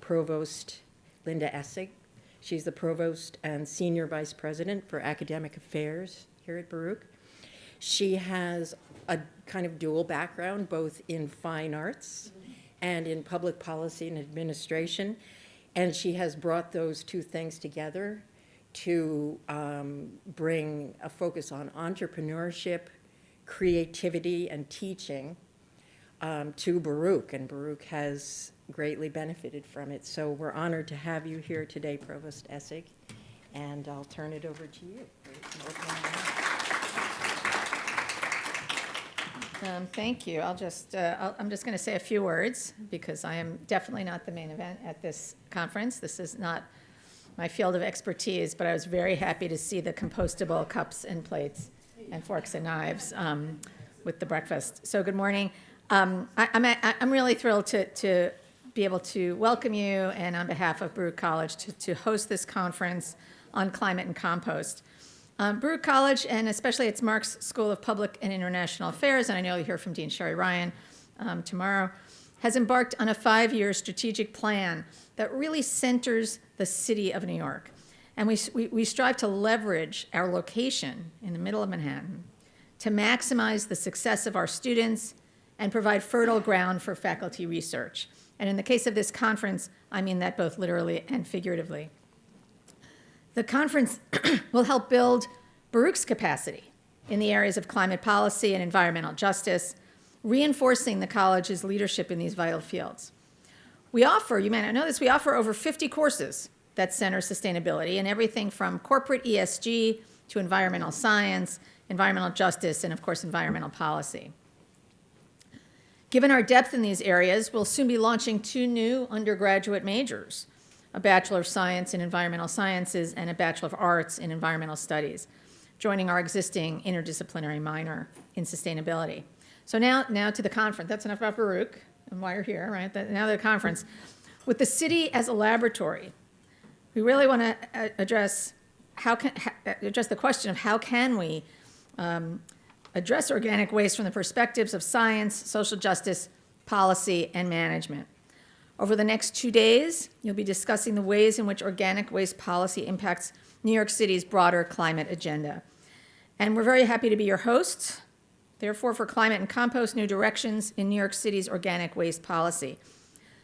Provost Linda Essig. She's the Provost and Senior Vice President for Academic Affairs here at Baruch. She has a kind of dual background, both in fine arts and in public policy and administration, and she has brought those two things together to bring a focus on entrepreneurship, creativity, and teaching to Baruch, and Baruch has greatly benefited from it. So we're honored to have you here today, Provost Essig, and I'll turn it over to you. Thank you. I'm just going to say a few words because I am definitely not the main event at this conference. This is not my field of expertise, but I was very happy to see the compostable cups and plates and forks and knives with the breakfast. So good morning. I'm really thrilled to be able to welcome you and on behalf of Baruch College to host this conference on climate and compost. Baruch College, and especially its Marks School of Public and International Affairs, and I know you'll hear from Dean Sherry Ryan tomorrow, has embarked on a 5-year strategic plan that really centers the city of New York. And we strive to leverage our location in the middle of Manhattan to maximize the success of our students and provide fertile ground for faculty research. And in the case of this conference, I mean that both literally and figuratively. The conference will help build Baruch's capacity in the areas of climate policy and environmental justice, reinforcing the college's leadership in these vital fields. We offer, you may not know this, we offer over 50 courses that center sustainability in everything from corporate ESG to environmental science, environmental justice, and of course, environmental policy. Given our depth in these areas, we'll soon be launching 2 new undergraduate majors, a Bachelor of Science in Environmental Sciences and a Bachelor of Arts in Environmental Studies, joining our existing interdisciplinary minor in sustainability. So now to the conference. That's enough about Baruch and why you're here, right? Now the conference. With the city as a laboratory, we really want to address the question of how can we address organic waste from the perspectives of science, social justice, policy, and management. Over the next 2 days, you'll be discussing the ways in which organic waste policy impacts New York City's broader climate agenda. And we're very happy to be your hosts, therefore, for Climate and Compost, New Directions in New York City's Organic Waste Policy.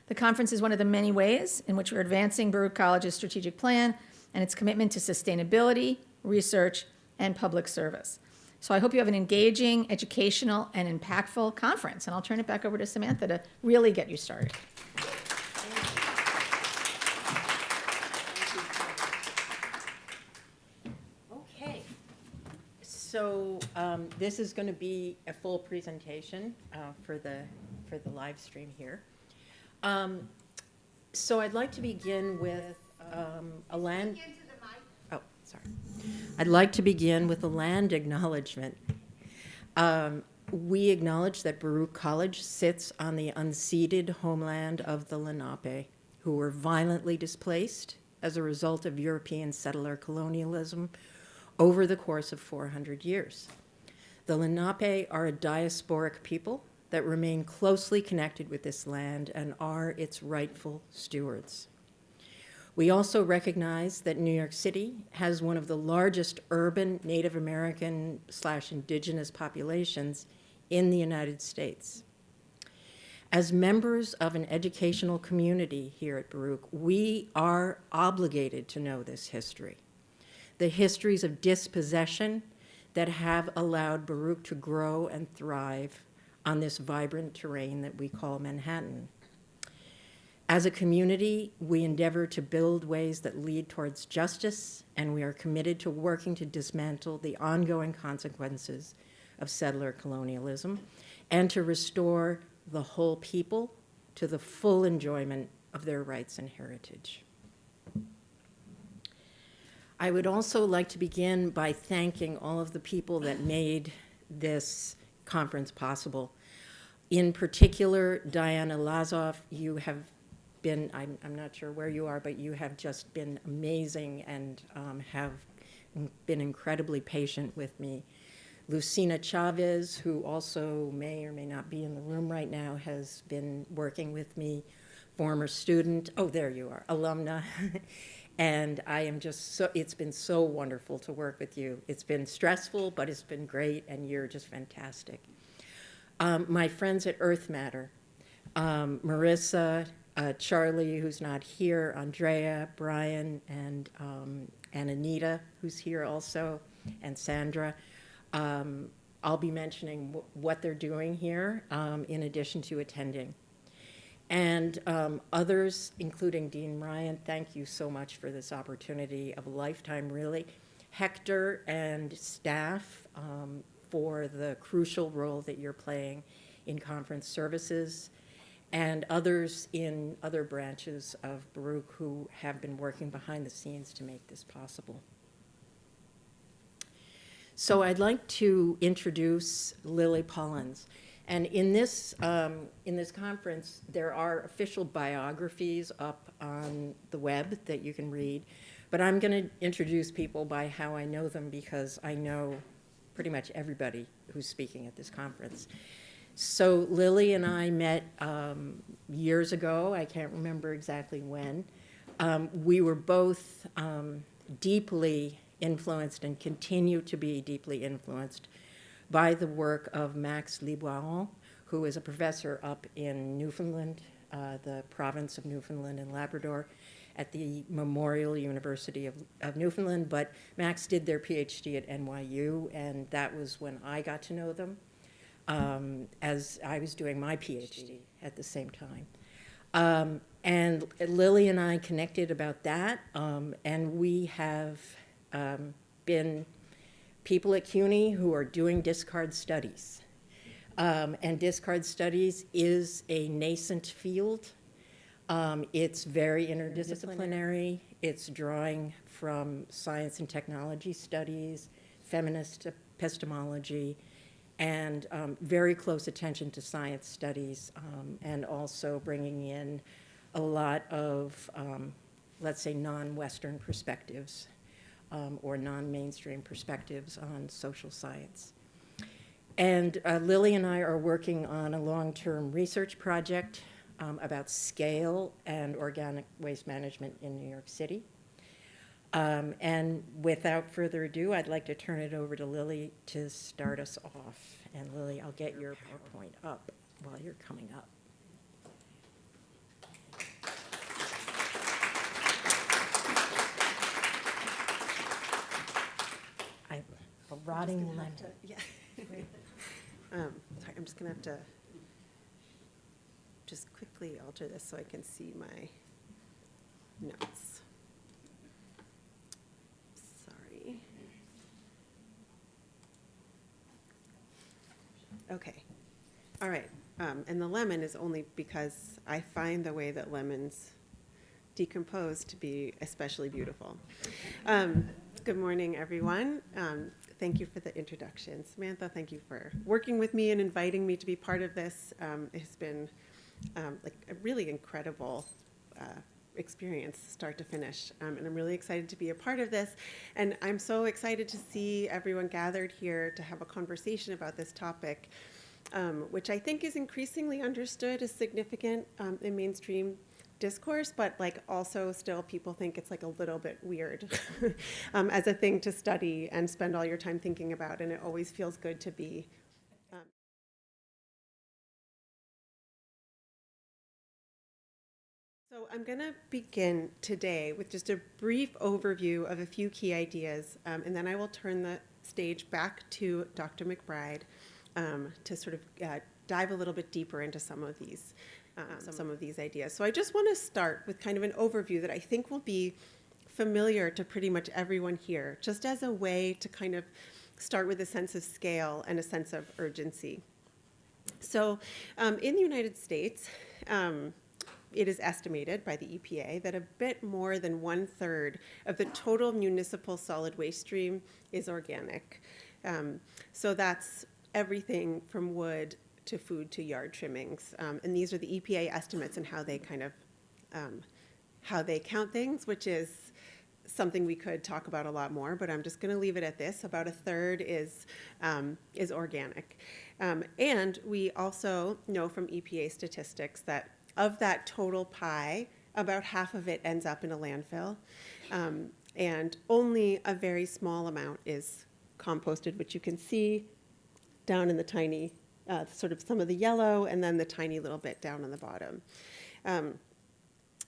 The conference is one of the many ways in which we're advancing Baruch College's strategic plan and its commitment to sustainability, research, and public service. So I hope you have an engaging, educational, and impactful conference. And I'll turn it back over to Samantha to really get you started. Okay. So this is going to be a full presentation for the live stream here. So I'd like to begin with a land. Oh, sorry. I'd like to begin with a land acknowledgement. We acknowledge that Baruch College sits on the unceded homeland of the Lenape, who were violently displaced as a result of European settler colonialism over the course of 400 years. The Lenape are a diasporic people that remain closely connected with this land and are its rightful stewards. We also recognize that New York City has one of the largest urban Native American/indigenous populations in the United States. As members of an educational community here at Baruch, we are obligated to know this history, the histories of dispossession that have allowed Baruch to grow and thrive on this vibrant terrain that we call Manhattan. As a community, we endeavor to build ways that lead towards justice, and we are committed to working to dismantle the ongoing consequences of settler colonialism and to restore the whole people to the full enjoyment of their rights and heritage. I would also like to begin by thanking all of the people that made this conference possible. In particular, Diana Lazoff, you have been, I'm not sure where you are, but you have just been amazing and have been incredibly patient with me. Lucina Chavez, who also may or may not be in the room right now, has been working with me former student, oh, there you are, alumna. And I am just so, it's been so wonderful to work with you. It's been stressful, but it's been great, and you're just fantastic. My friends at Earth Matter, Marissa, Charlie, who's not here, Andrea, Brian, and Anita, who's here also, and Sandra. I'll be mentioning what they're doing here in addition to attending. And others, including Dean Ryan, thank you so much for this opportunity of a lifetime, really. Hector and staff for the crucial role that you're playing in conference services, and others in other branches of Baruch who have been working behind the scenes to make this possible. So I'd like to introduce Lily Pollins. And in this conference, there are official biographies up on the web that you can read. But I'm going to introduce people by how I know them, because I know pretty much everybody who's speaking at this conference. So Lily and I met years ago. I can't remember exactly when. We were both deeply influenced and continue to be deeply influenced by the work of Max Liboiron, who is a professor up in Newfoundland, the province of Newfoundland and Labrador, at the Memorial University of Newfoundland. But Max did their PhD at NYU, and that was when I got to know them, as I was doing my PhD at the same time. And Lily and I connected about that, and we have been people at CUNY who are doing discard studies. And discard studies is a nascent field. It's very interdisciplinary. It's drawing from science and technology studies, feminist epistemology, and very close attention to science studies, and also bringing in a lot of, let's say, non-Western perspectives, or non-mainstream perspectives on social science. And Lily and I are working on a long-term research project about scale and organic waste management in New York City. And without further ado, I'd like to turn it over to Lily to start us off. And Lily, I'll get your PowerPoint up while you're coming up. A rotting lemon. Yeah. Sorry, I'm just going to have to just quickly alter this so I can see my notes. Sorry. Okay. All right. And the lemon is only because I find the way that lemons decompose to be especially beautiful. Good morning, everyone. Thank you for the introduction. Samantha, thank you for working with me and inviting me to be part of this. It has been like a really incredible experience, start to finish. And I'm really excited to be a part of this. And I'm so excited to see everyone gathered here to have a conversation about this topic, which I think is increasingly understood as significant in mainstream discourse, but like also still people think it's like a little bit weird as a thing to study and spend all your time thinking about, and it always feels good to be. So I'm going to begin today with just a brief overview of a few key ideas, and then I will turn the stage back to Dr. McBride to sort of dive a little bit deeper into some of these ideas. So I just want to start with kind of an overview that I think will be familiar to pretty much everyone here, just as a way to kind of start with a sense of scale and a sense of urgency. So in the United States, it is estimated by the EPA that a bit more than 1/3 of the total municipal solid waste stream is organic. So that's everything from wood to food to yard trimmings. And these are the EPA estimates and how they kind of, how they count things, which is something we could talk about a lot more, but I'm just going to leave it at this. About 1/3 is organic. And we also know from EPA statistics that of that total pie, about half of it ends up in a landfill, and only a very small amount is composted, which you can see down in the tiny, sort of some of the yellow, and then the tiny little bit down on the bottom.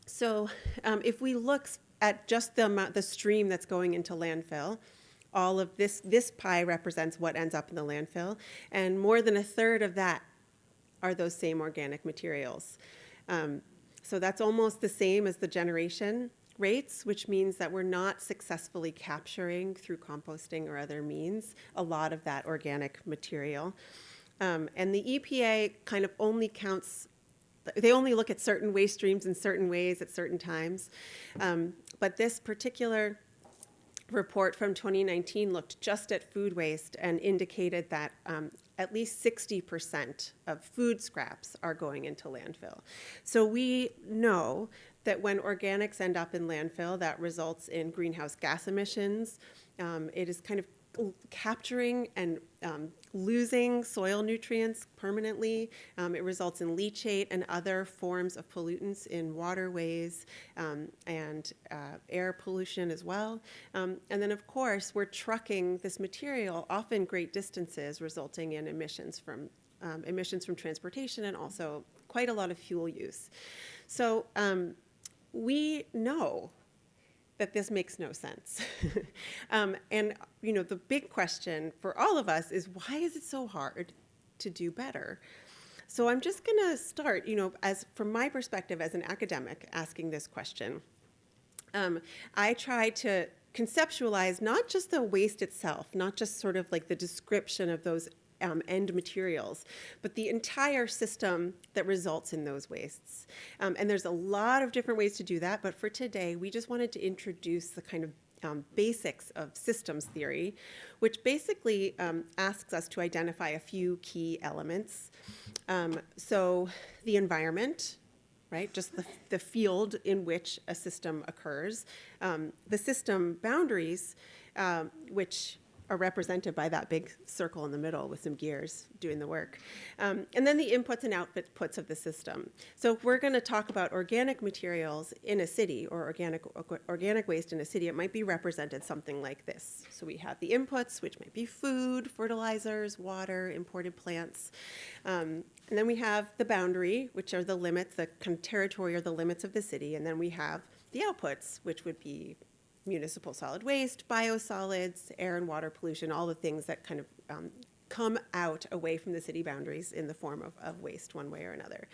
So if we look at just the stream that's going into landfill, all of this pie represents what ends up in the landfill, and more than a third of that are those same organic materials. So that's almost the same as the generation rates, which means that we're not successfully capturing through composting or other means a lot of that organic material. And the EPA kind of only counts, they only look at certain waste streams in certain ways at certain times. But this particular report from 2019 looked just at food waste and indicated that at least 60% of food scraps are going into landfill. So we know that when organics end up in landfill, that results in greenhouse gas emissions. It is kind of capturing and losing soil nutrients permanently. It results in leachate and other forms of pollutants in waterways and air pollution as well. And then, of course, we're trucking this material often great distances, resulting in emissions from transportation and also quite a lot of fuel use. So we know that this makes no sense. And, you know, the big question for all of us is, why is it so hard to do better? So I'm just going to start, you know, from my perspective as an academic asking this question. I try to conceptualize not just the waste itself, not just sort of like the description of those end materials, but the entire system that results in those wastes. And there's a lot of different ways to do that, but for today, we just wanted to introduce the kind of basics of systems theory, which basically asks us to identify a few key elements. So the environment, right, just the field in which a system occurs, the system boundaries, which are represented by that big circle in the middle with some gears doing the work. And then the inputs and outputs of the system. So if we're going to talk about organic materials in a city or organic waste in a city, it might be represented something like this. So we have the inputs, which might be food, fertilizers, water, imported plants. And then we have the boundary, which are the limits, the kind of territory or the limits of the city. And then we have the outputs, which would be municipal solid waste, biosolids, air and water pollution, all the things that kind of come out away from the city boundaries in the form of waste one way or another.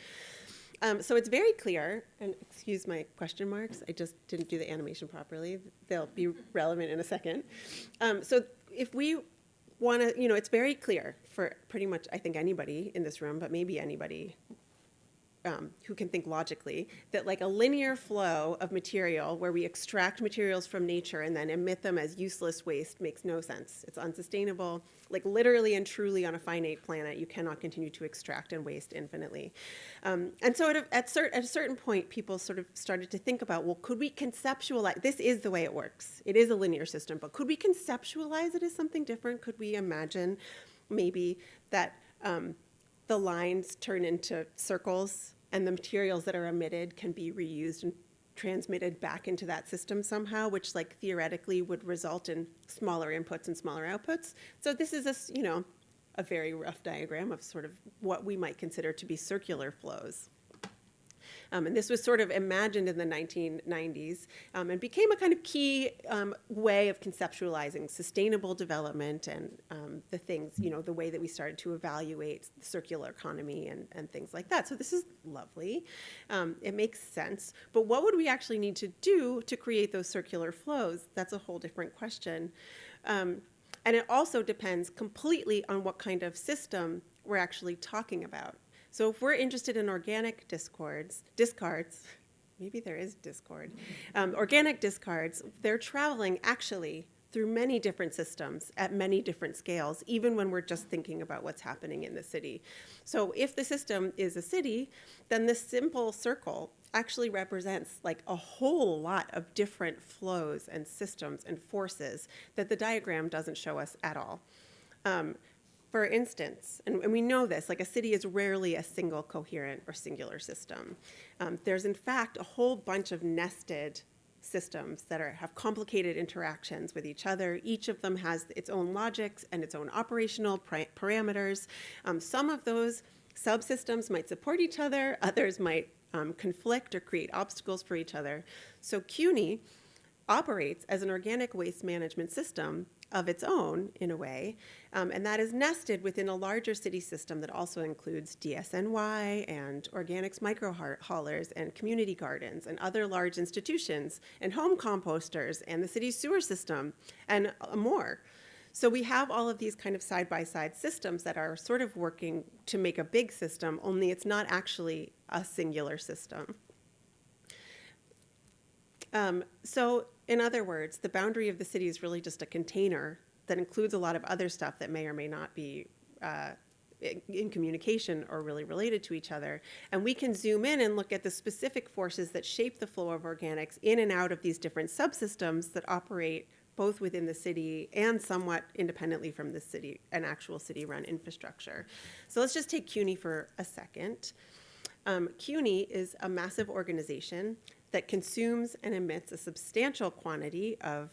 So it's very clear, and excuse my question marks, I just didn't do the animation properly. They'll be relevant in a second. So if we want to, you know, it's very clear for pretty much, I think, anybody in this room, but maybe anybody who can think logically, that like a linear flow of material where we extract materials from nature and then emit them as useless waste makes no sense. It's unsustainable. Like literally and truly on a finite planet, you cannot continue to extract and waste infinitely. And so at a certain point, people sort of started to think about, well, could we conceptualize, this is the way it works. It is a linear system, but could we conceptualize it as something different? Could we imagine maybe that the lines turn into circles and the materials that are emitted can be reused and transmitted back into that system somehow, which like theoretically would result in smaller inputs and smaller outputs. So this is a very rough diagram of sort of what we might consider to be circular flows. And this was sort of imagined in the 1990s and became a kind of key way of conceptualizing sustainable development and the things, you know, the way that we started to evaluate the circular economy and things like that. So this is lovely. It makes sense. But what would we actually need to do to create those circular flows? That's a whole different question. And it also depends completely on what kind of system we're actually talking about. So if we're interested in organic discards, maybe there is discord, organic discards, they're traveling actually through many different systems at many different scales, even when we're just thinking about what's happening in the city. So if the system is a city, then this simple circle actually represents like a whole lot of different flows and systems and forces that the diagram doesn't show us at all. For instance, and we know this, like a city is rarely a single coherent or singular system. There's in fact a whole bunch of nested systems that have complicated interactions with each other. Each of them has its own logics and its own operational parameters. Some of those subsystems might support each other, others might conflict or create obstacles for each other. So CUNY operates as an organic waste management system of its own, in a way, and that is nested within a larger city system that also includes DSNY and organics micro-haulers and community gardens and other large institutions and home composters and the city's sewer system and more. So we have all of these kind of side-by-side systems that are sort of working to make a big system, only it's not actually a singular system. So in other words, the boundary of the city is really just a container that includes a lot of other stuff that may or may not be in communication or really related to each other. And we can zoom in and look at the specific forces that shape the flow of organics in and out of these different subsystems that operate both within the city and somewhat independently from the city, an actual city-run infrastructure. So let's just take CUNY for a second. CUNY is a massive organization that consumes and emits a substantial quantity of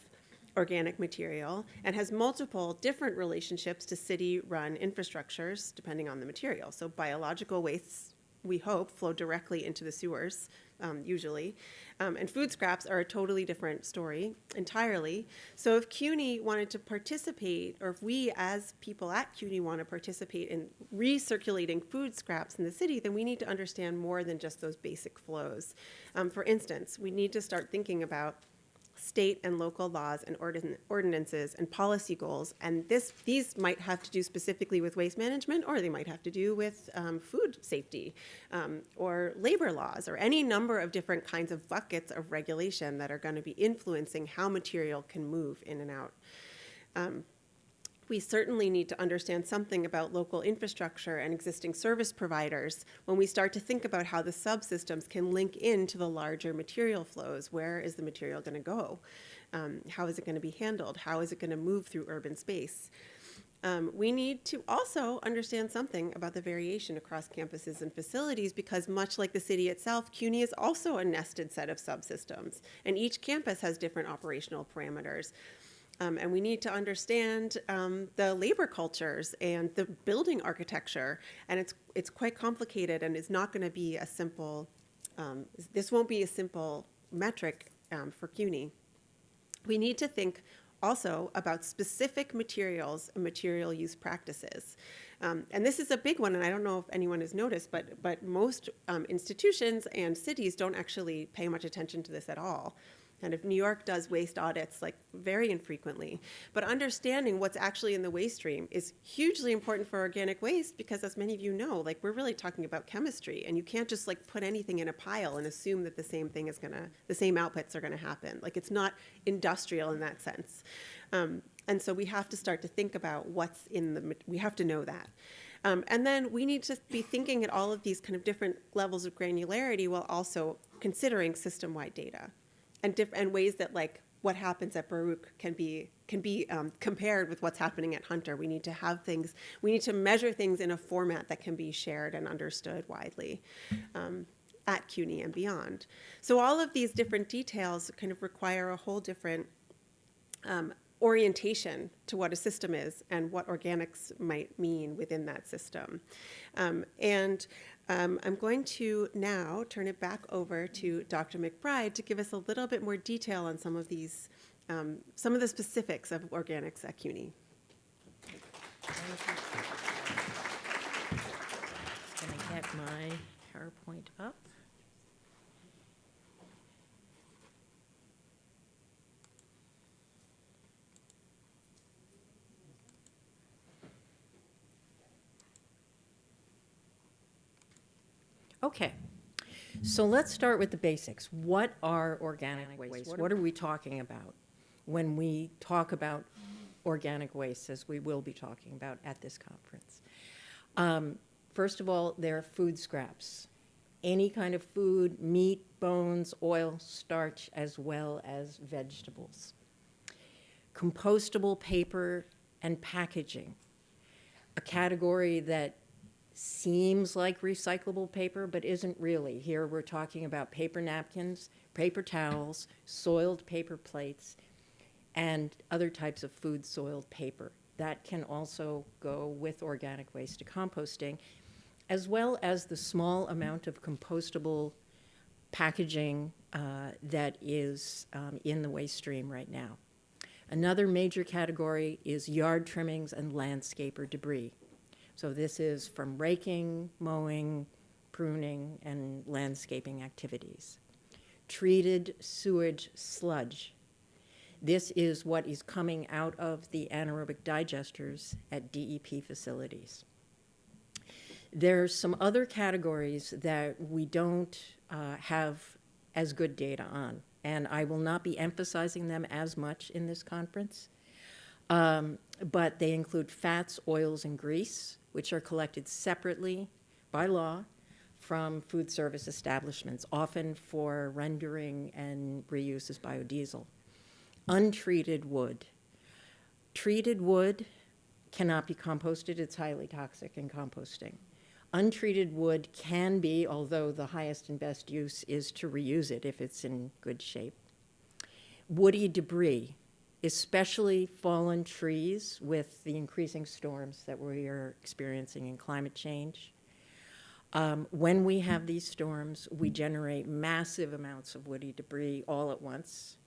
organic material and has multiple different relationships to city-run infrastructures depending on the material. So biological wastes, we hope, flow directly into the sewers, usually. And food scraps are a totally different story entirely. So if CUNY wanted to participate, or if we as people at CUNY want to participate in recirculating food scraps in the city, then we need to understand more than just those basic flows. For instance, we need to start thinking about state and local laws and ordinances and policy goals, and these might have to do specifically with waste management, or they might have to do with food safety or labor laws, or any number of different kinds of buckets of regulation that are going to be influencing how material can move in and out. We certainly need to understand something about local infrastructure and existing service providers when we start to think about how the subsystems can link into the larger material flows. Where is the material going to go? How is it going to be handled? How is it going to move through urban space? We need to also understand something about the variation across campuses and facilities, because much like the city itself, CUNY is also a nested set of subsystems, and each campus has different operational parameters. And we need to understand the labor cultures and the building architecture, and it's quite complicated, and it's not going to be a simple, this won't be a simple metric for CUNY. We need to think also about specific materials and material use practices. And this is a big one, and I don't know if anyone has noticed, but most institutions and cities don't actually pay much attention to this at all. And if New York does waste audits like very infrequently, but understanding what's actually in the waste stream is hugely important for organic waste, because as many of you know, like we're really talking about chemistry, and you can't just like put anything in a pile and assume that the same outputs are gonna happen. Like it's not industrial in that sense. And so we have to start to think about what's we have to know that. And then we need to be thinking at all of these kind of different levels of granularity while also considering system-wide data. And ways that like what happens at Baruch can be compared with what's happening at Hunter. We need to measure things in a format that can be shared and understood widely at CUNY and beyond. So all of these different details kind of require a whole different orientation to what a system is and what organics might mean within that system. I'm going to now turn it back over to Dr. McBride to give us a little bit more detail on some of these, some of the specifics of organics at CUNY. Just going to get my PowerPoint up. Okay, so let's start with the basics. What are organic wastes? What are we talking about when we talk about organic wastes, as we will be talking about at this conference? First of all, they're food scraps. Any kind of food, meat, bones, oil, starch, as well as vegetables. Compostable paper and packaging. a category that seems like recyclable paper, but isn't really. Here we're talking about paper napkins, paper towels, soiled paper plates, and other types of food soiled paper. That can also go with organic waste to composting, as well as the small amount of compostable packaging that is in the waste stream right now. Another major category is yard trimmings and landscaper debris. So this is from raking, mowing, pruning, and landscaping activities. Treated sewage sludge. This is what is coming out of the anaerobic digesters at DEP facilities. There's some other categories that we don't have as good data on, and I will not be emphasizing them as much in this conference, but they include fats, oils, and grease, which are collected separately by law from food service establishments, often for rendering and reuse as biodiesel. Untreated wood. Treated wood cannot be composted. It's highly toxic in composting. Untreated wood can be, although the highest and best use is to reuse it if it's in good shape. Woody debris, especially fallen trees with the increasing storms that we are experiencing in climate change. When we have these storms, we generate massive amounts of woody debris all at once.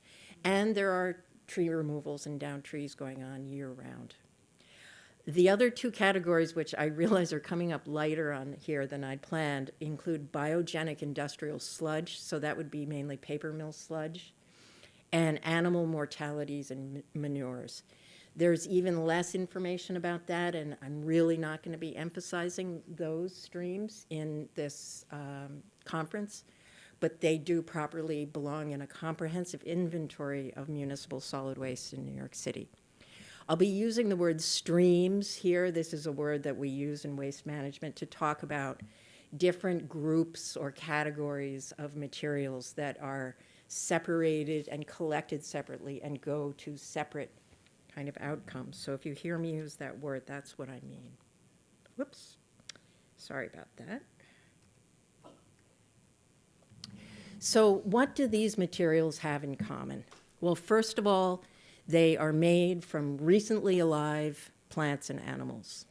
And there are tree removals and down trees going on year-round. The other two categories, which I realize are coming up lighter on here than I'd planned, include biogenic industrial sludge, so that would be mainly paper mill sludge, and animal mortalities and manures. There's even less information about that, and I'm really not going to be emphasizing those streams in this conference, but they do properly belong in a comprehensive inventory of municipal solid waste in New York City. I'll be using the word streams here. This is a word that we use in waste management to talk about different groups or categories of materials that are separated and collected separately and go to separate kind of outcomes. So if you hear me use that word, that's what I mean. Whoops. Sorry about that. So what do these materials have in common? Well, first of all, they are made from recently alive plants and animals.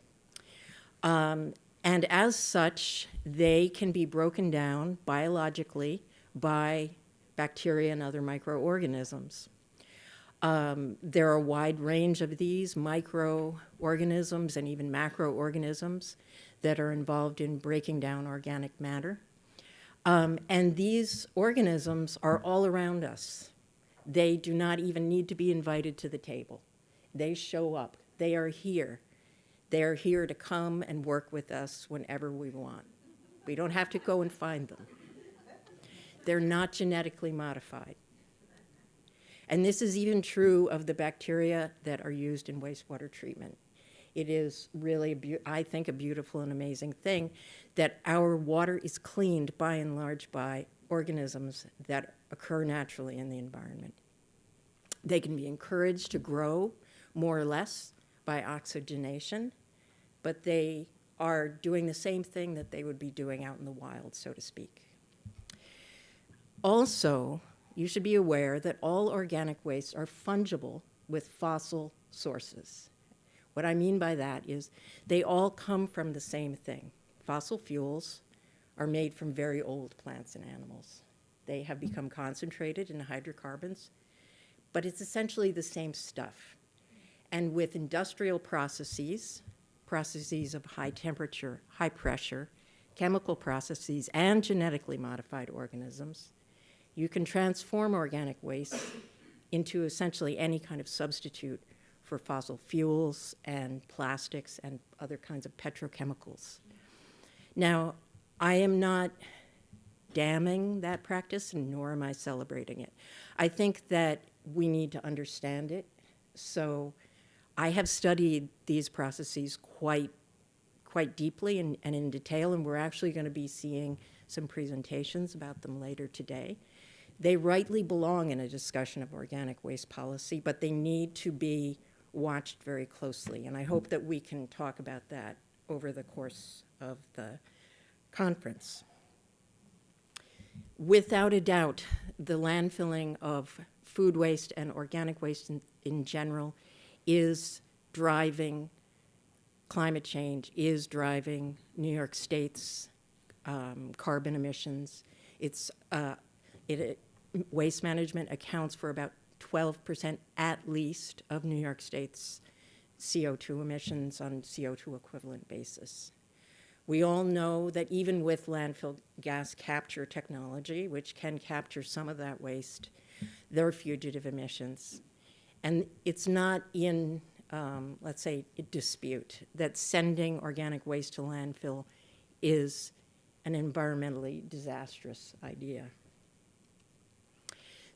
And as such, they can be broken down biologically by bacteria and other microorganisms. There are a wide range of these microorganisms and even macroorganisms that are involved in breaking down organic matter. And these organisms are all around us. They do not even need to be invited to the table. They show up. They are here. They are here to come and work with us whenever we want. We don't have to go and find them. They're not genetically modified. And this is even true of the bacteria that are used in wastewater treatment. It is really, I think, a beautiful and amazing thing that our water is cleaned by and large by organisms that occur naturally in the environment. They can be encouraged to grow more or less by oxygenation, but they are doing the same thing that they would be doing out in the wild, so to speak. Also, you should be aware that all organic wastes are fungible with fossil sources. What I mean by that is they all come from the same thing. Fossil fuels are made from very old plants and animals. They have become concentrated in hydrocarbons, but it's essentially the same stuff. And with industrial processes of high temperature, high pressure, chemical processes, and genetically modified organisms, you can transform organic waste into essentially any kind of substitute for fossil fuels and plastics and other kinds of petrochemicals. Now, I am not damning that practice, nor am I celebrating it. I think that we need to understand it. So I have studied these processes quite deeply and in detail, and we're actually going to be seeing some presentations about them later today. They rightly belong in a discussion of organic waste policy, but they need to be watched very closely. And I hope that we can talk about that over the course of the conference. Without a doubt, the landfilling of food waste and organic waste in general is driving climate change, is driving New York State's carbon emissions. Waste management accounts for about 12% at least of New York State's CO2 emissions on CO2 equivalent basis. We all know that even with landfill gas capture technology, which can capture some of that waste, there are fugitive emissions. And it's not in, let's say, a dispute that sending organic waste to landfill is an environmentally disastrous idea.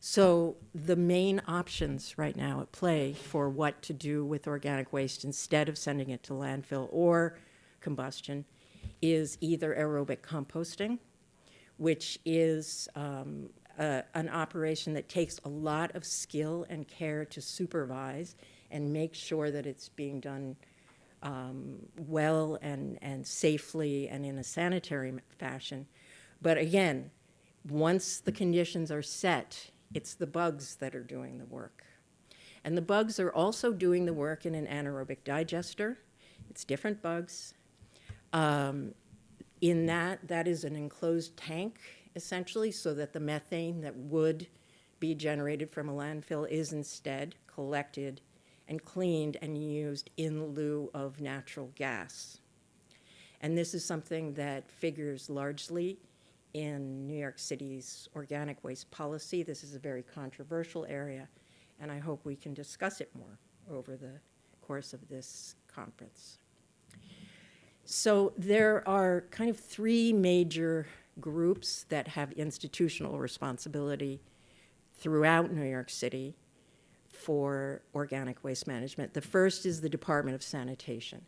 So the main options right now at play for what to do with organic waste instead of sending it to landfill or combustion is either aerobic composting, which is an operation that takes a lot of skill and care to supervise and make sure that it's being done well and safely and in a sanitary fashion. But again, once the conditions are set, it's the bugs that are doing the work. And the bugs are also doing the work in an anaerobic digester. It's different bugs. In that is an enclosed tank, essentially, so that the methane that would be generated from a landfill is instead collected and cleaned and used in lieu of natural gas. And this is something that figures largely in New York City's organic waste policy. This is a very controversial area, and I hope we can discuss it more over the course of this conference. So there are kind of three major groups that have institutional responsibility throughout New York City for organic waste management. The first is the Department of Sanitation.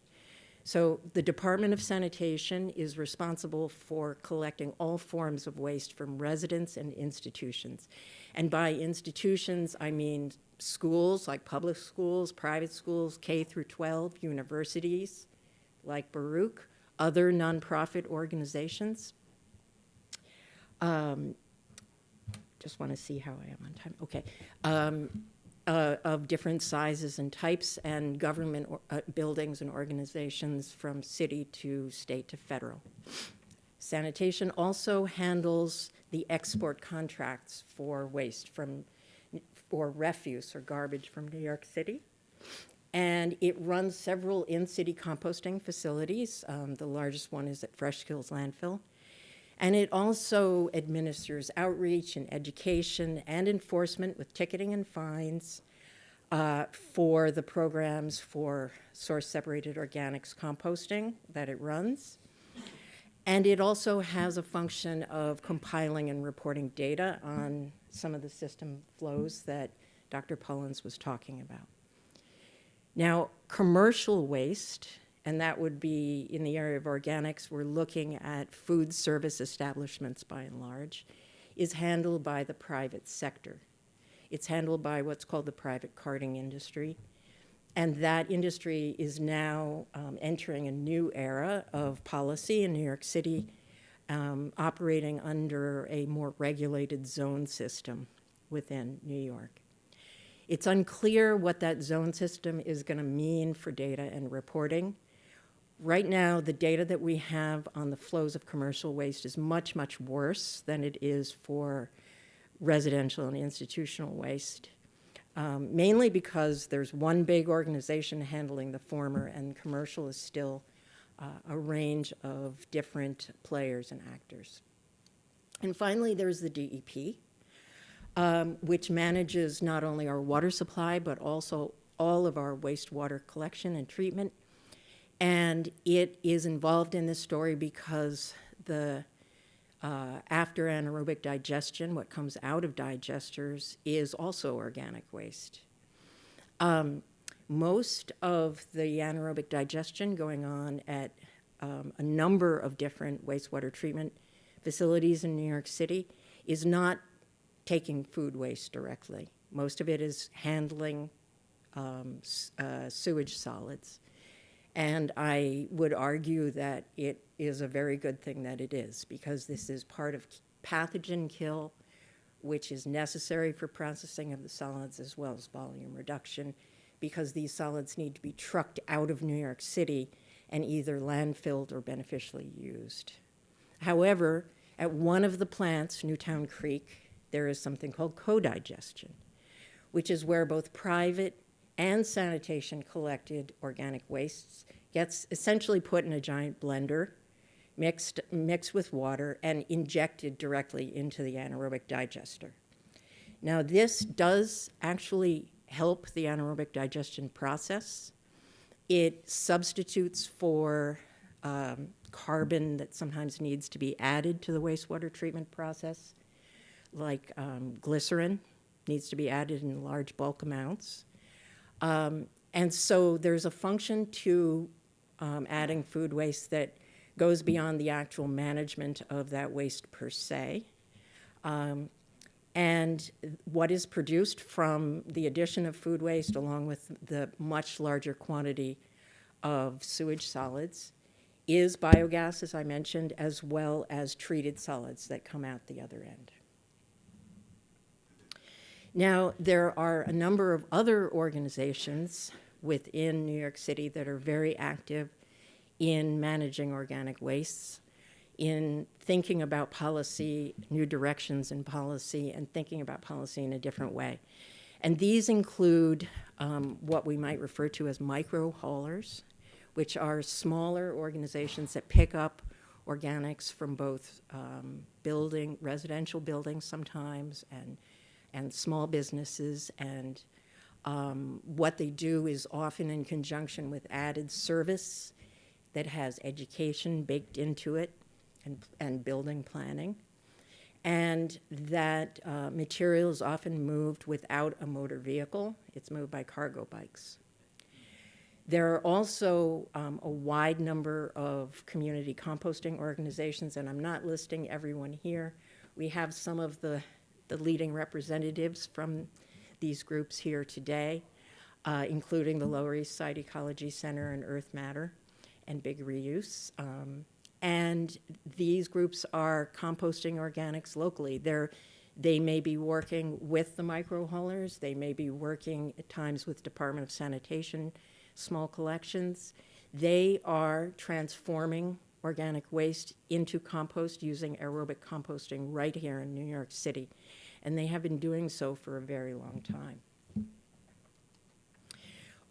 So the Department of Sanitation is responsible for collecting all forms of waste from residents and institutions. And by institutions, I mean schools, like public schools, private schools, K through 12, universities, like Baruch, other nonprofit organizations. Just want to see how I am on time. Okay. Of different sizes and types, and government buildings and organizations from city to state to federal. Sanitation also handles the export contracts for waste or refuse or garbage from New York City. And it runs several in-city composting facilities. The largest one is at Fresh Skills Landfill. And it also administers outreach and education and enforcement with ticketing and fines for the programs for source-separated organics composting that it runs. And it also has a function of compiling and reporting data on some of the system flows that Dr. Pullins was talking about. Now, commercial waste, and that would be in the area of organics, we're looking at food service establishments by and large, is handled by the private sector. It's handled by what's called the private carting industry. And that industry is now entering a new era of policy in New York City, operating under a more regulated zone system within New York. It's unclear what that zone system is going to mean for data and reporting. Right now, the data that we have on the flows of commercial waste is much, much worse than it is for residential and institutional waste, mainly because there's one big organization handling the former, and commercial is still a range of different players and actors. And finally, there's the DEP, which manages not only our water supply, but also all of our wastewater collection and treatment. And it is involved in this story because the after anaerobic digestion, what comes out of digesters is also organic waste. Most of the anaerobic digestion going on at a number of different wastewater treatment facilities in New York City is not taking food waste directly. Most of it is handling sewage solids. And I would argue that it is a very good thing that it is, because this is part of pathogen kill, which is necessary for processing of the solids as well as volume reduction, because these solids need to be trucked out of New York City and either landfilled or beneficially used. However, at one of the plants, Newtown Creek, there is something called co-digestion, which is where both private and sanitation collected organic wastes gets essentially put in a giant blender, mixed with water, and injected directly into the anaerobic digester. Now, this does actually help the anaerobic digestion process. It substitutes for carbon that sometimes needs to be added to the wastewater treatment process, like glycerin needs to be added in large bulk amounts. And so there's a function to adding food waste that goes beyond the actual management of that waste per se. And what is produced from the addition of food waste, along with the much larger quantity of sewage solids, is biogas, as I mentioned, as well as treated solids that come out the other end. Now, there are a number of other organizations within New York City that are very active in managing organic wastes, in thinking about policy, new directions in policy, and thinking about policy in a different way. And these include what we might refer to as micro haulers, which are smaller organizations that pick up organics from both residential buildings sometimes, and small businesses. And what they do is often in conjunction with added service that has education baked into it, and building planning. And that material is often moved without a motor vehicle. It's moved by cargo bikes. There are also a wide number of community composting organizations, and I'm not listing everyone here. We have some of the leading representatives from these groups here today, including the Lower East Side Ecology Center and Earth Matter and Big Reuse. And these groups are composting organics locally. They may be working with the micro haulers. They may be working at times with Department of Sanitation, small collections. They are transforming organic waste into compost using aerobic composting right here in New York City. And they have been doing so for a very long time.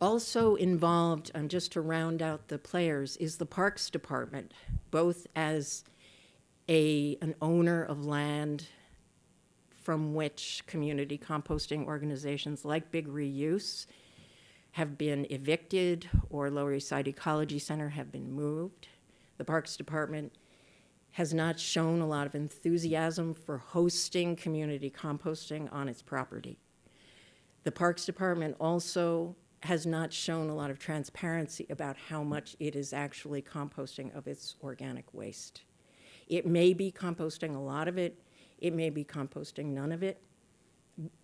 Also involved, just to round out the players, is the Parks Department, both as an owner of land from which community composting organizations like Big Reuse have been evicted, or Lower East Side Ecology Center have been moved. The Parks Department has not shown a lot of enthusiasm for hosting community composting on its property. The Parks Department also has not shown a lot of transparency about how much it is actually composting of its organic waste. It may be composting a lot of it. It may be composting none of it.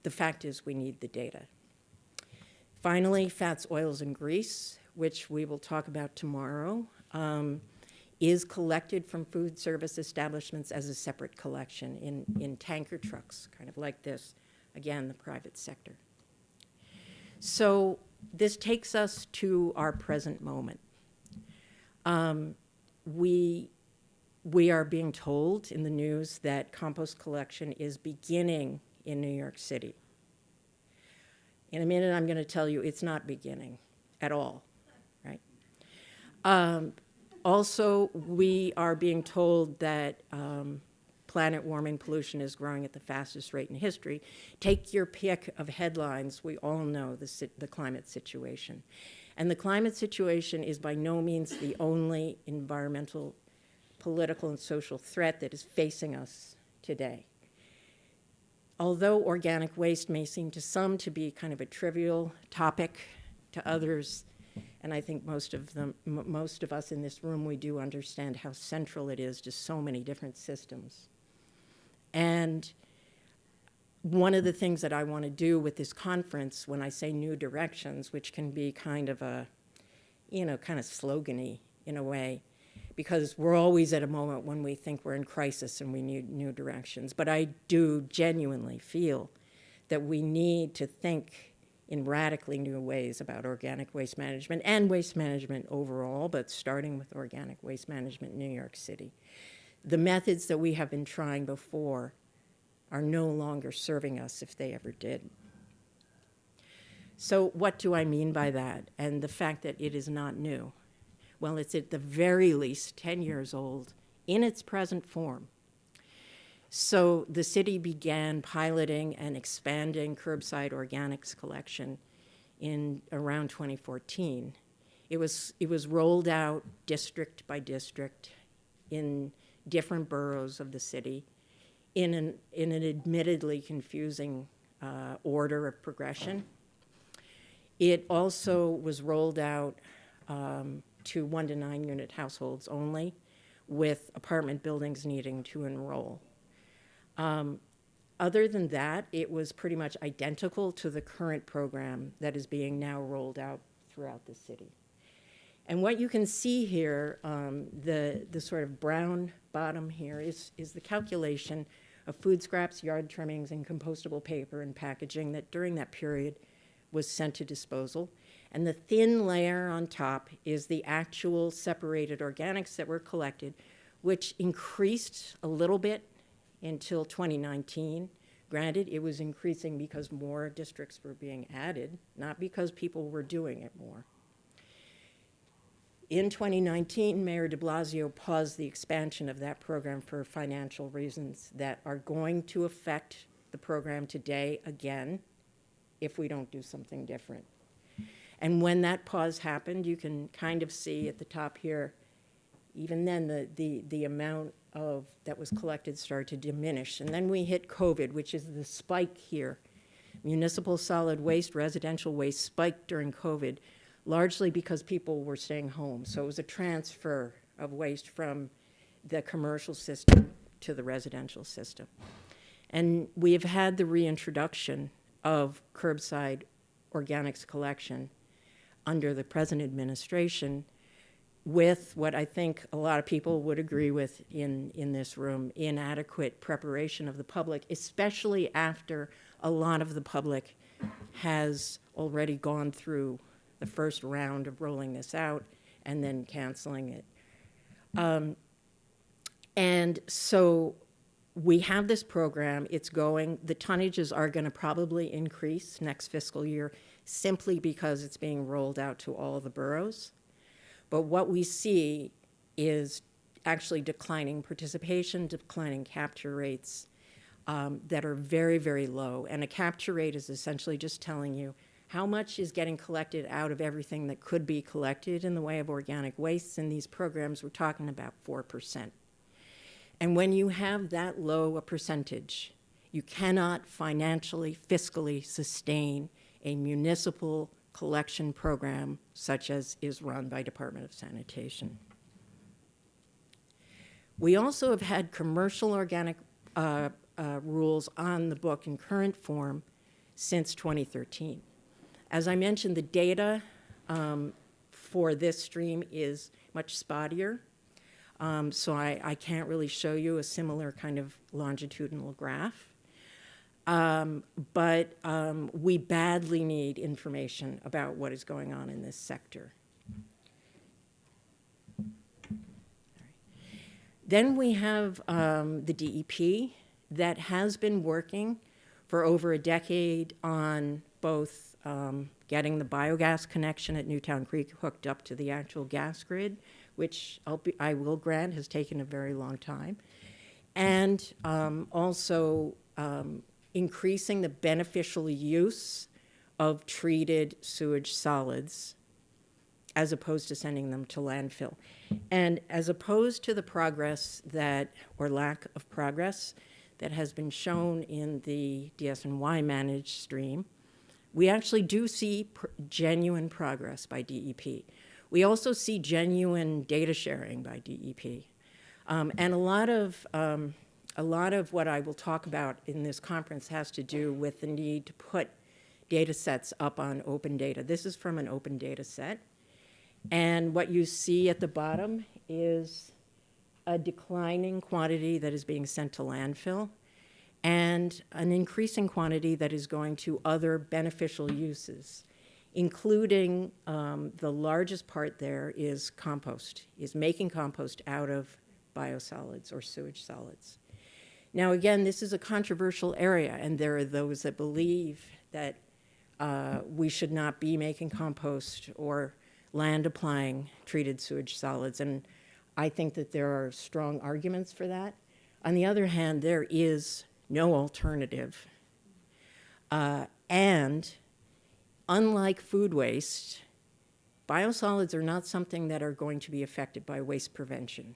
The fact is we need the data. Finally, fats, oils, and grease, which we will talk about tomorrow, is collected from food service establishments as a separate collection in tanker trucks, kind of like this, again, the private sector. So this takes us to our present moment. We are being told in the news that compost collection is beginning in New York City. In a minute, I'm going to tell you it's not beginning at all, right? Also, we are being told that planet warming pollution is growing at the fastest rate in history. Take your pick of headlines. We all know the climate situation. And the climate situation is by no means the only environmental, political, and social threat that is facing us today. Although organic waste may seem to some to be kind of a trivial topic, to others, and I think most of us in this room, we do understand how central it is to so many different systems. And one of the things that I want to do with this conference, when I say new directions, which can be kind of a, kind of slogan-y in a way, because we're always at a moment when we think we're in crisis and we need new directions. But I do genuinely feel that we need to think in radically new ways about organic waste management and waste management overall, but starting with organic waste management in New York City. The methods that we have been trying before are no longer serving us if they ever did. So what do I mean by that? And the fact that it is not new. Well, it's at the very least 10 years old in its present form. So the city began piloting and expanding curbside organics collection in around 2014. It was rolled out district by district in different boroughs of the city in an admittedly confusing order of progression. It also was rolled out to 1 to 9 unit households only, with apartment buildings needing to enroll. Other than that, it was pretty much identical to the current program that is being now rolled out throughout the city. And what you can see here, the sort of brown bottom here is the calculation of food scraps, yard trimmings, and compostable paper and packaging that during that period was sent to disposal. And the thin layer on top is the actual separated organics that were collected, which increased a little bit until 2019. Granted, it was increasing because more districts were being added, not because people were doing it more. In 2019, Mayor de Blasio paused the expansion of that program for financial reasons that are going to affect the program today again if we don't do something different. And when that pause happened, you can kind of see at the top here, even then the amount of that was collected started to diminish. And then we hit COVID, which is the spike here. Municipal solid waste, residential waste spiked during COVID, largely because people were staying home. So it was a transfer of waste from the commercial system to the residential system. And we have had the reintroduction of curbside organics collection under the present administration with what I think a lot of people would agree with in this room, inadequate preparation of the public, especially after a lot of the public has already gone through the first round of rolling this out and then canceling it. And so we have this program, it's going, the tonnages are gonna probably increase next fiscal year simply because it's being rolled out to all the boroughs. But what we see is actually declining participation, declining capture rates that are very, very low. And a capture rate is essentially just telling you how much is getting collected out of everything that could be collected in the way of organic wastes. In these programs, we're talking about 4%. And when you have that low a percentage, you cannot financially, fiscally sustain a municipal collection program such as is run by Department of Sanitation. We also have had commercial organic rules on the book in current form since 2013. As I mentioned, the data for this stream is much spottier, so I can't really show you a similar kind of longitudinal graph. But we badly need information about what is going on in this sector. Then we have the DEP that has been working for over a decade on both getting the biogas connection at Newtown Creek hooked up to the actual gas grid, which I will grant has taken a very long time, and also increasing the beneficial use of treated sewage solids as opposed to sending them to landfill. And as opposed to the progress that, or lack of progress, that has been shown in the DSNY managed stream, we actually do see genuine progress by DEP. We also see genuine data sharing by DEP. And a lot of a lot of what I will talk about in this conference has to do with the need to put data sets up on open data. This is from an open data set. And what you see at the bottom is a declining quantity that is being sent to landfill and an increasing quantity that is going to other beneficial uses, including the largest part there is compost, is making compost out of biosolids or sewage solids. Now, again, this is a controversial area, and there are those that believe that we should not be making compost or land applying treated sewage solids, and I think that there are strong arguments for that. On the other hand, there is no alternative. And unlike food waste, biosolids are not something that are going to be affected by waste prevention.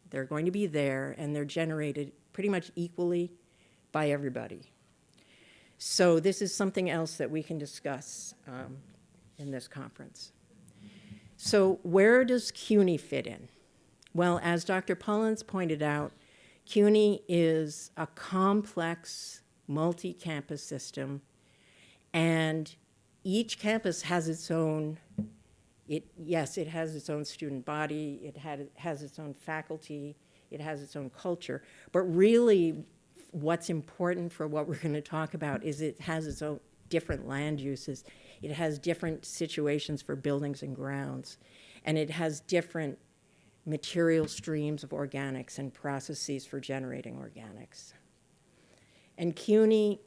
They're going to be there, and they're generated pretty much equally by everybody. So this is something else that we can discuss in this conference. So where does CUNY fit in? Well, as Dr. Pullins pointed out, CUNY is a complex multi-campus system, and each campus has its own, it has its own student body, it has its own faculty, it has its own culture, but really what's important for what we're going to talk about is it has its own different land uses, it has different situations for buildings and grounds, and it has different material streams of organics and processes for generating organics. And CUNY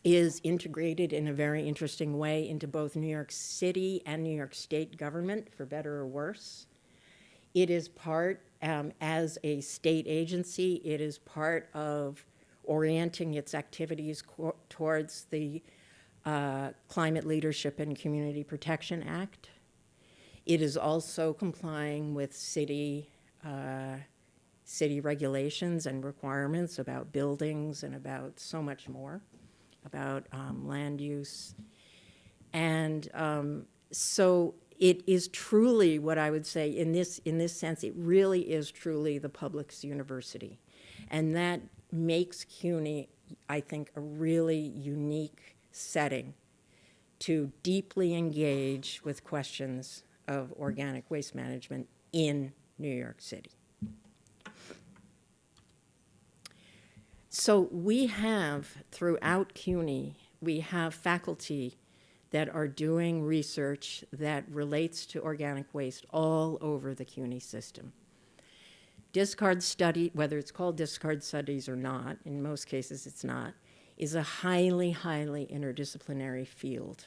is integrated in a very interesting way into both New York City and New York State government, for better or worse. It is part, as a state agency, it is part of orienting its activities towards the Climate Leadership and Community Protection Act. It is also complying with city regulations and requirements about buildings and about so much more, about land use. And so it is truly what I would say in this sense, it really is truly the public's university. And that makes CUNY, I think, a really unique setting to deeply engage with questions of organic waste management in New York City. So we have, throughout CUNY, we have faculty that are doing research that relates to organic waste all over the CUNY system. Discard study, whether it's called discard studies or not, in most cases it's not, is a highly, highly interdisciplinary field.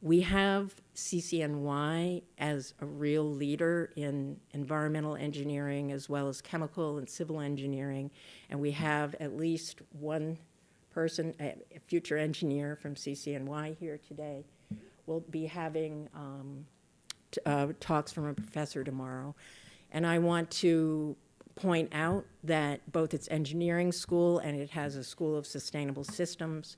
We have CCNY as a real leader in environmental engineering as well as chemical and civil engineering, and we have at least one person, a future engineer from CCNY here today. We'll be having talks from a professor tomorrow. And I want to point out that both its engineering school and it has a School of Sustainable Systems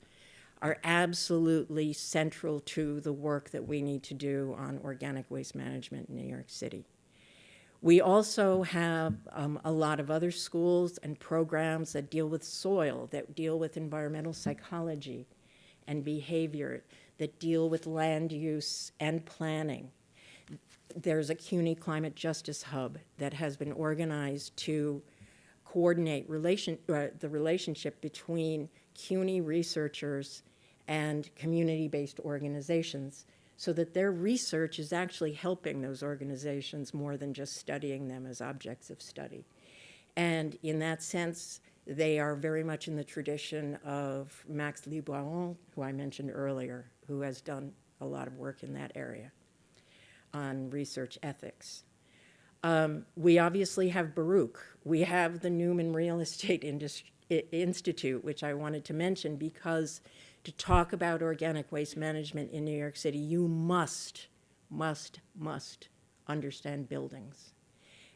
are absolutely central to the work that we need to do on organic waste management in New York City. We also have a lot of other schools and programs that deal with soil, that deal with environmental psychology and behavior, that deal with land use and planning. There's a CUNY Climate Justice Hub that has been organized to coordinate the relationship between CUNY researchers and community-based organizations so that their research is actually helping those organizations more than just studying them as objects of study. And in that sense, they are very much in the tradition of Max Liboiron, who I mentioned earlier, who has done a lot of work in that area on research ethics. We obviously have Baruch. We have the Newman Real Estate Institute, which I wanted to mention because to talk about organic waste management in New York City, you must understand buildings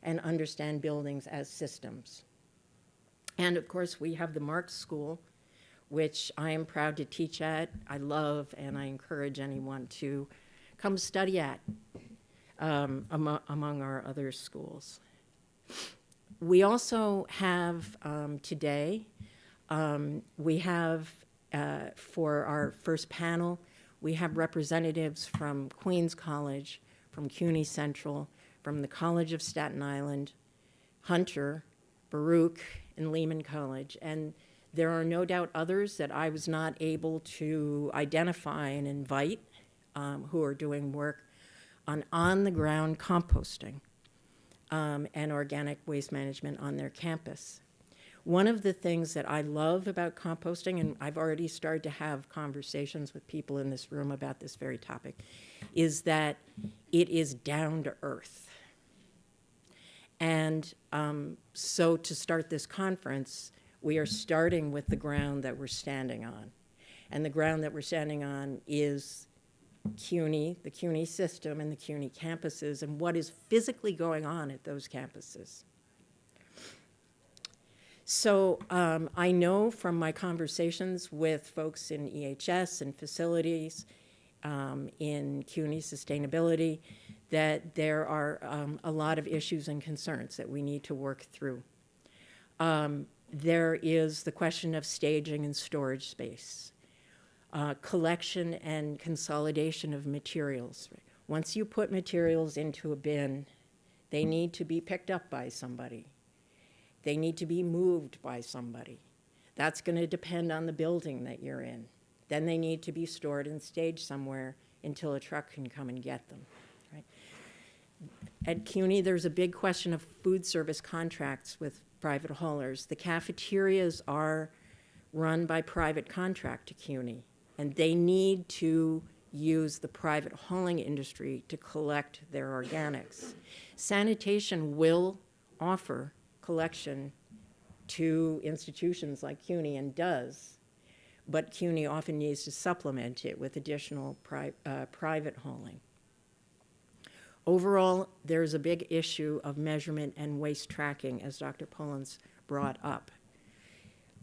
and understand buildings as systems. And of course, we have the Marx School, which I am proud to teach at. I love and I encourage anyone to come study at among our other schools. We also have today, we have for our first panel, we have representatives from Queens College, from CUNY Central, from the College of Staten Island, Hunter, Baruch, and Lehman College. And there are no doubt others that I was not able to identify and invite who are doing work on on-the-ground composting and organic waste management on their campus. One of the things that I love about composting, and I've already started to have conversations with people in this room about this very topic, is that it is down to earth. And so to start this conference, we are starting with the ground that we're standing on. And the ground that we're standing on is CUNY, the CUNY system, and the CUNY campuses, and what is physically going on at those campuses. So I know from my conversations with folks in EHS and facilities, in CUNY sustainability, that there are a lot of issues and concerns that we need to work through. There is the question of staging and storage space, collection and consolidation of materials. Once you put materials into a bin, they need to be picked up by somebody. They need to be moved by somebody. That's going to depend on the building that you're in. Then they need to be stored and staged somewhere until a truck can come and get them. Right? At CUNY, there's a big question of food service contracts with private haulers. The cafeterias are run by private contract to CUNY, and they need to use the private hauling industry to collect their organics. Sanitation will offer collection to institutions like CUNY and does, but CUNY often needs to supplement it with additional private hauling. Overall, there's a big issue of measurement and waste tracking, as Dr. Pullins brought up.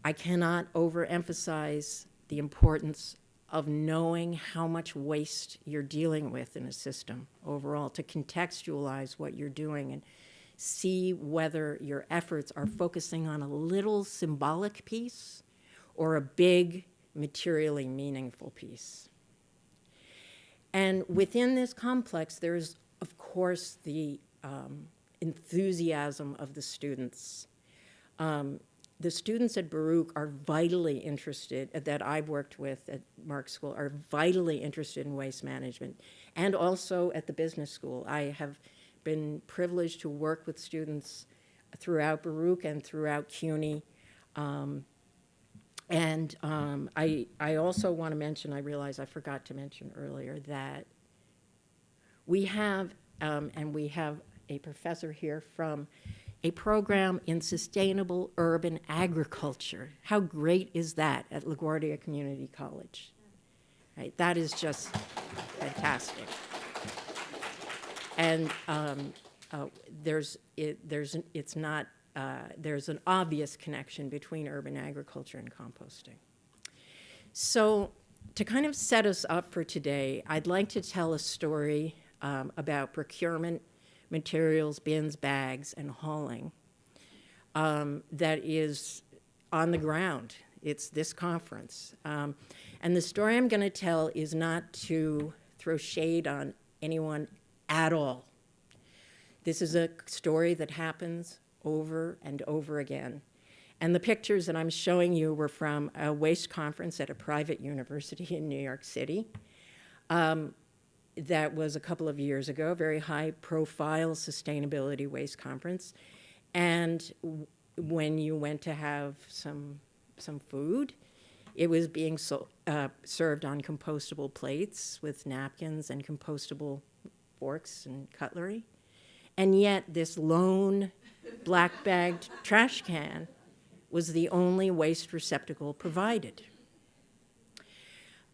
I cannot overemphasize the importance of knowing how much waste you're dealing with in a system overall, to contextualize what you're doing and see whether your efforts are focusing on a little symbolic piece or a big, materially meaningful piece. And within this complex, there's, of course, the enthusiasm of the students. The students at Baruch are vitally interested, that I've worked with at Mark School, are vitally interested in waste management, and also at the business school. I have been privileged to work with students throughout Baruch and throughout CUNY. I also want to mention, I realize I forgot to mention earlier, that we have, and we have a professor here from a program in sustainable urban agriculture. How great is that at LaGuardia Community College? Right, that is just fantastic. And there's an obvious connection between urban agriculture and composting. So to kind of set us up for today, I'd like to tell a story about procurement, materials, bins, bags, and hauling that is on the ground. It's this conference. And the story I'm going to tell is not to throw shade on anyone at all. This is a story that happens over and over again. And the pictures that I'm showing you were from a waste conference at a private university in New York City. That was a couple of years ago, a very high-profile sustainability waste conference. And when you went to have some food, it was being served on compostable plates with napkins and compostable forks and cutlery. And yet this lone black-bagged trash can was the only waste receptacle provided.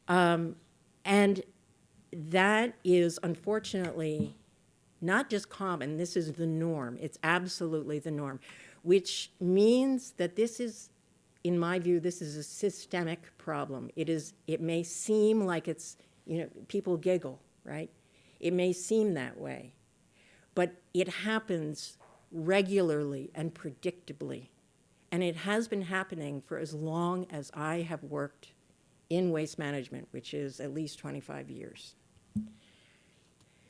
And that is unfortunately not just common, this is the norm. It's absolutely the norm, which means that this is, in my view, this is a systemic problem. It may seem like it's, people giggle, right? It may seem that way, but it happens regularly and predictably. And it has been happening for as long as I have worked in waste management, which is at least 25 years.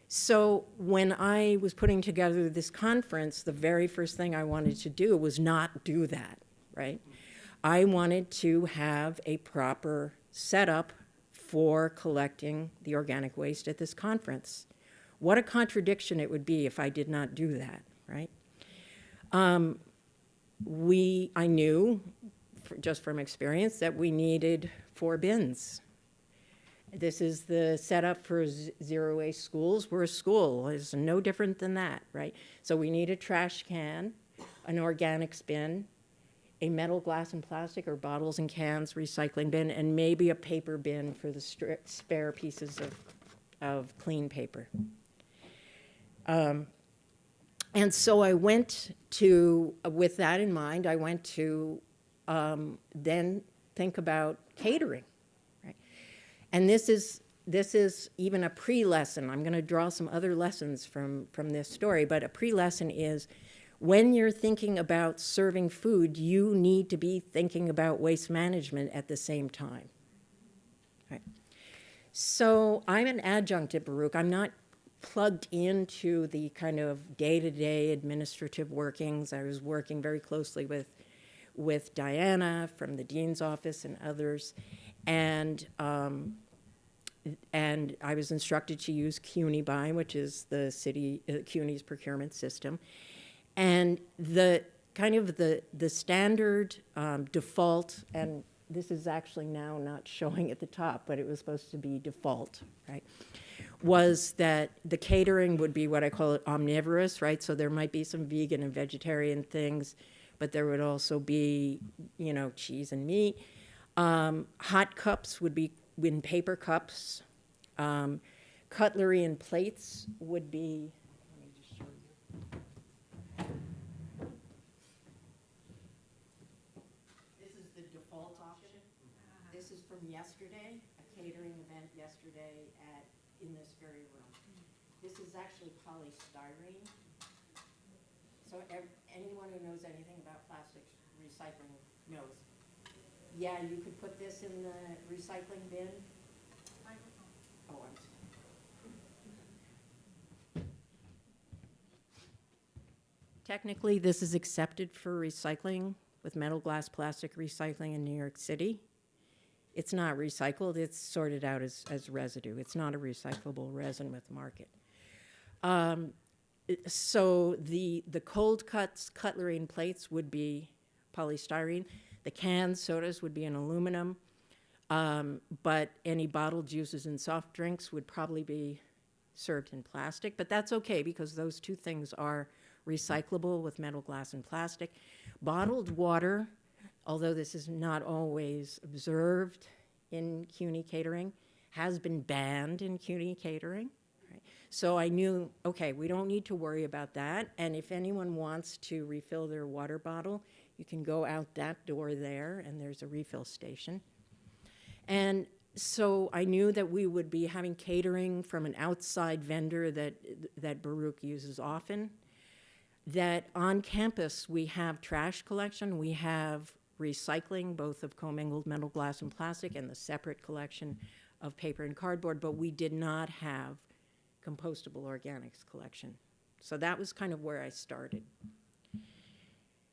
So when I was putting together this conference, the very first thing I wanted to do was not do that, right? I wanted to have a proper setup for collecting the organic waste at this conference. What a contradiction it would be if I did not do that, right? I knew, just from experience, that we needed 4 bins. This is the setup for zero waste schools. We're a school. It's no different than that, right? So we need a trash can, an organics bin, a metal, glass, and plastic, or bottles and cans recycling bin, and maybe a paper bin for the spare pieces of clean paper. And so I went to, with that in mind, I went to then think about catering. And this is even a pre-lesson. I'm going to draw some other lessons from this story, but a pre-lesson is when you're thinking about serving food, you need to be thinking about waste management at the same time. Right. So I'm an adjunct at Baruch. I'm not plugged into the kind of day-to-day administrative workings. I was working very closely with Diana from the dean's office and others. And I was instructed to use CUNY buy, which is the city CUNY's procurement system, and the kind of the standard default, and this is actually now not showing at the top, but it was supposed to be default, right? Was that the catering would be what I call it omnivorous, right? So there might be some vegan and vegetarian things, but there would also be, cheese and meat. Hot cups would be in paper cups. Cutlery and plates would be, let me just show you. This is the default option. This is from yesterday, a catering event yesterday in this very room. This is actually polystyrene. So anyone who knows anything about plastics recycling knows. Yeah, you could put this in the recycling bin. Oh, I'm sorry. Technically, this is accepted for recycling with metal, glass, plastic recycling in New York City. It's not recycled. It's sorted out as residue. It's not a recyclable resin with market. So the cold cuts, cutlery, and plates would be polystyrene. The cans, sodas would be in aluminum, but any bottled juices and soft drinks would probably be served in plastic. But that's okay because those two things are recyclable with metal, glass, and plastic. Bottled water, although this is not always observed in CUNY catering, has been banned in CUNY catering. Right? So I knew, okay, we don't need to worry about that. And if anyone wants to refill their water bottle, you can go out that door there, and there's a refill station. And so I knew that we would be having catering from an outside vendor that Baruch uses often. That on campus we have trash collection, we have recycling, both of commingled metal, glass, and plastic, and the separate collection of paper and cardboard, but we did not have compostable organics collection. So that was kind of where I started.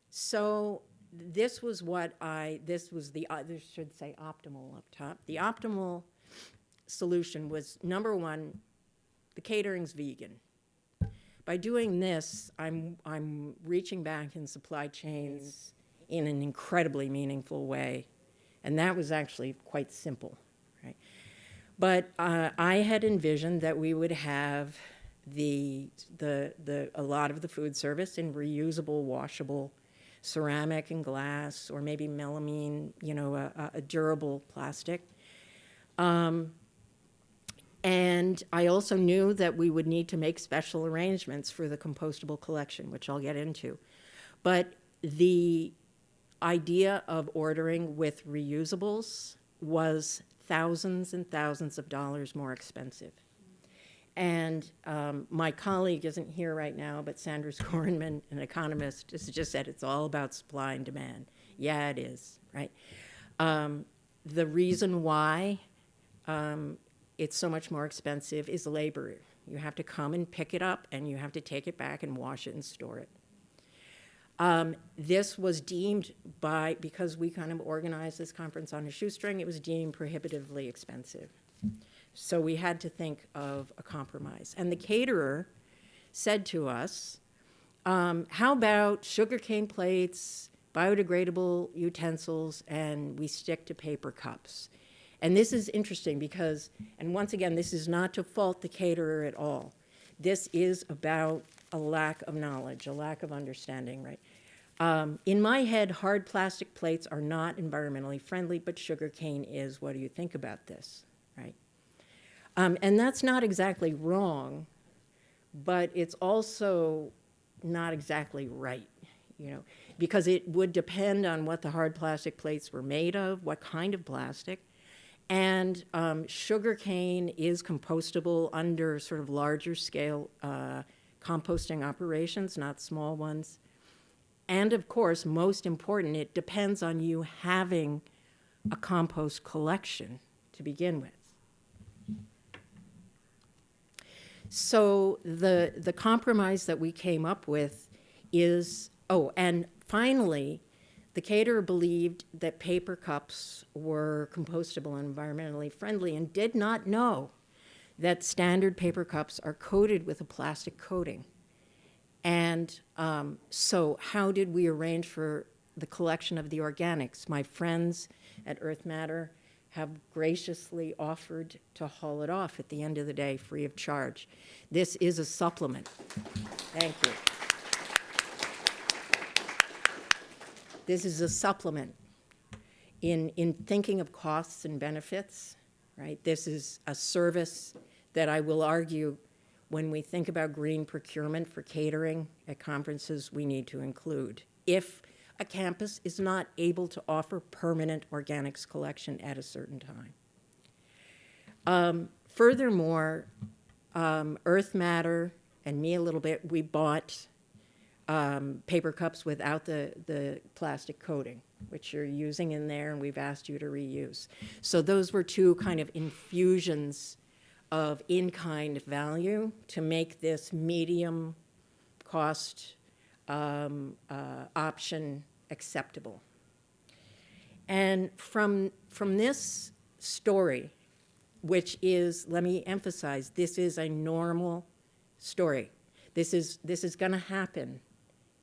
So this was this was the, this should say optimal up top. The optimal solution was, number one, the catering's vegan. By doing this, I'm reaching back in supply chains in an incredibly meaningful way. And that was actually quite simple, right? But I had envisioned that we would have a lot of the food service in reusable, washable ceramic and glass, or maybe melamine, a durable plastic. And I also knew that we would need to make special arrangements for the compostable collection, which I'll get into. But the idea of ordering with reusables was thousands and thousands of dollars more expensive. And my colleague isn't here right now, but Sandra Skornman, an economist, has just said it's all about supply and demand. Yeah, it is, right? The reason why it's so much more expensive is labor. You have to come and pick it up, and you have to take it back and wash it and store it. This was deemed because we kind of organized this conference on a shoestring, it was deemed prohibitively expensive. So we had to think of a compromise. And the caterer said to us, how about sugarcane plates, biodegradable utensils, and we stick to paper cups? And this is interesting because, and once again, this is not to fault the caterer at all. This is about a lack of knowledge, a lack of understanding, right? In my head, hard plastic plates are not environmentally friendly, but sugarcane is. What do you think about this, right? And that's not exactly wrong, but it's also not exactly right, you know, because it would depend on what the hard plastic plates were made of, what kind of plastic. And sugarcane is compostable under sort of larger scale composting operations, not small ones. And of course, most important, it depends on you having a compost collection to begin with. So the compromise that we came up with is, oh, and finally, the caterer believed that paper cups were compostable and environmentally friendly and did not know that standard paper cups are coated with a plastic coating. And so how did we arrange for the collection of the organics? My friends at Earth Matter have graciously offered to haul it off at the end of the day free of charge. This is a supplement. Thank you. This is a supplement in thinking of costs and benefits, right? This is a service that I will argue when we think about green procurement for catering at conferences, we need to include. If a campus is not able to offer permanent organics collection at a certain time. Furthermore, Earth Matter and me a little bit, we bought paper cups without the plastic coating, which you're using in there, and we've asked you to reuse. So those were two kind of infusions of in-kind value to make this medium cost option acceptable. And from this story, which is, let me emphasize, this is a normal story. This is going to happen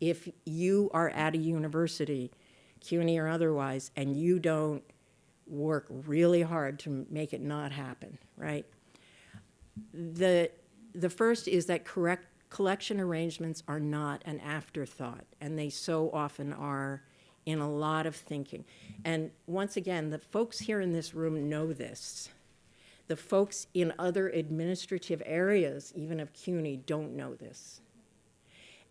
if you are at a university, CUNY or otherwise, and you don't work really hard to make it not happen, right? The first is that correct collection arrangements are not an afterthought, and they so often are in a lot of thinking. And once again, the folks here in this room know this. The folks in other administrative areas, even of CUNY, don't know this.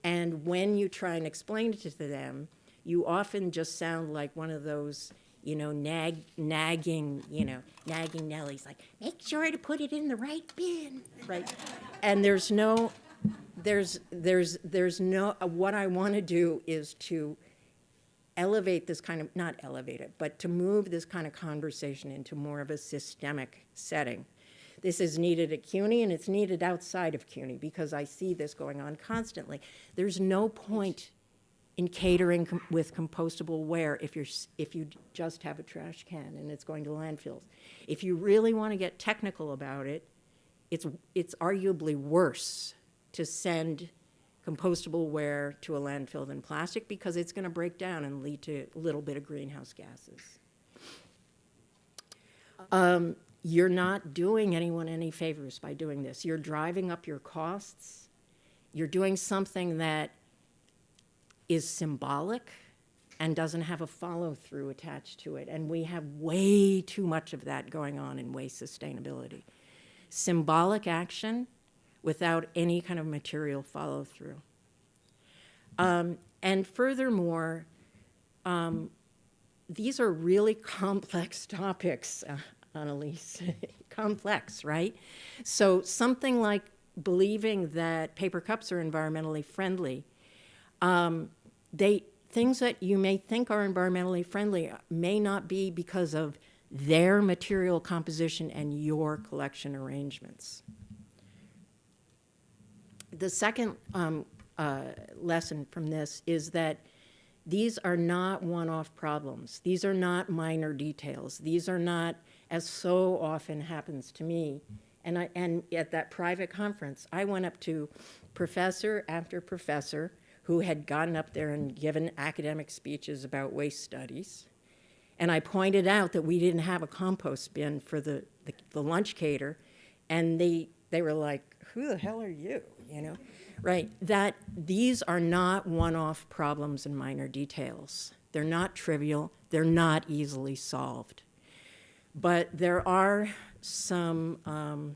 And when you try and explain it to them, you often just sound like one of those, you know, nagging Nellies, like, make sure to put it in the right bin, right? And there's no, what I want to do is to elevate this kind of, not elevate it, but to move this kind of conversation into more of a systemic setting. This is needed at CUNY, and it's needed outside of CUNY, because I see this going on constantly. There's no point in catering with compostable ware if you just have a trash can and it's going to landfills. If you really want to get technical about it, it's arguably worse to send compostable ware to a landfill than plastic, because it's going to break down and lead to a little bit of greenhouse gases. You're not doing anyone any favors by doing this. You're driving up your costs. You're doing something that is symbolic and doesn't have a follow-through attached to it. And we have way too much of that going on in waste sustainability. Symbolic action without any kind of material follow-through. And furthermore, these are really complex topics. Annalise, complex, right? So something like believing that paper cups are environmentally friendly, things that you may think are environmentally friendly may not be because of their material composition and your collection arrangements. The second lesson from this is that these are not one-off problems. These are not minor details. These are not, as so often happens to me. And at that private conference, I went up to professor after professor who had gotten up there and given academic speeches about waste studies. And I pointed out that we didn't have a compost bin for the lunch cater. And they were like, who the hell are you, you know? Right, that these are not one-off problems and minor details. They're not trivial. They're not easily solved. But there are some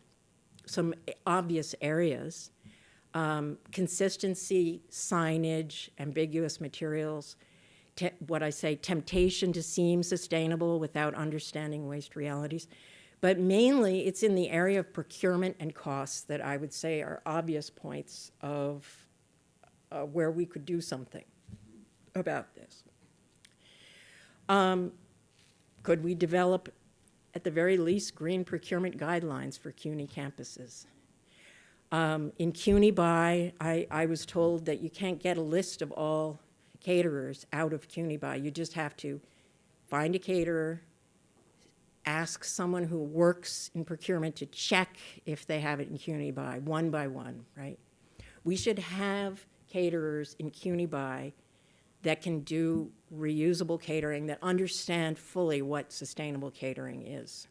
obvious areas. Consistency, signage, ambiguous materials, what I say, temptation to seem sustainable without understanding waste realities. But mainly, it's in the area of procurement and costs that I would say are obvious points of where we could do something about this. Could we develop, at the very least, green procurement guidelines for CUNY campuses? In CUNY Buy, I was told that you can't get a list of all caterers out of CUNY Buy. You just have to find a caterer, ask someone who works in procurement to check if they have it in CUNY Buy, one by one, right? We should have caterers in CUNY Buy that can do reusable catering, that understand fully what sustainable catering is.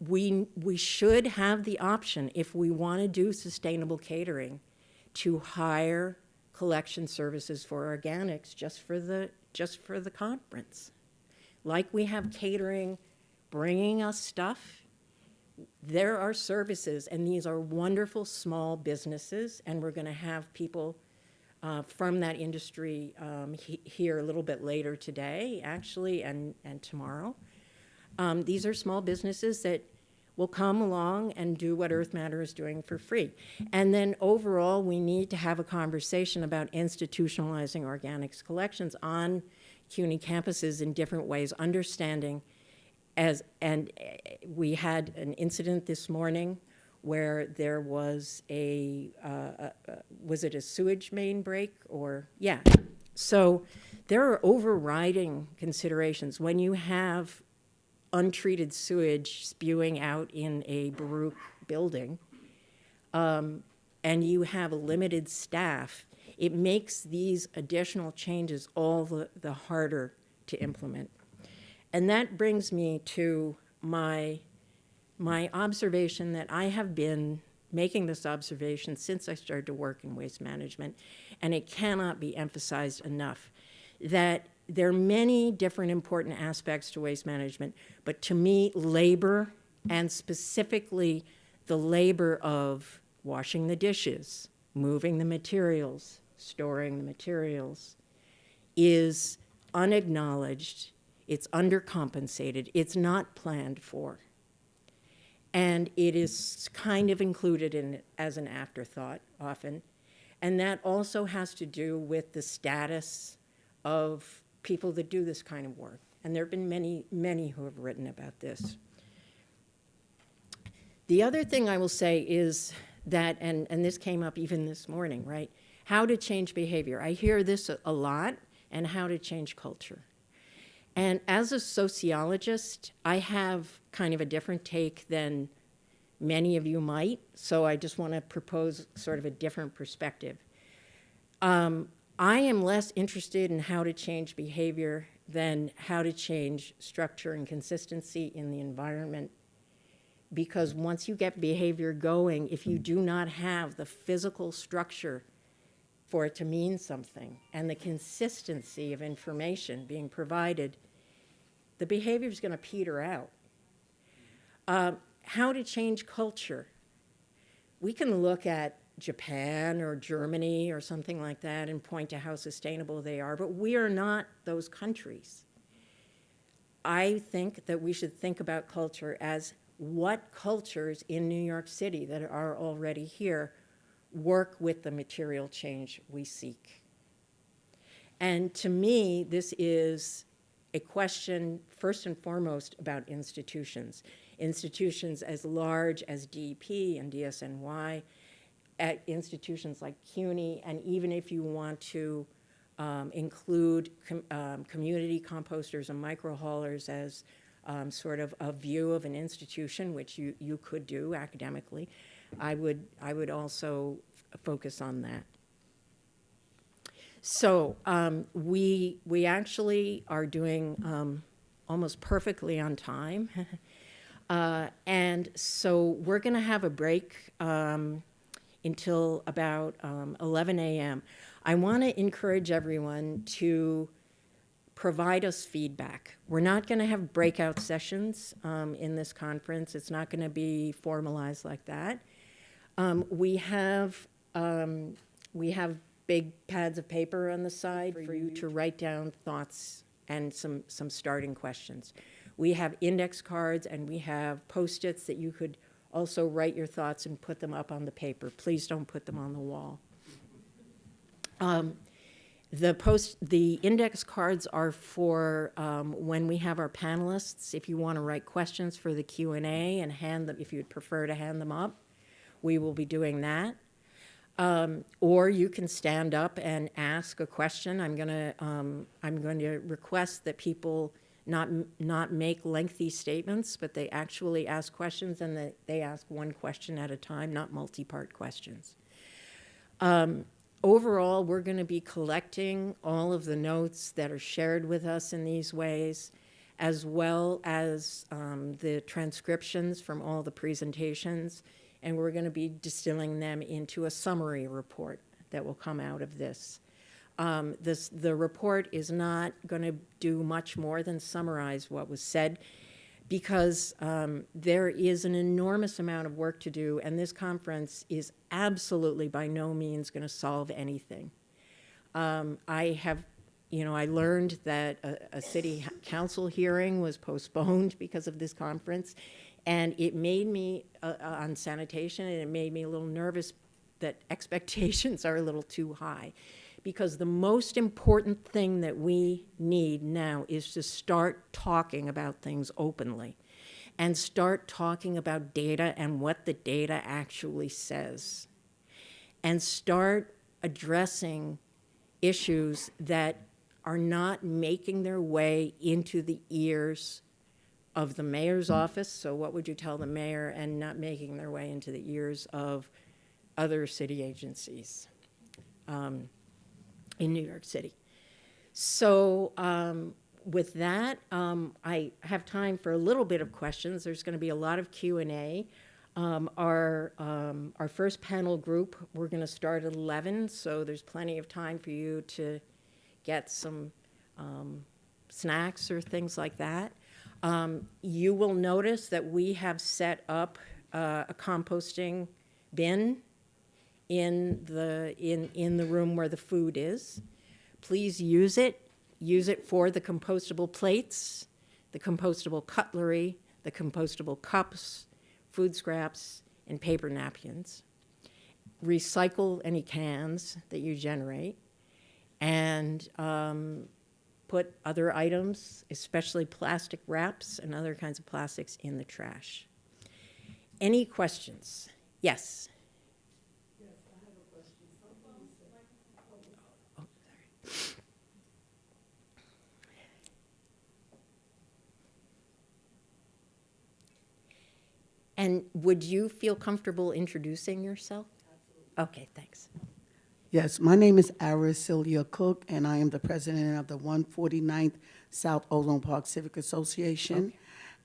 We should have the option, if we want to do sustainable catering, to hire collection services for organics just for the conference. Like we have catering bringing us stuff, there are services, and these are wonderful small businesses, and we're going to have people from that industry here a little bit later today, actually, and tomorrow. These are small businesses that will come along and do what Earth Matter is doing for free. And then overall, we need to have a conversation about institutionalizing organics collections on CUNY campuses in different ways, understanding and we had an incident this morning where there was was it a sewage main break or, yeah. So there are overriding considerations when you have untreated sewage spewing out in a Baruch building, and you have a limited staff, it makes these additional changes all the harder to implement. And that brings me to my observation that I have been making this observation since I started to work in waste management, and it cannot be emphasized enough, that there are many different important aspects to waste management, but to me, labor, and specifically the labor of washing the dishes, moving the materials, storing the materials, is unacknowledged, it's undercompensated, it's not planned for. And it is kind of included in it as an afterthought often. And that also has to do with the status of people that do this kind of work. And there have been many, many who have written about this. The other thing I will say is that, and this came up even this morning, right? How to change behavior. I hear this a lot, and how to change culture. And as a sociologist, I have kind of a different take than many of you might, so I just want to propose sort of a different perspective. I am less interested in how to change behavior than how to change structure and consistency in the environment, because once you get behavior going, if you do not have the physical structure for it to mean something and the consistency of information being provided, the behavior is going to peter out. How to change culture. We can look at Japan or Germany or something like that and point to how sustainable they are, but we are not those countries. I think that we should think about culture as what cultures in New York City that are already here work with the material change we seek. And to me, this is a question, first and foremost, about institutions. Institutions as large as DEP and DSNY, at institutions like CUNY, and even if you want to include community composters and microhaulers as sort of a view of an institution, which you could do academically, I would also focus on that. So we actually are doing almost perfectly on time. And so we're going to have a break until about 11 a.m. I want to encourage everyone to provide us feedback. We're not going to have breakout sessions in this conference. It's not going to be formalized like that. We have big pads of paper on the side for you to write down thoughts and some starting questions. We have index cards and we have Post-its that you could also write your thoughts and put them up on the paper. Please don't put them on the wall. The index cards are for when we have our panelists. If you want to write questions for the Q&A and hand them, if you'd prefer to hand them up, we will be doing that. Or you can stand up and ask a question. I'm going to request that people not make lengthy statements, but they actually ask questions, and that they ask one question at a time, not multi-part questions. Overall, we're going to be collecting all of the notes that are shared with us in these ways, as well as the transcriptions from all the presentations, and we're going to be distilling them into a summary report that will come out of this. The report is not going to do much more than summarize what was said, because there is an enormous amount of work to do, and this conference is absolutely by no means going to solve anything. I learned that a city council hearing was postponed because of this conference, and it made me, on sanitation, and it made me a little nervous that expectations are a little too high. Because the most important thing that we need now is to start talking about things openly and start talking about data and what the data actually says, and start addressing issues that are not making their way into the ears of the mayor's office. So what would you tell the mayor, and not making their way into the ears of other city agencies in New York City. So with that, I have time for a little bit of questions. There's going to be a lot of Q&A. Our first panel group, we're going to start at 11, so there's plenty of time for you to get some snacks or things like that. You will notice that we have set up a composting bin in the room where the food is. Please use it. Use it for the compostable plates, the compostable cutlery, the compostable cups, food scraps, and paper napkins. Recycle any cans that you generate, and put other items, especially plastic wraps and other kinds of plastics, in the trash. Any questions? Yes. And would you feel comfortable introducing yourself? Absolutely. Okay, thanks. Yes, my name is Aracelia Cook, and I am the president of the 149th South Ozone Park Civic Association.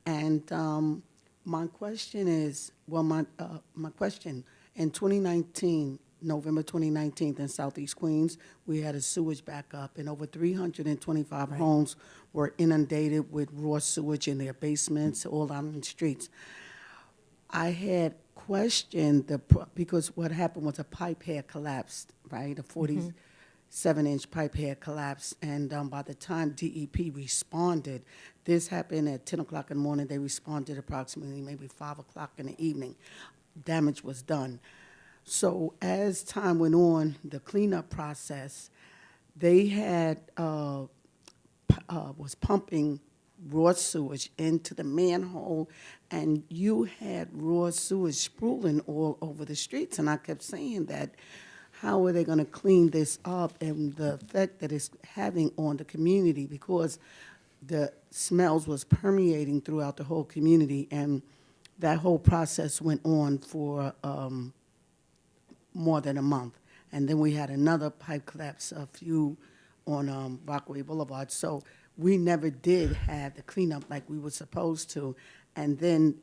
Okay. And my question is, my question, in 2019, November 2019, in Southeast Queens, we had a sewage backup, and over 325 right. homes were inundated with raw sewage in their basements, all out in the streets. I had questioned because what happened was a pipe had collapsed, right? A 40 7-inch pipe had collapsed, and by the time DEP responded, this happened at 10 o'clock in the morning. They responded approximately maybe 5 o'clock in the evening. Damage was done. So as time went on, the cleanup process, they had was pumping raw sewage into the manhole, and you had raw sewage spooling all over the streets. And I kept saying that, how are they going to clean this up, and the effect that it's having on the community, because the smells was permeating throughout the whole community, and that whole process went on for more than a month. And then we had another pipe collapse, a few on Rockaway Boulevard. So we never did have the cleanup like we were supposed to. And then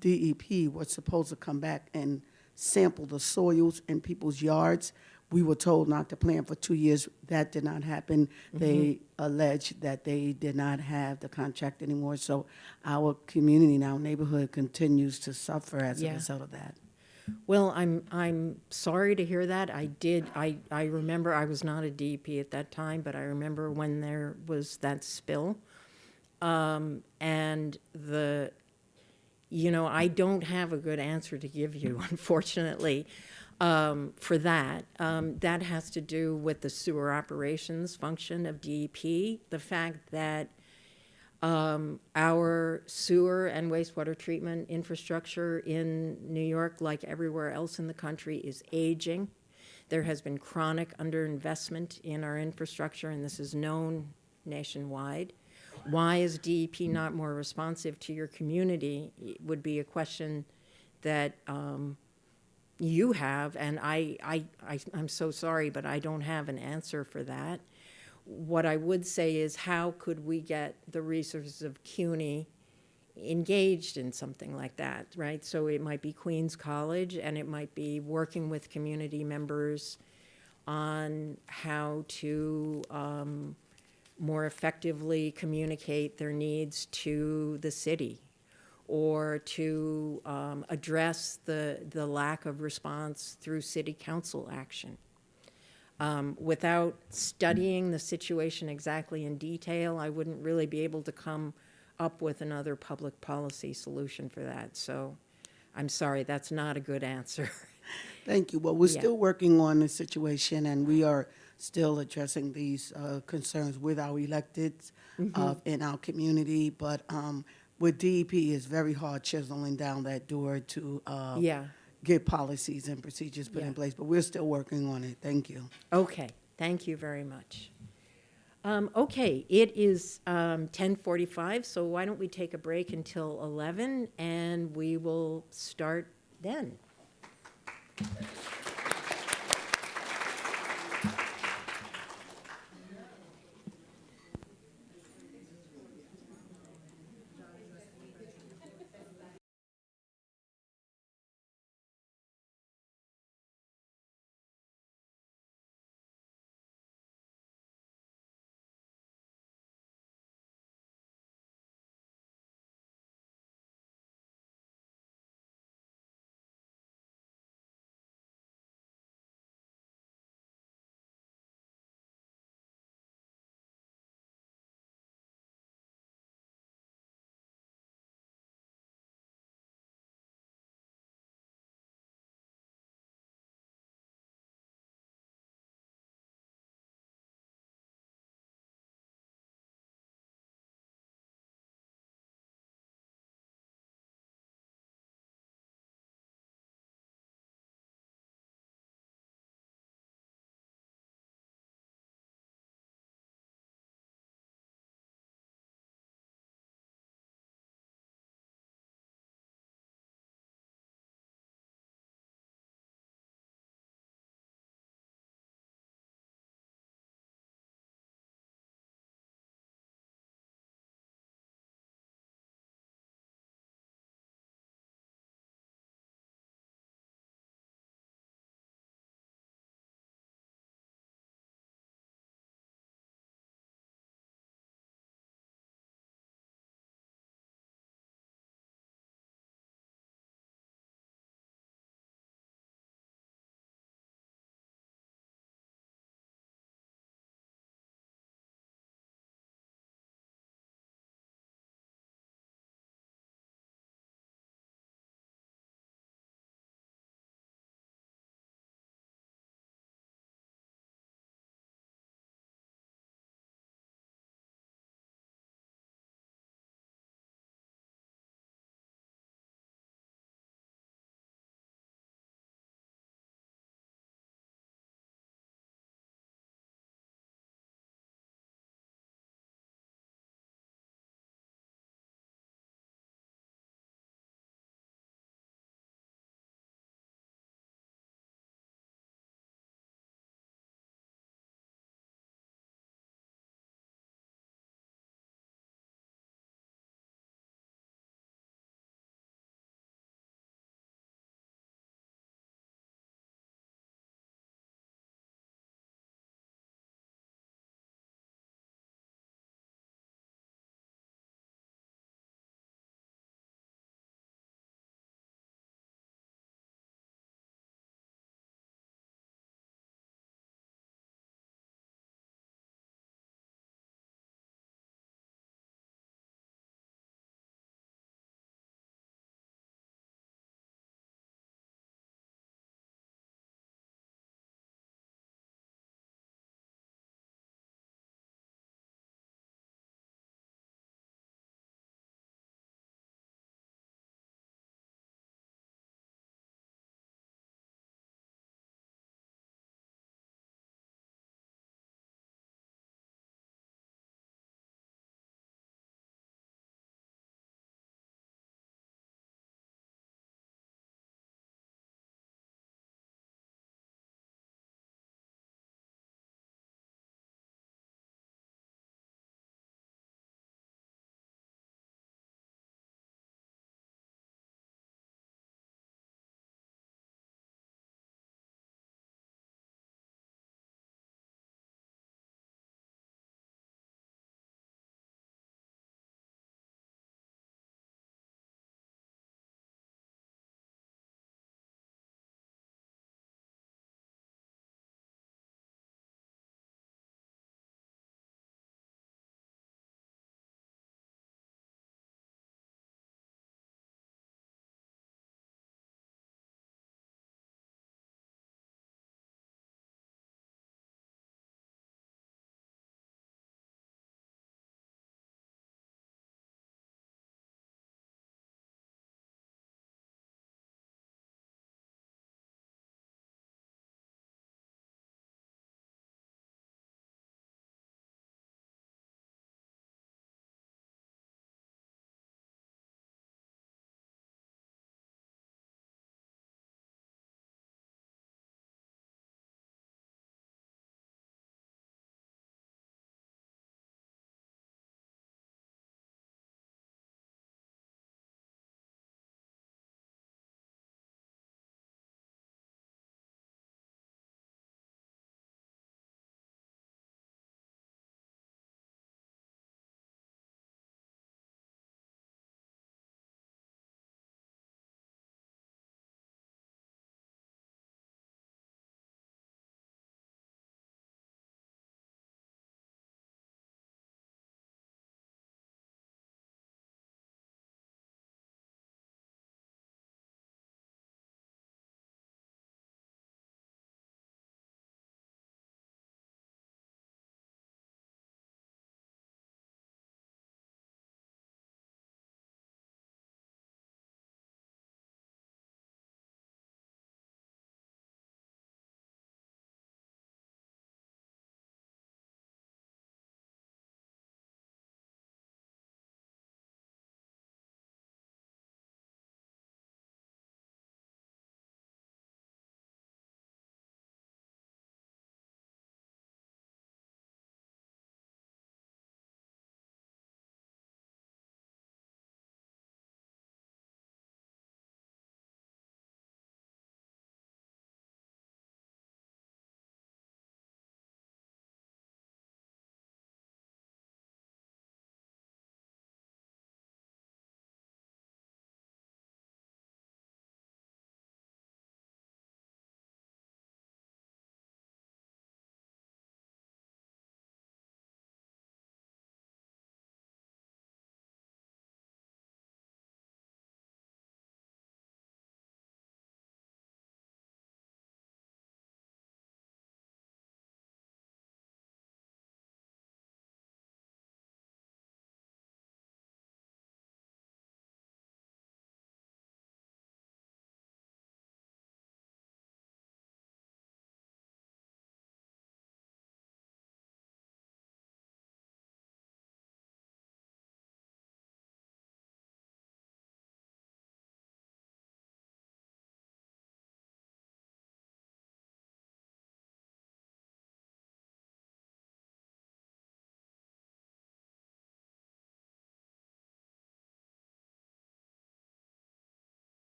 DEP was supposed to come back and sample the soils in people's yards. We were told not to plant for 2 years. That did not happen. They alleged that they did not have the contract anymore. So our community, our neighborhood continues to suffer as a Yeah. result of that. Well, I'm sorry to hear that. I remember, I was not a DEP at that time, but I remember when there was that spill. And I don't have a good answer to give you, unfortunately, for that. That has to do with the sewer operations function of DEP. The fact that our sewer and wastewater treatment infrastructure in New York, like everywhere else in the country, is aging. There has been chronic underinvestment in our infrastructure, and this is known nationwide. Why is DEP not more responsive to your community would be a question that you have, and I'm so sorry, but I don't have an answer for that. What I would say is, how could we get the resources of CUNY engaged in something like that, right? So it might be Queens College, and it might be working with community members on how to more effectively communicate their needs to the city, or to address the lack of response through city council action. Without studying the situation exactly in detail, I wouldn't really be able to come up with another public policy solution for that. So I'm sorry, that's not a good answer. Thank you. Well, we're Yeah. still working on the situation, and we are still addressing these concerns with our electeds in our community. But with DEP, it's very hard chiseling down that door to Yeah. get policies and procedures put Yeah. in place. But we're still working on it. Thank you. Okay, thank you very much. Okay, it is 10:45, so why don't we take a break until 11, and we will start then.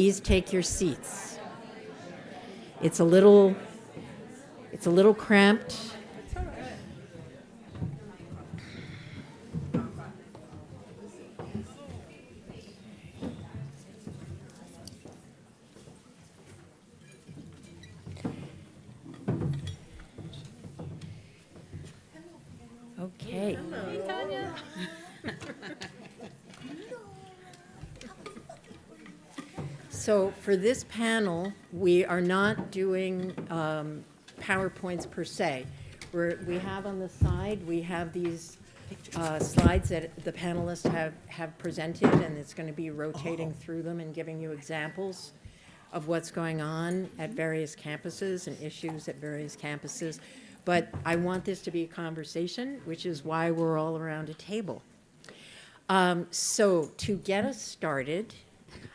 Please take your seats. It's a little cramped. Okay. So for this panel, we are not doing PowerPoints per se. We have on the side, we have these slides that the panelists have presented, and it's going to be rotating through them and giving you examples of what's going on at various campuses and issues at various campuses. But I want this to be a conversation, which is why we're all around a table. So to get us started,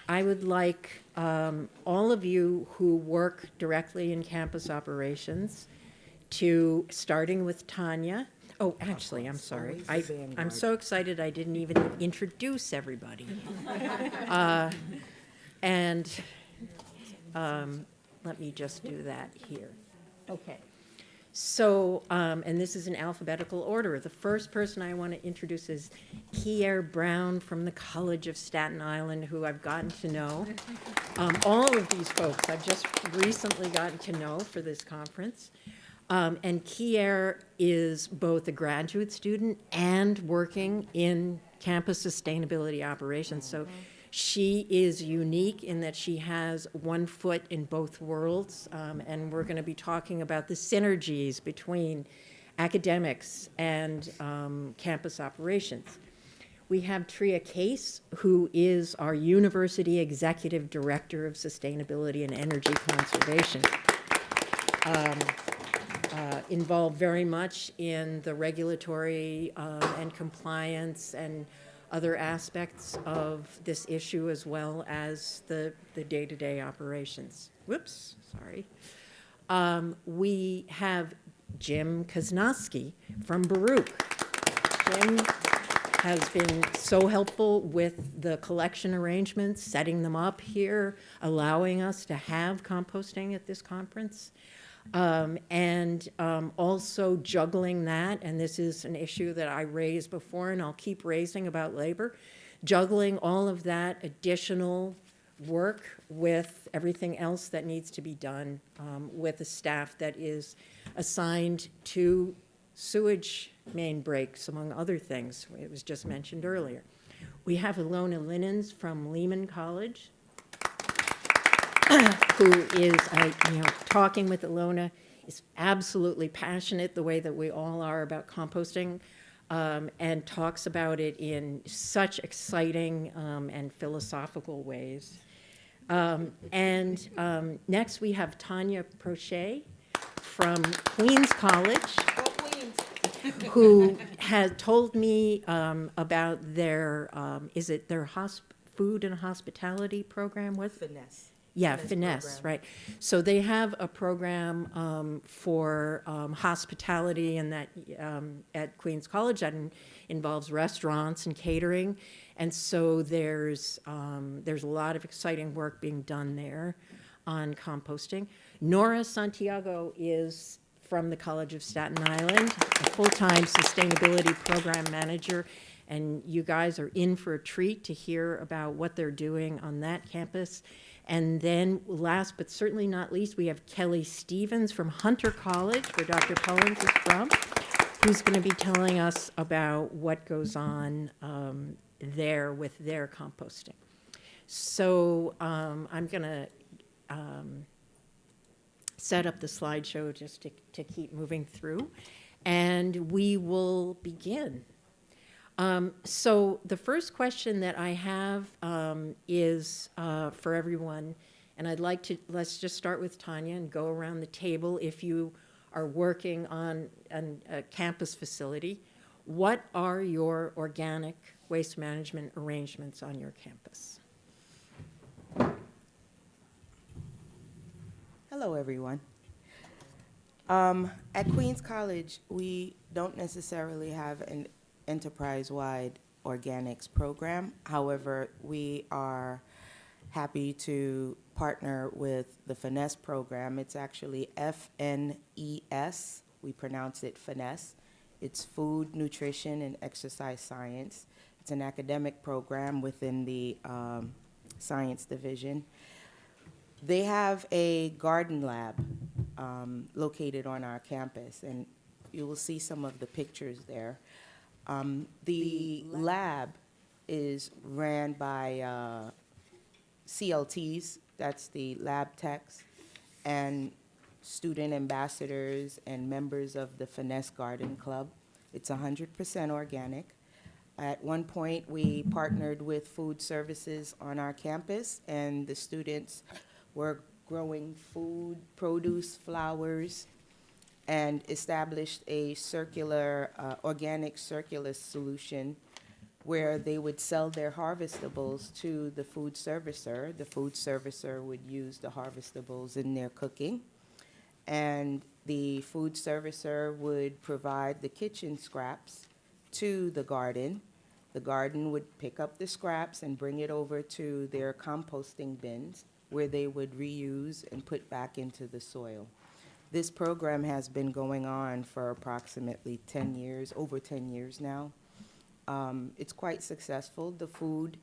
I would like all of you who work directly in campus operations to, starting with Tanya. Oh, actually, I'm sorry. I'm so excited I didn't even introduce everybody. And let me just do that here. Okay. So, and this is in alphabetical order. The first person I want to introduce is Kier Brown from the College of Staten Island, who I've gotten to know. All of these folks I've just recently gotten to know for this conference. And Kier is both a graduate student and working in campus sustainability operations. So she is unique in that she has one foot in both worlds, and we're going to be talking about the synergies between academics and campus operations. We have Tria Case, who is our University Executive Director of Sustainability and Energy Conservation. Involved very much in the regulatory and compliance and other aspects of this issue, as well as the day-to-day operations. Whoops, sorry. We have Jim Koznowski from Baruch. Jim has been so helpful with the collection arrangements, setting them up here, allowing us to have composting at this conference. And also juggling that, and this is an issue that I raised before and I'll keep raising about labor, juggling all of that additional work with everything else that needs to be done with a staff that is assigned to sewage main breaks, among other things. It was just mentioned earlier. We have Ilona Linens from Lehman College, who is, talking with Ilona, is absolutely passionate, the way that we all are, about composting, and talks about it in such exciting and philosophical ways. Next, we have Tanya Prochet from Queens College, who had told me about their, is it their food and hospitality program? Finesse. Yeah, Finesse, right. So they have a program for hospitality, and that at Queens College that involves restaurants and catering, and so there's a lot of exciting work being done there on composting. Nora Santiago is from the College of Staten Island, a full-time sustainability program manager, and you guys are in for a treat to hear about what they're doing on that campus. And then last but certainly not least, we have Kelly Stevens from Hunter College, where Dr. Pullins is from, who's going to be telling us about what goes on there with their composting. So I'm going to set up the slideshow just to keep moving through, and we will begin. So the first question that I have is for everyone, and I'd like to, let's just start with Tanya and go around the table. If you are working on a campus facility, what are your organic waste management arrangements on your campus? Hello, everyone. At Queens College, we don't necessarily have an enterprise-wide organics program. However, we are happy to partner with the Finesse program. It's actually FNES. We pronounce it Finesse. It's Food, Nutrition, and Exercise Science. It's an academic program within the Science Division. They have a garden lab located on our campus, and you will see some of the pictures there. The lab is ran by CLTs, that's the lab techs, and student ambassadors and members of the Finesse Garden Club. It's 100% organic. At one point, we partnered with food services on our campus, and the students were growing food, produce, flowers, and established a circular, organic circular solution where they would sell their harvestables to the food servicer. The food servicer would use the harvestables in their cooking, and the food servicer would provide the kitchen scraps to the garden. The garden would pick up the scraps and bring it over to their composting bins, where they would reuse and put back into the soil. This program has been going on for approximately 10 years, over 10 years now. It's quite successful. The food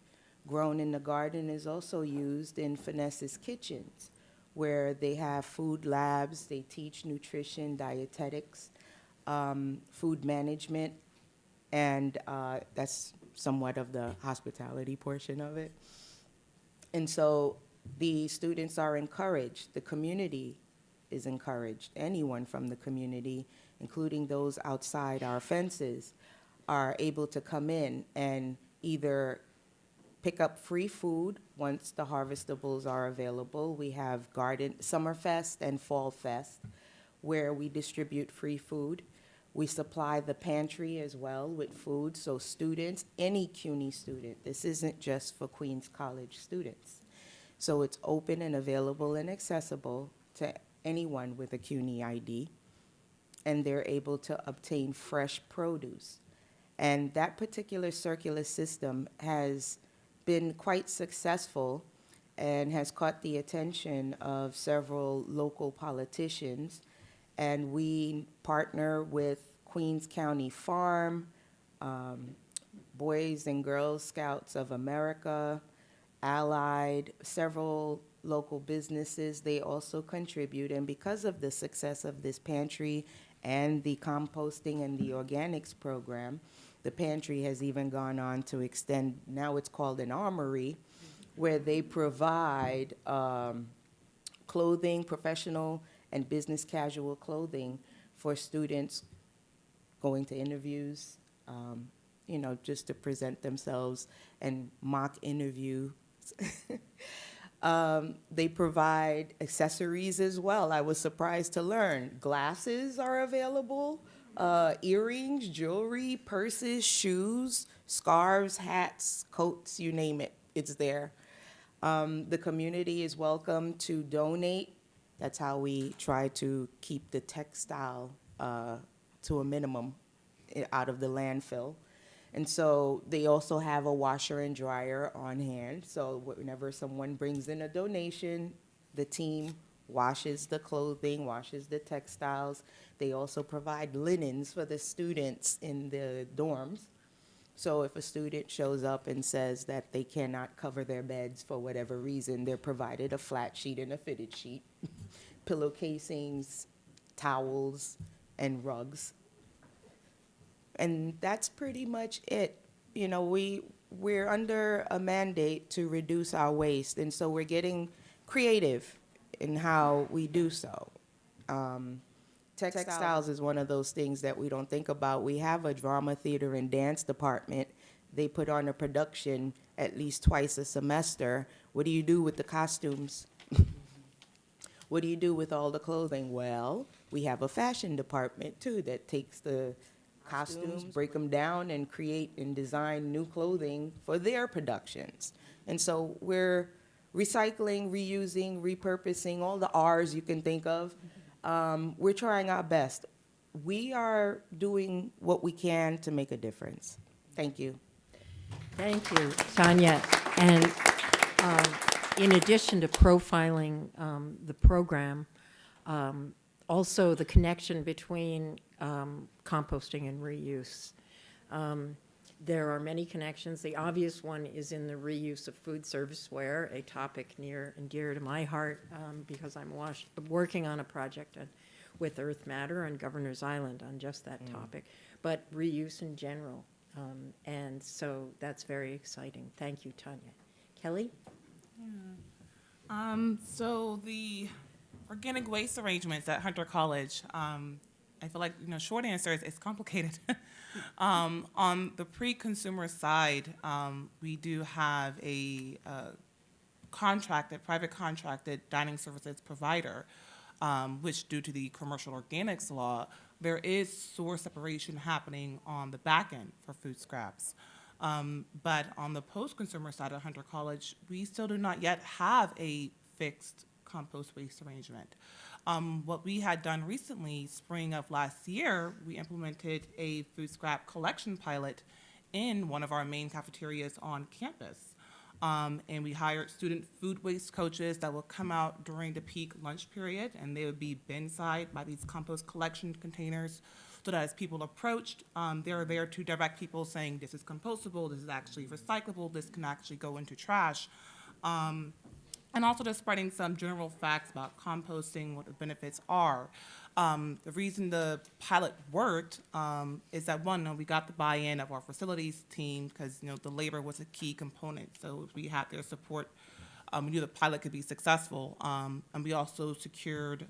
grown in the garden is also used in Finesse's kitchens, where they have food labs, they teach nutrition, dietetics, food management, and that's somewhat of the hospitality portion of it. And so the students are encouraged, the community is encouraged, anyone from the community, including those outside our fences, are able to come in and either pick up free food once the harvestables are available. We have Garden Summerfest and Fall Fest, where we distribute free food. We supply the pantry as well with food, so students, any CUNY student, this isn't just for Queens College students. So it's open and available and accessible to anyone with a CUNY ID, and they're able to obtain fresh produce. And that particular circular system has been quite successful and has caught the attention of several local politicians. And we partner with Queens County Farm, Boys and Girls Scouts of America, Allied, several local businesses. They also contribute. And because of the success of this pantry and the composting and the organics program, the pantry has even gone on to extend, now it's called an armory, where they provide clothing, professional and business casual clothing for students going to interviews, you know, just to present themselves and mock interview. They provide accessories as well. I was surprised to learn glasses are available, earrings, jewelry, purses, shoes, scarves, hats, coats, you name it, it's there. The community is welcome to donate. That's how we try to keep the textile to a minimum out of the landfill. And so they also have a washer and dryer on hand. So whenever someone brings in a donation, the team washes the clothing, washes the textiles. They also provide linens for the students in the dorms. So if a student shows up and says that they cannot cover their beds for whatever reason, they're provided a flat sheet and a fitted sheet, pillow casings, towels, and rugs. And that's pretty much it. You know, we're under a mandate to reduce our waste, and so we're getting creative in how we do so. Textiles is one of those things that we don't think about. We have a drama, theater, and dance department. They put on a production at least twice a semester. What do you do with the costumes? What do you do with all the clothing? Well, we have a fashion department, too, that takes the costumes, break them down, and create and design new clothing for their productions. And so we're recycling, reusing, repurposing, all the R's you can think of. We're trying our best. We are doing what we can to make a difference. Thank you. Thank you, Tanya. And in addition to profiling the program, also the connection between composting and reuse. There are many connections. The obvious one is in the reuse of food serviceware, a topic near and dear to my heart because I'm working on a project with Earth Matter on Governor's Island on just that topic, but reuse in general. And so that's very exciting. Thank you, Tanya. Kelly? So the organic waste arrangements at Hunter College, I feel like, short answer is it's complicated. On the pre-consumer side, we do have a private contracted dining services provider, which due to the commercial organics law, there is source separation happening on the back end for food scraps. But on the post-consumer side of Hunter College, we still do not yet have a fixed compost waste arrangement. What we had done recently, spring of last year, we implemented a food scrap collection pilot in one of our main cafeterias on campus. And we hired student food waste coaches that will come out during the peak lunch period, and they would be bin side by these compost collection containers, so that as people approached, they're there to direct people saying, this is compostable, this is actually recyclable, this can actually go into trash. And also just spreading some general facts about composting, what the benefits are. The reason the pilot worked is that, one, we got the buy-in of our facilities team because, the labor was a key component. So we had their support. We knew the pilot could be successful. And we also secured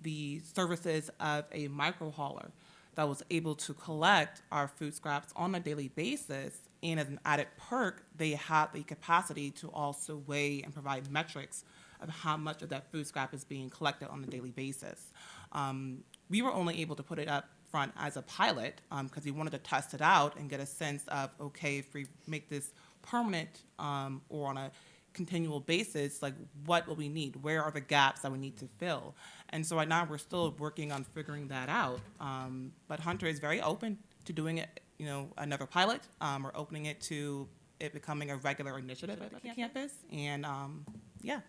the services of a micro hauler that was able to collect our food scraps on a daily basis. And as an added perk, they had the capacity to also weigh and provide metrics of how much of that food scrap is being collected on a daily basis. We were only able to put it up front as a pilot because we wanted to test it out and get a sense of, okay, if we make this permanent or on a continual basis, like what will we need? Where are the gaps that we need to fill? And so right now we're still working on figuring that out. But Hunter is very open to doing it, another pilot or opening it to it becoming a regular initiative at the campus. And yeah,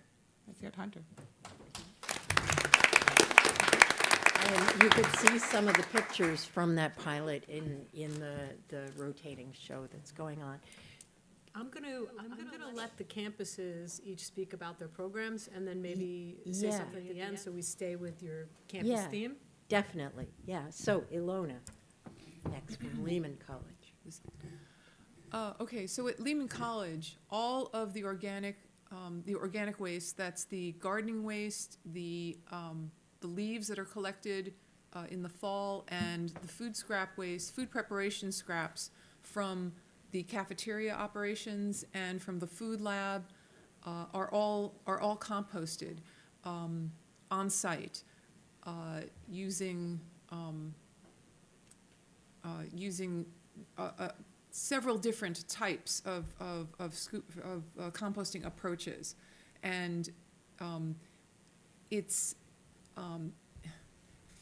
that's here at Hunter. And you could see some of the pictures from that pilot in the rotating show that's going on. I'm gonna let the campuses each speak about their programs and then maybe say Yeah. something at the end, so we stay with your campus Yeah. theme. Definitely, yeah. So Ilona, next from Lehman College. Okay, so at Lehman College, all of the organic waste, that's the gardening waste, the leaves that are collected in the fall, and the food scrap waste, food preparation scraps from the cafeteria operations and from the food lab are all composted on site using several different types of composting approaches, and it's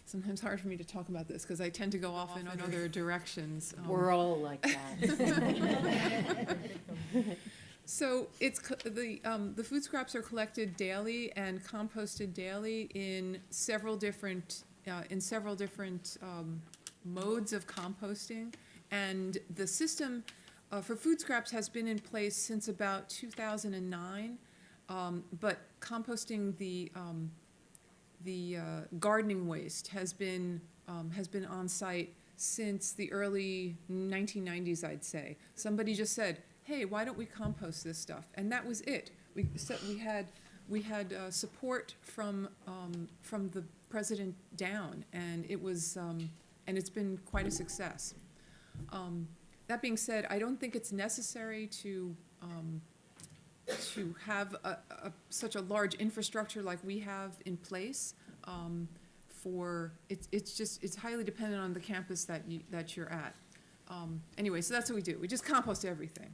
sometimes hard for me to talk about this because I tend to go off in other directions. We're all like that. So the food scraps are collected daily and composted daily in several different modes of composting, and the system for food scraps has been in place since about 2009, but composting the gardening waste has been on site since the early 1990s, I'd say. Somebody just said, "Hey, why don't we compost this stuff?" And that was it. We had support from the president down, and it was and it's been quite a success. That being said, I don't think it's necessary to have such a large infrastructure like we have in place. It's highly dependent on the campus that you're at. Anyway, so that's what we do. We just compost everything.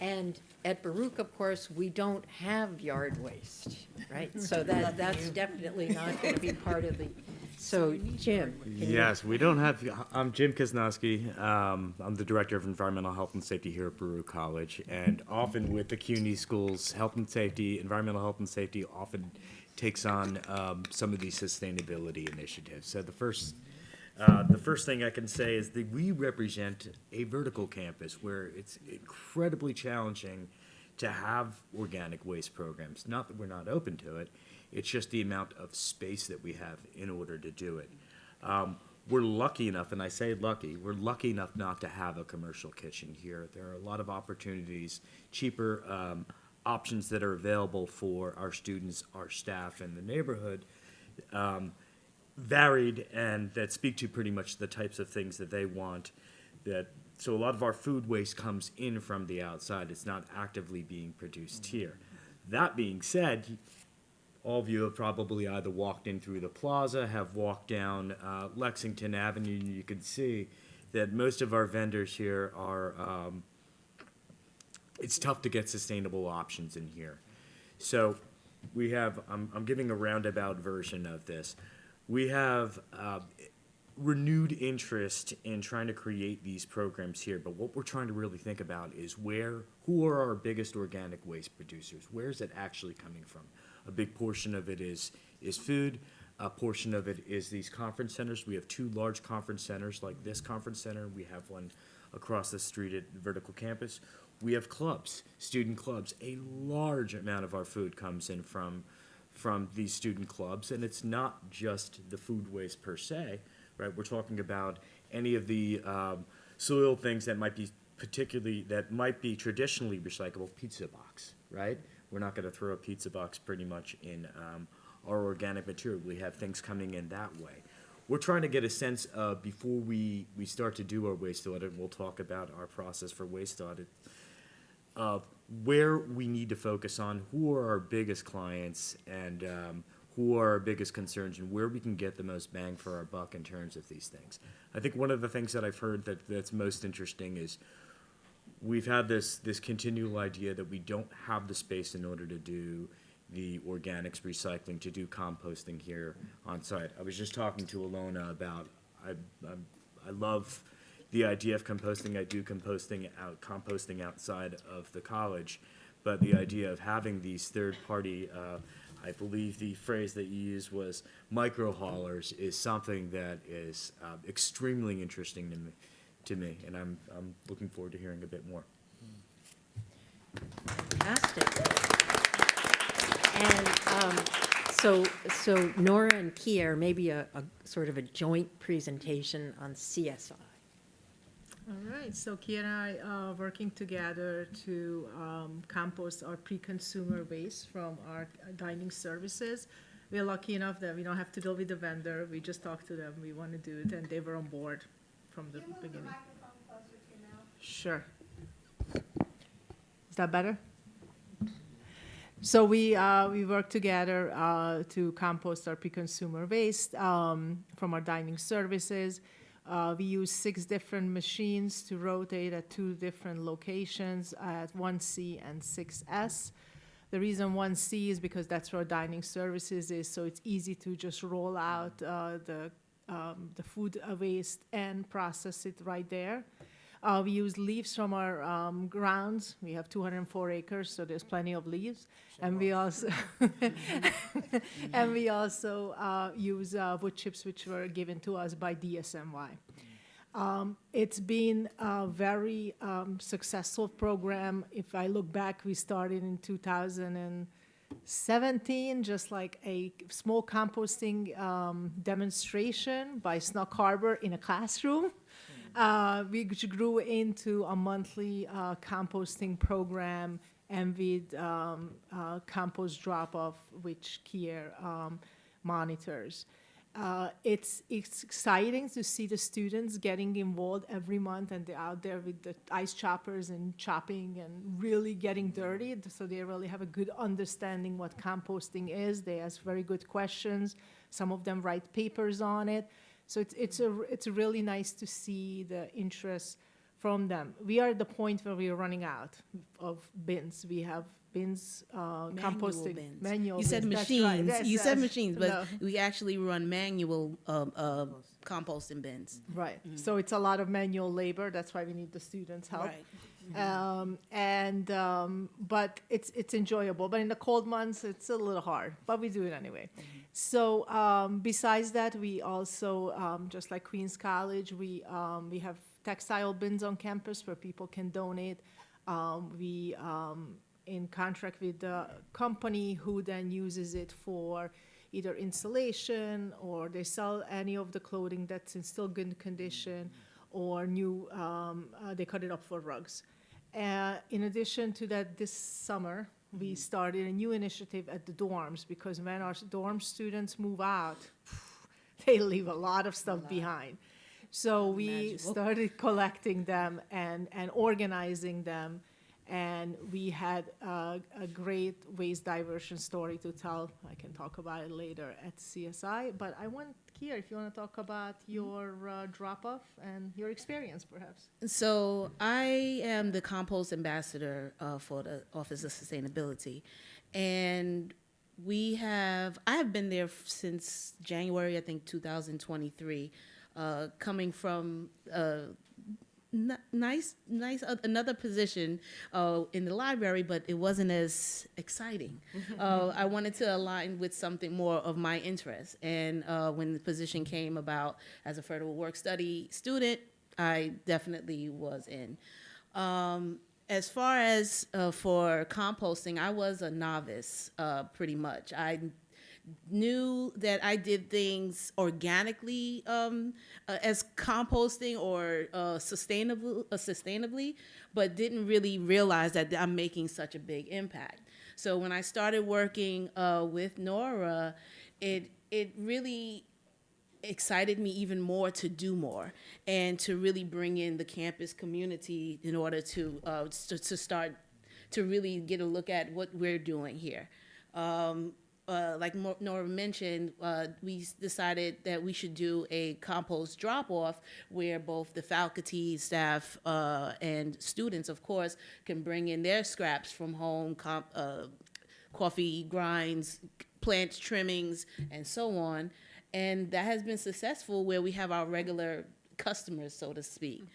And at Baruch, of course, we don't have yard waste, right? So that's definitely not going to be part of the, so Jim? can you- Yes, we don't have, I'm Jim Kaznowski. I'm the Director of Environmental Health and Safety here at Baruch College. And often with the CUNY schools, health and safety, environmental health and safety often takes on some of these sustainability initiatives. So the first thing I can say is that we represent a vertical campus where it's incredibly challenging to have organic waste programs. Not that we're not open to it, it's just the amount of space that we have in order to do it. We're lucky enough, and I say lucky, we're lucky enough not to have a commercial kitchen here. There are a lot of opportunities, cheaper options that are available for our students, our staff, and the neighborhood. Varied and that speak to pretty much the types of things that they want. So a lot of our food waste comes in from the outside. It's not actively being produced here. That being said, all of you have probably either walked in through the plaza, have walked down Lexington Avenue, and you can see that most of our vendors here are, it's tough to get sustainable options in here. So we have, I'm giving a roundabout version of this. We have renewed interest in trying to create these programs here, but what we're trying to really think about is who are our biggest organic waste producers? Where is it actually coming from? A big portion of it is food. A portion of it is these conference centers. We have 2 large conference centers like this conference center. We have one across the street at Vertical Campus. We have clubs, student clubs. A large amount of our food comes in from these student clubs, and it's not just the food waste per se, right? We're talking about any of the soil things that might be traditionally recyclable. Pizza box, right? We're not going to throw a pizza box pretty much in our organic material. We have things coming in that way. We're trying to get a sense of, before we start to do our waste audit, and we'll talk about our process for waste audit, of where we need to focus on, who are our biggest clients, and who are our biggest concerns, and where we can get the most bang for our buck in terms of these things. I think one of the things that I've heard that's most interesting is we've had this continual idea that we don't have the space in order to do the organics recycling, to do composting here on site. I was just talking to Alona about, I love the idea of composting. I do composting outside of the college, but the idea of having these third-party, I believe the phrase that you used was micro haulers, is something that is extremely interesting to me, and I'm looking forward to hearing a bit more. Fantastic. And so Nora and Kier, maybe a sort of a joint presentation on CSI. All right, so Kia and I are working together to compost our pre-consumer waste from our dining services. We're lucky enough that we don't have to go with the vendor. We just talk to them. We want to do it, and they were on board from the beginning. Sure. Is that better? So we work together to compost our pre-consumer waste from our dining services. We use 6 different machines to rotate at 2 different locations at 1C and 6S. The reason 1C is because that's where dining services is, so it's easy to just roll out the food waste and process it right there. We use leaves from our grounds. We have 204 acres, so there's plenty of leaves. And we also use wood chips, which were given to us by DSNY. It's been a very successful program. If I look back, we started in 2017, just like a small composting demonstration by Snook Harbor in a classroom. Which grew into a monthly composting program, and with compost drop-off, which Kier monitors. It's exciting to see the students getting involved every month, and they're out there with the ice choppers and chopping and really getting dirty, so they really have a good understanding what composting is. They ask very good questions. Some of them write papers on it. So it's really nice to see the interest from them. We are at the point where we are running out of bins. We have bins, composting. Bins. Manual You said bins, that's machines. right. Yes, You said yes. machines, but No. we actually run manual composting bins. Right. So it's a lot of manual labor. That's why we need the students' help. Right. But it's enjoyable. But in the cold months, it's a little hard. But we do it anyway. So besides that, we also just like Queens College, we have textile bins on campus where people can donate. We in contract with the company who then uses it for either installation, or they sell any of the clothing that's in still good condition, or new, they cut it up for rugs. In addition to that, this summer, we started a new initiative at the dorms, because when our dorm students move out, they leave a lot of stuff behind. So we started collecting them and organizing them. And we had a great waste diversion story to tell. I can talk about it later at CSI. But I want, Kier, if you want to talk about your drop-off and your experience, perhaps. So I am the compost ambassador for the Office of Sustainability, and I have been there since January, I think, 2023, coming from another position in the library, but it wasn't as exciting. I wanted to align with something more of my interest, and when the position came about as a federal work study student, I definitely was in. As far as for composting, I was a novice pretty much. I knew that I did things organically as composting or sustainably, but didn't really realize that I'm making such a big impact. So when I started working with Nora, it really excited me even more to do more and to really bring in the campus community in order to start to really get a look at what we're doing here. Like Nora mentioned, we decided that we should do a compost drop-off where both the faculty, staff, and students, of course, can bring in their scraps from home, coffee grinds, plant trimmings, and so on. And that has been successful where we have our regular customers, so to speak.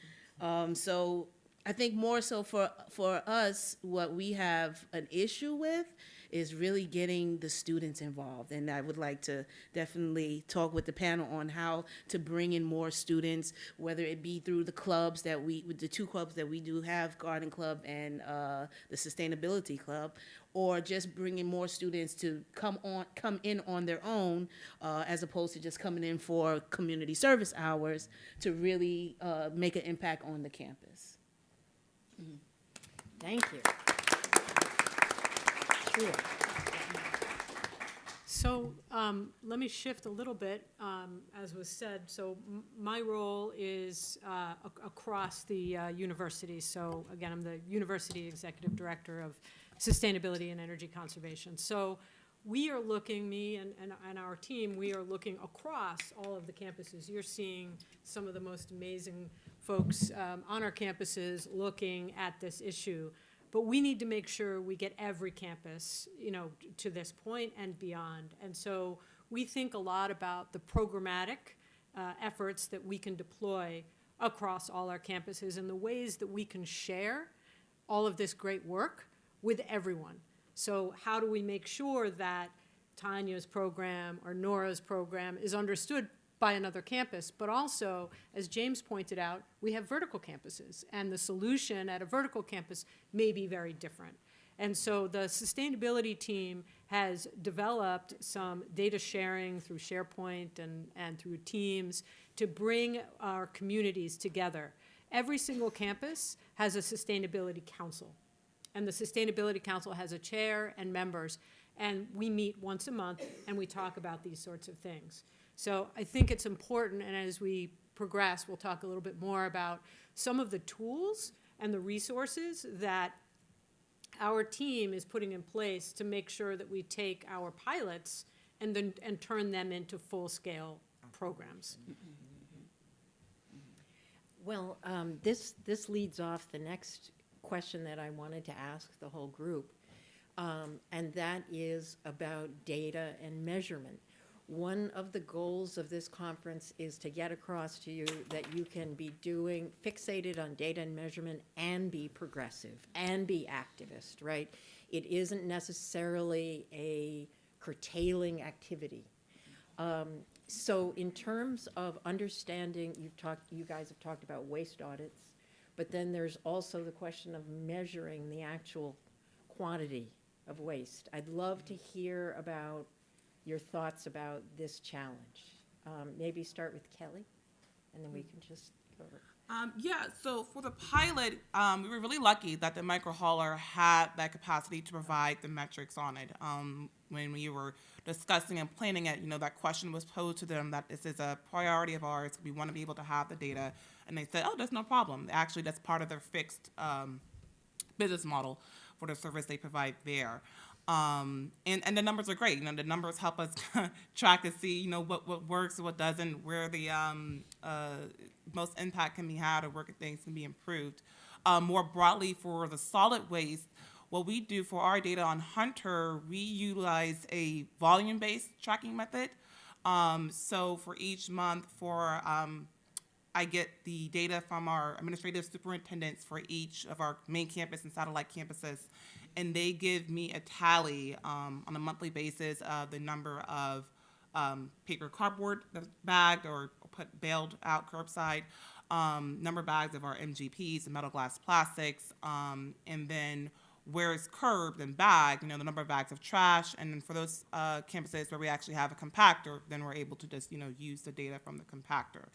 So I think more so for us, what we have an issue with is really getting the students involved. And I would like to definitely talk with the panel on how to bring in more students, whether it be through the clubs with the two clubs that we do have, Garden Club and the Sustainability Club, or just bringing more students to come in on their own, as opposed to just coming in for community service hours to really make an impact on the campus. Thank you. Sure. So let me shift a little bit, as was said. So my role is across the university. So again, I'm the University Executive Director of Sustainability and Energy Conservation. So we are looking, me and our team, we are looking across all of the campuses. You're seeing some of the most amazing folks on our campuses looking at this issue. But we need to make sure we get every campus, to this point and beyond. And so we think a lot about the programmatic efforts that we can deploy across all our campuses and the ways that we can share all of this great work with everyone. So how do we make sure that Tanya's program or Nora's program is understood by another campus, but also, as James pointed out, we have vertical campuses, and the solution at a vertical campus may be very different. And so the sustainability team has developed some data sharing through SharePoint and through Teams to bring our communities together. Every single campus has a sustainability council, and the sustainability council has a chair and members, and we meet once a month and we talk about these sorts of things. So I think it's important, and as we progress, we'll talk a little bit more about some of the tools and the resources that our team is putting in place to make sure that we take our pilots and turn them into full-scale programs. Well, this leads off the next question that I wanted to ask the whole group, and that is about data and measurement. One of the goals of this conference is to get across to you that you can be fixated on data and measurement and be progressive and be activist, right? It isn't necessarily a curtailing activity. So in terms of understanding, you guys have talked about waste audits, but then there's also the question of measuring the actual quantity of waste. I'd love to hear about your thoughts about this challenge. Maybe start with Kelly, and then we can just go over. Yeah, so for the pilot, we were really lucky that the micro hauler had that capacity to provide the metrics on it. When we were discussing and planning it, that question was posed to them that this is a priority of ours. We want to be able to have the data. And they said, oh, that's no problem. Actually, that's part of their fixed business model for the service they provide there. And the numbers are great. The numbers help us track to see, what works, what doesn't, where the most impact can be had, or where things can be improved. More broadly, for the solid waste, what we do for our data on Hunter, we utilize a volume-based tracking method. So for each month, I get the data from our administrative superintendents for each of our main campus and satellite campuses, and they give me a tally on a monthly basis of the number of paper cardboard that's bagged or bailed out curbside, number of bags of our MGPs and metal glass plastics, and then where it's curbed and bagged, the number of bags of trash. And then for those campuses where we actually have a compactor, then we're able to just, use the data from the compactor.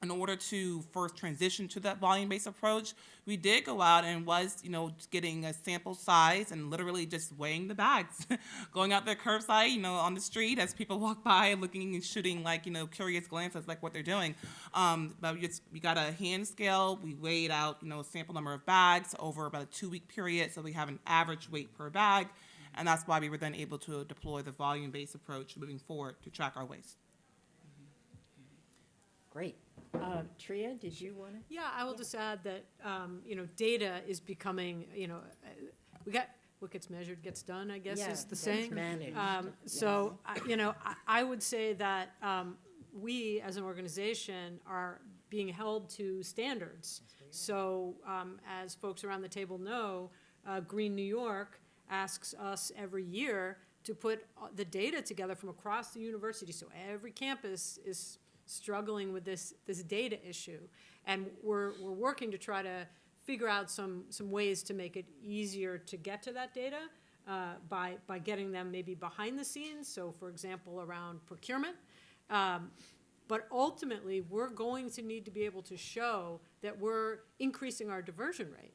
In order to first transition to that volume-based approach, we did go out and was, getting a sample size and literally just weighing the bags, going out there curbside, on the street as people walk by, looking and shooting curious glances like what they're doing. But we got a hand scale. We weighed out, a sample number of bags over about a 2-week period, so we have an average weight per bag, and that's why we were then able to deploy the volume-based approach moving forward to track our waste. Great. Tria, did you want to? Yeah, I will just add that, data is becoming, we got, what gets measured gets done, I guess is the saying. Managed. So, I would say that we, as an organization, are being held to standards. So, as folks around the table know, Green New York asks us every year to put the data together from across the university. So every campus is struggling with this data issue, and we're working to try to figure out some ways to make it easier to get to that data by getting them maybe behind the scenes. So, for example, around procurement. But ultimately, we're going to need to be able to show that we're increasing our diversion rate.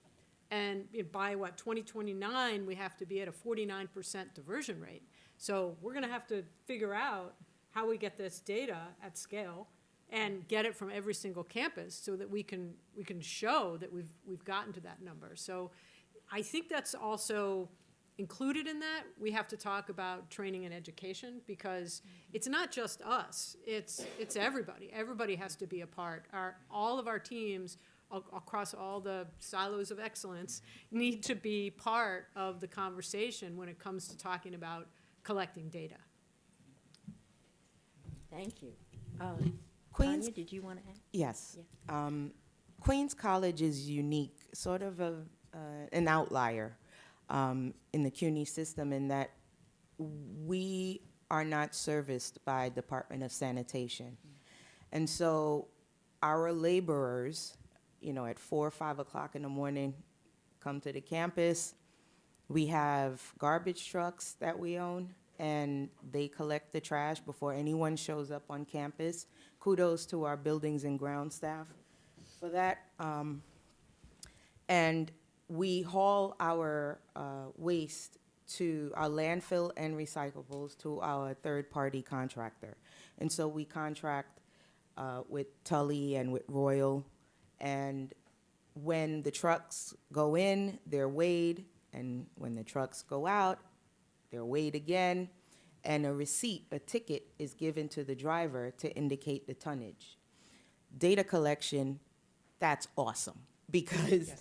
And by 2029, we have to be at a 49% diversion rate. So we're going to have to figure out how we get this data at scale and get it from every single campus so that we can show that we've gotten to that number. So I think that's also included in that. We have to talk about training and education, because it's not just us, it's everybody. Everybody has to be a part. All of our teams across all the silos of excellence need to be part of the conversation when it comes to talking about collecting data. Thank you. Queens, Tanya, did you want to add? yes. Yeah. Queens College is unique, sort of an outlier in the CUNY system, in that we are not serviced by Department of Sanitation. And so our laborers, at 4 or 5 o'clock in the morning, come to the campus. We have garbage trucks that we own, and they collect the trash before anyone shows up on campus. Kudos to our buildings and ground staff for that. And we haul our waste to our landfill and recyclables to our third-party contractor. And so we contract with Tully and with Royal. And when the trucks go in, they're weighed. And when the trucks go out, they're weighed again. And a receipt, a ticket, is given to the driver to indicate the tonnage. data collection, that's awesome, because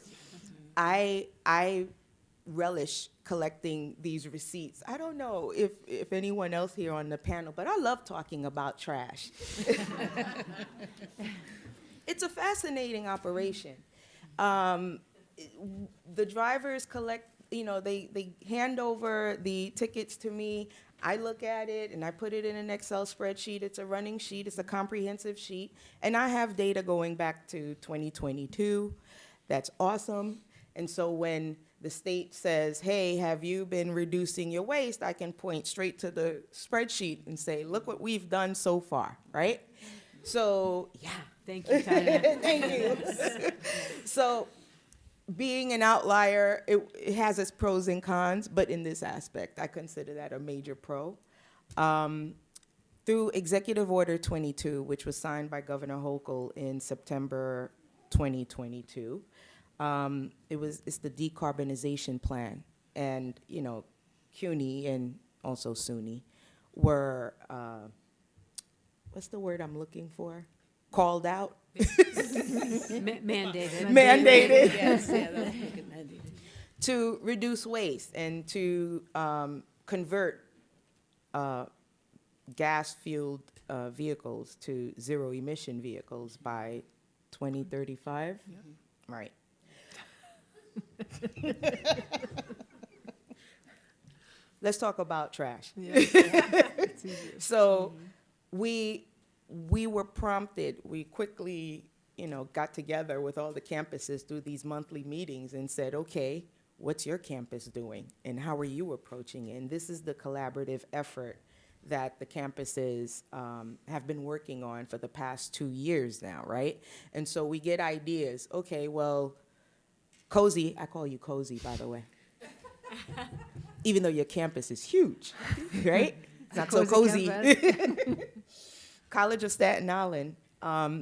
I relish collecting these receipts. I don't know if anyone else here on the panel, but I love talking about trash. It's a fascinating operation. The drivers collect, they hand over the tickets to me. I look at it and I put it in an Excel spreadsheet. It's a running sheet, it's a comprehensive sheet, and I have data going back to 2022. That's awesome. And so when the state says, hey, have you been reducing your waste? I can point straight to the spreadsheet and say, look what we've done so far, right? So, yeah. Thank you, Tanya. Thank you. So, being an outlier, it has its pros and cons, but in this aspect, I consider that a major pro. Through Executive Order 22, which was signed by Governor Hochul in September 2022, it's the decarbonization plan, and CUNY and also SUNY were what's the word I'm looking for? Called out. Mandated. Mandated. Yes, yeah, that was wicked mandated. To reduce waste and to convert gas-fueled vehicles to zero-emission vehicles by 2035. Yep. Right. Let's talk about trash. So we were prompted, we quickly, got together with all the campuses through these monthly meetings and said, okay, what's your campus doing and how are you approaching it? And this is the collaborative effort that the campuses have been working on for the past 2 years now, right? And so we get ideas. Okay, well, Cozy, I call you Cozy, by the way. Even though your campus is huge, right? It's not so cozy. College of Staten Island,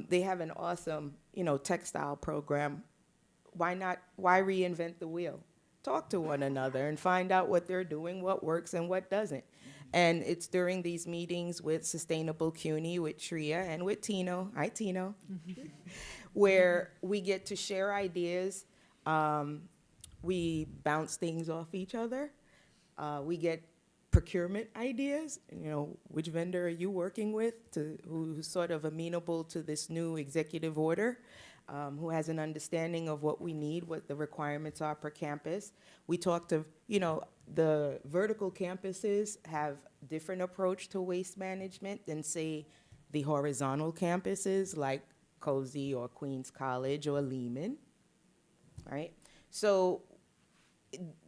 they have an awesome, textile program. Why reinvent the wheel? Talk to one another and find out what they're doing, what works and what doesn't. And it's during these meetings with Sustainable CUNY, with Tria, and with Tino, hi Tino, where we get to share ideas. We bounce things off each other. We get procurement ideas, which vendor are you working with who's sort of amenable to this new executive order, who has an understanding of what we need, what the requirements are per campus. We talk to, the vertical campuses have different approach to waste management than, say, the horizontal campuses like Cozy or Queens College or Lehman, right? So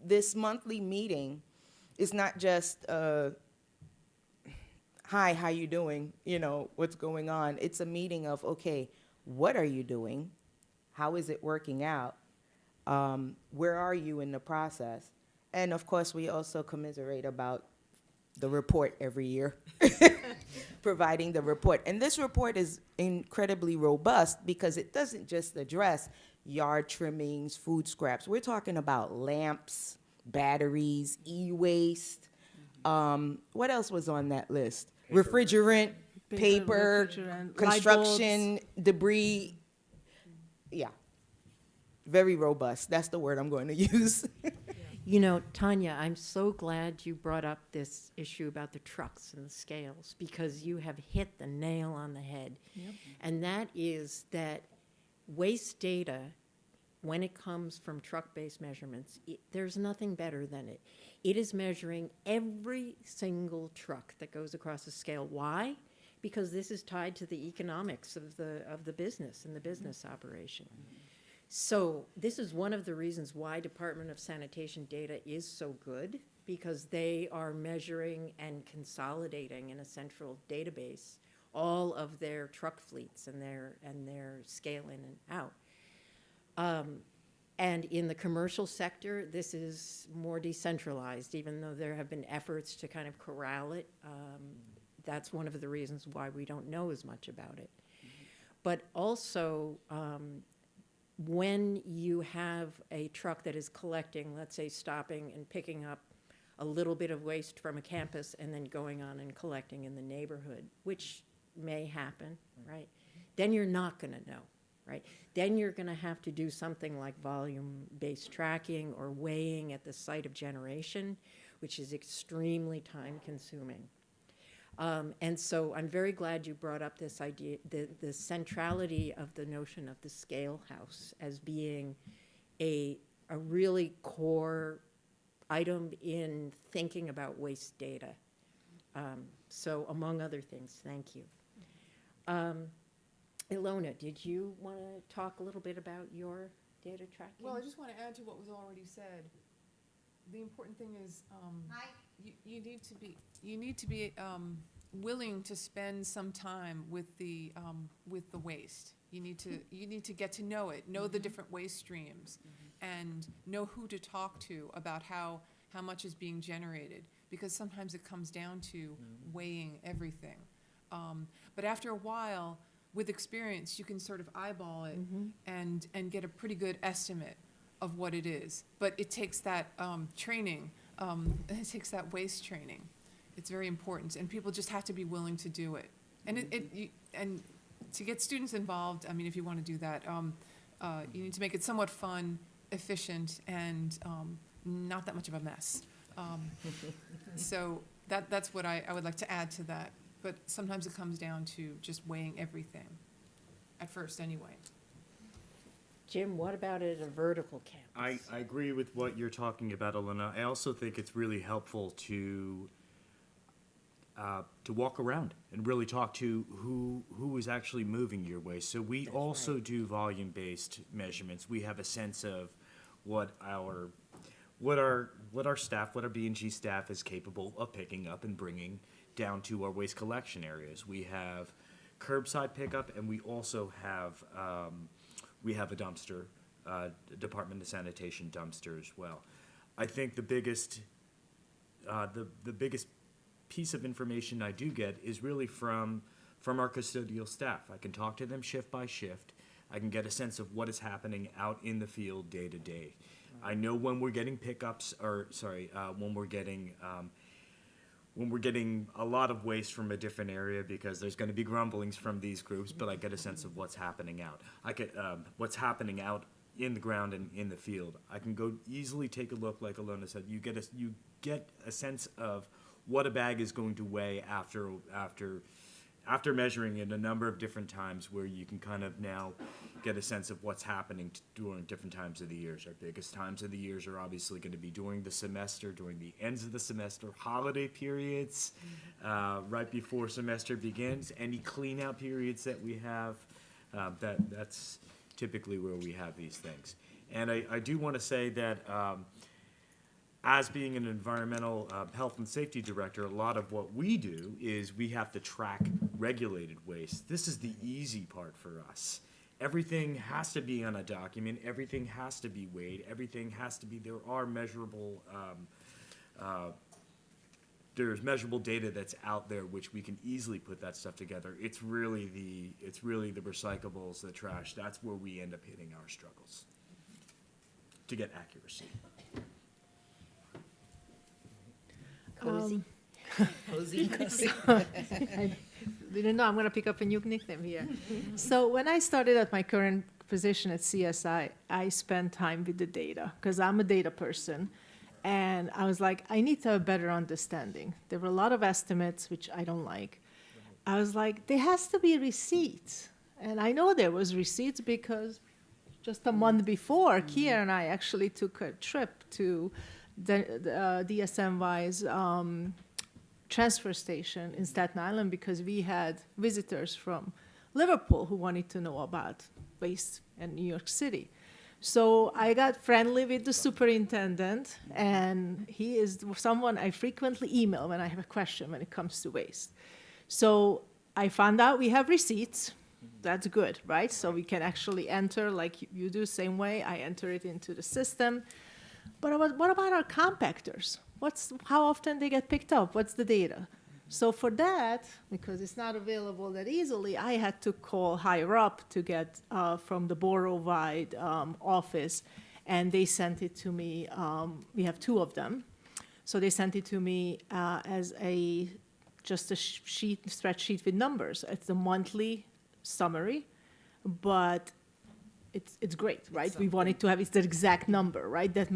this monthly meeting is not just, hi, how you doing? What's going on? It's a meeting of, okay, what are you doing? How is it working out? Where are you in the process? And of course, we also commiserate about the report every year, providing the report. And this report is incredibly robust because it doesn't just address yard trimmings, food scraps. We're talking about lamps, batteries, e-waste. What else was on that list? Refrigerant, paper, refrigerant, construction, debris. Yeah, very robust. That's the word I'm going to use. Tanya, I'm so glad you brought up this issue about the trucks and the scales, because you have hit the nail on the head. Yep. And that is that waste data, when it comes from truck-based measurements, there's nothing better than it. It is measuring every single truck that goes across the scale. Why? Because this is tied to the economics of the business and the business operation. So this is one of the reasons why Department of Sanitation data is so good, because they are measuring and consolidating in a central database all of their truck fleets and their scale in and out. And in the commercial sector, this is more decentralized, even though there have been efforts to kind of corral it. That's one of the reasons why we don't know as much about it. But also, when you have a truck that is collecting, let's say stopping and picking up a little bit of waste from a campus and then going on and collecting in the neighborhood, which may happen, right? then you're not going to know, right? Then you're going to have to do something like volume-based tracking or weighing at the site of generation, which is extremely time-consuming. And so I'm very glad you brought up this idea, the centrality of the notion of the scale house as being a really core item in thinking about waste data. So among other things, thank you. Ilona, did you want to talk a little bit about your data tracking? Well, I just want to add to what was already said. The important thing is, you need to be willing to spend some time with the waste. You need to get to know it, know the different waste streams, and know who to talk to about how much is being generated, because sometimes it comes down to weighing everything. But after a while, with experience, you can sort of eyeball it and get a pretty good estimate of what it is. But it takes that training, it takes that waste training. It's very important, and people just have to be willing to do it. And and to get students involved, I mean, if you want to do that, you need to make it somewhat fun, efficient, and not that much of a mess. So that's what I would like to add to that. But sometimes it comes down to just weighing everything, at first anyway. Jim, what about at a vertical campus? I agree with what you're talking about, Elena. I also think it's really helpful to walk around and really talk to who is actually moving your waste. So we also do volume-based measurements. We have a sense of what our staff, what our B&G staff is capable of picking up and bringing down to our waste collection areas. We have curbside pickup, and we also have a dumpster, Department of Sanitation dumpster as well. I think the biggest piece of information I do get is really from our custodial staff. I can talk to them shift by shift. I can get a sense of what is happening out in the field day to day. I know when we're getting pickups, when we're getting a lot of waste from a different area, because there's going to be grumblings from these groups, but I get a sense of what's happening out. What's happening out in the ground and in the field. I can go easily take a look, like Ilona said. You get a sense of what a bag is going to weigh after measuring it a number of different times, where you can kind of now get a sense of what's happening during different times of the years. Our biggest times of the years are obviously going to be during the semester, during the ends of the semester, holiday periods, right before semester begins, any clean out periods that we have. That's typically where we have these things. And I do want to say that as being an environmental health and safety director, a lot of what we do is we have to track regulated waste. This is the easy part for us. Everything has to be on a document. Everything has to be weighed. Everything has to be, there are measurable, there's measurable data that's out there which we can easily put that stuff together. It's really the recyclables, the trash. That's where we end up hitting our struggles to get accuracy. Cozy. Cozy. I didn't know I'm going to pick up a new nickname here. So when I started at my current position at CSI, I spent time with the data because I'm a data person. And I was like, I need to have a better understanding. There were a lot of estimates, which I don't like. I was like, there has to be receipts. And I know there was receipts because just a month before, Kier and I actually took a trip to the DSNY's transfer station in Staten Island because we had visitors from Liverpool who wanted to know about waste in New York City. So I got friendly with the superintendent, and he is someone I frequently email when I have a question when it comes to waste. So I found out we have receipts. That's good, right? So we can actually enter, like you do, same way. I enter it into the system. But what about our compactors? How often they get picked up? What's the data? So for that, because it's not available that easily, I had to call higher up to get from the borough-wide office, and they sent it to me. We have two of them. So they sent it to me as just a spreadsheet with numbers. It's the monthly summary, but it's great, right? We wanted to have, it's the exact number, right? That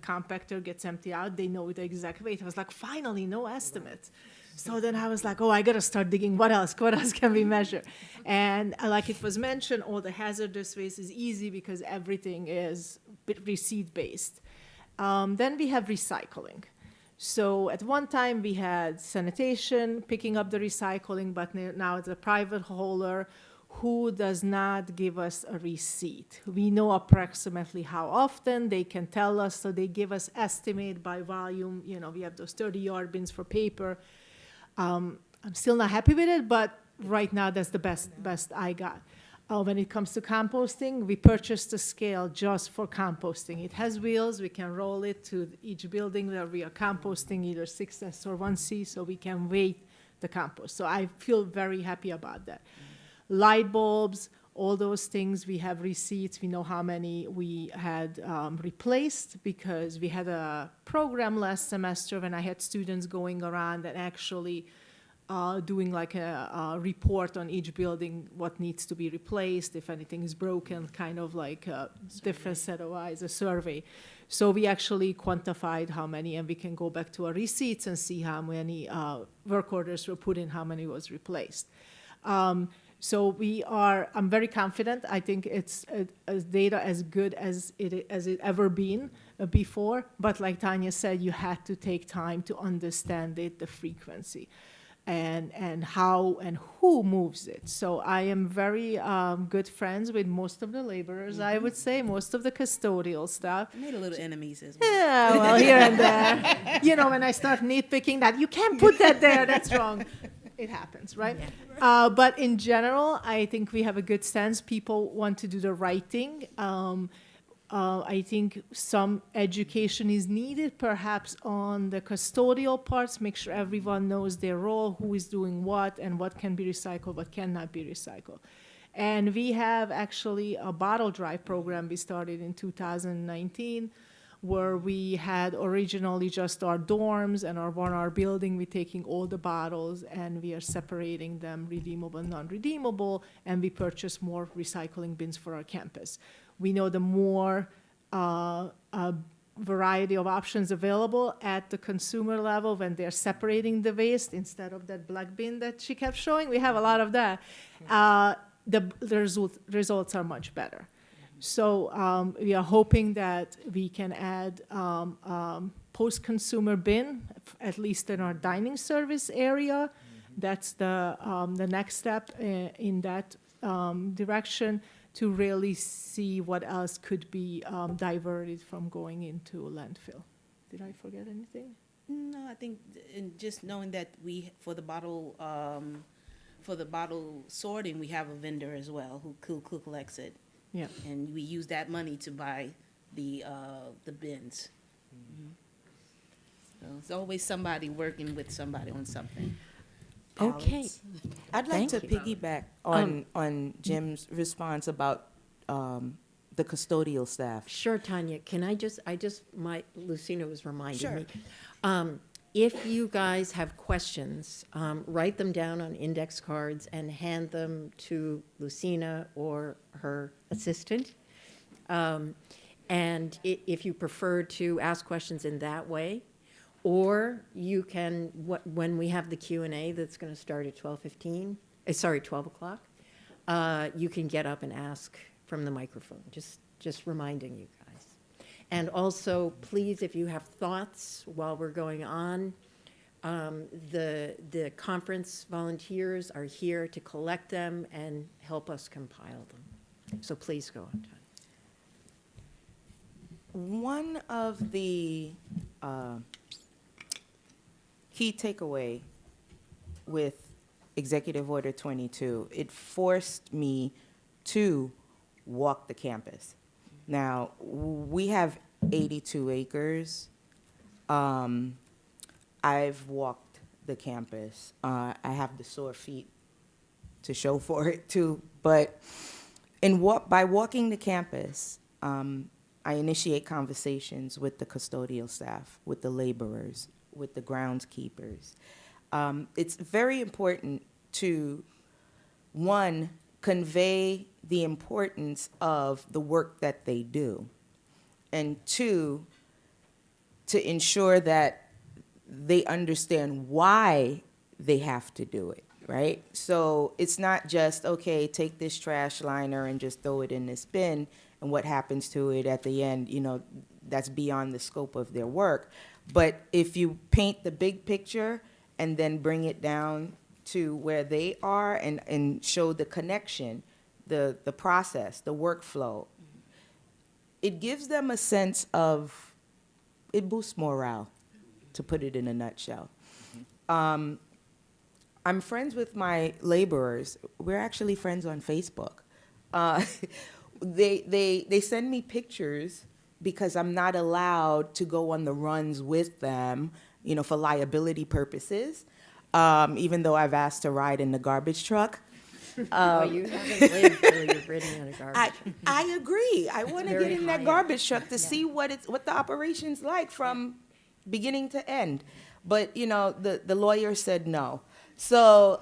compactor gets empty out, they know the exact weight. I was like, finally, no estimate. So then I was like, oh, I gotta start digging, what else can we measure? And like it was mentioned, all the hazardous waste is easy because everything is receipt-based. Then we have recycling. So at one time, we had sanitation picking up the recycling, but now it's a private hauler who does not give us a receipt. We know approximately how often they can tell us, so they give us estimate by volume. You know, we have those 30-yard bins for paper. I'm still not happy with it, but right now that's the best I got. When it comes to composting, we purchased a scale just for composting. It has wheels. We can roll it to each building where we are composting, either 6S or 1C, so we can weigh the compost. So I feel very happy about that. Light bulbs, all those things, we have receipts. We know how many we had replaced because we had a program last semester when I had students going around and actually doing like a report on each building, what needs to be replaced, if anything is broken, kind of like a different set of eyes, a survey. So we actually quantified how many, and we can go back to our receipts and see how many work orders were put in, how many was replaced. So I'm very confident. I think it's data as good as it ever been before. But like Tanya said, you had to take time to understand it, the frequency, and how and who moves it. So I am very good friends with most of the laborers. I would say most of the custodial staff. I made a little enemies as well. Yeah, well, here and there. You know, when I start nitpicking that, you can't put that there, that's wrong. It happens, right? Yeah. But in general, I think we have a good sense. People want to do the right thing. I think some education is needed, perhaps on the custodial parts, make sure everyone knows their role, who is doing what, and what can be recycled, what cannot be recycled. And we have actually a bottle drive program we started in 2019, where we had originally just our dorms and our building, we're taking all the bottles and we are separating them, redeemable and non-redeemable, and we purchase more recycling bins for our campus. We know the more variety of options available at the consumer level when they're separating the waste instead of that black bin that she kept showing, we have a lot of that. The results are much better. So we are hoping that we can add post-consumer bin, at least in our dining service area. That's the next step in that direction, to really see what else could be diverted from going into a landfill. Did I forget anything? No, I think in just knowing that for the bottle sorting, we have a vendor as well who collects it. Yeah. And we use that money to buy the bins. Mm-hmm. So it's always somebody working with somebody on something. Okay. I'd like Thank to you. piggyback on Jim's response about the custodial staff. Sure, Tanya, can Lucina was reminding Sure. me. If you guys have questions, write them down on index cards and hand them to Lucina or her assistant. And if you prefer to ask questions in that way, or you can, when we have the Q&A that's going to start at 12 o'clock, you can get up and ask from the microphone, just reminding you guys. And also, please, if you have thoughts while we're going on, the conference volunteers are here to collect them and help us compile them. So please go on, Tanya. One of the key takeaway with Executive Order 22, it forced me to walk the campus. Now, we have 82 acres. I've walked the campus. I have the sore feet to show for it too, but by walking the campus, I initiate conversations with the custodial staff, with the laborers, with the groundskeepers. It's very important to, one, convey the importance of the work that they do, and two, to ensure that they understand why they have to do it, right? So it's not just, okay, take this trash liner and just throw it in this bin, and what happens to it at the end, that's beyond the scope of their work. But if you paint the big picture and then bring it down to where they are and show the connection, the process, the workflow, it gives them a sense of, it boosts morale, to put it in a nutshell. I'm friends with my laborers. We're actually friends on Facebook. They send me pictures because I'm not allowed to go on the runs with them, for liability purposes, even though I've asked to ride in the garbage truck. Oh, you haven't lived till you've ridden in a garbage. I agree. I want to very get in that high garbage truck to see what the operation's like from beginning to end. But, the lawyer said no. So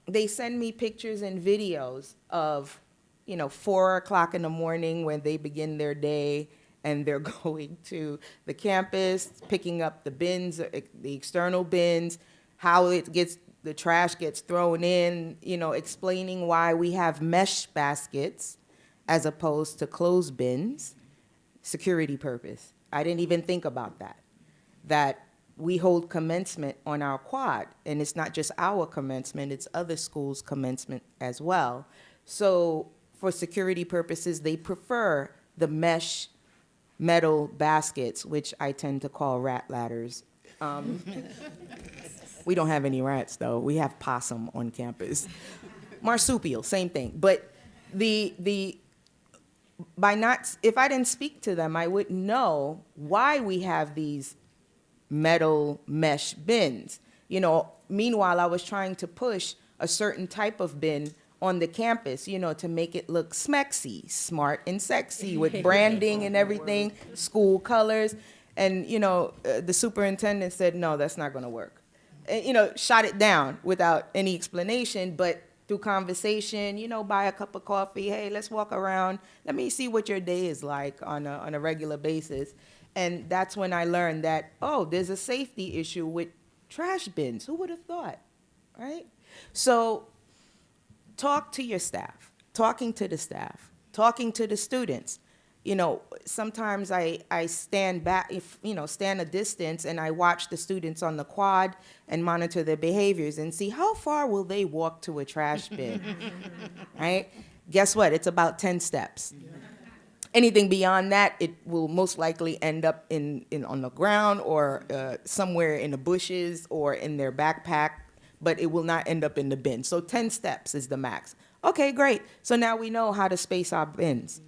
they send me pictures and videos of, 4:00 in the morning when they begin their day, and they're going to the campus, picking up the bins, the external bins, how the trash gets thrown in, explaining why we have mesh baskets as opposed to closed bins, security purpose. I didn't even think about that we hold commencement on our quad, and it's not just our commencement, it's other schools' commencement as well. So for security purposes, they prefer the mesh metal baskets, which I tend to call rat ladders. We don't have any rats, though. We have possum on campus. Marsupial, same thing. But if I didn't speak to them, I wouldn't know why we have these metal mesh bins. Meanwhile, I was trying to push a certain type of bin on the campus, to make it look smexy, smart and sexy, with branding and everything, school colors. And, the superintendent said, no, that's not going to work. And, shot it down without any explanation, but through conversation, buy a cup of coffee, hey, let's walk around, let me see what your day is like on a regular basis. And that's when I learned that, there's a safety issue with trash bins. Who would have thought, right? So talk to your staff, talking to the staff, talking to the students. Sometimes I stand back, stand a distance, and I watch the students on the quad and monitor their behaviors and see how far will they walk to a trash bin, right? Guess what? It's about 10 steps. Anything beyond that, it will most likely end up on the ground or somewhere in the bushes or in their backpack, but it will not end up in the bin. So 10 steps is the max. Okay, great. So now we know how to space our bins.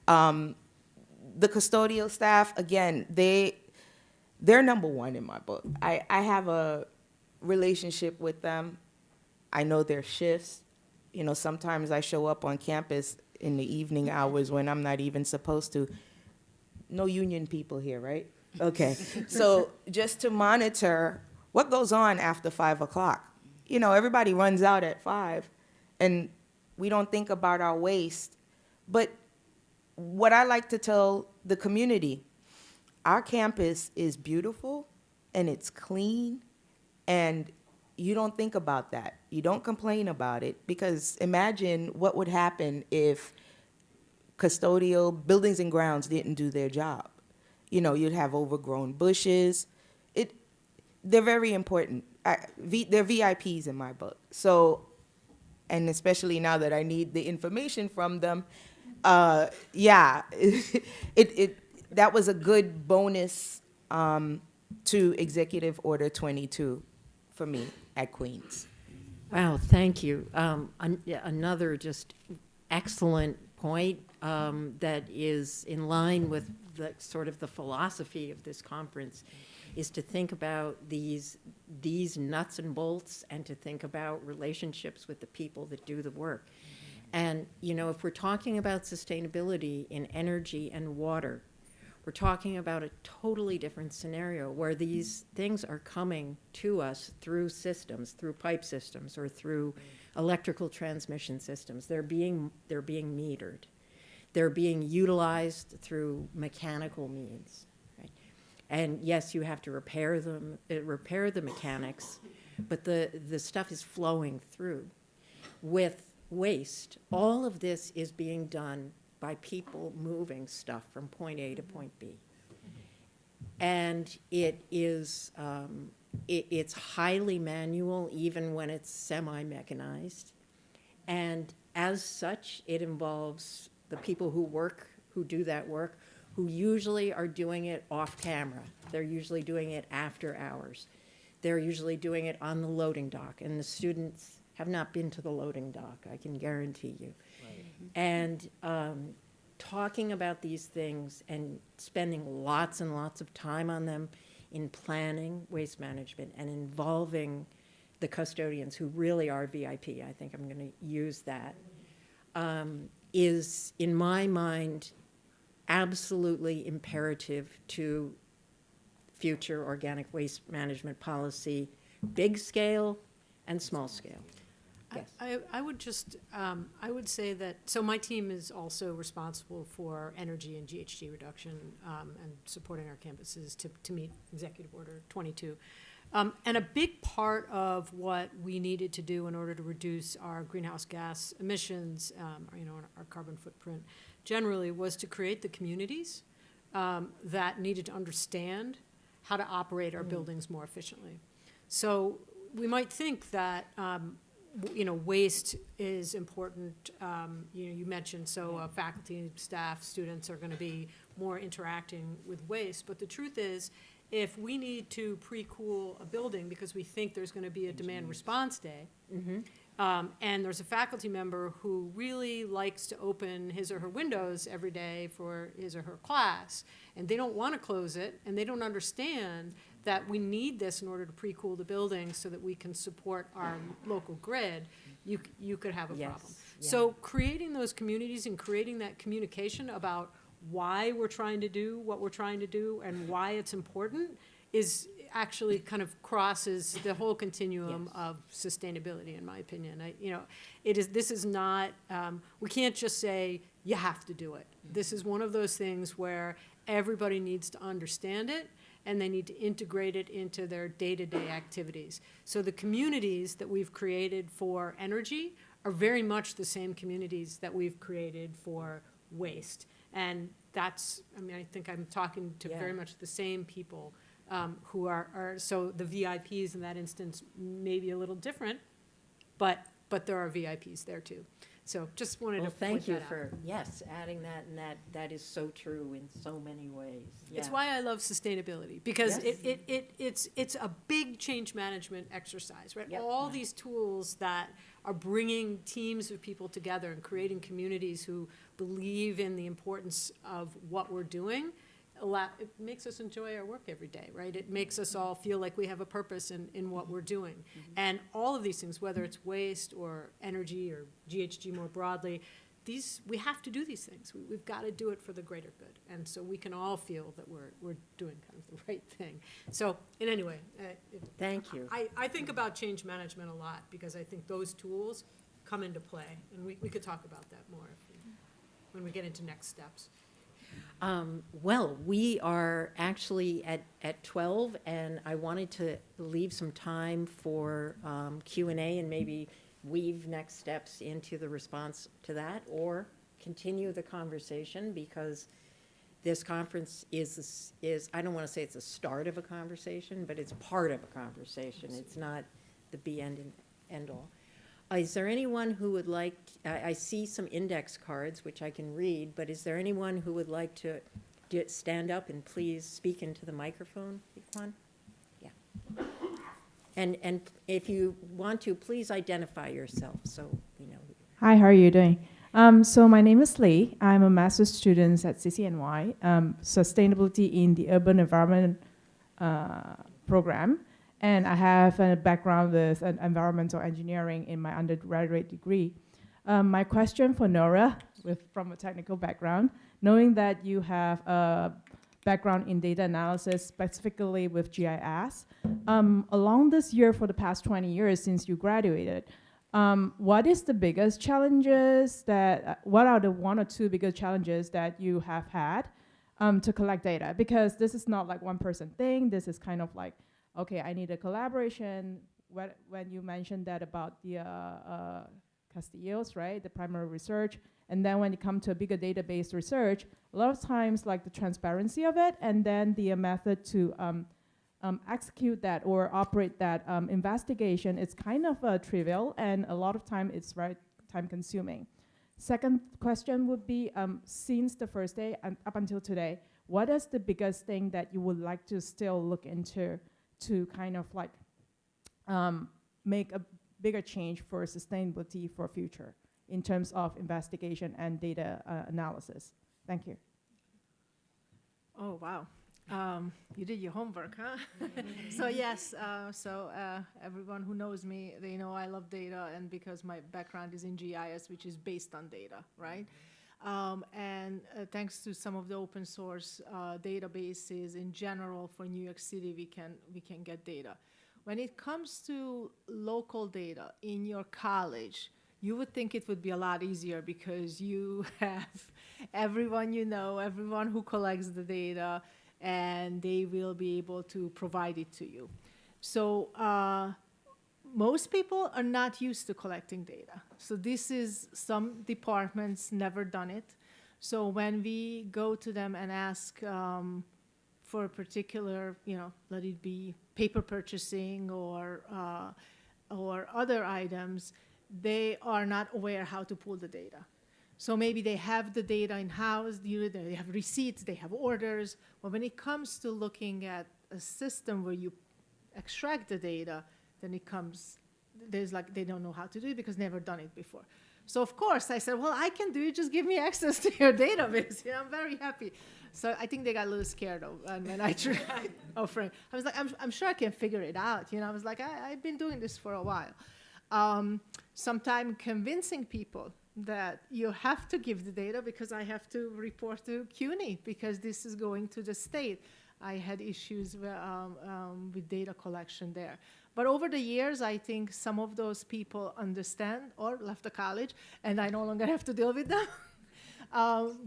The custodial staff, again, they're number one in my book. I have a relationship with them. I know their shifts. Sometimes I show up on campus in the evening hours when I'm not even supposed to. No union people here, right? Okay. So just to monitor what goes on after 5 o'clock. Everybody runs out at 5, and we don't think about our waste. But what I like to tell the community, our campus is beautiful and it's clean, and you don't think about that. You don't complain about it, because imagine what would happen if custodial buildings and grounds didn't do their job. You'd have overgrown bushes. They're very important. They're VIPs in my book. So, and especially now that I need the information from them, that was a good bonus to Executive Order 22 for me at Queens. Wow, thank you. Another just excellent point that is in line with the sort of the philosophy of this conference is to think about these nuts and bolts, and to think about relationships with the people that do the work. And, if we're talking about sustainability in energy and water, We're talking about a totally different scenario where these things are coming to us through systems, through pipe systems, or through electrical transmission systems. They're being metered. They're being utilized through mechanical means. Right? And yes, you have to repair the mechanics, but the stuff is flowing through. With waste, all of this is being done by people moving stuff from point A to point B. And it is, it's highly manual, even when it's semi-mechanized. And as such, it involves the people who do that work, who usually are doing it off camera. They're usually doing it after hours. They're usually doing it on the loading dock, and the students have not been to the loading dock, I can guarantee you. And talking about these things and spending lots and lots of time on them in planning waste management and involving the custodians who really are VIP, I think I'm going to use that, is, in my mind, absolutely imperative to future organic waste management policy, big scale and small scale. Yes. I would just, I would say that, so my team is also responsible for energy and GHG reduction and supporting our campuses to meet Executive Order 22. And a big part of what we needed to do in order to reduce our greenhouse gas emissions, our carbon footprint generally, was to create the communities that needed to understand how to operate our buildings more efficiently. So we might think that waste is important. You mentioned, faculty, staff, students are going to be more interacting with waste. But the truth is, if we need to pre-cool a building because we think there's going to be a demand response day, and there's a faculty member who really likes to open his or her windows every day for his or her class, and they don't want to close it, and they don't understand that we need this in order to pre-cool the building so that we can support our local grid, you could have a problem. Yeah. So creating those communities and creating that communication about why we're trying to do what we're trying to do and why it's important is actually kind of crosses the whole continuum of sustainability, in my opinion. This is not, we can't just say, you have to do it. This is one of those things where everybody needs to understand it, and they need to integrate it into their day-to-day activities. So the communities that we've created for energy are very much the same communities that we've created for waste. And that's, I think I'm talking to very much the same people who are, so the VIPs in that instance may be a little different, but there are VIPs there too. So just wanted to point that out. Thank you for, adding that, and that is so true in so many ways. It's why I love sustainability, because Yes. it's a big change management exercise, right? Yep. All these tools that are bringing teams of people together and creating communities who believe in the importance of what we're doing, it makes us enjoy our work every day, right? It makes us all feel like we have a purpose in what we're doing. And all of these things, whether it's waste or energy or GHG more broadly, we have to do these things. We've got to do it for the greater good. And so we can all feel that we're doing kind of the right thing. So in any way, Thank you. I think about change management a lot because I think those tools come into play. And we could talk about that more when we get into next steps. Well, we are actually at 12, and I wanted to leave some time for Q&A and maybe weave next steps into the response to that, or continue the conversation, because this conference is I don't want to say it's a start of a conversation, but it's part of a conversation. It's not the be end all. Is there anyone who would like, I see some index cards, which I can read, but is there anyone who would like to stand up and please speak into the microphone, Iquan? Yeah. And if you want to, please identify yourself so we know. Hi, how are you doing? So my name is Lee. I'm a master's student at CCNY, Sustainability in the Urban Environment program. And I have a background with environmental engineering in my undergraduate degree. My question for Nora, from a technical background, knowing that you have a background in data analysis, specifically with GIS. Along this year, for the past 20 years since you graduated, what is the biggest challenges that, what are the one or two biggest challenges that you have had to collect data? Because this is not like one person thing, this is kind of like, okay, I need a collaboration. When you mentioned that about the Castillos, right, the primary research, and then when it comes to a bigger database research, a lot of times like the transparency of it, and then the method to execute that or operate that investigation, it's kind of trivial, and a lot of time it's very time consuming. Second question would be, since the first day and up until today, what is the biggest thing that you would like to still look into to kind of like make a bigger change for sustainability for future in terms of investigation and data analysis? Thank you. Oh, wow. You did your homework, huh? So yes, everyone who knows me, they know I love data, and because my background is in GIS, which is based on data, right? And thanks to some of the open source databases in general for New York City, we can get data. When it comes to local data in your college, you would think it would be a lot easier because you have everyone you know, everyone who collects the data, and they will be able to provide it to you. So most people are not used to collecting data. So this is, some departments never done it. So when we go to them and ask for a particular, let it be paper purchasing or other items, they are not aware how to pull the data. So maybe they have the data in-house, they have receipts, they have orders, but when it comes to looking at a system where you extract the data, then there's like, they don't know how to do it because never done it before. So of course I said, well, I can do it, just give me access to your database. I'm very happy. So I think they got a little scared when I tried offering. I was like, I'm sure I can figure it out. I was like, I've been doing this for a while. Sometimes convincing people that you have to give the data because I have to report to CUNY because this is going to the state. I had issues with data collection there. But over the years, I think some of those people understand or left the college, and I no longer have to deal with them.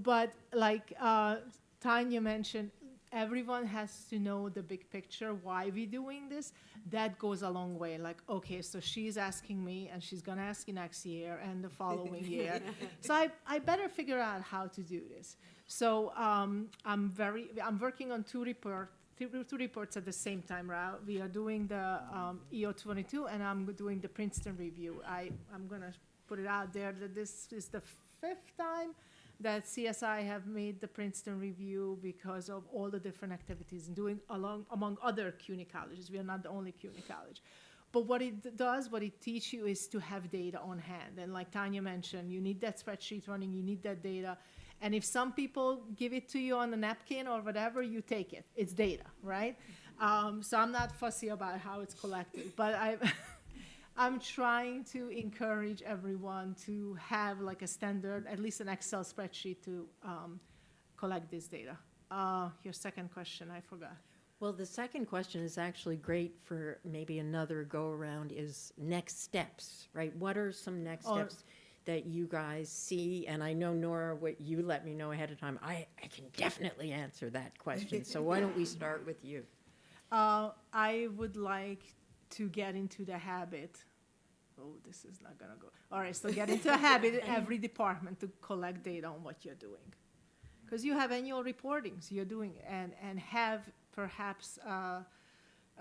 But like Tanya mentioned, everyone has to know the big picture, why we're doing this. That goes a long way. Like, okay, so she's asking me, and she's gonna ask you next year and the following year. So I better figure out how to do this. So I'm working on two reports at the same time. Right? We are doing the EO22, and I'm doing the Princeton review. I'm gonna put it out there that this is the 5th time that CSI have made the Princeton review because of all the different activities and doing among other CUNY colleges. We are not the only CUNY college. But what it does, what it teaches you is to have data on hand. And like Tanya mentioned, you need that spreadsheet running, you need that data. And if some people give it to you on a napkin or whatever, you take it. It's data, right? So I'm not fussy about how it's collected, but I'm trying to encourage everyone to have like a standard, at least an Excel spreadsheet to collect this data. Your second question, I forgot. Well, the second question is actually great for maybe another go-around, is next steps, right? What are some next steps that you guys see? And I know, Nora, what you let me know ahead of time, I can definitely answer that question. So why don't we start with you? I would like to get into the habit. Oh, this is not gonna go. All right, so get into a habit in every department to collect data on what you're doing. Because you have annual reportings you're doing, and have perhaps a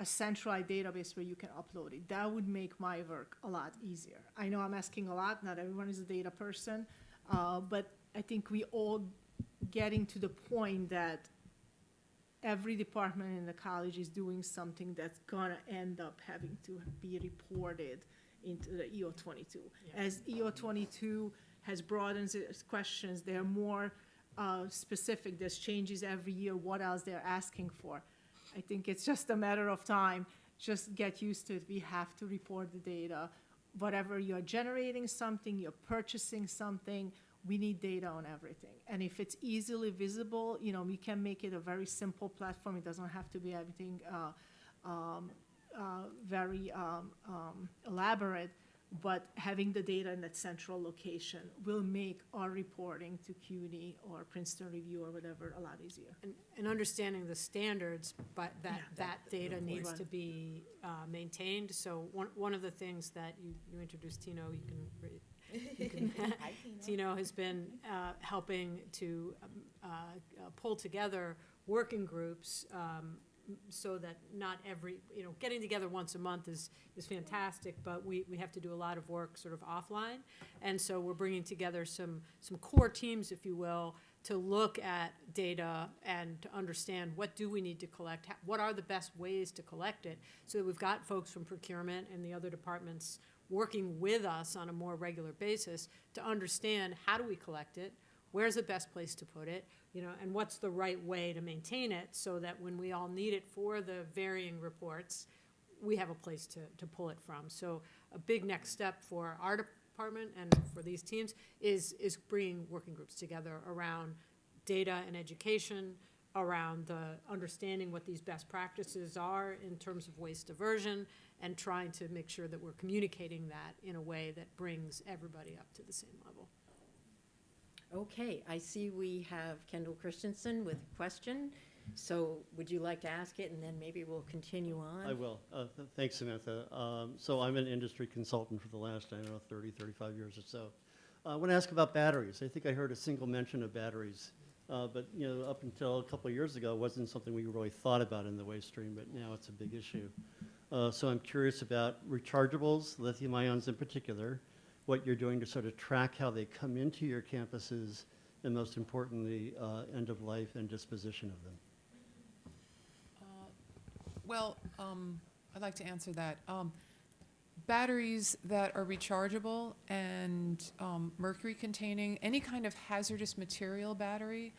centralized database where you can upload it. That would make my work a lot easier. I know I'm asking a lot, not everyone is a data person, but I think we all getting to the point that every department in the college is doing something that's gonna end up having to be reported into the EO22. Yeah. As EO22 has broadened its questions, they're more specific. There's changes every year, what else they're asking for. I think it's just a matter of time. Just get used to it. We have to report the data. Whatever you're generating something, you're purchasing something, we need data on everything. And if it's easily visible, we can make it a very simple platform. It doesn't have to be everything very elaborate, but having the data in that central location will make our reporting to CUNY or Princeton Review or whatever a lot easier. And understanding the standards, but that Yeah. data needs Right. to be maintained. So one of the things that you introduced, Tino, Tino has been helping to pull together working groups so that not every, getting together once a month is fantastic, but we have to do a lot of work sort of offline. And so we're bringing together some core teams, if you will, to look at data and to understand what do we need to collect, what are the best ways to collect it, so that we've got folks from procurement and the other departments working with us on a more regular basis to understand how do we collect it, where's the best place to put it, and what's the right way to maintain it so that when we all need it for the varying reports, we have a place to pull it from. So a big next step for our department and for these teams is bringing working groups together around data and education, around the understanding what these best practices are in terms of waste diversion, and trying to make sure that we're communicating that in a way that brings everybody up to the same level. Okay, I see we have Kendall Christensen with a question. So would you like to ask it, and then maybe we'll continue on? I will. Thanks, Samantha. So I'm an industry consultant for the last, 30, 35 years or so. I want to ask about batteries. I think I heard a single mention of batteries. But, up until a couple of years ago, it wasn't something we really thought about in the waste stream, but now it's a big issue. So I'm curious about rechargeables, lithium ions in particular, what you're doing to sort of track how they come into your campuses, and most importantly, end of life and disposition of them. Well, I'd like to answer that. Batteries that are rechargeable and mercury containing, any kind of hazardous material battery,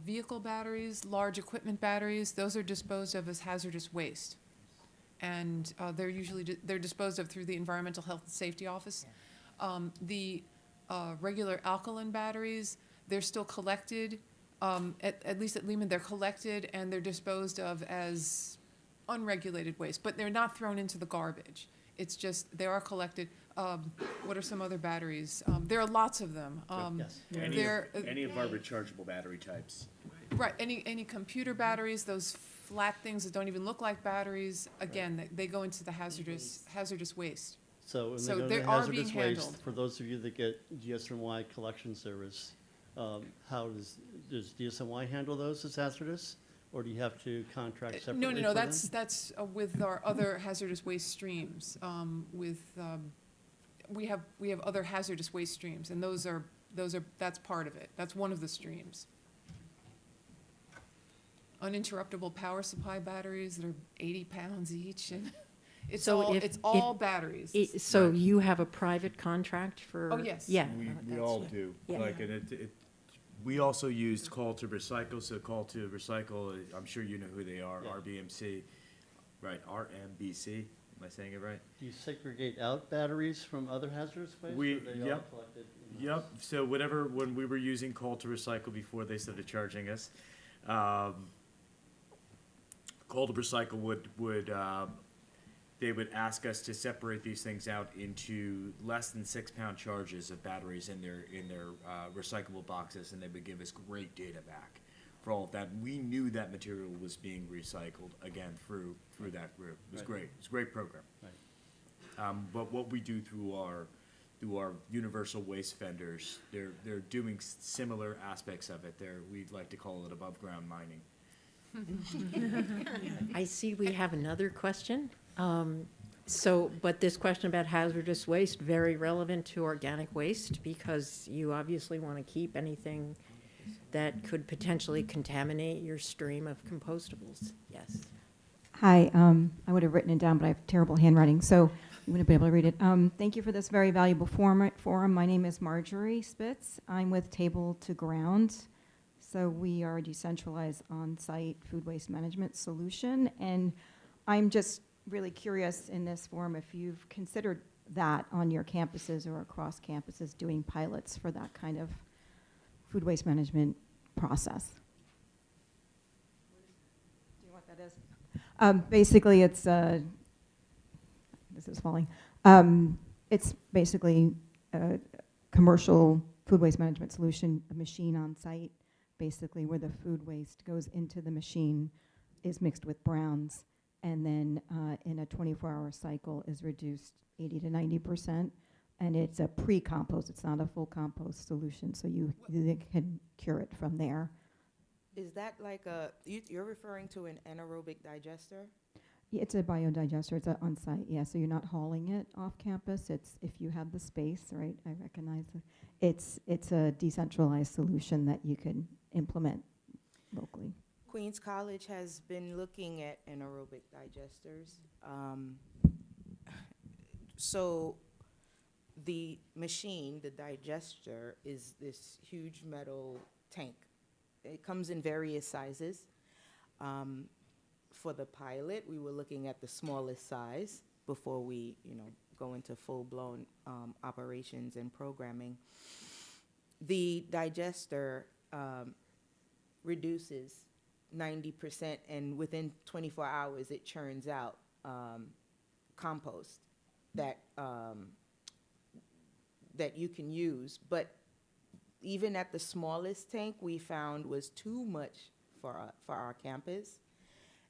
vehicle batteries, large equipment batteries, those are disposed of as hazardous waste. And they're usually they're disposed of through the Environmental Health and Safety Office. The regular alkaline batteries, they're still collected, at least at Lehman, they're collected and they're disposed of as unregulated waste, but they're not thrown into the garbage. It's just, they are collected. What are some other batteries? There are lots of them. Yes. Any of our rechargeable battery types. Right, any computer batteries, those flat things that don't even look like batteries, again, they go into the hazardous waste. So when So they go they to are hazardous being waste, handled. for those of you that get DSNY collection service, how does DSNY handle those as hazardous? Or do you have to contract separately No, for them? that's with our other hazardous waste streams. We have other hazardous waste streams, and that's part of it. That's one of the streams. Uninterruptible power supply batteries that are 80 pounds each, and it's all batteries. So you have a private contract for? Oh, yes. Yeah. We all do. Yeah. Like, and we also used Call to Recycle, so Call to Recycle, I'm sure you know who they are, Yeah. RBMC, right, RMBC, am I saying it right? Do you segregate out batteries from other hazardous waste? We- or are they all yep. collected in-house? Yep, so when we were using Call to Recycle before they started charging us, Call to Recycle would they would ask us to separate these things out into less than 6-pound charges of batteries in their recyclable boxes, and they would give us great data back for all of that. We knew that material was being recycled again through that group. It was Right. great. It's a great program. Right. But what we do through our universal waste vendors, they're doing similar aspects of it. We'd like to call it above ground mining. I see we have another question. But this question about hazardous waste, very relevant to organic waste, because you obviously want to keep anything that could potentially contaminate your stream of compostables. Yes. Hi, I would have written it down, but I have terrible handwriting, so you wouldn't be able to read it. Thank you for this very valuable forum. My name is Marjorie Spitz. I'm with Table to Ground. So we are a decentralized on-site food waste management solution, and I'm just really curious in this forum if you've considered that on your campuses or across campuses, doing pilots for that kind of food waste management process. Do you know what that is? Basically, it's, this is falling. It's basically a commercial food waste management solution, a machine on site, basically where the food waste goes into the machine, is mixed with browns, and then in a 24-hour cycle is reduced 80 to 90%. And it's a pre-compost. It's not a full compost solution, so you can cure it from there. Is that like you're referring to an anaerobic digester? Yeah, it's a biodigester. It's on-site, yeah. So you're not hauling it off campus. It's if you have the space, right? I recognize it. It's a decentralized solution that you can implement locally. Queens College has been looking at anaerobic digesters. So the machine, the digester, is this huge metal tank. It comes in various sizes. For the pilot, we were looking at the smallest size before we, go into full-blown operations and programming. The digester reduces 90%, and within 24 hours, it churns out compost that that you can use. But even at the smallest tank, we found was too much for our campus.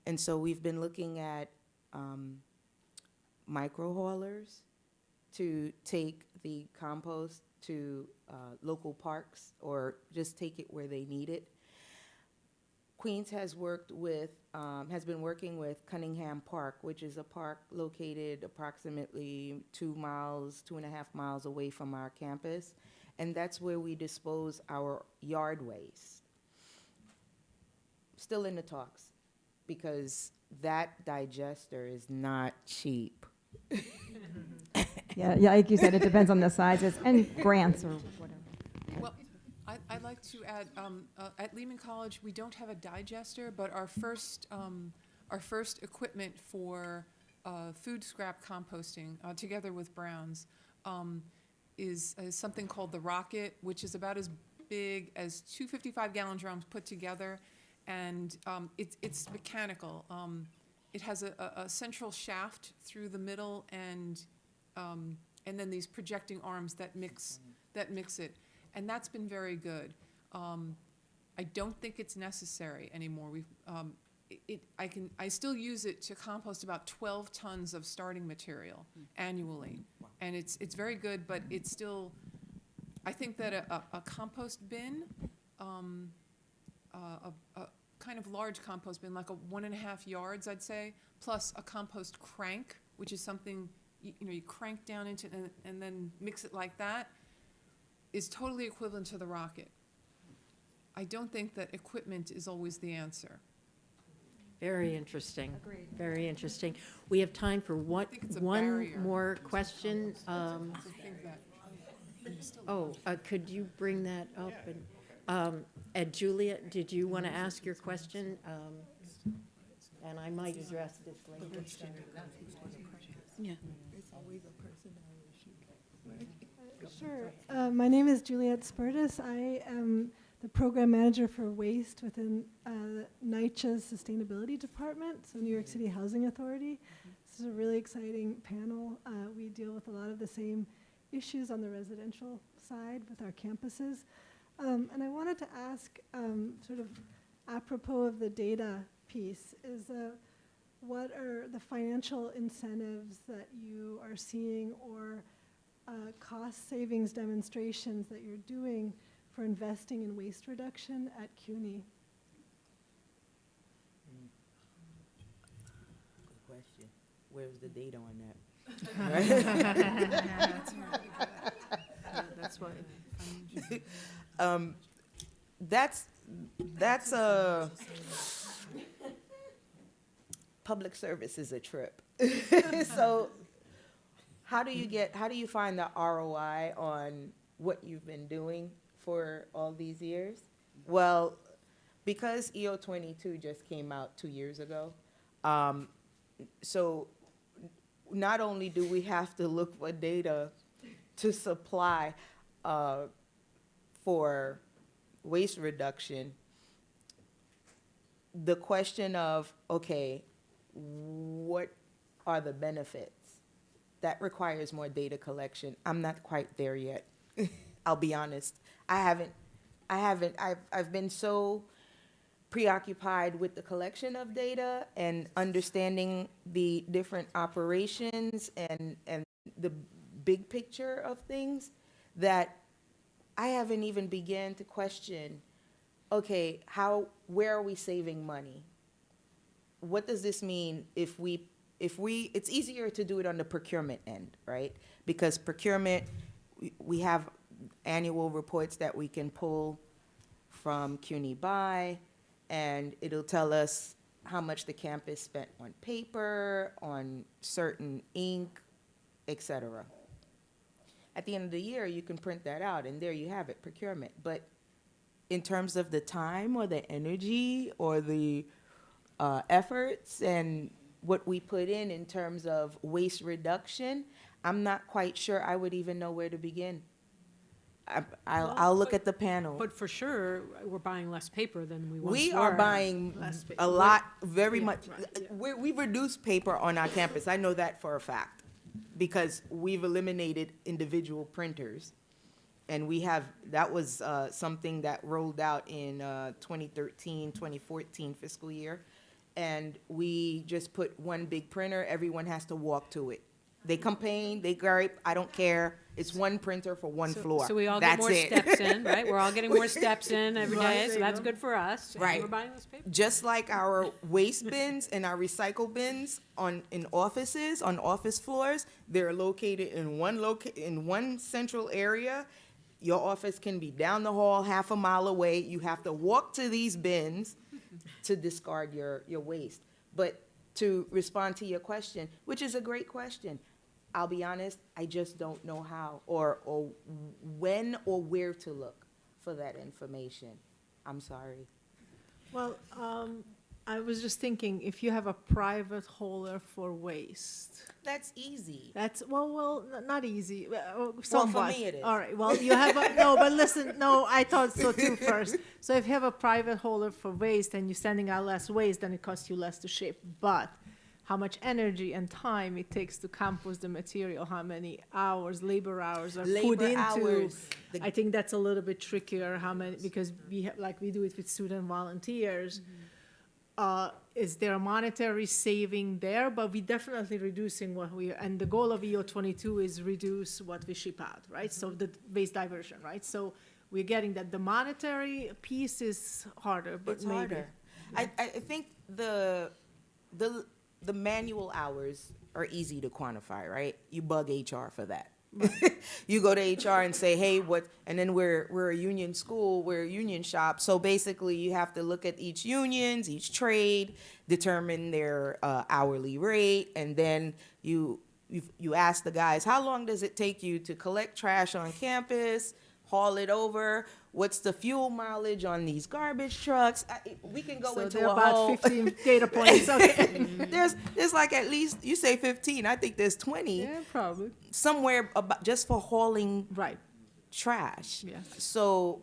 And so we've been looking at micro haulers to take the compost to local parks or just take it where they need it. Queens has has been working with Cunningham Park, which is a park located approximately 2.5 miles away from our campus. And that's where we dispose our yard waste. Still in the talks, because that digester is not cheap. Yeah, like you said, it depends on the sizes and grants or whatever. Well, I'd like to add, at Lehman College, we don't have a digester, but our first equipment for food scrap composting, together with Brown's, is something called the Rocket, which is about as big as 2 55-gallon drums put together, and it's mechanical. It has a central shaft through the middle, and then these projecting arms that mix it. And that's been very good. I don't think it's necessary anymore. I still use it to compost about 12 tons of starting material annually, and it's very good. But it's still, I think that a compost bin, a kind of large compost bin, like a 1.5 yards, I'd say, plus a compost crank, which is something you crank down into and then mix it like that, is totally equivalent to the Rocket. I don't think that equipment is always the answer. Very interesting. Agreed. Very interesting. We have time for one think it's a one barrier. more question. I think that Could you bring that up? And Julia, did you want to ask your question? And I might address this later. Yeah. Sure. My name is Juliet Spurtis. I am the program manager for waste within NYCHA's sustainability department, so New York City Housing Authority. This is a really exciting panel. We deal with a lot of the same issues on the residential side with our campuses. And I wanted to ask, sort of apropos of the data piece, is what are the financial incentives that you are seeing or cost savings demonstrations that you're doing for investing in waste reduction at CUNY? Good question. Where's the data on that? that's what. That's a public service is a trip. So how do you find the ROI on what you've been doing for all these years? Well, because EO 22 just came out 2 years ago, so not only do we have to look for data to supply for waste reduction, the question of, okay, what are the benefits? That requires more data collection. I'm not quite there yet. I'll be honest. I've been so preoccupied with the collection of data and understanding the different operations and the big picture of things that I haven't even began to question, okay, where are we saving money? What does this mean if it's easier to do it on the procurement end, right? Because procurement, we have annual reports that we can pull from CUNY Buy, and it'll tell us how much the campus spent on paper, on certain ink, et cetera. At the end of the year, you can print that out, and there you have it, procurement. But in terms of the time or the energy or the efforts and what we put in terms of waste reduction, I'm not quite sure I would even know where to begin. I'll look at the panel. But for sure, we're buying less paper than we once were. We are buying Less paper. a lot, very Yeah, much. right, yeah. We've reduced paper on our campus. I know that for a fact because we've eliminated individual printers. And that was something that rolled out in 2013, 2014 fiscal year. And we just put one big printer. Everyone has to walk to it. They complain, they gripe, I don't care. It's one printer for one floor. So we all get That's more it. steps in, right? We're all getting more steps in every day, so that's good for us. and Right. We're buying less paper. Just like our waste bins and our recycle bins in offices, on office floors, they're located in one central area. Your office can be down the hall, half a mile away. You have to walk to these bins to discard your waste. But to respond to your question, which is a great question, I'll be honest, I just don't know how or when or where to look for that information. I'm sorry. Well, I was just thinking, if you have a private hauler for waste, That's easy. that's, not easy, Well, for somewhat. me it is. All right, well, you have, no, but listen, no, I thought so too first. So if you have a private hauler for waste and you're sending out less waste, then it costs you less to ship. But how much energy and time it takes to compost the material, how many hours, labor hours are put Labor into. hours. I think that's a little bit trickier, how many, because we have, like we do it with student volunteers. Is there a monetary saving there? But we definitely reducing and the goal of EO 22 is reduce what we ship out, right? So the waste diversion, right? So we're getting that. The monetary piece is harder, but It's maybe. harder. I think the manual hours are easy to quantify, right? You bug HR for that. You go to HR and say, hey, and then we're a union school, we're a union shop. So basically you have to look at each unions, each trade, determine their hourly rate, and then you ask the guys, how long does it take you to collect trash on campus, haul it over? What's the fuel mileage on these garbage trucks? We can go So into there a are about whole 15 data points, okay. there's like at least, you say 15, I think there's 20 Yeah, probably. somewhere about just for hauling Right, trash. yes. So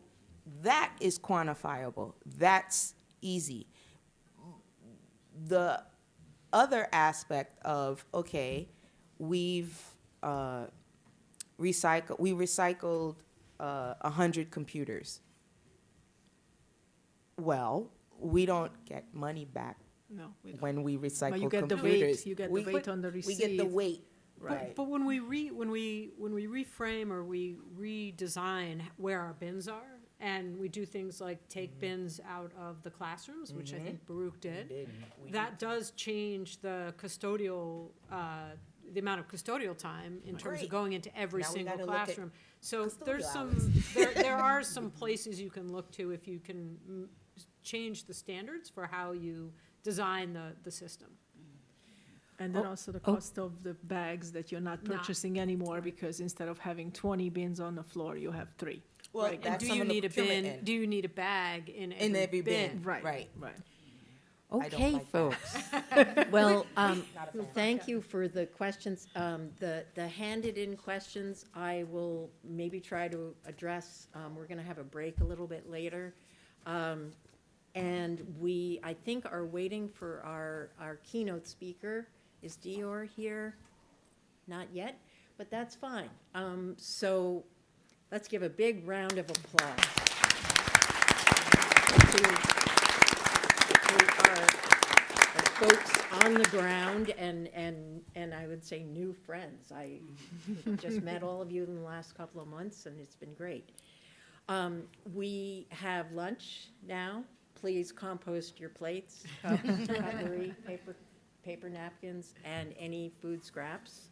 that is quantifiable. That's easy. The other aspect of, okay, we recycled 100 computers. Well, we don't get money back No, we don't. when we recycle But you get the computers. weight, you get the weight on the We get the receipt. weight, But- right? But when we reframe or we redesign where our bins are, and we do things like take bins out of the classrooms, which I think Baruch did, that does change the custodial, the amount of custodial time in terms of Great. going into every Now we single gotta look at classroom. So there's custodial there are some places you can look to if you can change the standards for how you design the system. And then also the cost of the bags that you're not purchasing anymore, because instead of having 20 bins on the floor, you have 3. Well, Right, and that's do some you of the need a procurement bin, end. do you need a bag in In every bin. Right, Right. right. don't Okay, like that. folks. Well, Not a fan. thank you for the questions. The handed-in questions, I will maybe try to address. We're going to have a break a little bit later. And we, I think, are waiting for our keynote speaker. Is Dior here? Not yet, but that's fine. So let's give a big round of applause to our folks on the ground and I would say new friends. I just met all of you in the last couple of months, and it's been great. We have lunch now. Please compost your plates, cutlery, paper napkins, and any food scraps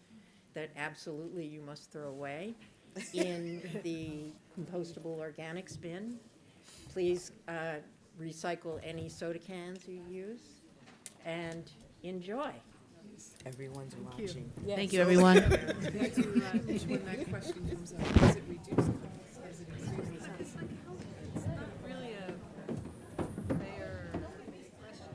that absolutely you must throw away in the compostable organics bin. Please recycle any soda cans you use, and enjoy. Everyone's watching. Thank you, everyone. When that question comes up, does it reduce costs? Does it increase It's not really a fair question.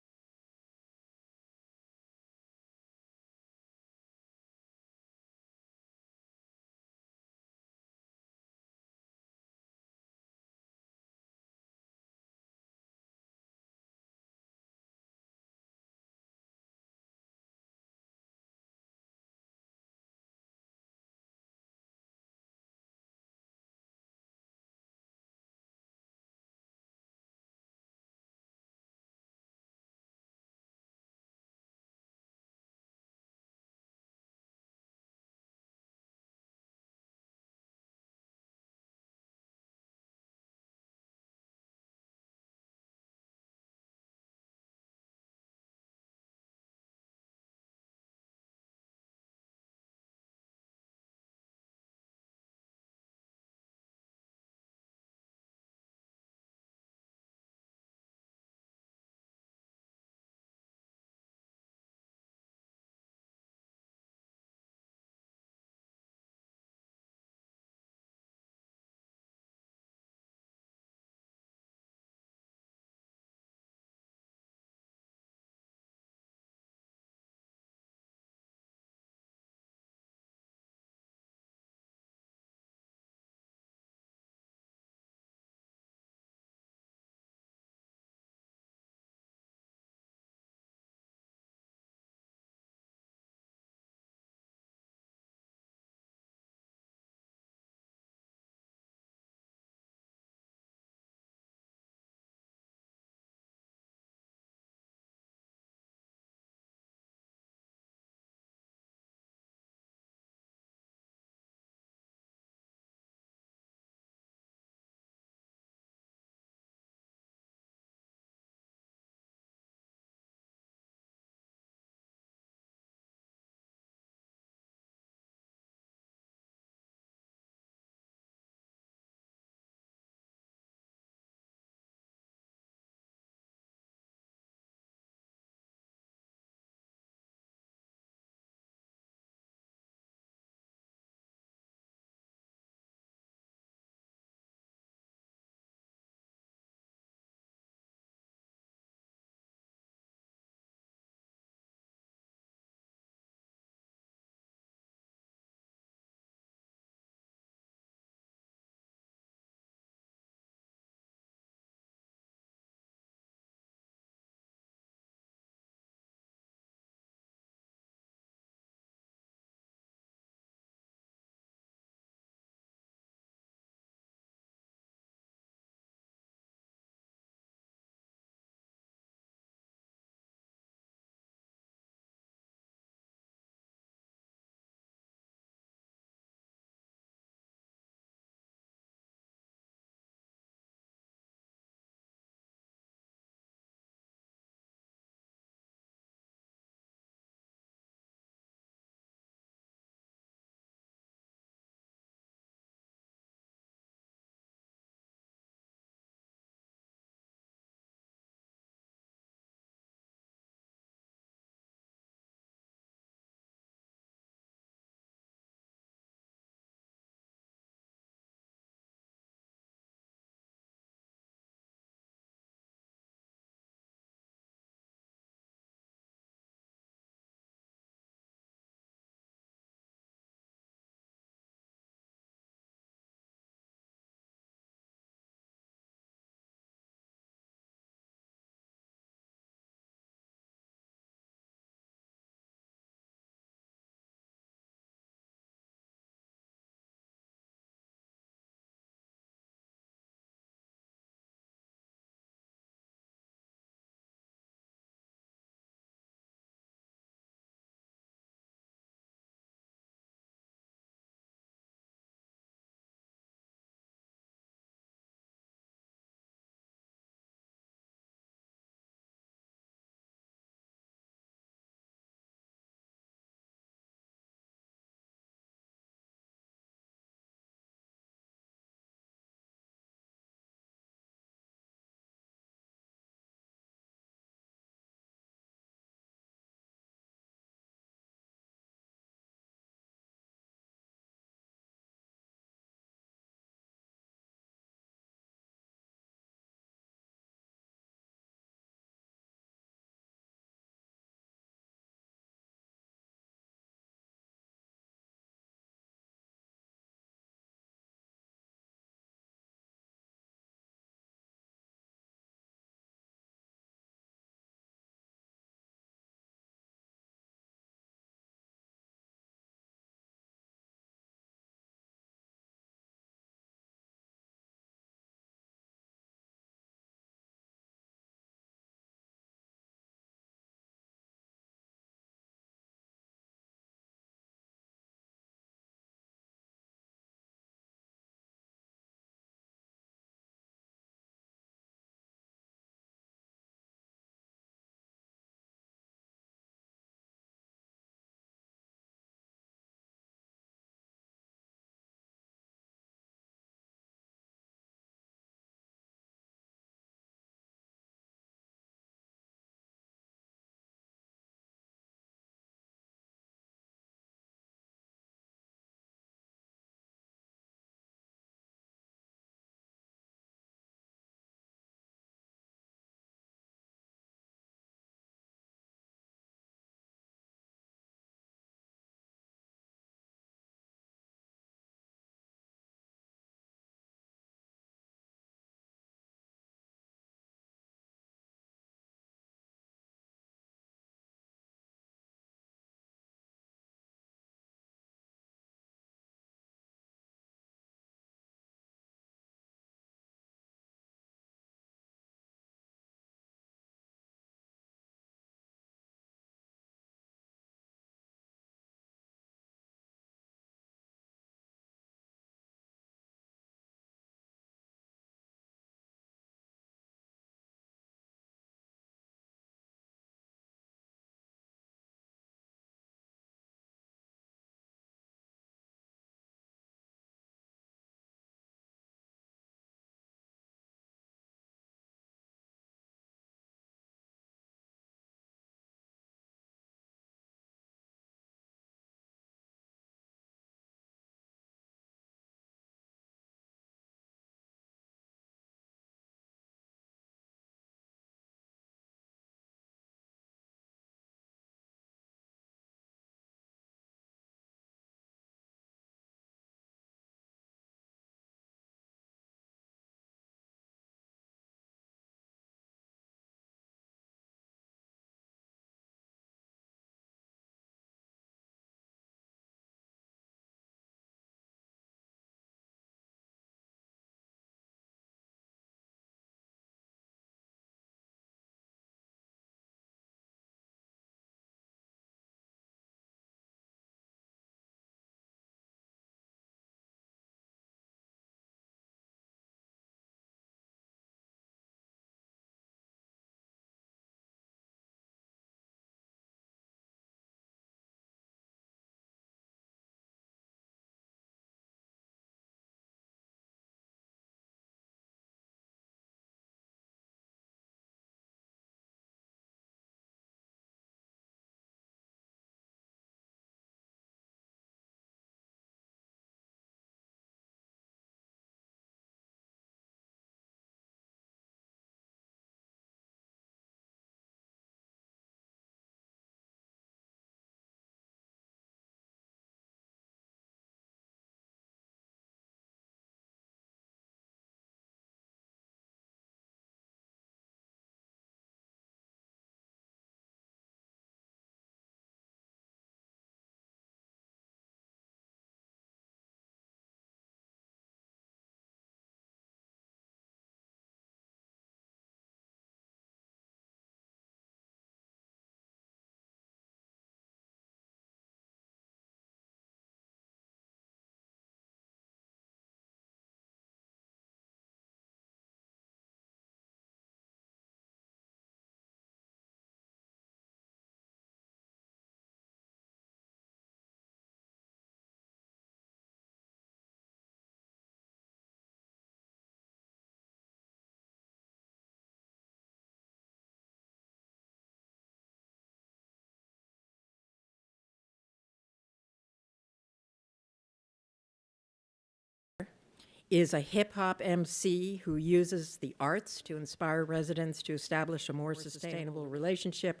is a hip-hop MC who uses the arts to inspire residents to establish a more sustainable relationship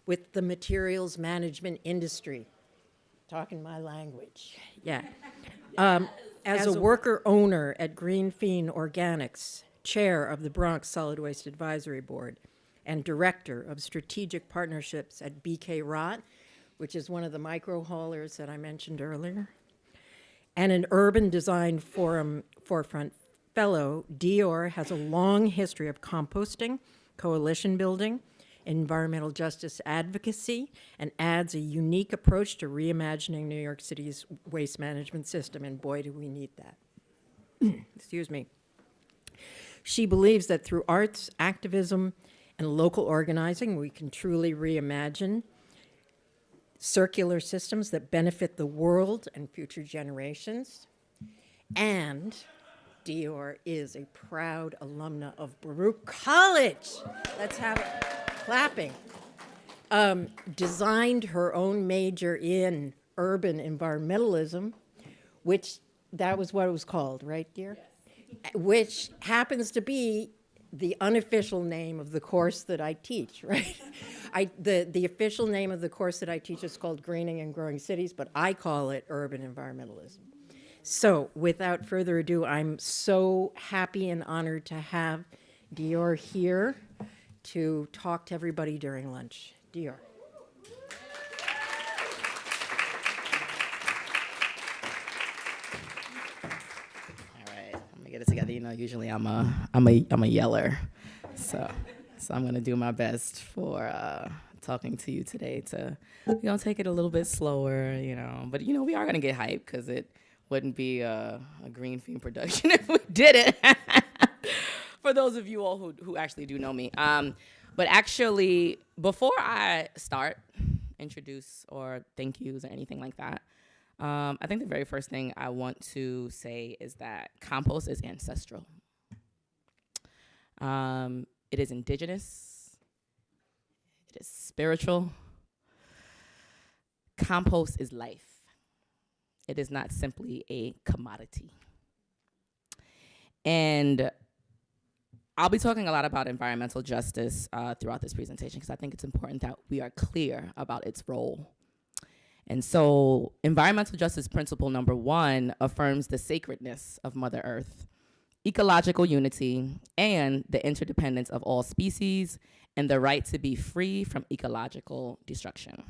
with the materials management industry. Talking my language, yeah. As a worker owner at Green Fiend Organics, chair of the Bronx Solid Waste Advisory Board, and director of strategic partnerships at BK Rot, which is one of the micro haulers that I mentioned earlier, and an Urban Design Forum Forefront Fellow, Dior has a long history of composting, coalition building, environmental justice advocacy, and adds a unique approach to reimagining New York City's waste management system, and boy, do we need that. Excuse me. She believes that through arts, activism, and local organizing, we can truly reimagine circular systems that benefit the world and future generations. And Dior is a proud alumna of Baruch College. Let's have it. Clapping. Designed her own major in urban environmentalism, which that was what it was called, right, dear? Yes. Which happens to be the unofficial name of the course that I teach, right? The official name of the course that I teach is called Greening and Growing Cities, but I call it Urban Environmentalism. So without further ado, I'm so happy and honored to have Dior here to talk to everybody during lunch. Dior. All right, I'm gonna get it together. You know, usually I'm a yeller, so I'm gonna do my best for talking to you today. We're gonna take it a little bit slower, you know, but you know we are gonna get hyped because it wouldn't be a Green Fiend production if we did it. For those of you all who actually do know me. But actually, before I start, introduce or thank yous or anything like that, I think the very first thing I want to say is that compost is ancestral. It is indigenous. It is spiritual. Compost is life. It is not simply a commodity. And I'll be talking a lot about environmental justice throughout this presentation because I think it's important that we are clear about its role. And so environmental justice principle number 1 affirms the sacredness of Mother Earth, ecological unity, and the interdependence of all species, and the right to be free from ecological destruction.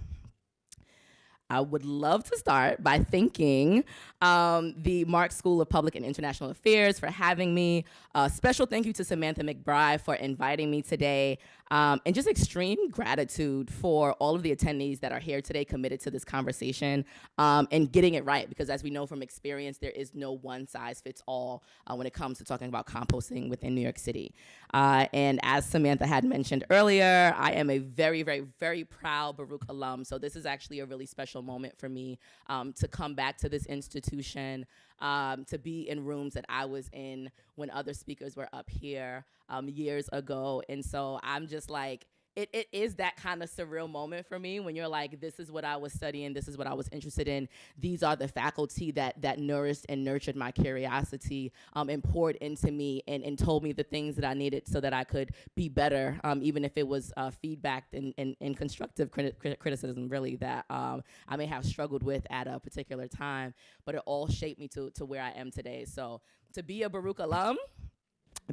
I would love to start by thanking the Marx School of Public and International Affairs for having me. Special thank you to Samantha McBride for inviting me today. And just extreme gratitude for all of the attendees that are here today committed to this conversation and getting it right. Because as we know from experience, there is no one size fits all when it comes to talking about composting within New York City. And as Samantha had mentioned earlier, I am a very, very, very proud Baruch alum. So this is actually a really special moment for me to come back to this institution, to be in rooms that I was in when other speakers were up here years ago. And so I'm just like, it is that kind of surreal moment for me when you're like, this is what I was studying, this is what I was interested in. These are the faculty that nourished and nurtured my curiosity and poured into me and told me the things that I needed so that I could be better, even if it was feedback and constructive criticism, really, that I may have struggled with at a particular time, but it all shaped me to where I am today. So to be a Baruch alum,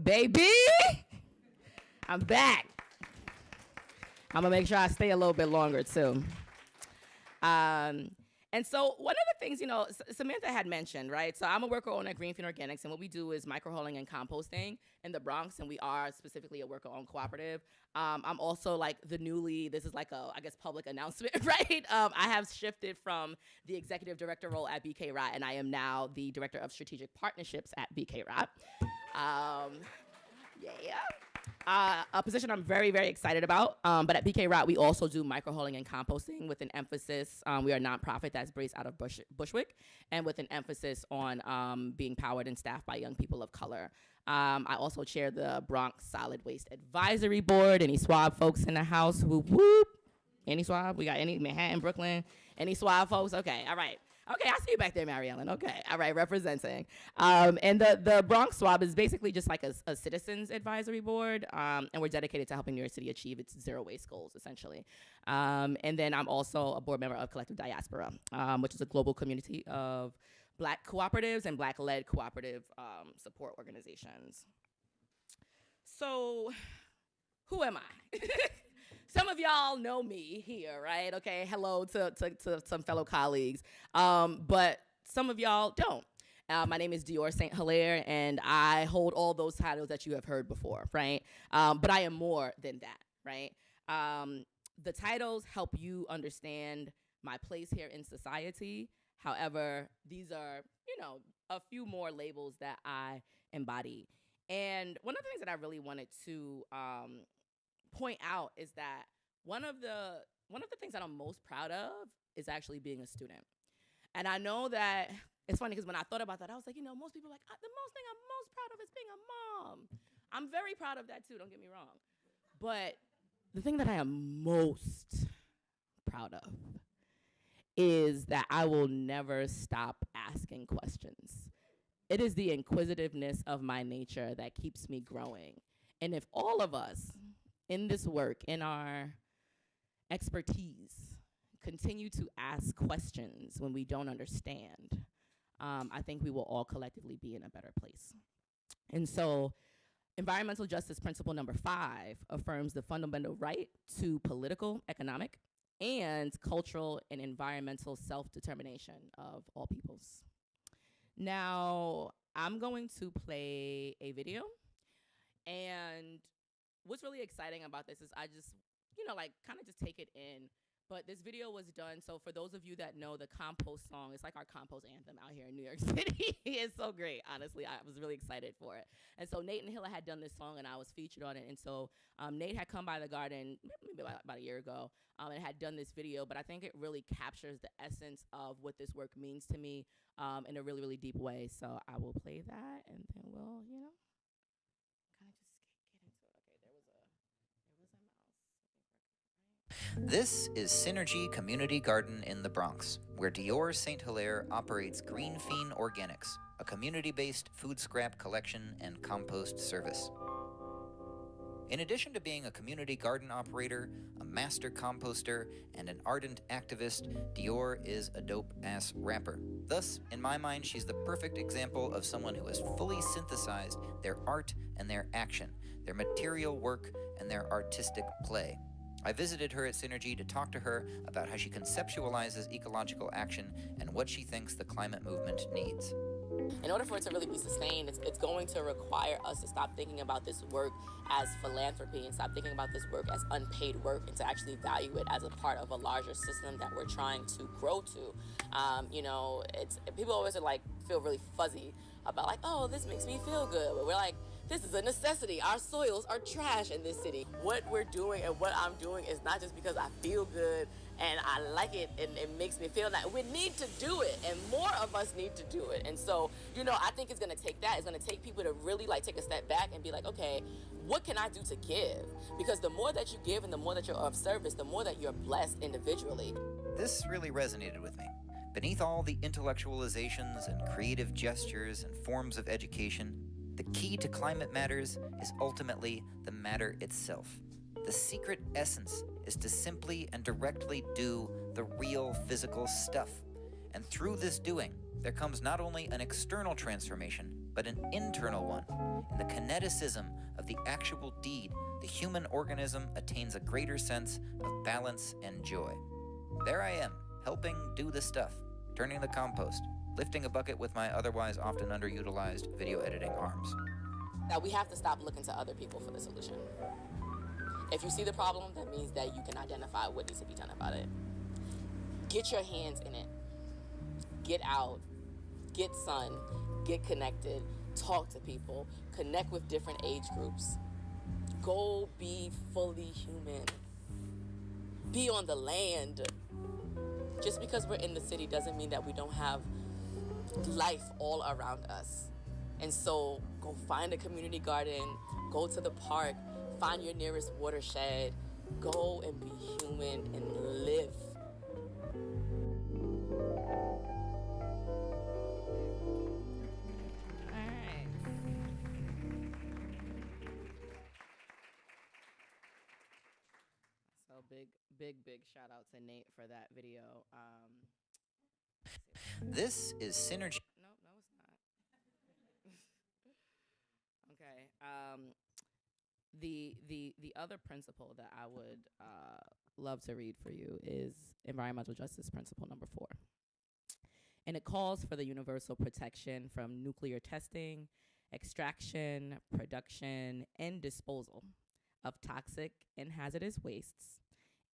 baby, I'm back. I'm gonna make sure I stay a little bit longer too. And so one of the things, you know, Samantha had mentioned, right? So I'm a worker owner at Green Fiend Organics, and what we do is microhauling and composting in the Bronx, and we are specifically a worker-owned cooperative. I'm also like this is like a, I guess, public announcement, right? I have shifted from the executive director role at BK Rot, and I am now the director of strategic partnerships at BK Rot. A position I'm very, very excited about. But at BK Rot, we also do microhauling and composting with an emphasis. We are a nonprofit that's based out of Bushwick, and with an emphasis on being powered and staffed by young people of color. I also chair the Bronx Solid Waste Advisory Board. Any SWAB folks in the house? Whoop, whoop. Any SWAB? We got any Manhattan, Brooklyn? Any SWAB folks? Okay, all right. Okay, I see you back there, Mary Ellen. Okay, all right, representing. And the Bronx Swab is basically just like a citizens advisory board, and we're dedicated to helping New York City achieve its zero waste goals, essentially. And then I'm also a board member of Collective Diaspora, which is a global community of Black cooperatives and Black-led cooperative support organizations. So, who am I? Some of y'all know me here, right? Okay, hello to some fellow colleagues, but some of y'all don't. My name is Dior St. Hilaire, and I hold all those titles that you have heard before, right? But I am more than that, right? The titles help you understand my place here in society. However, these are, a few more labels that I embody. And one of the things that I really wanted to point out is that one of the things that I'm most proud of is actually being a student. And I know that it's funny because when I thought about that, I was like, most people are like, the most thing I'm most proud of is being a mom. I'm very proud of that too, don't get me wrong. But the thing that I am most proud of is that I will never stop asking questions. It is the inquisitiveness of my nature that keeps me growing. And if all of us in this work, in our expertise, continue to ask questions when we don't understand, I think we will all collectively be in a better place. And so environmental justice principle number 5 affirms the fundamental right to political, economic, and cultural and environmental self-determination of all peoples. Now, I'm going to play a video, and what's really exciting about this is I just, kind of just take it in. But this video was done, so for those of you that know the Compost song, it's like our compost anthem out here in New York City. It's so great, honestly. I was really excited for it. And so Nate and Hilla had done this song, and I was featured on it. And so Nate had come by the garden maybe about a year ago and had done this video. But I think it really captures the essence of what this work means to me in a really, really deep way. So I will play that, and then we'll, kind of just get into it. Okay, there was a mouse. This is Synergy Community Garden in the Bronx, where Dior St. Hilaire operates Green Fiend Organics, a community-based food scrap collection and compost service. In addition to being a community garden operator, a master composter, and an ardent activist, Dior is a dope-ass rapper. Thus, in my mind, she's the perfect example of someone who has fully synthesized their art and their action, their material work and their artistic play. I visited her at Synergy to talk to her about how she conceptualizes ecological action and what she thinks the climate movement needs. In order for it to really be sustained, it's going to require us to stop thinking about this work as philanthropy and stop thinking about this work as unpaid work and to actually value it as a part of a larger system that we're trying to grow to. People always feel really fuzzy about oh, this makes me feel good. But we're like, this is a necessity. Our soils are trash in this city. What we're doing and what I'm doing is not just because I feel good and I like it and it makes me feel like we need to do it and more of us need to do it. And so, I think it's gonna take that. It's gonna take people to really take a step back and be like, okay, what can I do to give? Because the more that you give and the more that you're of service, the more that you're blessed individually. This really resonated with me. Beneath all the intellectualizations and creative gestures and forms of education, the key to climate matters is ultimately the matter itself. The secret essence is to simply and directly do the real physical stuff. And through this doing, there comes not only an external transformation, but an internal one. In the kineticism of the actual deed, the human organism attains a greater sense of balance and joy. There I am, helping do the stuff, turning the compost, lifting a bucket with my otherwise often underutilized video editing arms. Now we have to stop looking to other people for the solution. If you see the problem, that means that you can identify what needs to be done about it. Get your hands in it. Get out, get sun, get connected, talk to people, connect with different age groups. Go be fully human. Be on the land. Just because we're in the city doesn't mean that we don't have life all around us. And so go find a community garden, go to the park, find your nearest watershed, go and be human and live. big shout out to Nate for that video. This is Synergy. No, it's not. Okay. The other principle that I would love to read for you is environmental justice principle number 4. And it calls for the universal protection from nuclear testing, extraction, production, and disposal of toxic and hazardous wastes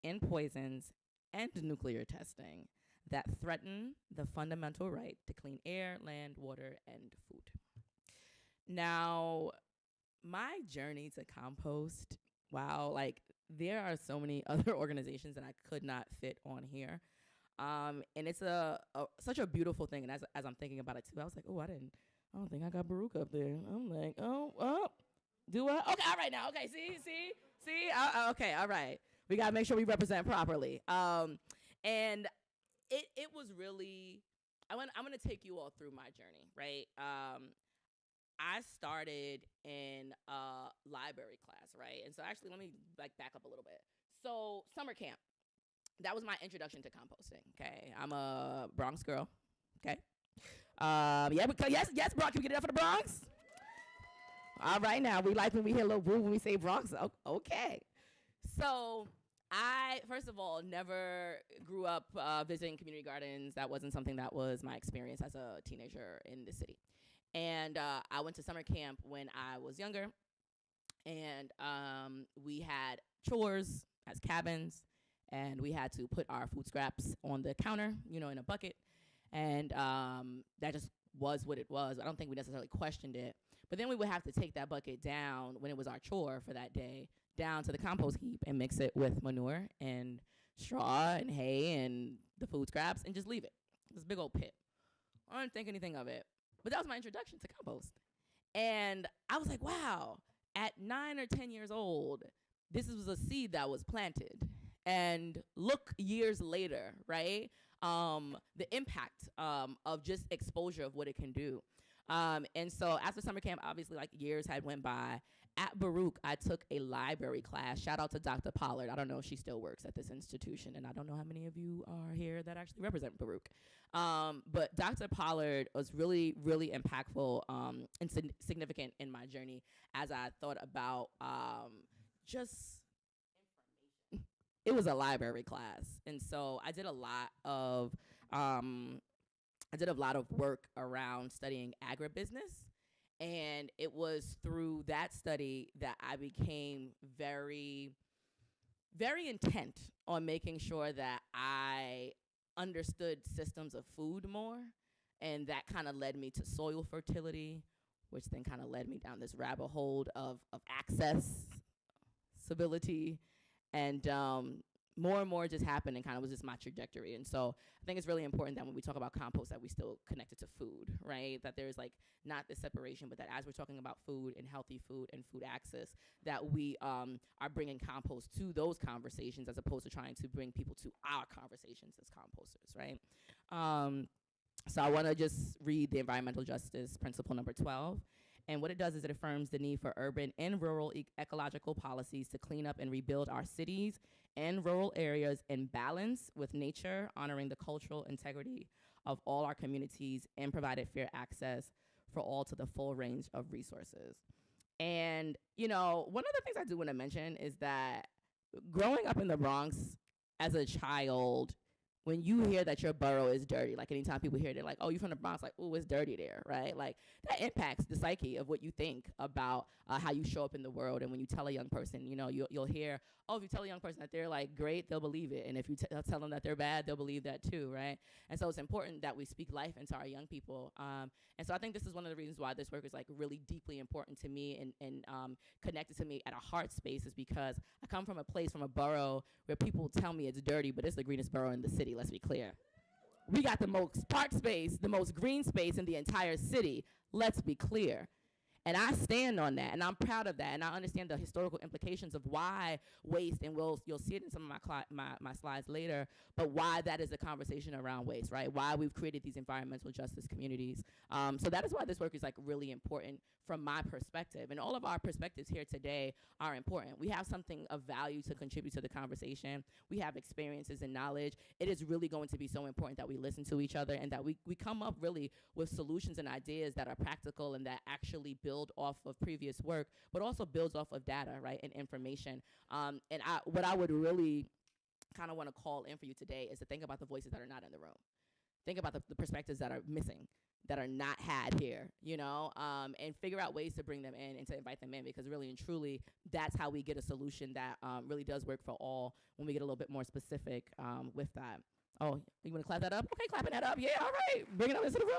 and poisons and nuclear testing that threaten the fundamental right to clean air, land, water, and food. Now, my journey to Compost, wow, like there are so many other organizations that I could not fit on here. And it's such a beautiful thing. And as I'm thinking about it too, I was like, oh, I don't think I got Baruch up there. I'm like, oh, do I? Okay, all right now. Okay, see? Okay, all right. We got to make sure we represent properly. And it was really, I'm going to take you all through my journey, right? I started in a library class, right? And so actually, let me back up a little bit. So summer camp, that was my introduction to composting, okay? I'm a Bronx girl, okay? Yes, Bronx, can we get it up for the Bronx? All right, now, we like when we hear a little woo when we say Bronx, okay. So I, first of all, never grew up visiting community gardens. That wasn't something that was my experience as a teenager in the city. And I went to summer camp when I was younger, and we had chores as cabins, and we had to put our food scraps on the counter, in a bucket, and that just was what it was. I don't think we necessarily questioned it. But then we would have to take that bucket down when it was our chore for that day, down to the compost heap and mix it with manure and straw and hay and the food scraps and just leave it. This big old pit. I didn't think anything of it. But that was my introduction to compost. And I was like, wow, at 9 or 10 years old, this was a seed that was planted. And look years later, right? The impact of just exposure of what it can do. And so after summer camp, obviously years had went by. At Baruch, I took a library class. Shout out to Dr. Pollard. I don't know if she still works at this institution, and I don't know how many of you are here that actually represent Baruch. But Dr. Pollard was really, really impactful and significant in my journey as I thought about just information. It was a library class, and so I did a lot of work around studying agribusiness. And it was through that study that I became very, very intent on making sure that I understood systems of food more. And that kind of led me to soil fertility, which then kind of led me down this rabbit hole of accessibility. And more and more just happened and kind of was just my trajectory. And so I think it's really important that when we talk about compost that we still connect it to food, right? That there's not this separation, but that as we're talking about food and healthy food and food access, that we are bringing compost to those conversations as opposed to trying to bring people to our conversations as composters, right? So I want to just read the environmental justice principle number 12. And what it does is it affirms the need for urban and rural ecological policies to clean up and rebuild our cities and rural areas in balance with nature, honoring the cultural integrity of all our communities and provided fair access for all to the full range of resources. And, one of the things I do want to mention is that growing up in the Bronx as a child, when you hear that your borough is dirty, anytime people hear, they're like, oh, you from the Bronx, oh, it's dirty there, right? That impacts the psyche of what you think about how you show up in the world. And when you tell a young person, you'll hear, oh, if you tell a young person that they're great, they'll believe it. And if you tell them that they're bad, they'll believe that too, right? And so it's important that we speak life into our young people. And so I think this is one of the reasons why this work is really deeply important to me and connected to me at a heart space, is because I come from a borough where people tell me it's dirty, but it's the greenest borough in the city. Let's be clear. We got the most park space, the most green space in the entire city. Let's be clear. And I stand on that, and I'm proud of that, and I understand the historical implications of why waste, and you'll see it in some of my slides later, but why that is a conversation around waste, right? Why we've created these environmental justice communities. So that is why this work is like really important from my perspective, and all of our perspectives here today are important. We have something of value to contribute to the conversation. We have experiences and knowledge. It is really going to be so important that we listen to each other and that we come up really with solutions and ideas that are practical and that actually build off of previous work, but also builds off of data, right, and information. What I would really kind of want to call in for you today is to think about the voices that are not in the room. Think about the perspectives that are missing, that are not had here, you know, and figure out ways to bring them in and to invite them in, because really and truly, that's how we get a solution that really does work for all when we get a little bit more specific with that. Oh, you want to clap that up? Okay, clapping that up. Yeah, all right. Bring it up into the room.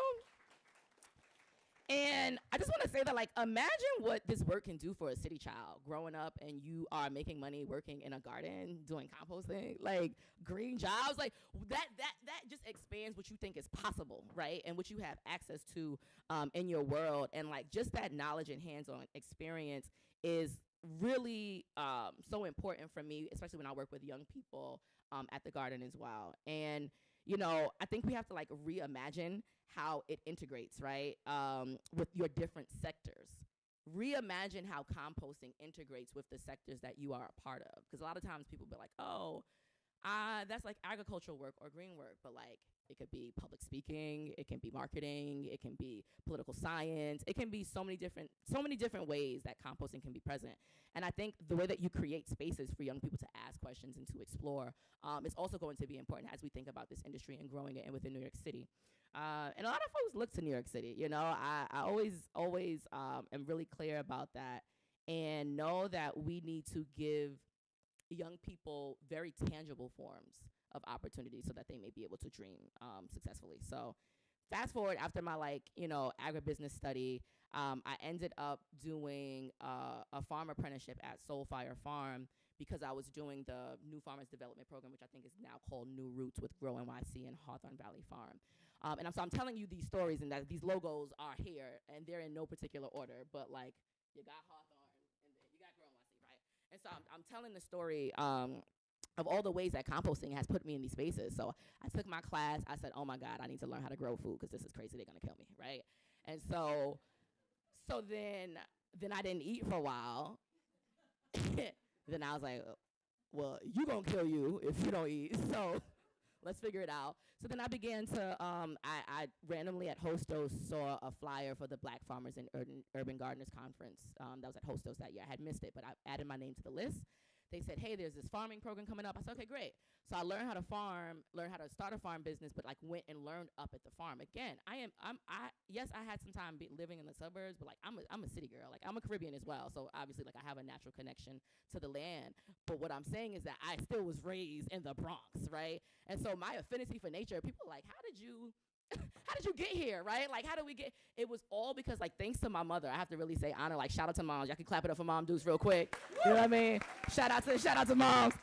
And I just want to say that, like, imagine what this work can do for a city child growing up and you are making money working in a garden, doing composting, like green jobs, like that just expands what you think is possible, right? And what you have access to in your world. And like just that knowledge and hands-on experience is really so important for me, especially when I work with young people at the garden as well. And you know, I think we have to like reimagine how it integrates, right, with your different sectors. Reimagine how composting integrates with the sectors that you are a part of. Because a lot of times people be like, oh, that's like agricultural work or green work, but like it could be public speaking, it can be marketing, it can be political science, it can be so many different ways that composting can be present. And I think the way that you create spaces for young people to ask questions and to explore is also going to be important as we think about this industry and growing it within New York City. And a lot of folks look to New York City, you know, I always am really clear about that and know that we need to give young people very tangible forms of opportunity so that they may be able to dream successfully. So fast forward, after my agribusiness study, I ended up doing a farm apprenticeship at Soulfire Farm because I was doing the New Farmers Development Program, which I think is now called New Roots with Grow NYC and Hawthorne Valley Farm. And so I'm telling you these stories and that these logos are here and they're in no particular order, but like you got Hawthorne and then you got Grow NYC, right? And so I'm telling the story of all the ways that composting has put me in these spaces. So I took my class. I said, oh my God, I need to learn how to grow food because this is crazy. They're going to kill me, right? And so then I didn't eat for a while. Then I was like, well, you going to kill you if you don't eat. So let's figure it out. So then I began to, I randomly at Hostos saw a flyer for the Black Farmers and Urban Gardeners Conference that was at Hostos that year. I had missed it, but I added my name to the list. They said, hey, there's this farming program coming up. I said, okay, great. So I learned how to farm, learned how to start a farm business, but like went and learned up at the farm. Again, yes, I had some time living in the suburbs, but like I'm a city girl. Like I'm a Caribbean as well. So obviously like I have a natural connection to the land. But what I'm saying is that I still was raised in the Bronx, right? And so my affinity for nature, people are like, how did you get here, right? Like, how did we get, it was all because, like, thanks to my mother, I have to really say honor, like, shout out to moms. Y'all can clap it up for Mom Deuce real quick. You know what I mean? Shout out to moms.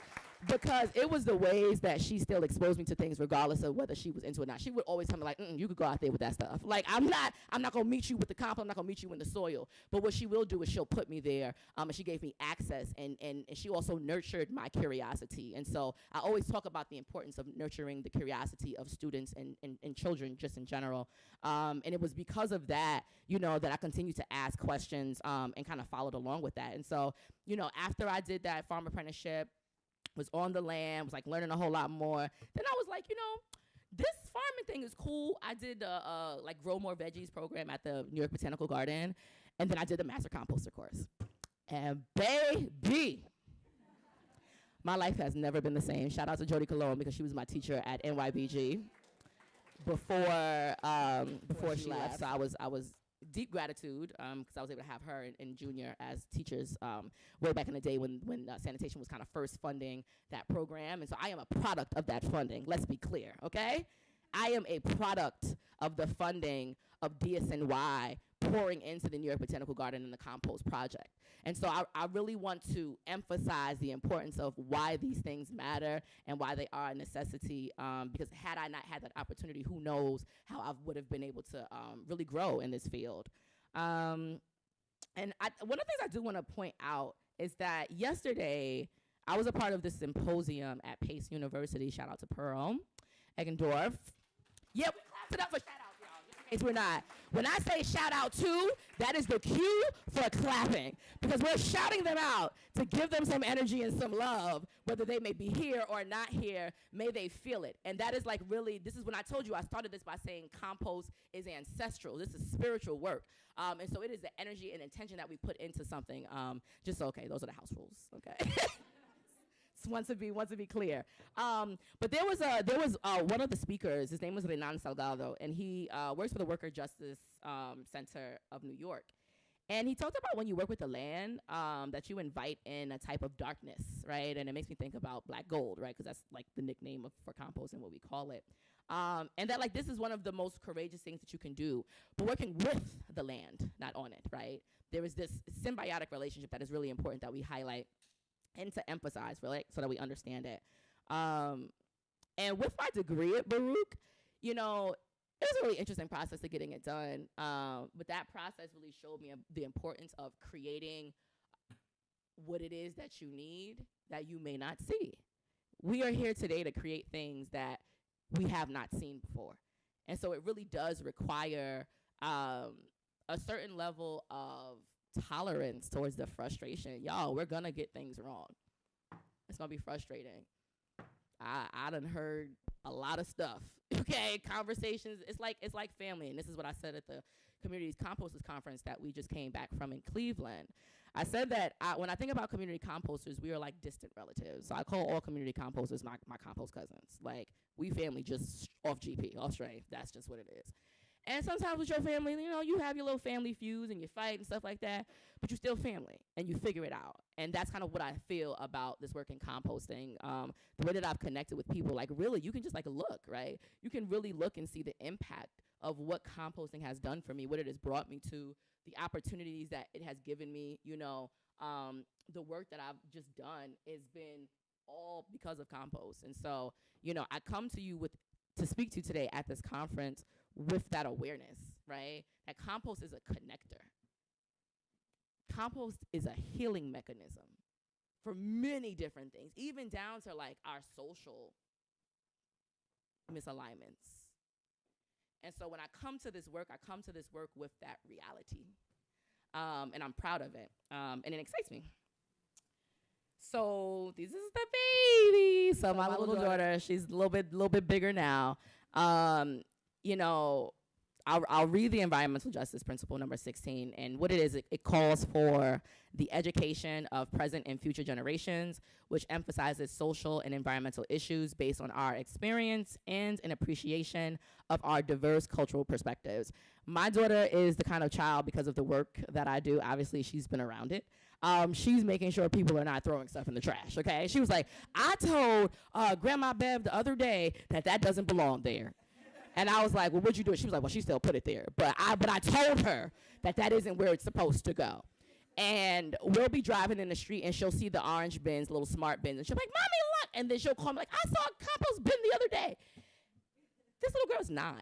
Because it was the ways that she still exposed me to things regardless of whether she was into it or not. She would always tell me, like, you could go out there with that stuff. Like, I'm not going to meet you with the compost. I'm not going to meet you in the soil. But what she will do is she'll put me there. And she gave me access. And she also nurtured my curiosity. And so I always talk about the importance of nurturing the curiosity of students and children just in general. And it was because of that, you know, that I continued to ask questions and kind of followed along with that. And so, you know, after I did that farm apprenticeship, was on the land, was like learning a whole lot more. Then I was like, you know, this farming thing is cool. I did like Grow More Veggies program at the New York Botanical Garden. And then I did the Master Composter course. And baby, my life has never been the same. Shout out to Jody Cologne because she was my teacher at NYBG before she left. So I was deep gratitude because I was able to have her and Junior as teachers way back in the day when sanitation was kind of first funding that program. And so I am a product of that funding. Let's be clear, okay? I am a product of the funding of DSNY pouring into the New York Botanical Garden and the Compost project. And so I really want to emphasize the importance of why these things matter and why they are a necessity, because had I not had that opportunity, who knows how I would have been able to really grow in this field. And one of the things I do want to point out is that yesterday I was a part of this symposium at Pace University. Shout out to Pearl Eggendorf. Yeah, we clapped it up for shout outs, y'all. Just in case we're not. When I say shout out to, that is the cue for clapping, because we're shouting them out to give them some energy and some love, whether they may be here or not here, may they feel it. And that is like really, this is when I told you, I started this by saying compost is ancestral. This is spiritual work. And so it is the energy and intention that we put into something. Okay, those are the house rules, okay? Wants to be clear. But there was one of the speakers, his name was Renan Salgado, and he works for the Worker Justice Center of New York. And he talked about when you work with the land, that you invite in a type of darkness, right? And it makes me think about black gold, right? Because that's like the nickname for compost and what we call it. And that like this is one of the most courageous things that you can do, but working with the land, not on it, right? There is this symbiotic relationship that is really important that we highlight and to emphasize, really, so that we understand it. And with my degree at Baruch, it was a really interesting process of getting it done. But that process really showed me the importance of creating what it is that you need that you may not see. We are here today to create things that we have not seen before. And so it really does require a certain level of tolerance towards the frustration. Y'all, we're gonna get things wrong. It's gonna be frustrating. I done heard a lot of stuff. Okay, conversations. It's like family, and this is what I said at the Communities Composters Conference that we just came back from in Cleveland. I said that when I think about community composters, we are like distant relatives. So I call all community composters my compost cousins. Like, we family just off GP, off strength. That's just what it is. And sometimes with your family, you have your little family feuds and you fight and stuff like that, but you're still family and you figure it out. And that's kind of what I feel about this work in composting. The way that I've connected with people, like really, you can just like look, right? You can really look and see the impact of what composting has done for me, what it has brought me to, the opportunities that it has given me, the work that I've just done has been all because of compost. And so, I come to you to speak to today at this conference with that awareness, right? That compost is a connector. Compost is a healing mechanism for many different things, even down to like our social misalignments. And so when I come to this work with that reality. And I'm proud of it. And it excites me. So this is the baby. So my little daughter, she's a little bit bigger now. I'll read the environmental justice principle number 16, and what it is, it calls for the education of present and future generations, which emphasizes social and environmental issues based on our experience and an appreciation of our diverse cultural perspectives. My daughter is the kind of child, because of the work that I do, obviously she's been around it. She's making sure people are not throwing stuff in the trash, okay? She was like, I told Grandma Bev the other day that doesn't belong there. And I was like, well, what'd you do? She was like, well, she still put it there. But I told her that isn't where it's supposed to go. And we'll be driving in the street and she'll see the orange bins, little smart bins, and she'll be like, Mommy, look. And then she'll call me like, I saw a compost bin the other day. This little girl's 9.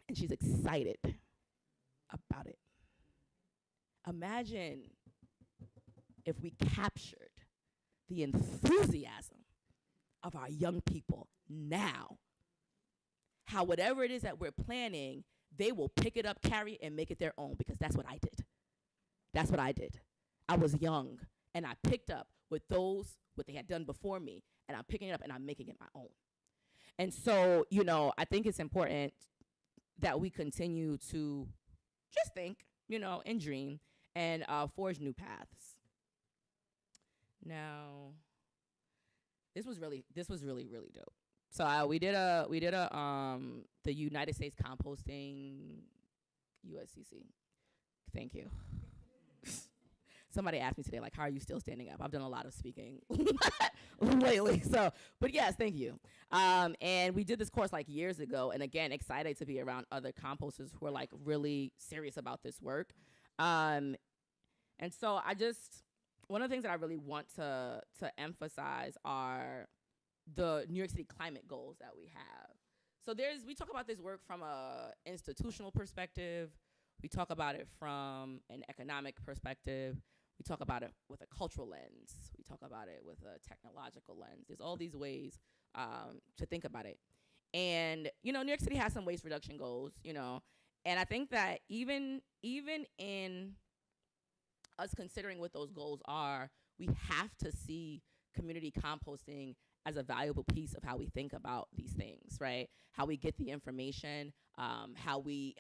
And she's excited about it. Imagine if we captured the enthusiasm of our young people now. How whatever it is that we're planning, they will pick it up, carry it, and make it their own, because that's what I did. That's what I did. I was young, and I picked up what they had done before me, and I'm picking it up, and I'm making it my own. And so, I think it's important that we continue to just think, and dream, and forge new paths. Now, this was really, really dope. So we did the United States Composting USCC. Thank you. Somebody asked me today, like, how are you still standing up? I've done a lot of speaking lately. So, but yes, thank you. And we did this course like years ago, and again, excited to be around other composters who are like really serious about this work. And so one of the things that I really want to emphasize are the New York City climate goals that we have. So we talk about this work from a institutional perspective, We talk about it from an economic perspective. We talk about it with a cultural lens. We talk about it with a technological lens. There's all these ways to think about it. And, you know, New York City has some waste reduction goals, you know, and I think that even in us considering what those goals are, we have to see community composting as a valuable piece of how we think about these things, right? How we get the information, how we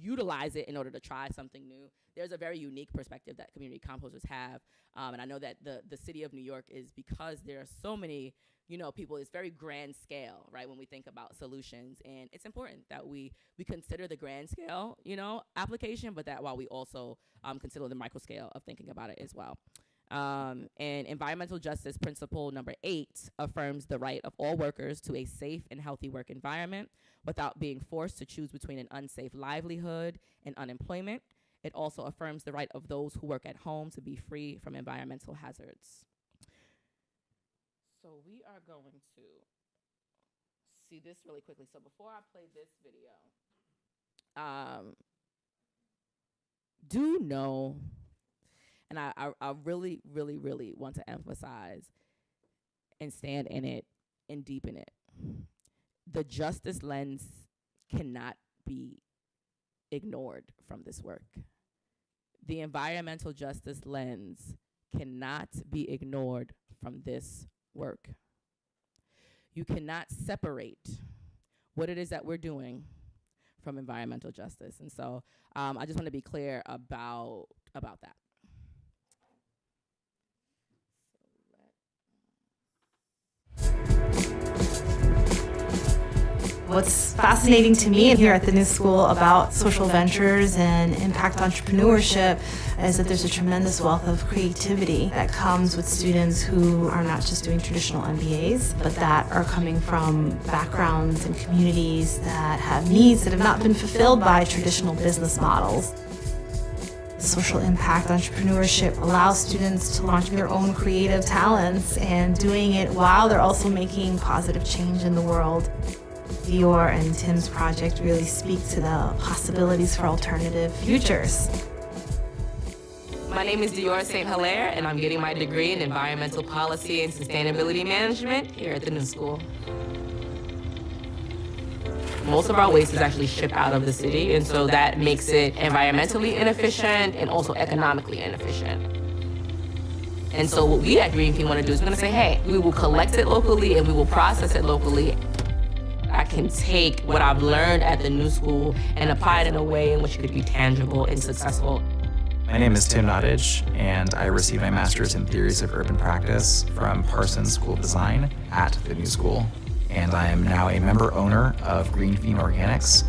utilize it in order to try something new. There's a very unique perspective that community composters have, and I know that the city of New York is, because there are so many, you know, people, it's very grand scale, right, when we think about solutions, and it's important that we consider the grand scale, you know, application, but that while we also consider the micro scale of thinking about it as well. And environmental justice principle number 8 affirms the right of all workers to a safe and healthy work environment without being forced to choose between an unsafe livelihood and unemployment. It also affirms the right of those who work at home to be free from environmental hazards. So we are going to see this really quickly. So before I play this video, do know, and I really, really, really want to emphasize and stand in it and deepen it. The justice lens cannot be ignored from this work. The environmental justice lens cannot be ignored from this work. You cannot separate what it is that we're doing from environmental justice. And so I just want to be clear about that. What's fascinating to me here at the New School about social ventures and impact entrepreneurship is that there's a tremendous wealth of creativity that comes with students who are not just doing traditional MBAs, but that are coming from backgrounds and communities that have needs that have not been fulfilled by traditional business models. Social impact entrepreneurship allows students to launch their own creative talents and doing it while they're also making positive change in the world. Dior and Tim's project really speak to the possibilities for alternative futures. My name is Dior St. Hilaire, and I'm getting my degree in environmental policy and sustainability management here at the New School. Most of our waste is actually shipped out of the city, and so that makes it environmentally inefficient and also economically inefficient. And so what we at Green Team want to do is we're going to say, hey, we will collect it locally and we will process it locally. I can take what I've learned at the New School and apply it in a way in which it could be tangible and successful. My name is Tim Nottage, and I received my master's in theories of urban practice from Parsons School of Design at the New School. And I am now a member owner of Green Theme Organics.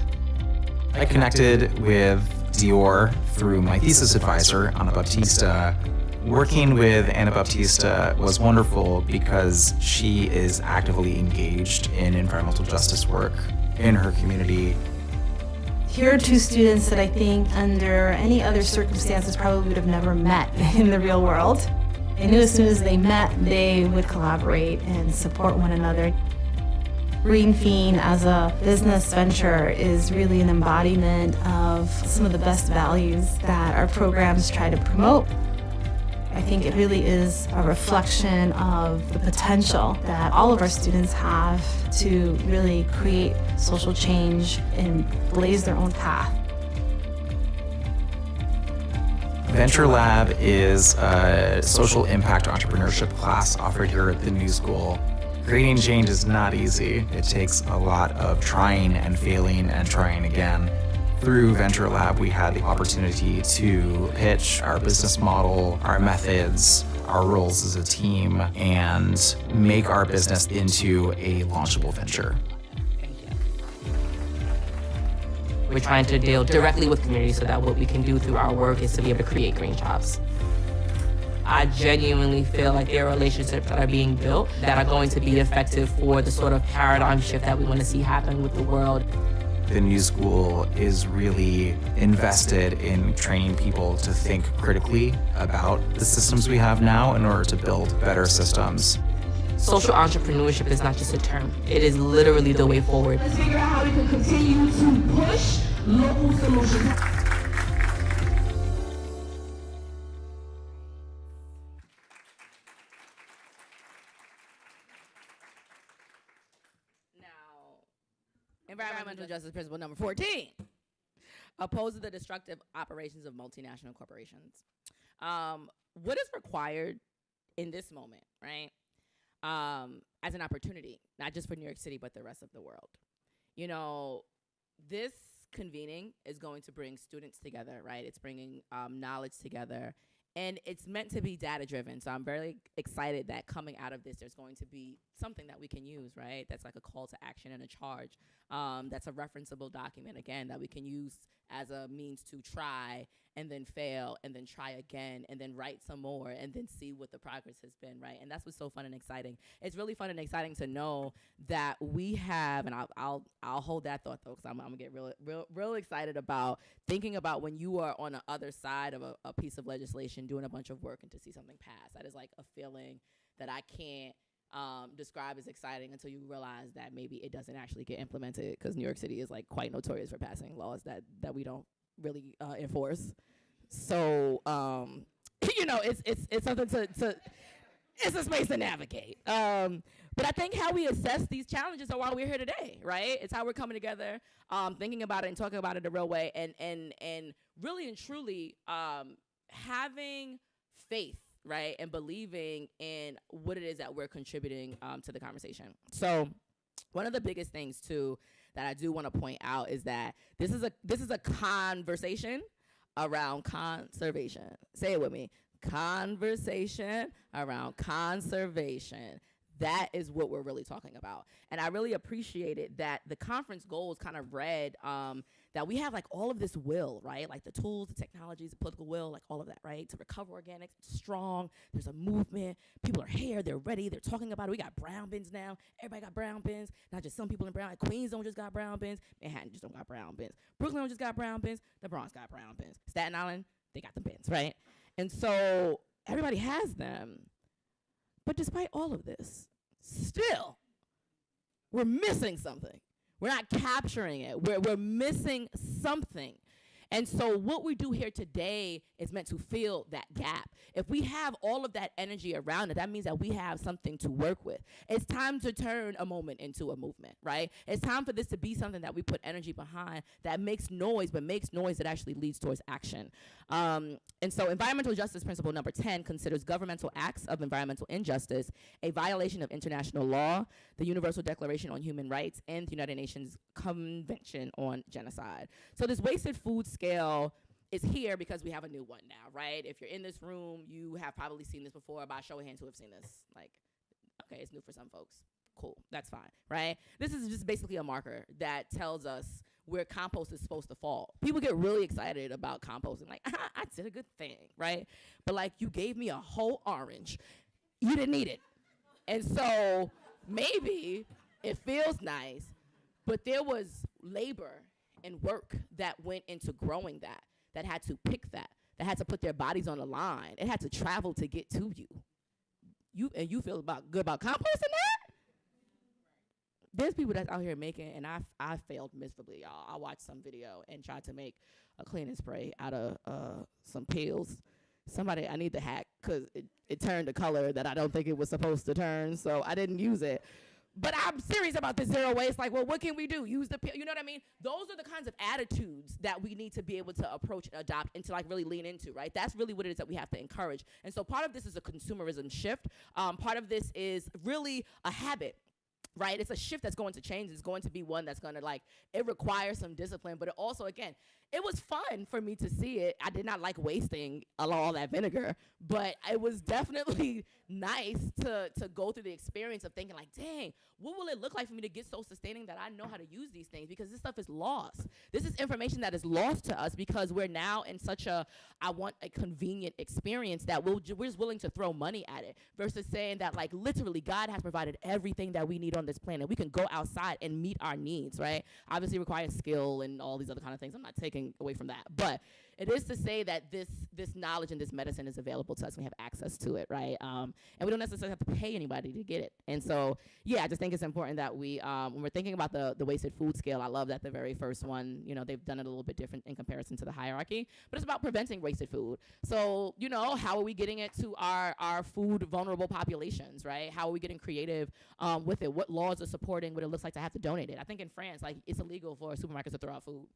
I connected with Dior through my thesis advisor, Anna Baptista. Working with Anna Baptista was wonderful because she is actively engaged in environmental justice work in her community. Here are two students that I think under any other circumstances probably would have never met in the real world. I knew as soon as they met, they would collaborate and support one another. Green Fiend as a business venture is really an embodiment of some of the best values that our programs try to promote. I think it really is a reflection of the potential that all of our students have to really create social change and blaze their own path. Venture Lab is a social impact entrepreneurship class offered here at the New School. Creating change is not easy. It takes a lot of trying and failing and trying again. Through Venture Lab, we had the opportunity to pitch our business model, our methods, our roles as a team, and make our business into a launchable venture. We're trying to deal directly with communities so that what we can do through our work is to be able to create green jobs. I genuinely feel like there are relationships that are being built that are going to be effective for the sort of paradigm shift that we want to see happen with the world. The New School is really invested in training people to think critically about the systems we have now in order to build better systems. Social entrepreneurship is not just a term. It is literally the way forward. Let's figure out how we can continue to push local solutions. environmental justice principle number 14. Opposes the destructive operations of multinational corporations. What is required in this moment, right? As an opportunity, not just for New York City, but the rest of the world. You know, this convening is going to bring students together, right? It's bringing knowledge together. And it's meant to be data driven. So I'm very excited that coming out of this, there's going to be something that we can use, right? That's like a call to action and a charge. That's a referenceable document, again, that we can use as a means to try and then fail and then try again and then write some more and then see what the progress has been, right? And that's what's so fun and exciting. It's really fun and exciting to know that we have, and I'll hold that thought though, because I'm gonna get real excited about thinking about when you are on the other side of a piece of legislation doing a bunch of work and to see something pass. That is like a feeling that I can't describe as exciting until you realize that maybe it doesn't actually get implemented, because New York City is like quite notorious for passing laws that we don't really enforce. So you know, it's something to it's a space to navigate. But I think how we assess these challenges are why we're here today, right? It's how we're coming together, thinking about it and talking about it the real way, and really and truly having faith, right, and believing in what it is that we're contributing to the conversation. So one of the biggest things too that I do want to point out is that this is a conversation around conservation. Say it with me. Conversation around conservation. That is what we're really talking about. And I really appreciated that the conference goals kind of read that we have like all of this will, right? Like the tools, the technologies, the political will, like all of that, right? To recover organics, it's strong. There's a movement. People are here. They're ready. They're talking about it. We got brown bins now. Everybody got brown bins. Not just some people in brown. Like Queens don't just got brown bins. Manhattan just don't got brown bins. Brooklyn don't just got brown bins. The Bronx got brown bins. Staten Island, they got the bins, right? And so everybody has them. But despite all of this, still, we're missing something. We're not capturing it. We're missing something. And so what we do here today is meant to fill that gap. If we have all of that energy around it, that means that we have something to work with. It's time to turn a moment into a movement, right? It's time for this to be something that we put energy behind that makes noise, but makes noise that actually leads towards action. And so environmental justice principle number 10 considers governmental acts of environmental injustice a violation of international law, the Universal Declaration on Human Rights, and the United Nations Convention on Genocide. So this wasted food scale is here because we have a new one now, right? If you're in this room, you have probably seen this before. By show of hands who have seen this. Like, okay, it's new for some folks. Cool, that's fine, right? This is just basically a marker that tells us where compost is supposed to fall. People get really excited about composting, like, I did a good thing, right? But like, you gave me a whole orange. You didn't eat it. And so maybe it feels nice, but there was labor and work that went into growing that had to pick that had to put their bodies on the line. It had to travel to get to you. You feel good about composting that? There's people that's out here making, and I failed miserably, y'all. I watched some video and tried to make a cleaning spray out of some pills. Somebody, I need the hack, because it turned a color that I don't think it was supposed to turn, so I didn't use it. But I'm serious about the zero waste. Like, well, what can we do? Use the pill. You know what I mean? Those are the kinds of attitudes that we need to be able to approach and adopt and to like really lean into, right? That's really what it is that we have to encourage. And so part of this is a consumerism shift. Part of this is really a habit. Right? It's a shift that's going to change. It's going to be one that's going to like, it requires some discipline, but it also, again, it was fun for me to see it. I did not like wasting all that vinegar, but it was definitely nice to go through the experience of thinking like, dang, what will it look like for me to get so sustaining that I know how to use these things? Because this stuff is lost. This is information that is lost to us because we're now in such a, I want a convenient experience that we're just willing to throw money at it versus saying that like literally God has provided everything that we need on this planet. We can go outside and meet our needs, right? Obviously it requires skill and all these other kind of things. I'm not taking away from that, but it is to say that this knowledge and this medicine is available to us. We have access to it, right? And we don't necessarily have to pay anybody to get it. And so, yeah, I just think it's important that we, when we're thinking about the wasted food scale, I love that the very first one, you know, they've done it a little bit different in comparison to the hierarchy, but it's about preventing wasted food. So, you know, how are we getting it to our food vulnerable populations, right? How are we getting creative with it? What laws are supporting what it looks like to have to donate it? I think in France, like, it's illegal for supermarkets to throw out food.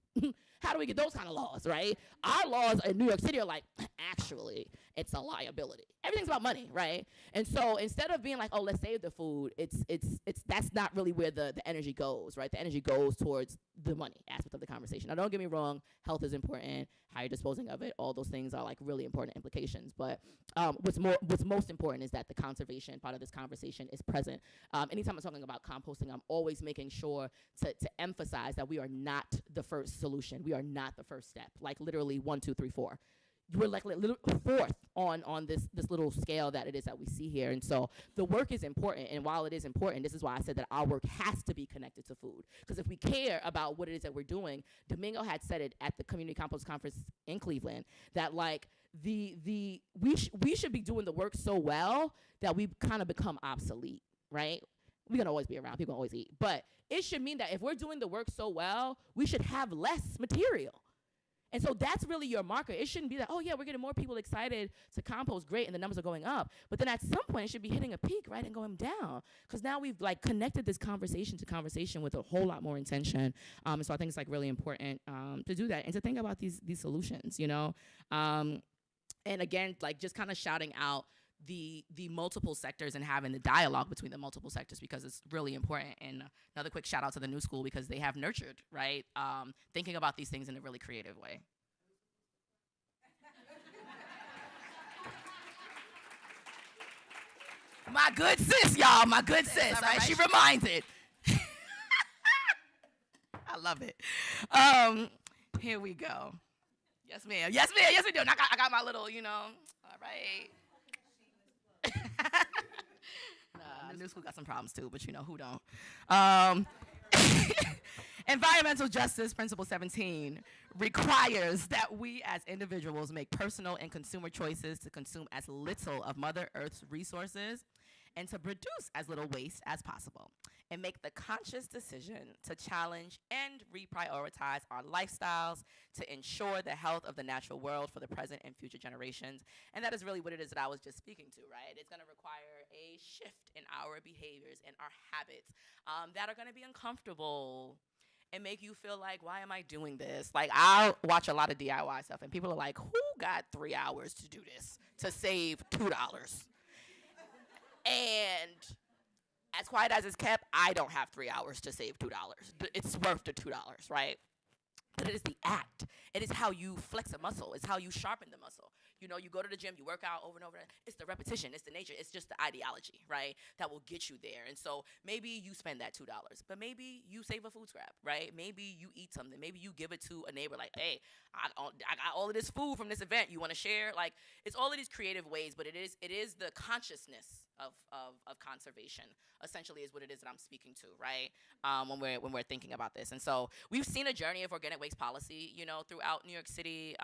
How do we get those kind of laws, right? Our laws in New York City are like, actually, it's a liability. Everything's about money, right? And so instead of being like, oh, let's save the food, it's that's not really where the energy goes, right? The energy goes towards the money aspect of the conversation. Now, don't get me wrong, health is important, how you're disposing of it, all those things are like really important implications. But what's most important is that the conservation part of this conversation is present. Anytime I'm talking about composting, I'm always making sure to emphasize that we are not the first solution. We are not the first step. Like literally 1, 2, 3, 4. We're like fourth on this little scale that it is that we see here. And so the work is important. And while it is important, this is why I said that our work has to be connected to food. Because if we care about what it is that we're doing, Domingo had said it at the Community Compost Conference in Cleveland, that like we should be doing the work so well that we kind of become obsolete, right? We're gonna always be around, people always eat. But it should mean that if we're doing the work so well, we should have less material. And so that's really your marker. It shouldn't be that, oh yeah, we're getting more people excited to compost, great, and the numbers are going up. But then at some point it should be hitting a peak, right, and going down. Because now we've like connected this conversation to conversation with a whole lot more intention. And so I think it's like really important to do that and to think about these solutions, you know. And again, like just kind of shouting out the multiple sectors and having the dialogue between the multiple sectors, because it's really important. And another quick shout out to the New School, because they have nurtured, right, thinking about these things in a really creative way. My good sis, y'all, my good sis, all right, she reminded. I love it. Here we go. Yes, ma'am. Yes, ma'am. Yes, we do. And I got my little, you know, all right. New School got some problems too, but you know, who don't? Environmental Justice Principle 17 requires that we as individuals make personal and consumer choices to consume as little of Mother Earth's resources and to produce as little waste as possible, and make the conscious decision to challenge and reprioritize our lifestyles to ensure the health of the natural world for the present and future generations. And that is really what it is that I was just speaking to, right? It's gonna require a shift in our behaviors and our habits that are gonna be uncomfortable and make you feel like, why am I doing this? Like, I watch a lot of DIY stuff and people are like, who got 3 hours to do this to save $2? And as quiet as it's kept, I don't have 3 hours to save $2. It's worth the $2, right? But it is the act. It is how you flex a muscle. It's how you sharpen the muscle. You know, you go to the gym, you work out over and over. It's the repetition. It's the nature. It's just the ideology, right, that will get you there. And so maybe you spend that $2, but maybe you save a food scrap, right? Maybe you eat something. Maybe you give it to a neighbor like, hey, I got all of this food from this event. You want to share? Like, it's all of these creative ways, but it is the consciousness of conservation, essentially, is what it is that I'm speaking to, right? When we're thinking about this. And so we've seen a journey of organic waste policy, you know, throughout New York City.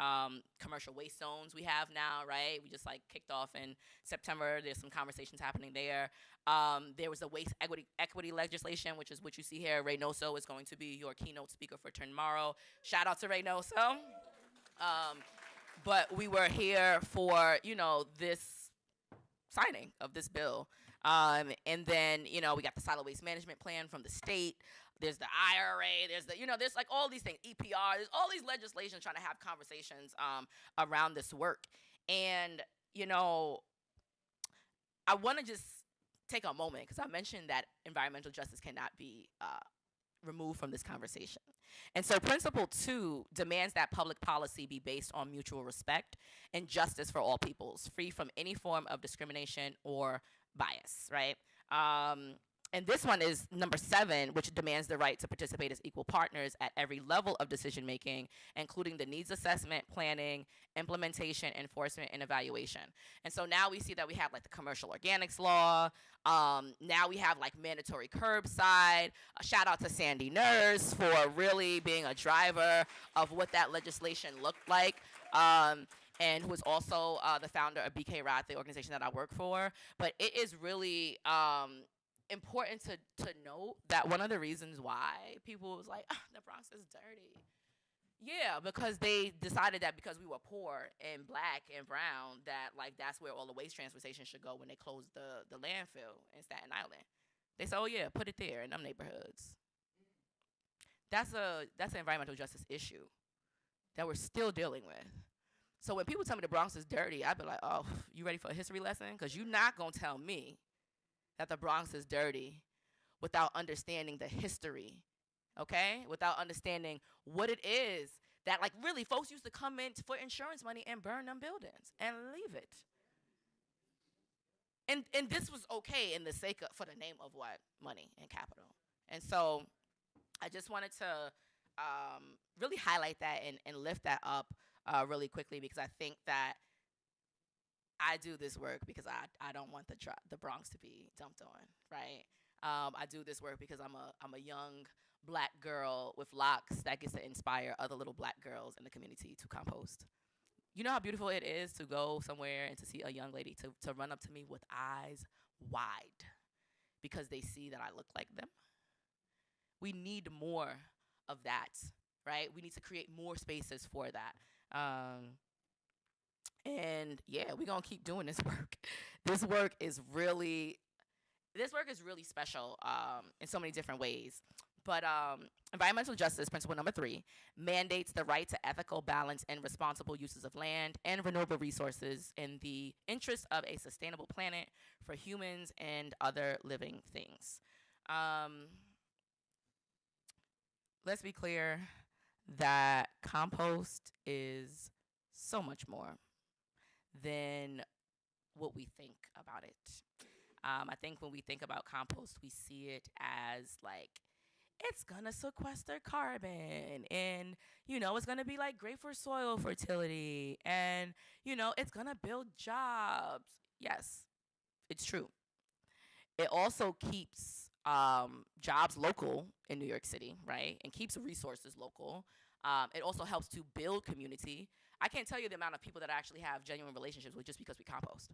Commercial waste zones we have now, right? We just like kicked off in September. There's some conversations happening there. There was a waste equity legislation, which is what you see here. Reynoso is going to be your keynote speaker for tomorrow. Shout out to Reynoso. But we were here for, you know, this signing of this bill. And then, you know, we got the solid waste management plan from the state. There's the IRA. There's the, you know, there's like all these things, EPR. There's all these legislations trying to have conversations around this work. And, you know, I want to just take a moment, because I mentioned that environmental justice cannot be removed from this conversation. And so Principle 2 demands that public policy be based on mutual respect and justice for all peoples, free from any form of discrimination or bias, right? And this one is number 7, which demands the right to participate as equal partners at every level of decision making, including the needs assessment, planning, implementation, enforcement, and evaluation. And so now we see that we have like the commercial organics law. Now we have like mandatory curbside. A shout out to Sandy Nurse for really being a driver of what that legislation looked like. And who is also the founder of BK Rod, the organization that I work for. But it is really important to note that one of the reasons why people was like, the Bronx is dirty. Yeah, because they decided that because we were poor and black and brown, that like that's where all the waste transportation should go when they closed the landfill in Staten Island. They said, oh yeah, put it there in them neighborhoods. That's an environmental justice issue that we're still dealing with. So when people tell me the Bronx is dirty, I'd be like, oh, you ready for a history lesson? Because you're not going to tell me that the Bronx is dirty without understanding the history, okay? Without understanding what it is that, like, really, folks used to come in for insurance money and burn them buildings and leave it. And this was okay in the sake of, for the name of what? Money and capital. And so I just wanted to really highlight that and lift that up really quickly, because I think that I do this work because I don't want the Bronx to be dumped on, right? I do this work because I'm a young black girl with locks that gets to inspire other little black girls in the community to compost. You know how beautiful it is to go somewhere and to see a young lady to run up to me with eyes wide because they see that I look like them? We need more of that, right? We need to create more spaces for that. And yeah, we're gonna keep doing this work. This work is really special in so many different ways. But environmental justice principle number 3 mandates the right to ethical, balanced, and responsible uses of land and renewable resources in the interest of a sustainable planet for humans and other living things. Let's be clear that compost is so much more than what we think about it. I think when we think about compost, we see it as like, it's gonna sequester carbon, and it's gonna be like great for soil fertility, and it's gonna build jobs. Yes, it's true. It also keeps jobs local in New York City, right? And keeps resources local. It also helps to build community. I can't tell you the amount of people that I actually have genuine relationships with just because we compost.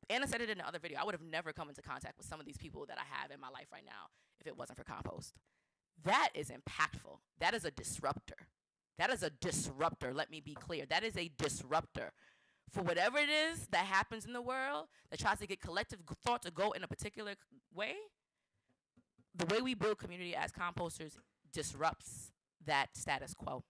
Anna said it in the other video. I would have never come into contact with some of these people that I have in my life right now if it wasn't for compost. That is impactful. That is a disruptor. That is a disruptor. Let me be clear. That is a disruptor. For whatever it is that happens in the world that tries to get collective thought to go in a particular way, the way we build community as composters disrupts that status quo.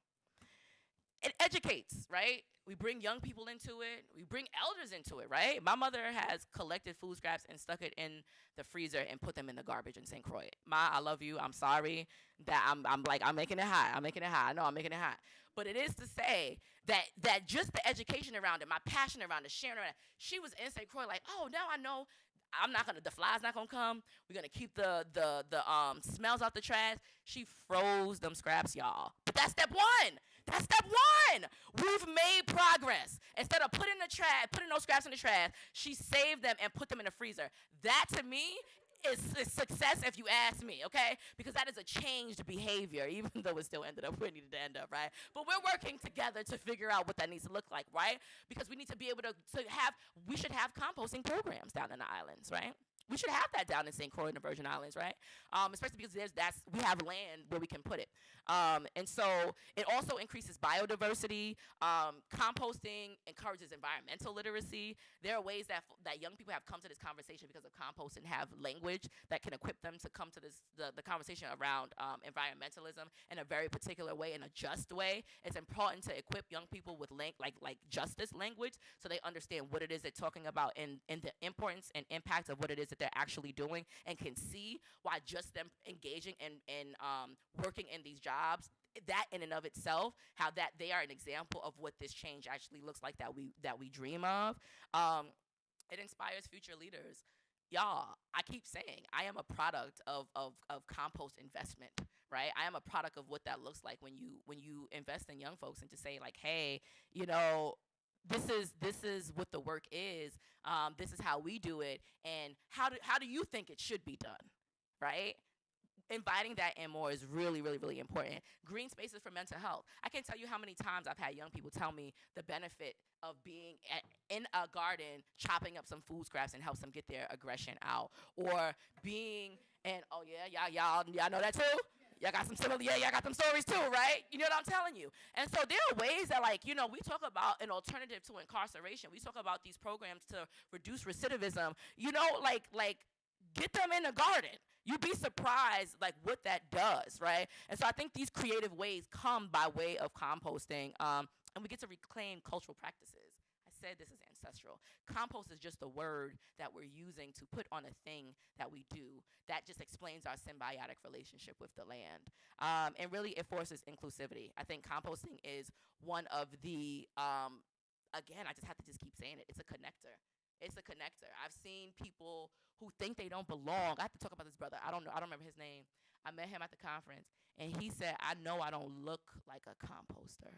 It educates, right? We bring young people into it. We bring elders into it, right? My mother has collected food scraps and stuck it in the freezer and put them in the garbage in St. Croix. Ma, I love you. I'm sorry that I'm making it hot. I'm making it hot. I know I'm making it hot. But it is to say that just the education around it, my passion around it, sharing around it, she was in St. Croix like, oh, now I know the flies not gonna come. We're gonna keep the smells out the trash. She froze them scraps, y'all. But that's step 1. That's step 1. We've made progress. Instead of putting those scraps in the trash, she saved them and put them in the freezer. That to me is success if you ask me, okay? Because that is a changed behavior, even though it still ended up where it needed to end up, right? But we're working together to figure out what that needs to look like, right? Because we need to be able we should have composting programs down in the islands, right? We should have that down in St. Croix and the Virgin Islands, right? Especially because we have land where we can put it. And so it also increases biodiversity. Composting encourages environmental literacy. There are ways that young people have come to this conversation because of compost and have language that can equip them to come to the conversation around environmentalism in a very particular way, in a just way. It's important to equip young people with like justice language so they understand what it is they're talking about and the importance and impact of what it is that they're actually doing, and can see why just them engaging and working in these jobs, that in and of itself, how that they are an example of what this change actually looks like that we dream of. It inspires future leaders. y'all, I keep saying I am a product of compost investment, right? I am a product of what that looks like when you invest in young folks and to say like, hey, you know, this is what the work is. This is how we do it, and how do you think it should be done, right? Inviting that in more is really, really, really important. Green spaces for mental health. I can't tell you how many times I've had young people tell me the benefit of being in a garden, chopping up some food scraps and helps them get their aggression out. Or being, and oh yeah, y'all know that too? Y'all got some similar, y'all got them stories too, right? You know what I'm telling you? And so there are ways that, like, you know, we talk about an alternative to incarceration. We talk about these programs to reduce recidivism. You know, like get them in the garden. You'd be surprised like what that does, right? And so I think these creative ways come by way of composting, and we get to reclaim cultural practices. I said this is ancestral. Compost is just a word that we're using to put on a thing that we do that just explains our symbiotic relationship with the land. And really it forces inclusivity. I think composting is one of the, again, I just have to just keep saying it, it's a connector. It's a connector. I've seen people who think they don't belong. I have to talk about this brother. I don't remember his name. I met him at the conference, and he said, I know I don't look like a composter.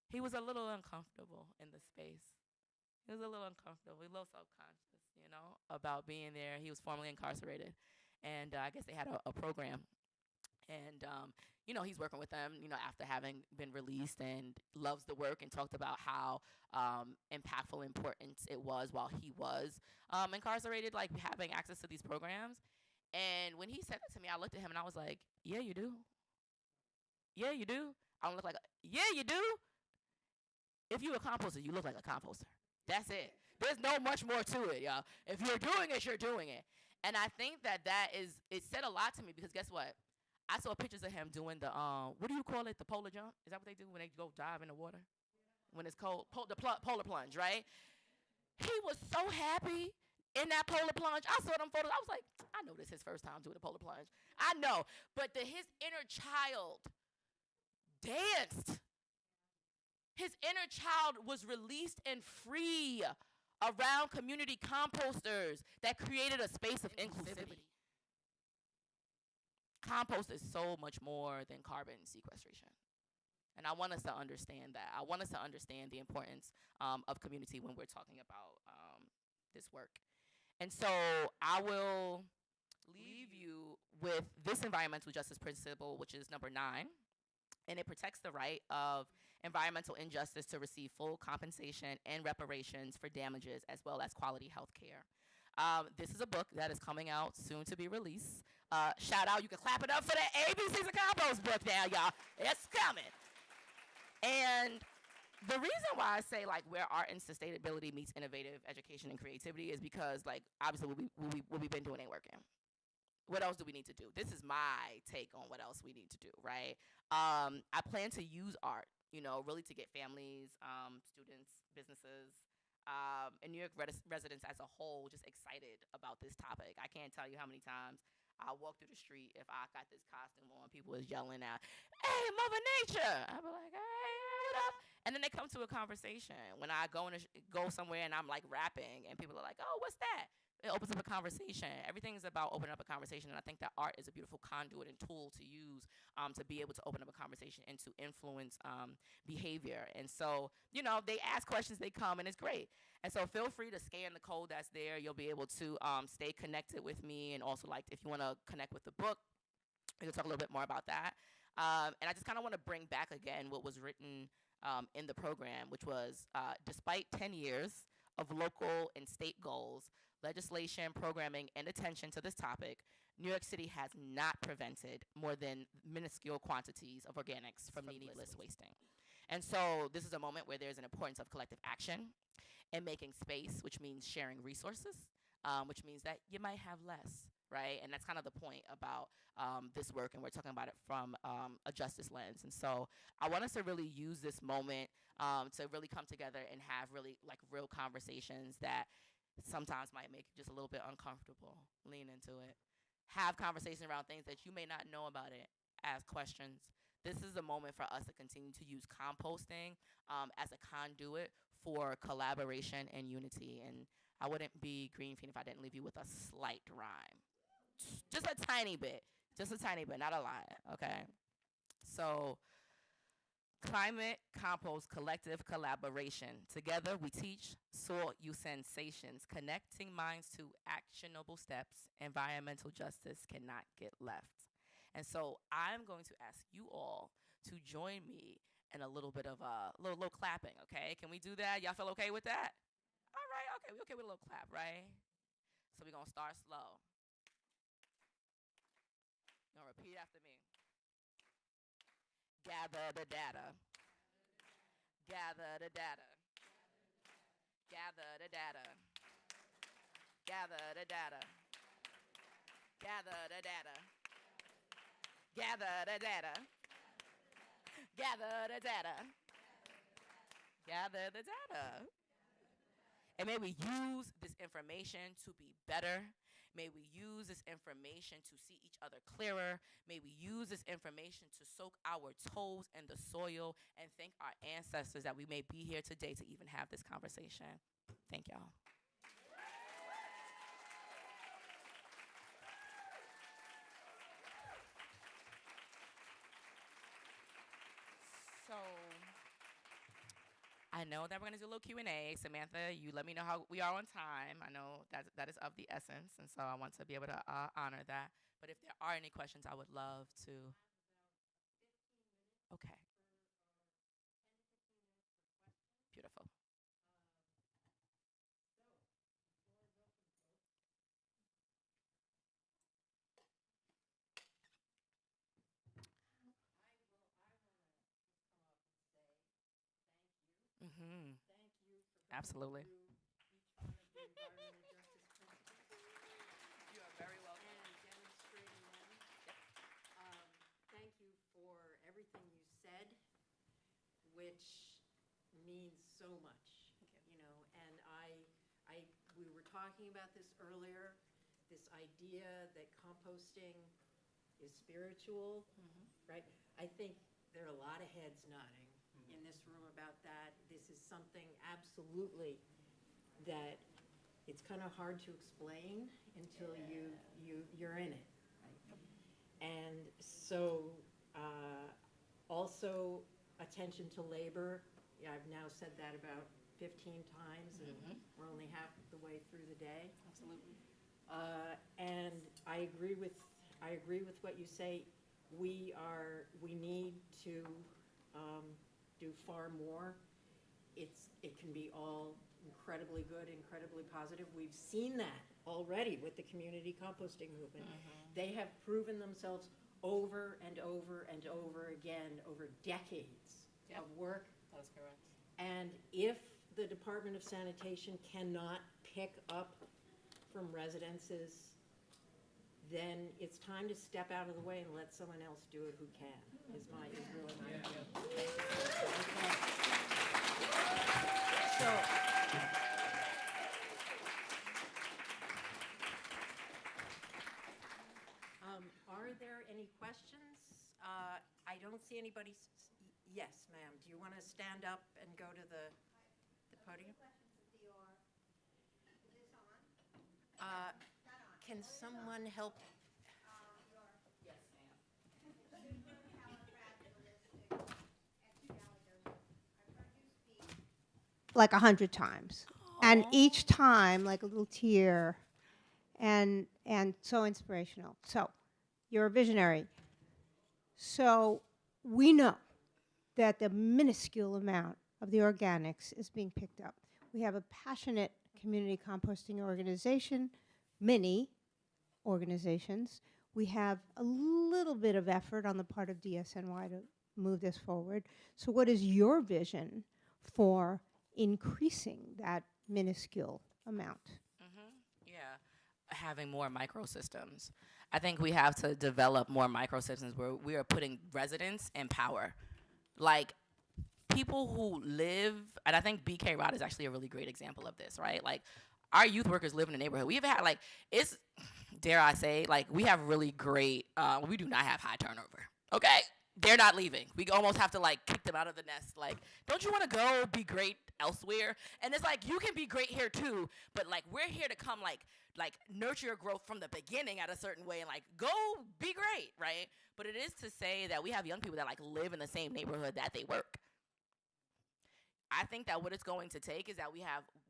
He was a little uncomfortable in the space. He was a little uncomfortable, a little self-conscious, you know, about being there. He was formerly incarcerated, and I guess they had a program. And, you know, he's working with them, you know, after having been released, and loves the work and talked about how impactful, important it was while he was incarcerated, like having access to these programs. And when he said that to me, I looked at him and I was like, yeah, you do. Yeah, you do. I don't look like yeah, you do. If you're a composter, you look like a composter. That's it. There's no much more to it, y'all. If you're doing it, you're doing it. And I think that it said a lot to me, because guess what? I saw pictures of him doing the, what do you call it, the polar jump? Is that what they do when they go dive in the water? When it's cold, the polar plunge, right? He was so happy in that polar plunge. I saw them photos. I was like, I know this is his first time doing the polar plunge. I know. But his inner child danced. His inner child was released and free around community composters that created a space of inclusivity. Compost is so much more than carbon sequestration. And I want us to understand that. I want us to understand the importance of community when we're talking about this work. And so I will leave you with this environmental justice principle, which is number 9. And it protects the right of environmental injustice to receive full compensation and reparations for damages, as well as quality health care. This is a book that is coming out soon to be released. Shout out, you can clap it up for the ABCs of Compost book now, y'all. It's coming. And the reason why I say like where art and sustainability meets innovative education and creativity is because like obviously what we've been doing ain't working. What else do we need to do? This is my take on what else we need to do, right? I plan to use art, you know, really to get families, students, businesses, and New York residents as a whole just excited about this topic. I can't tell you how many times I walk through the street, if I got this costume on, people is yelling out, hey, Mother Nature! I'll be like, hey, what up? And then they come to a conversation. When I go somewhere and I'm like rapping and people are like, oh, what's that? It opens up a conversation. Everything is about opening up a conversation, and I think that art is a beautiful conduit and tool to use to be able to open up a conversation and to influence behavior. And so, you know, they ask questions, they come, and it's great. And so feel free to scan the code that's there. You'll be able to stay connected with me, and also, like, if you want to connect with the book, we can talk a little bit more about that. And I just kind of want to bring back again what was written in the program, which was, despite 10 years of local and state goals, legislation, programming, and attention to this topic, New York City has not prevented more than minuscule quantities of organics from needless wasting. And so this is a moment where there's an importance of collective action and making space, which means sharing resources, which means that you might have less, right? And that's kind of the point about this work, and we're talking about it from a justice lens. And so I want us to really use this moment to really come together and have really like real conversations that sometimes might make you just a little bit uncomfortable. Lean into it. Have conversations around things that you may not know about it. Ask questions. This is a moment for us to continue to use composting as a conduit for collaboration and unity. And I wouldn't be Green Fiend if I didn't leave you with a slight rhyme. Just a tiny bit. Just a tiny bit, not a lot, okay? So, climate, compost, collective collaboration. Together we teach, sort you sensations, connecting minds to actionable steps. Environmental justice cannot get left. And so I'm going to ask you all to join me in a little bit of a little clapping, okay? Can we do that? Y'all feel okay with that? All right, okay, we okay with a little clap, right? So we're gonna start slow. You're gonna repeat after me. Gather the data. Gather the data. Gather the data. Gather the data. Gather the data. Gather the data. Gather the data. Gather the data. And may we use this information to be better. May we use this information to see each other clearer. May we use this information to soak our toes in the soil and thank our ancestors that we may be here today to even have this conversation. Thank y'all. So I know that we're going to do a little Q&A. Samantha, you let me know how we are on time. I know that is of the essence, and so I want to be able to honor that. But if there are any questions, I would love to. Okay. Beautiful. Mm-hmm. Thank you for going Absolutely. through each one of the environmental justice principles. You are very welcome. And demonstrating them. Yep. Thank you for everything you said, which means so much. You know, and we were talking about this earlier, this idea that composting is spiritual, right? I think there are a lot of heads nodding in this room about that. This is something absolutely that it's kind of hard to explain until you're in it. Right? And so also attention to labor. Yeah, I've now said that about 15 times, and we're only half the way through the day. Absolutely. And I agree with what you say. We need to do far more. It can be all incredibly good, incredibly positive. We've seen that already with the community composting movement. They have proven themselves over and over and over again over decades of work. That's correct. And if the Department of Sanitation cannot pick up from residences, then it's time to step out of the way and let someone else do it who can, is really my idea. Are there any questions? I don't see anybody. Yes, ma'am. Do you want to stand up and go to the podium? Can someone help? Yes, ma'am. Like 100 times. And each time, like a little tear, and so inspirational. So, you're a visionary. So, we know that the minuscule amount of the organics is being picked up. We have a passionate community composting organization, many organizations. We have a little bit of effort on the part of DSNY to move this forward. So what is your vision for increasing that minuscule amount? Yeah, having more microsystems. I think we have to develop more microsystems where we are putting residents in power. Like, people who live, and I think BK Rod is actually a really great example of this, right? Like, our youth workers live in the neighborhood. We've had, like, dare I say, like, we have really great, we do not have high turnover, okay? they're not leaving. We almost have to like kick them out of the nest. Like, don't you want to go be great elsewhere? And it's like, you can be great here too, but like we're here to come like nurture your growth from the beginning at a certain way and like go be great, right? But it is to say that we have young people that like live in the same neighborhood that they work. I think that what it's going to take is that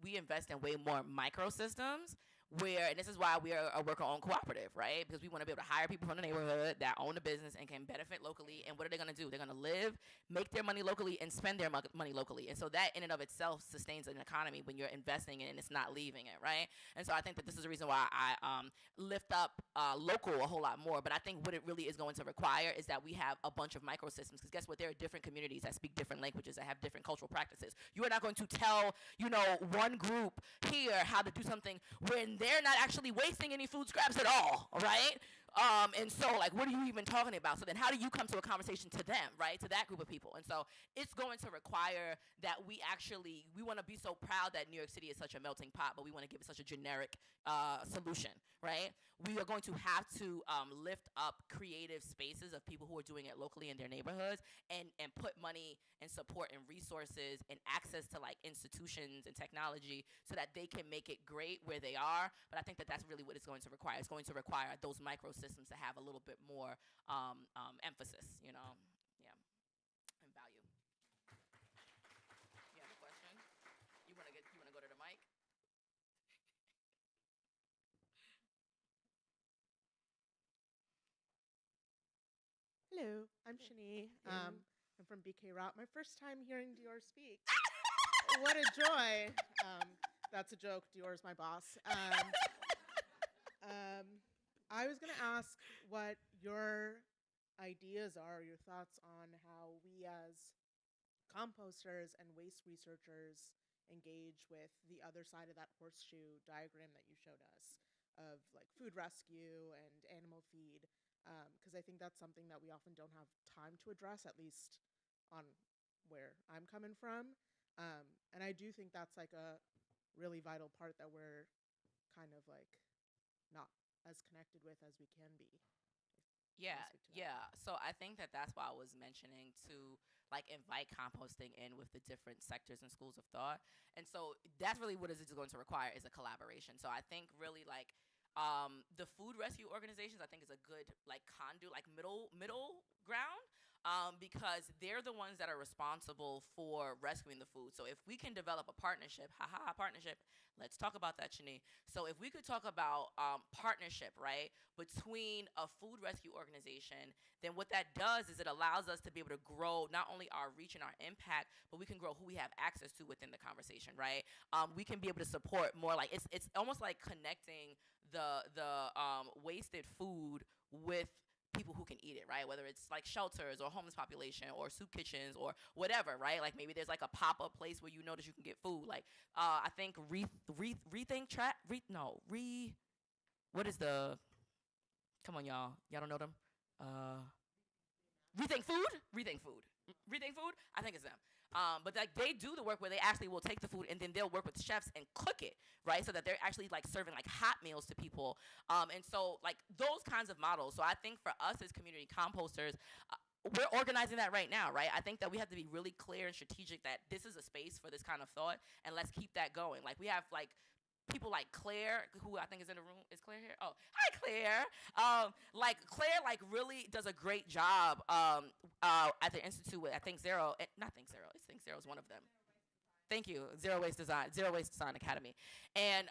we invest in way more microsystems where, and this is why we are a worker-owned cooperative, right? Because we want to be able to hire people from the neighborhood that own a business and can benefit locally. And what are they going to do? They're going to live, make their money locally, and spend their money locally. And so that in and of itself sustains an economy when you're investing in it and it's not leaving it, right? And so I think that this is the reason why I lift up local a whole lot more. But I think what it really is going to require is that we have a bunch of microsystems. Because guess what? There are different communities that speak different languages, that have different cultural practices. You are not going to tell, one group here how to do something when they're not actually wasting any food scraps at all, right? And so, like, what are you even talking about? So then how do you come to a conversation to them, right, to that group of people? And so it's going to require that we want to be so proud that New York City is such a melting pot, but we want to give it such a generic solution, right? We are going to have to lift up creative spaces of people who are doing it locally in their neighborhoods and put money and support and resources and access to, like, institutions and technology so that they can make it great where they are. But I think that that's really what it's going to require. It's going to require those microsystems to have a little bit more emphasis, yeah, and value. You have a question? You want to go to the mic? Hello, I'm Shani. I'm from BK Rock. My first time hearing Dior speak. What a joy. That's a joke. Dior's my boss. I was going to ask what your ideas are, your thoughts on how we as composters and waste researchers engage with the other side of that horseshoe diagram that you showed us of like food rescue and animal feed. Because I think that's something that we often don't have time to address, at least on where I'm coming from. And I do think that's like a really vital part that we're kind of like not as connected with as we can be. Yeah. So I think that that's why I was mentioning to like invite composting in with the different sectors and schools of thought. And so that's really what it's going to require is a collaboration. So I think really like the food rescue organizations, I think is a good like conduit, like middle ground. Because they're the ones that are responsible for rescuing the food. So if we can develop a partnership, partnership, let's talk about that, Shani. So if we could talk about partnership, right, between a food rescue organization, then what that does is it allows us to be able to grow not only our reach and our impact, but we can grow who we have access to within the conversation, right? We can be able to support more, like it's almost like connecting the wasted food with people who can eat it, right? Whether it's like shelters or homeless population or soup kitchens or whatever, right? Like maybe there's like a pop-up place where you notice you can get food. Like I think what is the, come on y'all don't know them? Rethink Food, I think it's them. But like they do the work where they actually will take the food and then they'll work with chefs and cook it, right? So that they're actually like serving like hot meals to people. And so like those kinds of models. So I think for us as community composters, we're organizing that right now, right? I think that we have to be really clear and strategic that this is a space for this kind of thought, and let's keep that going. Like we have like people like Claire, who I think is in the room. Is Claire here? Oh, hi, Claire. Claire, really does a great job at the Institute with, I think Zero is one of them. Thank you, Zero Waste Design Academy. And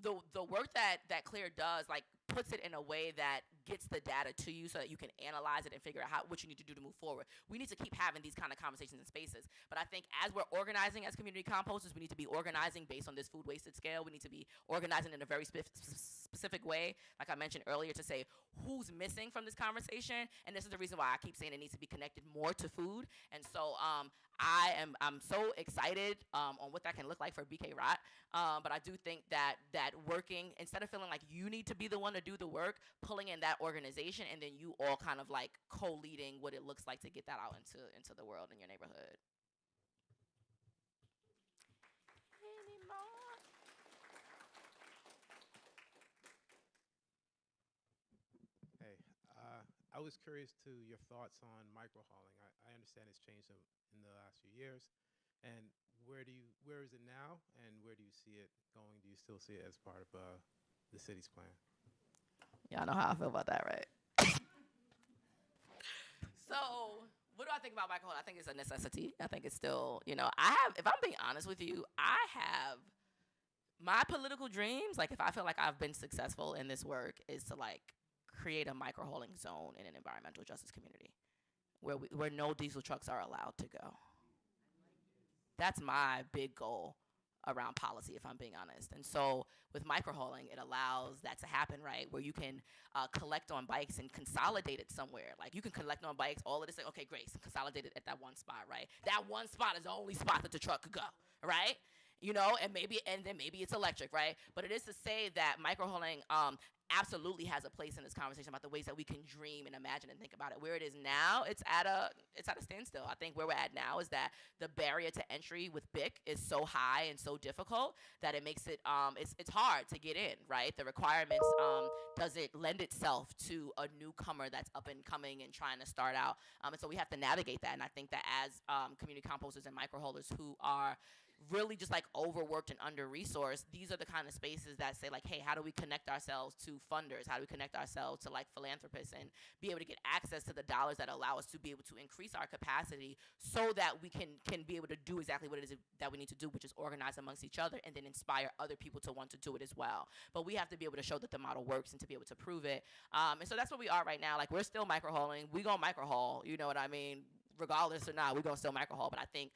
the work that Claire does, like, puts it in a way that gets the data to you so that you can analyze it and figure out what you need to do to move forward. We need to keep having these kind of conversations in spaces. But I think as we're organizing as community composters, we need to be organizing based on this food wasted scale. We need to be organizing in a very specific way, like I mentioned earlier, to say who's missing from this conversation. And this is the reason why I keep saying it needs to be connected more to food. And so I'm so excited on what that can look like for BK Rot. But I do think that working, instead of feeling like you need to be the one to do the work, pulling in that organization and then you all kind of like co-leading what it looks like to get that out into the world in your neighborhood. Any more? Hey, I I was curious to your thoughts on microhauling. I understand it's changed in the last few years. And where is it now, and where do you see it going? Do you still see it as part of the city's plan? Y'all know how I feel about that, right? So, what do I think about microhauling? I think it's a necessity. I think it's still, if I'm being honest with you, I have my political dreams. Like, if I feel like I've been successful in this work, is to like create a microhauling zone in an environmental justice community where no diesel trucks are allowed to go. That's my big goal around policy, if I'm being honest. And so with microhauling, it allows that to happen, right? Where you can collect on bikes and consolidate it somewhere. Like, you can collect on bikes, all of this, okay, great, so consolidate it at that one spot, right? That one spot is the only spot that the truck could go, right? And then maybe it's electric, right? But it is to say that microhauling absolutely has a place in this conversation about the ways that we can dream and imagine and think about it. Where it is now, it's at a standstill. I think where we're at now is that the barrier to entry with BIC is so high and so difficult that it makes it it's hard to get in, right? The requirements doesn't lend itself to a newcomer that's up and coming and trying to start out. And so we have to navigate that. And I think that as community composters and microhaulers who are really just like overworked and under-resourced, these are the kind of spaces that say like, hey, how do we connect ourselves to funders? How do we connect ourselves to like philanthropists and be able to get access to the dollars that allow us to be able to increase our capacity so that we can be able to do exactly what it is that we need to do, which is organize amongst each other and then inspire other people to want to do it as well. But we have to be able to show that the model works and to be able to prove it. And so that's where we are right now. Like, we're still microhauling. We gonna microhaul, you know what I mean? Regardless or not, we're gonna still microhaul. But I think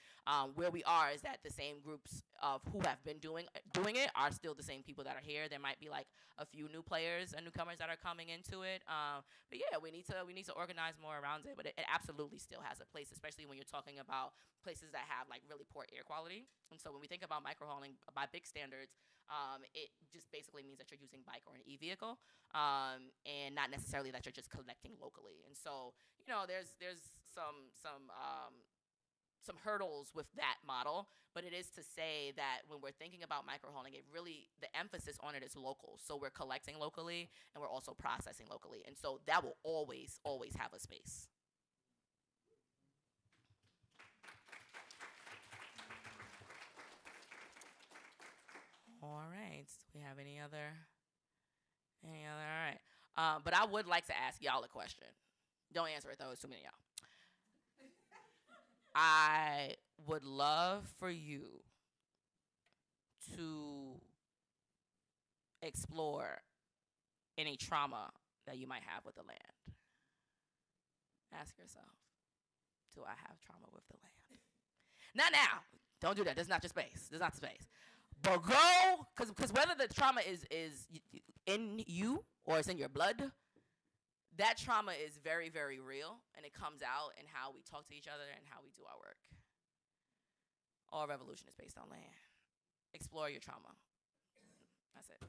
where we are is that the same groups of who have been doing it are still the same people that are here. There might be like a few new players and newcomers that are coming into it. But yeah, we need to organize more around it. But it absolutely still has a place, especially when you're talking about places that have like really poor air quality. And so when we think about microhauling by BIC standards, it just basically means that you're using bike or an e-vehicle, and not necessarily that you're just collecting locally. And so, there's some hurdles with that model, but it is to say that when we're thinking about microhauling, the emphasis on it is local. So we're collecting locally and we're also processing locally. And so that will always, always have a space. All right. Do we have any other? All right. But I would like to ask y'all a question. Don't answer it, though. It's too many of y'all. I would love for you to explore any trauma that you might have with the land. Ask yourself, do I have trauma with the land? Not now. Don't do that. That's not your space. That's not the space. But go, because whether the trauma is in you or it's in your blood, that trauma is very, very real, and it comes out in how we talk to each other and how we do our work. All revolution is based on land. Explore your trauma. That's it.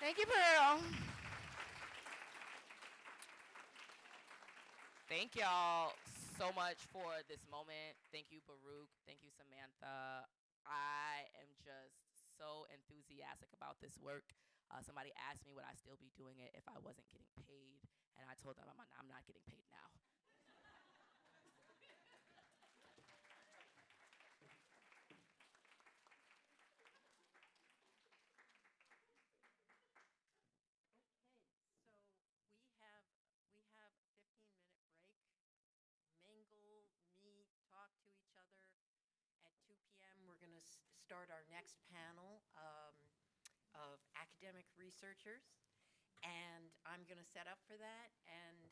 Thank you, Pearl. Thank y'all so much for this moment. Thank you, Baruch. Thank you, Samantha. I am just so enthusiastic about this work. Somebody asked me would I still be doing it if I wasn't getting paid, and I told them I'm not getting paid now. We have 15-minute break. Mingle, meet, talk to each other. At 2 p.m., we're going to start our next panel of academic researchers. And I'm going to set up for that. And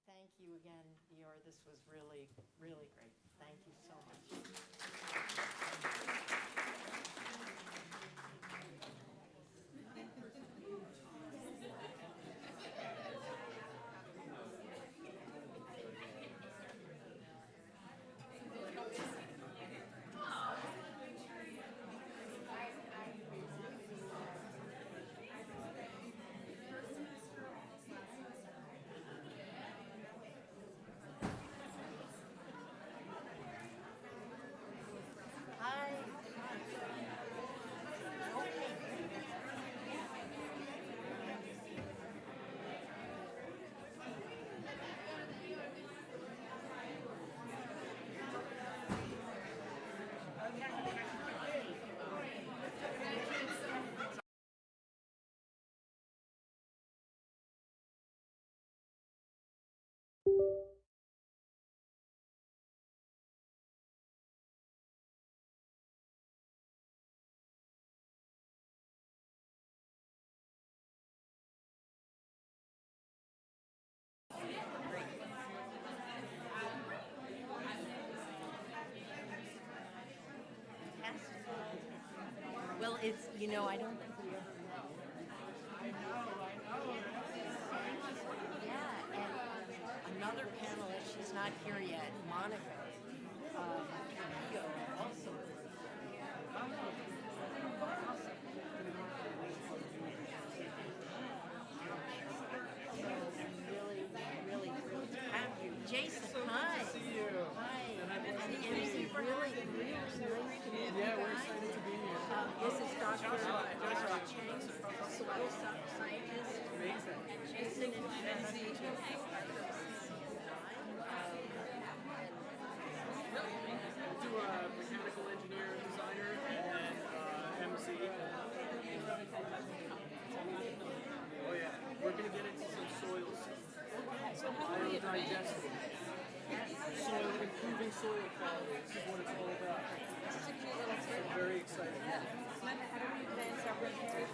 thank you again, Dior. This was really, really great. Thank you so much. It's, you know, I don't think we ever know. Yeah, and another panelist, she's not here yet, Monica. Trujillo also. Really, really thrilled to have you. Jason, hi. See you. Hi. And I've been It's really, really nice to meet you Yeah, we're guys. excited to be here. This is Dr. Joshua. Chang, soil scientist. Amazing. And Jason and Nancy. Do a mechanical engineer, designer, and then MC. Oh yeah, we're gonna get into some soils. So how do we Biodigestible. Soil, improving soil quality. This is what it's all about. This is a cute little So tip. very excited. How do we advance our presentation?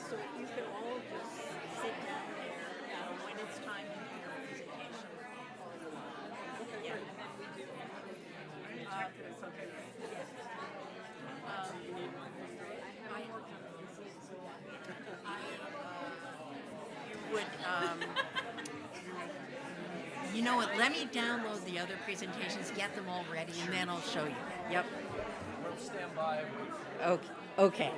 So you can all just sit down there when it's time to do your presentation. Yeah. It's okay. You know what, let me download the other presentations, get them all ready, and then I'll show you. Yep. We'll stand by and wait for you. Okay.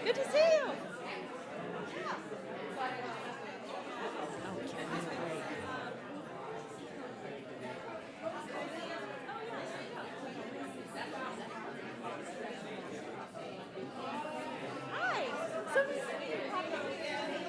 Good to see you. Hi. So nice to meet you.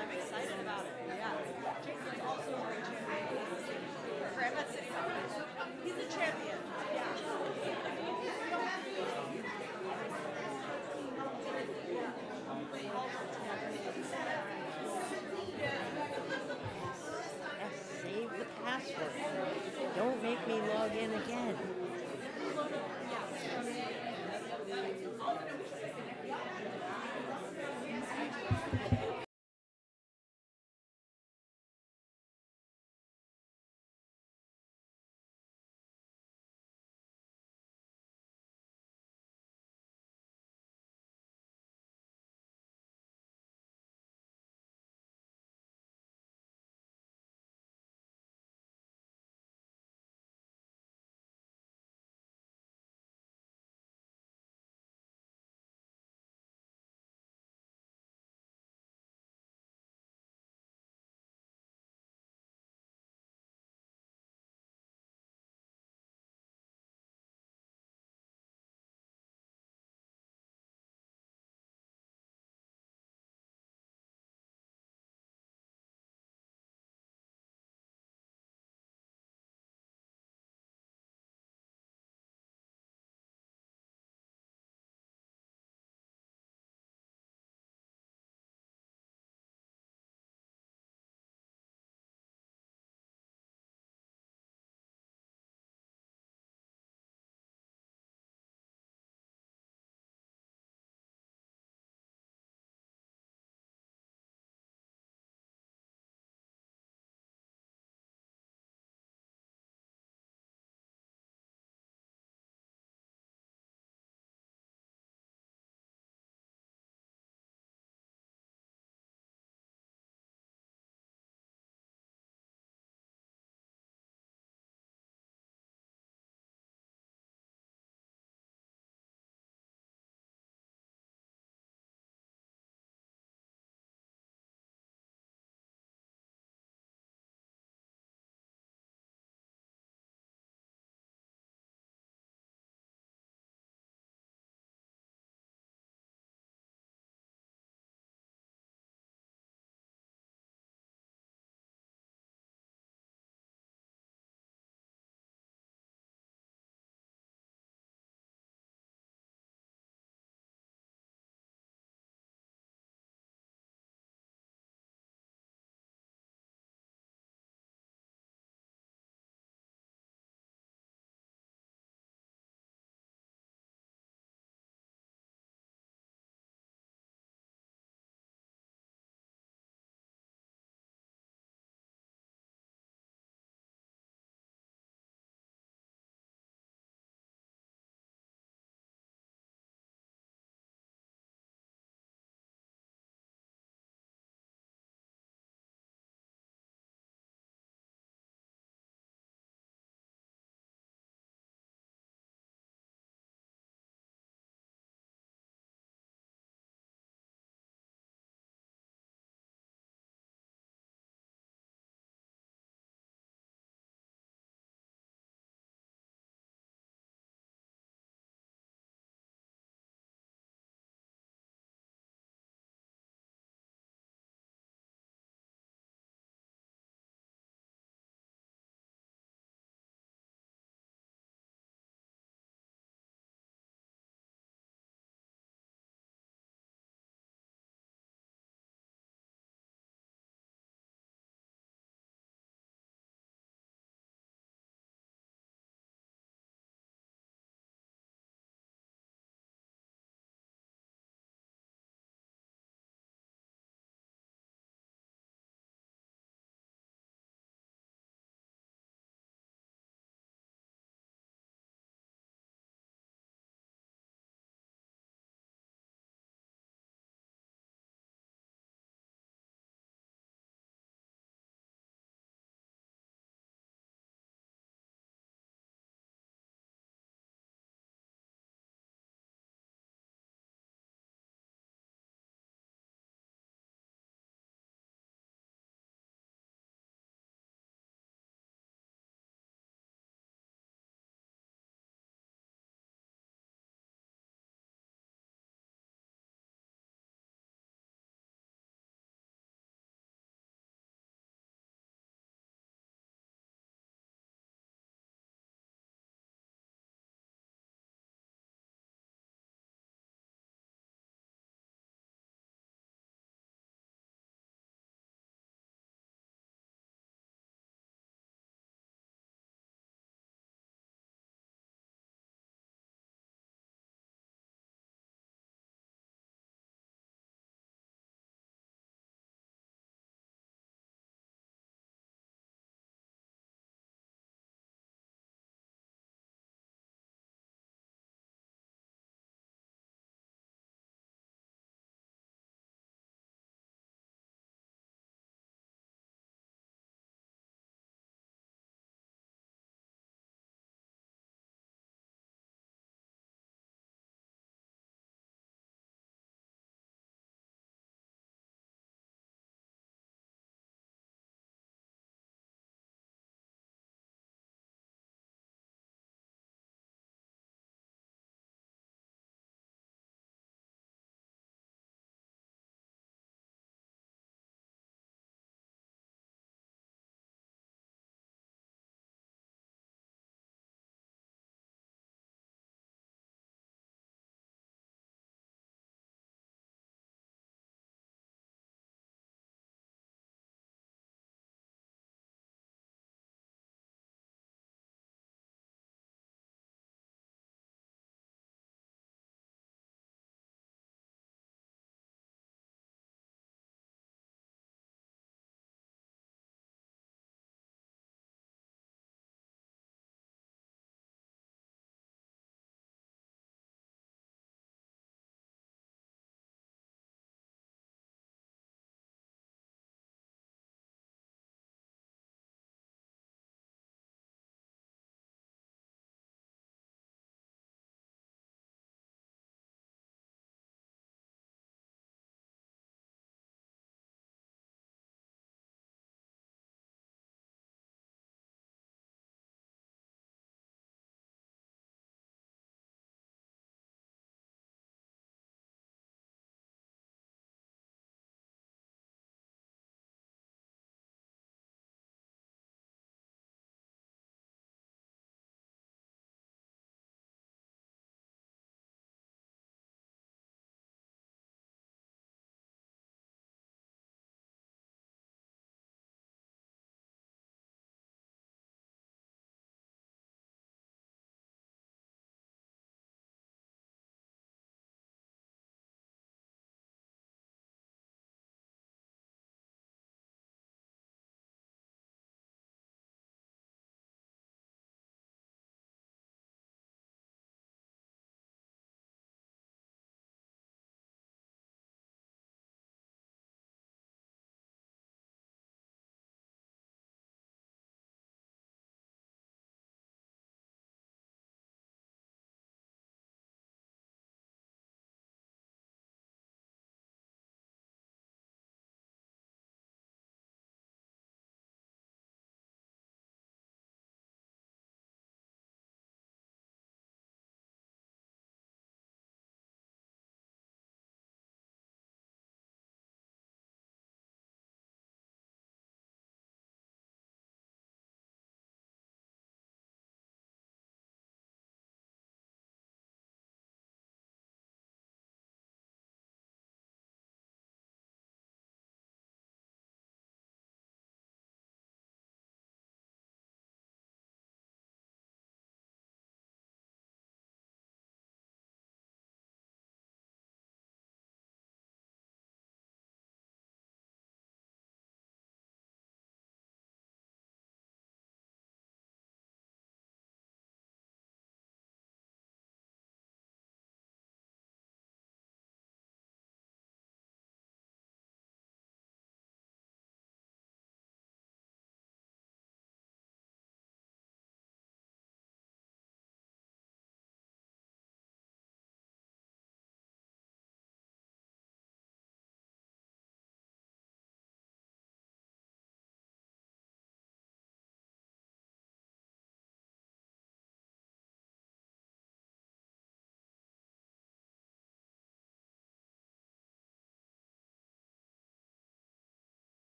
I'm excited about it. Yeah. Jason's also a great champion. He's a champion. Save the password. Don't make me log in again.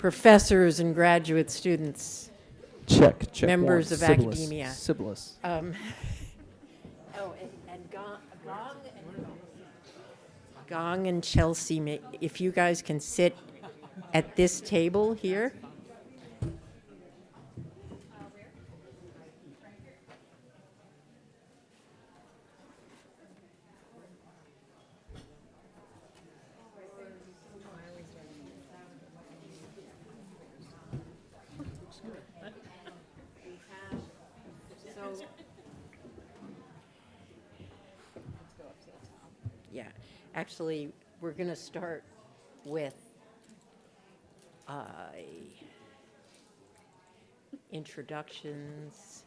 professors and graduate students, Check. members one. of Sibyllus. academia. Sibyllus. And Gong and Chelsea, if you guys can sit at this table here. Yeah, actually, we're going to start with introductions.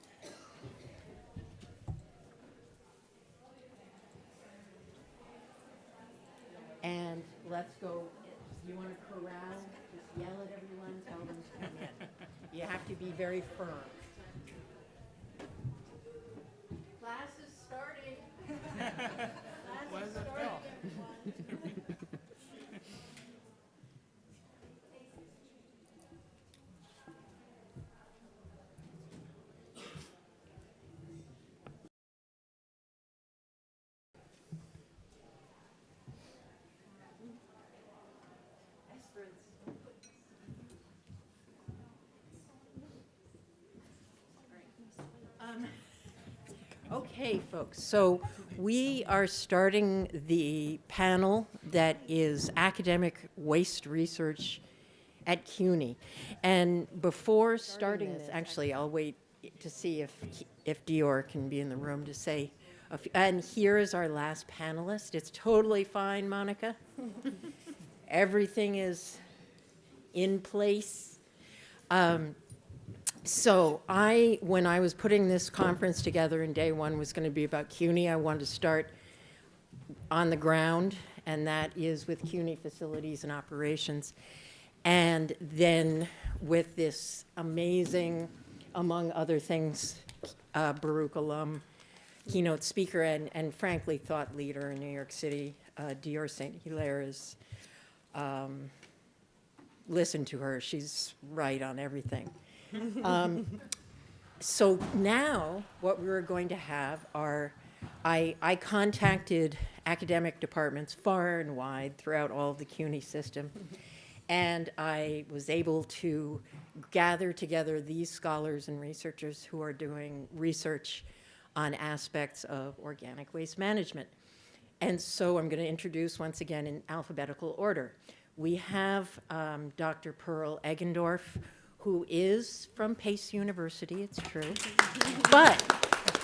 And let's go, you want to corral, just yell at everyone, tell them to come in. You have to be very firm. Class is starting. Why does that feel? Okay, folks, so we are starting the panel that is academic waste research at CUNY. And before starting this, actually, I'll wait to see if Dior can be in the room to say, and here is our last panelist. It's totally fine, Monica. Everything is in place. So when I was putting this conference together and day one was going to be about CUNY, I wanted to start on the ground, and that is with CUNY facilities and operations. And then with this amazing, among other things, Baruch alum, keynote speaker, and frankly, thought leader in New York City, Dior St. Hilaire is, listen to her, she's right on everything. So now what we're going to have are, I contacted academic departments far and wide throughout all of the CUNY system, and I was able to gather together these scholars and researchers who are doing research on aspects of organic waste management. And so I'm going to introduce once again in alphabetical order. We have Dr. Pearl Eggendorf, who is from Pace University, it's true, but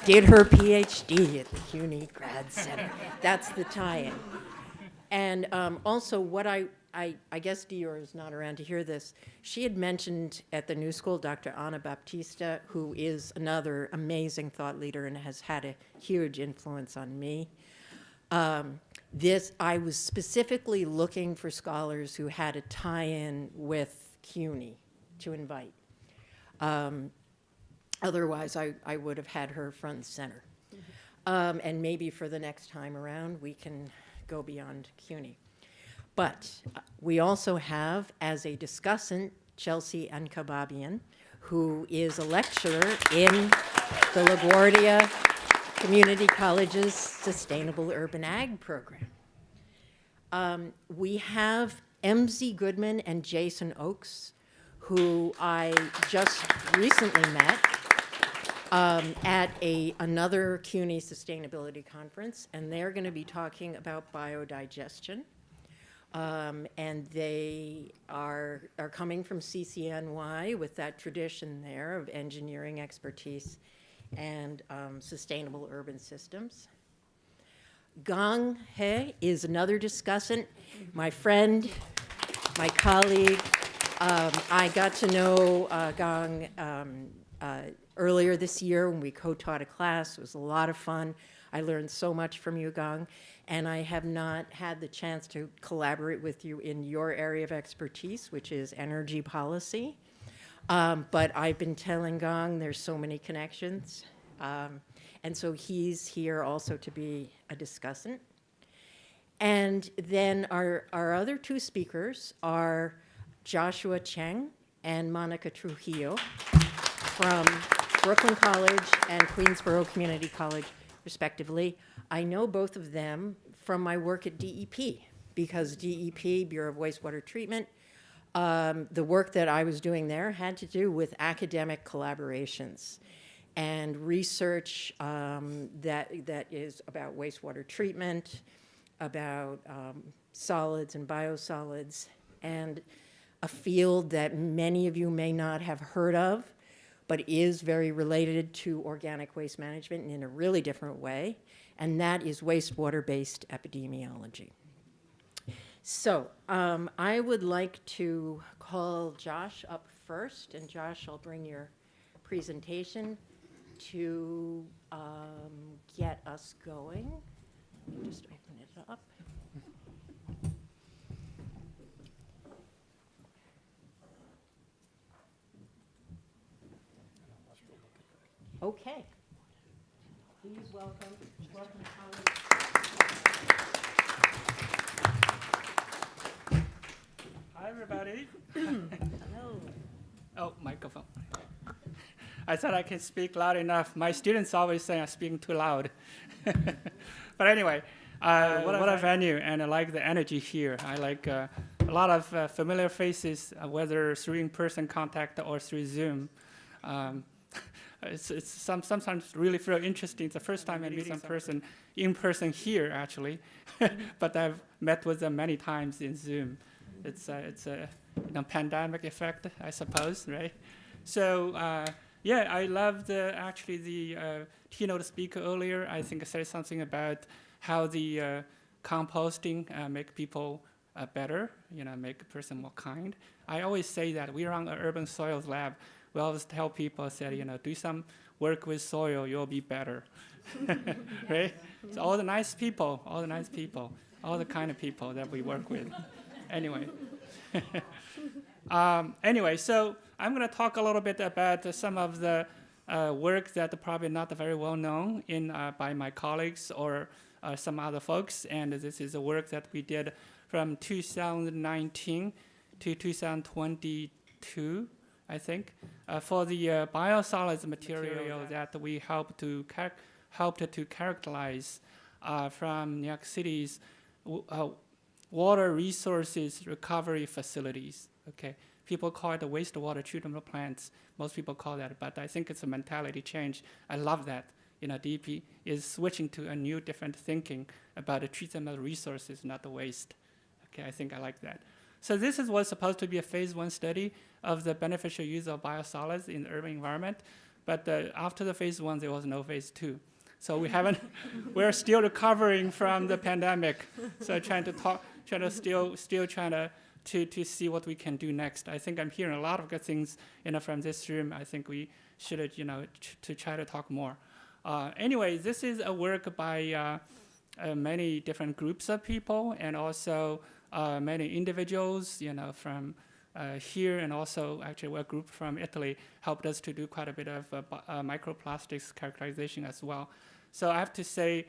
did her PhD at the CUNY Grad Center. That's the tie-in. And also what I guess Dior is not around to hear this, she had mentioned at the New School Dr. Ana Baptista, who is another amazing thought leader and has had a huge influence on me. I was specifically looking for scholars who had a tie-in with CUNY to invite. Otherwise, I would have had her front and center. And maybe for the next time around, we can go beyond CUNY. But we also have, as a discussant, Chelsea Ankababian, who is a lecturer in the LaGuardia Community College's Sustainable Urban Ag program. We have MZ Goodman and Jason Oakes, who I just recently met at another CUNY sustainability conference, and they're going to be talking about biodigestion. And they are coming from CCNY with that tradition there of engineering expertise and sustainable urban systems. Gong He is another discussant, my friend, my colleague. I got to know Gong earlier this year when we co-taught a class. It was a lot of fun. I learned so much from you, Gong, and I have not had the chance to collaborate with you in your area of expertise, which is energy policy. But I've been telling Gong there's so many connections. And so he's here also to be a discussant. And then our other two speakers are Joshua Cheng and Monica Trujillo from Brooklyn College and Queensborough Community College, respectively. I know both of them from my work at DEP, because DEP, Bureau of Wastewater Treatment, the work that I was doing there had to do with academic collaborations and research that is about wastewater treatment, about solids and biosolids, and a field that many of you may not have heard of, but is very related to organic waste management in a really different way, and that is wastewater-based epidemiology. So I would like to call Josh up first, and Josh, I'll bring your presentation to get us going. Let me just open it up. Okay. Please welcome colleagues. Hi, everybody. Hello. Oh, microphone. I thought I can speak loud enough. My students always say I'm speaking too loud. But anyway, what a venue, and I like the energy here. I like a lot of familiar faces, whether through in-person contact or through Zoom. It's sometimes really feel interesting. It's the first time I'm meeting some in person here, actually. But I've met with them many times in Zoom. It's a pandemic effect, I suppose, right? So yeah, I loved actually the keynote speaker earlier. I think I said something about how the composting make people better, make a person more kind. I always say that we run an urban soils lab. We always tell people, do some work with soil, you'll be better, right? So all the nice people, all the kind of people that we work with. Anyway, anyway, so I'm going to talk a little bit about some of the work that probably not very well known by my colleagues or some other folks. And this is the work that we did from 2019 to 2022, I think, for the biosolids material that we helped to characterize from New York City's water resources recovery facilities. Okay, people call it the wastewater treatment plants. Most people call that, but I think it's a mentality change. I love that. DEP is switching to a new, different thinking about the treatment of resources, not the waste. Okay, I think I like that. So this was supposed to be a phase 1 study of the beneficial use of biosolids in the urban environment, but after the phase 1, there was no phase 2. So we're still recovering from the pandemic. So trying to see what we can do next. I think I'm hearing a lot of good things, from this room. I think we should, to try to talk more. Anyway, this is a work by many different groups of people, and also many individuals, from here, and also actually a group from Italy helped us to do quite a bit of microplastics characterization as well. So I have to say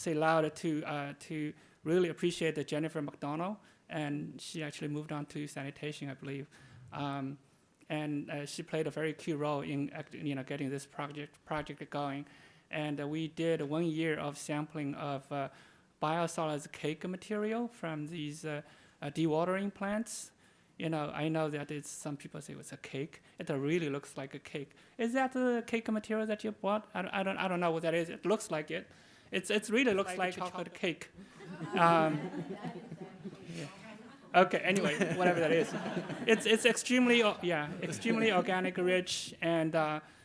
loud to really appreciate Jennifer McDonald, and she actually moved on to sanitation, I believe, and she played a very key role in getting this project going. And we did 1 year of sampling of biosolids cake material from these dewatering plants. I know that some people say it's a cake. It really looks like a cake. Is that the cake material that you bought? I don't know what that is. It looks like it. It really looks like chocolate cake. Yeah. Okay. Anyway, whatever that is, it's extremely organic rich, and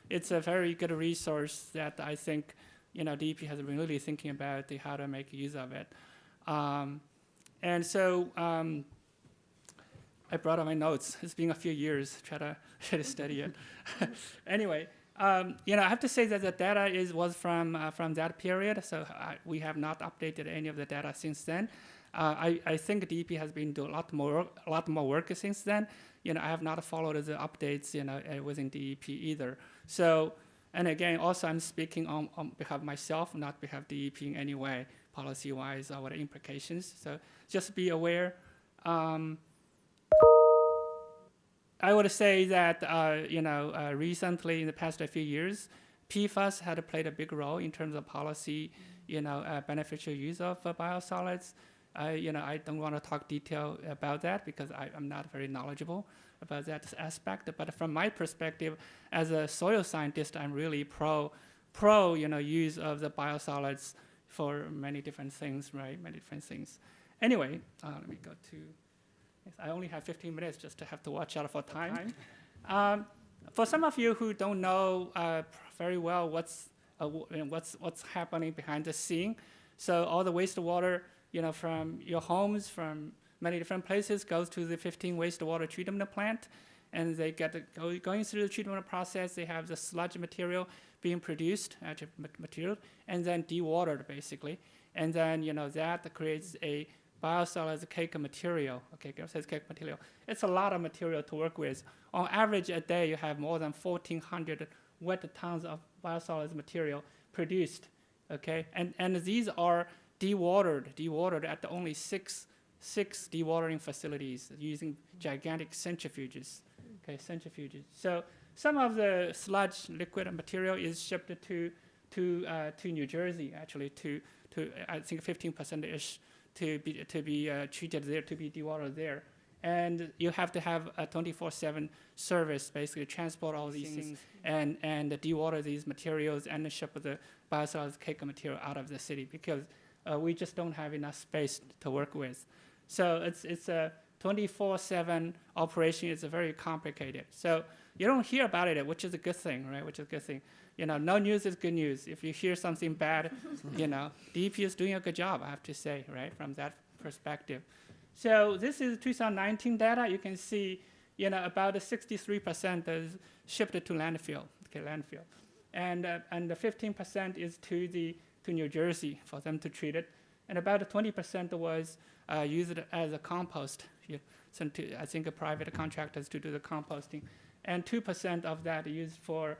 it's a very good resource that I think DEP has been really thinking about how to make use of it. And so I brought out my notes. It's been a few years try to study it. Anyway, I have to say that the data was from that period. So we have not updated any of the data since then. I think DEP has been doing a lot more work since then. I have not followed the updates within DEP either. So, and again, also I'm speaking on behalf of myself, not behalf of DEP in any way, policy-wise or what implications. So just be aware. I would say that, recently in the past few years, PFAS had played a big role in terms of policy, beneficial use of biosolids. I don't want to talk detail about that because I'm not very knowledgeable about that aspect. But from my perspective, as a soil scientist, I'm really pro use of the biosolids for many different things, right? Many different things. Anyway, let me go to. Yes, I only have 15 minutes just to have to watch out for time. For some of you who don't know very well what's happening behind the scene, so all the wastewater, from your homes, from many different places, goes to the 15 wastewater treatment plant, and they get going through the treatment process. They have the sludge material being produced, material, and then dewatered basically, and then that creates a biosolids cake material. Okay, cake material. It's a lot of material to work with. On average, a day you have more than 1,400 wet tons of biosolids material produced. Okay, and these are dewatered at only six dewatering facilities using gigantic centrifuges. Okay, centrifuges. So some of the sludge liquid material is shipped to New Jersey, actually to I think 15%-ish to be treated there, to be dewatered there. And you have to have a 24/7 service, basically transport all these things and dewater these materials and ship the biosolids cake material out of the city because we just don't have enough space to work with. So it's a 24/7 operation. It's very complicated. So you don't hear about it, which is a good thing, right? Which is a good thing. No news is good news. If you hear something bad, DEP is doing a good job, I have to say, right, from that perspective. So this is 2019 data. You can see, about 63% is shipped to landfill, landfill, and the 15% is to New Jersey for them to treat it, and about 20% was used as a compost. I think private contractors to do the composting, and 2% of that used for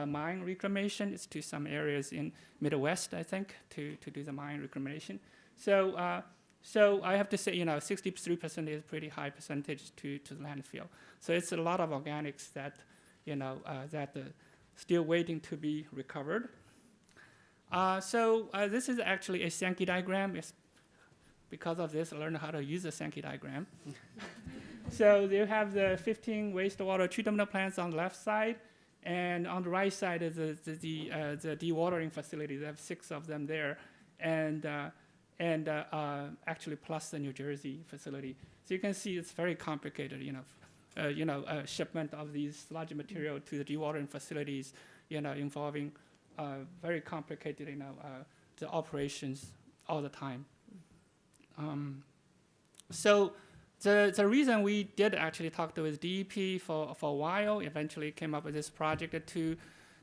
mine reclamation. It's to some areas in Midwest, I think, to do the mine reclamation. So I have to say, 63% is pretty high percentage to the landfill. So it's a lot of organics that, still waiting to be recovered. This is actually a Sankey diagram. It's because of this, I learned how to use a Sankey diagram. So you have the 15 wastewater treatment plants on the left side, and on the right side is the dewatering facility. They have 6 of them there, and actually plus the New Jersey facility. So you can see it's very complicated, shipment of these sludge material to the dewatering facilities, involving very complicated, the operations all the time. So the reason we did actually talk with DEP for a while, eventually came up with this project to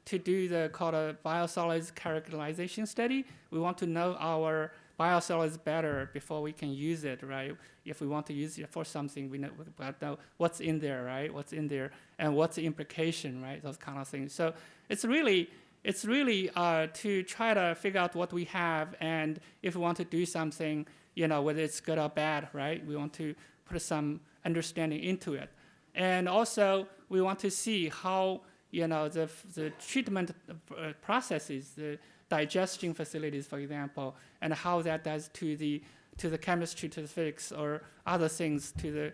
do called a biosolids characterization study. We want to know our biosolids better before we can use it, right? If we want to use it for something, we know what's in there, right? What's in there and what's the implication, right? Those kind of things. So it's really to try to figure out what we have, and if we want to do something, whether it's good or bad, right? We want to put some understanding into it. And also, we want to see how, the treatment processes, the digestion facilities, for example, and how that does to the chemistry, to the physics, or other things, to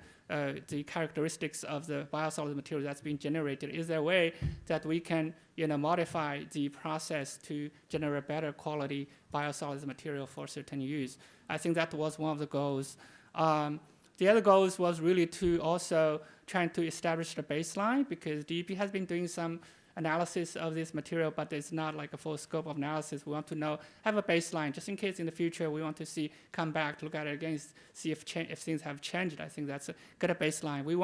the characteristics of the biosolid material that's being generated. Is there a way that we can, modify the process to generate better quality biosolids material for certain use? I think that was one of the goals. The other goals was really to also trying to establish the baseline, because DEP has been doing some analysis of this material, but it's not like a full scope of analysis. We want to have a baseline, just in case in the future we want to come back, look at it again, see if things have changed. I think that's a good baseline. We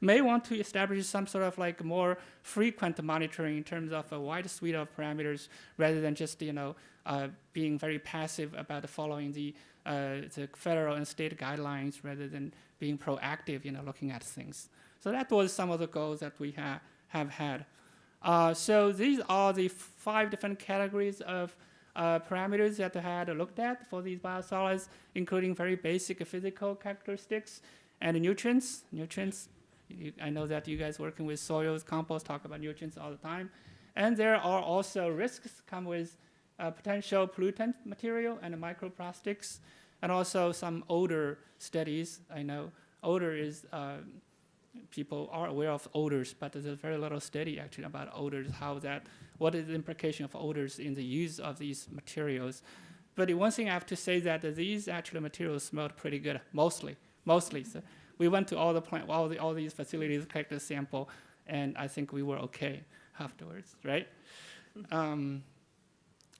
may want to establish some sort of like more frequent monitoring in terms of a wide suite of parameters, rather than just being very passive about following the federal and state guidelines, rather than being proactive, looking at things. So that was some of the goals that we have had. So these are the 5 different categories of parameters that I had looked at for these biosolids, including very basic physical characteristics and nutrients. I know that you guys working with soils, compost, talk about nutrients all the time. And there are also risks come with potential pollutant material and microplastics, and also some odor studies. I know odor is, people are aware of odors, but there's very little study actually about odors, what is the implication of odors in the use of these materials. But the one thing I have to say that these actually materials smelled pretty good, mostly. So we went to all the all these facilities, collected a sample, and I think we were okay afterwards, right?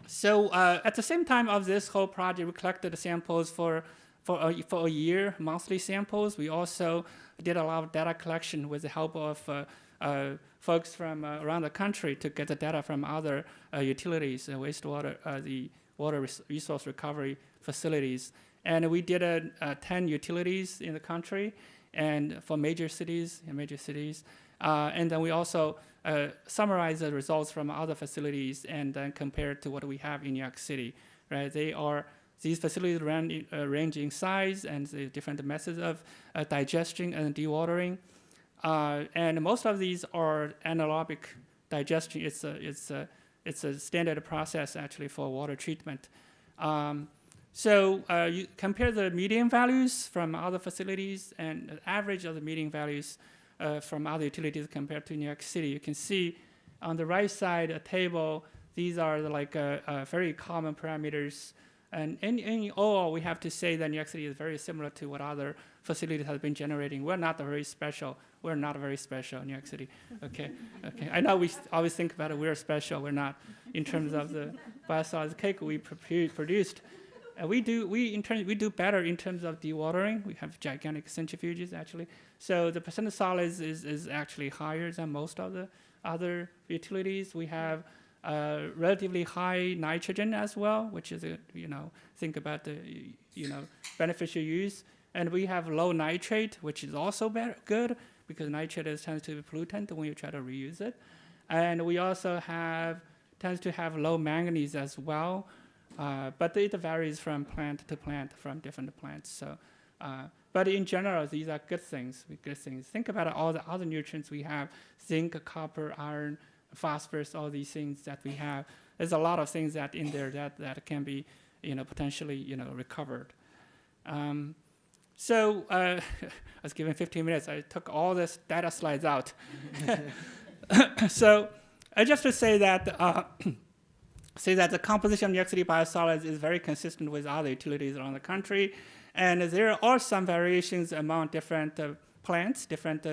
So at the same time of this whole project, we collected the samples for a year, monthly samples. We also did a lot of data collection with the help of folks from around the country to get the data from other utilities, wastewater, the water resource recovery facilities. And we did 10 utilities in the country, and for major cities. And then we also summarized the results from other facilities and then compared to what we have in New York City, right? These facilities range in size and the different methods of digestion and dewatering. And most of these are anaerobic digestion. It's a standard process actually for water treatment. So you compare the median values from other facilities and the average of the median values from other utilities compared to New York City. You can see on the right side a table. These are very common parameters. And in all, we have to say that New York City is very similar to what other facilities have been generating. We're not very special. We're not very special in New York City. Okay. I know we always think about it. We're special. We're not in terms of the biosolids cake we produced. We do better in terms of dewatering. We have gigantic centrifuges actually. So the percent of solids is actually higher than most of the other utilities. We have relatively high nitrogen as well, which is think about the beneficial use. And we have low nitrate, which is also good because nitrate tends to be pollutant when you try to reuse it. And we also tends to have low manganese as well. But it varies from plant to plant, from different plants. So, but in general, these are good things. Think about all the other nutrients we have: zinc, copper, iron, phosphorus. All these things that we have. There's a lot of things that in there that can be, potentially, recovered. So I was given 15 minutes. I took all this data slides out. So I just to say that. The composition of New York City biosolids is very consistent with other utilities around the country, and there are some variations among different plants, different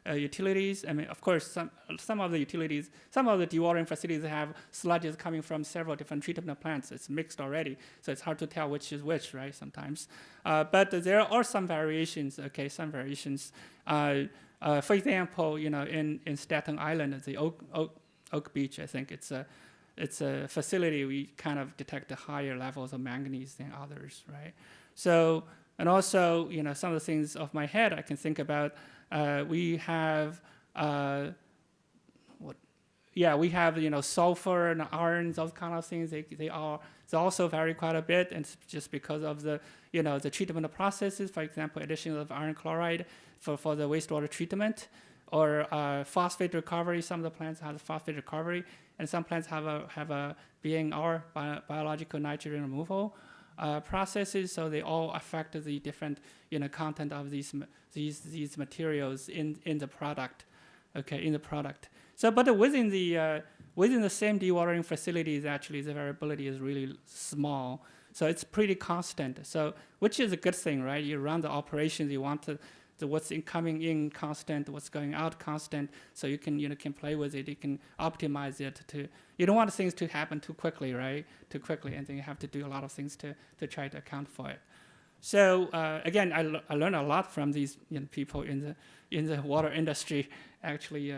utilities. I mean, of course, some of the utilities, some of the dewatering facilities have sludges coming from several different treatment plants. It's mixed already, so it's hard to tell which is which, right? Sometimes, but there are some variations. Okay, some variations. For example, in Staten Island, the Oak Beach, I think it's a facility we kind of detect the higher levels of manganese than others, right? So, and also, some of the things off my head I can think about, we have, sulfur and iron, those kind of things, they also vary quite a bit, and it's just because of the treatment processes, for example, addition of iron chloride for the wastewater treatment, or phosphate recovery. Some of the plants have phosphate recovery, and some plants have a BNR, biological nitrogen removal processes. So they all affect the different content of these materials in the product. Okay, in the product. So, but within the same dewatering facilities, actually the variability is really small. So it's pretty constant. So, which is a good thing, right? You run the operations, you want what's coming in constant, what's going out constant, so you can can play with it, you can optimize it you don't want things to happen too quickly, right? Too quickly, and then you have to do a lot of things to try to account for it. So again, I learned a lot from these people in the water industry. Actually,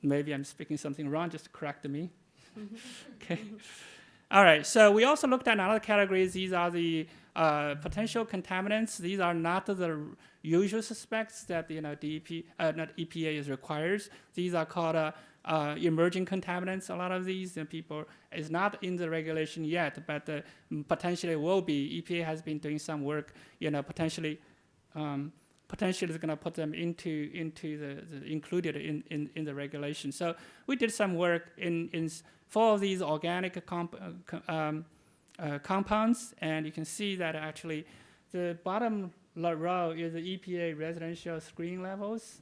maybe I'm speaking something wrong, just correct me. Okay. All right, so we also looked at another categories. These are the potential contaminants. These are not the usual suspects that EPA requires. These are called emerging contaminants. A lot of these people is not in the regulation yet, but potentially will be. EPA has been doing some work, potentially potentially is going to put them into the included in the regulation. So we did some work in for these organic compounds, and you can see that actually the bottom row is the EPA residential screening levels,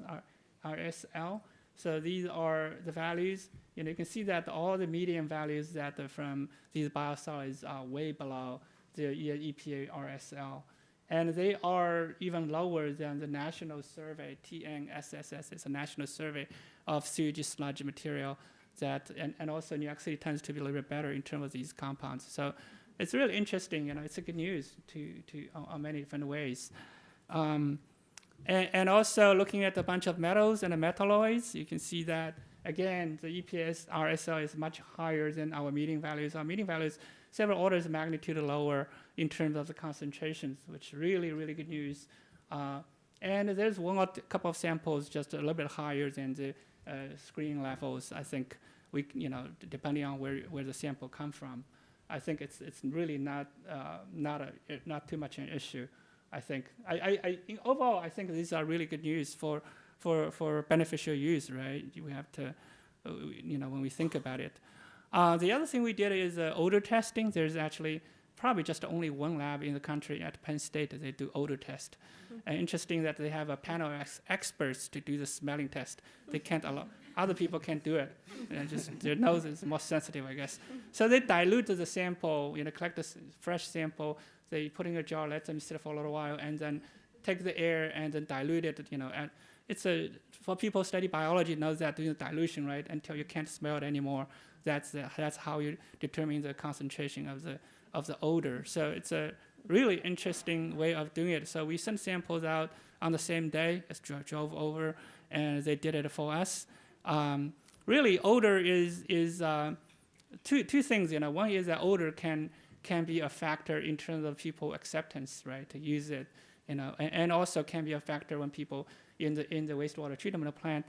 RSL. So these are the values. You can see that all the median values that are from these biosolids are way below the EPA RSL. And they are even lower than the national survey, TNSSS. It's a national survey of sewage sludge material that, and also New York City tends to be a little bit better in terms of these compounds. So it's really interesting, it's a good news on many different ways. And also looking at a bunch of metals and the metalloids, you can see that, again, the EPS RSL is much higher than our median values. Our median values several orders of magnitude lower in terms of the concentrations, which is really, really good news. And there's one or couple of samples just a little bit higher than the screening levels. I think we, depending on where the sample come from, I think it's really not too much an issue. I think overall, I think these are really good news for beneficial use, right? We have to, when we think about it. The other thing we did is odor testing. There's actually probably just only one lab in the country at Penn State that they do odor test. Interesting that they have a panel of experts to do the smelling test. They can't allow, other people can't do it. Just their nose is more sensitive, I guess. So they dilute the sample, collect a fresh sample, they put in a jar, let them sit for a little while, and then take the air and then dilute it, and it's for people who study biology knows that doing the dilution, right, until you can't smell it anymore. That's how you determine the concentration of the odor. So it's a really interesting way of doing it. So we sent samples out on the same day as drove over, and they did it for us. Really, odor is two things. One is that odor can be a factor in terms of people acceptance, right, to use it. And also can be a factor when people in the wastewater treatment plant.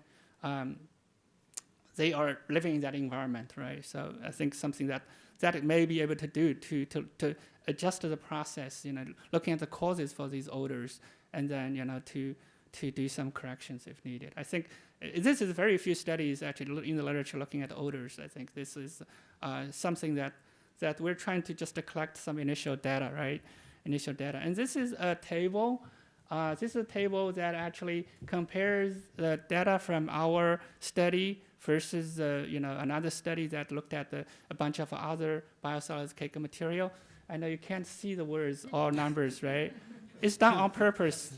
They are living in that environment, right? So I think something that it may be able to do to adjust the process, looking at the causes for these odors, and then to do some corrections if needed. I think this is very few studies actually in the literature looking at odors. I think this is something that we're trying to just collect some initial data, right? Initial data, and this is a table. This is a table that actually compares the data from our study versus another study that looked at a bunch of other biosolids cake material. I know you can't see the words or numbers, right? It's done on purpose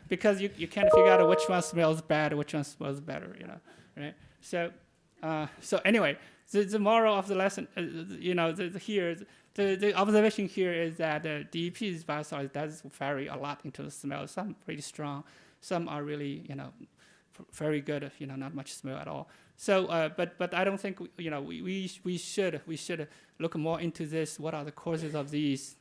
because you can't figure out which one smells bad, which one smells better, right? So anyway, the moral of the lesson, the observation here is that the DEP's biosolids does vary a lot into the smell. Some pretty strong, some are really, very good, not much smell at all. So, but I don't think, we should look more into this. What are the causes of these?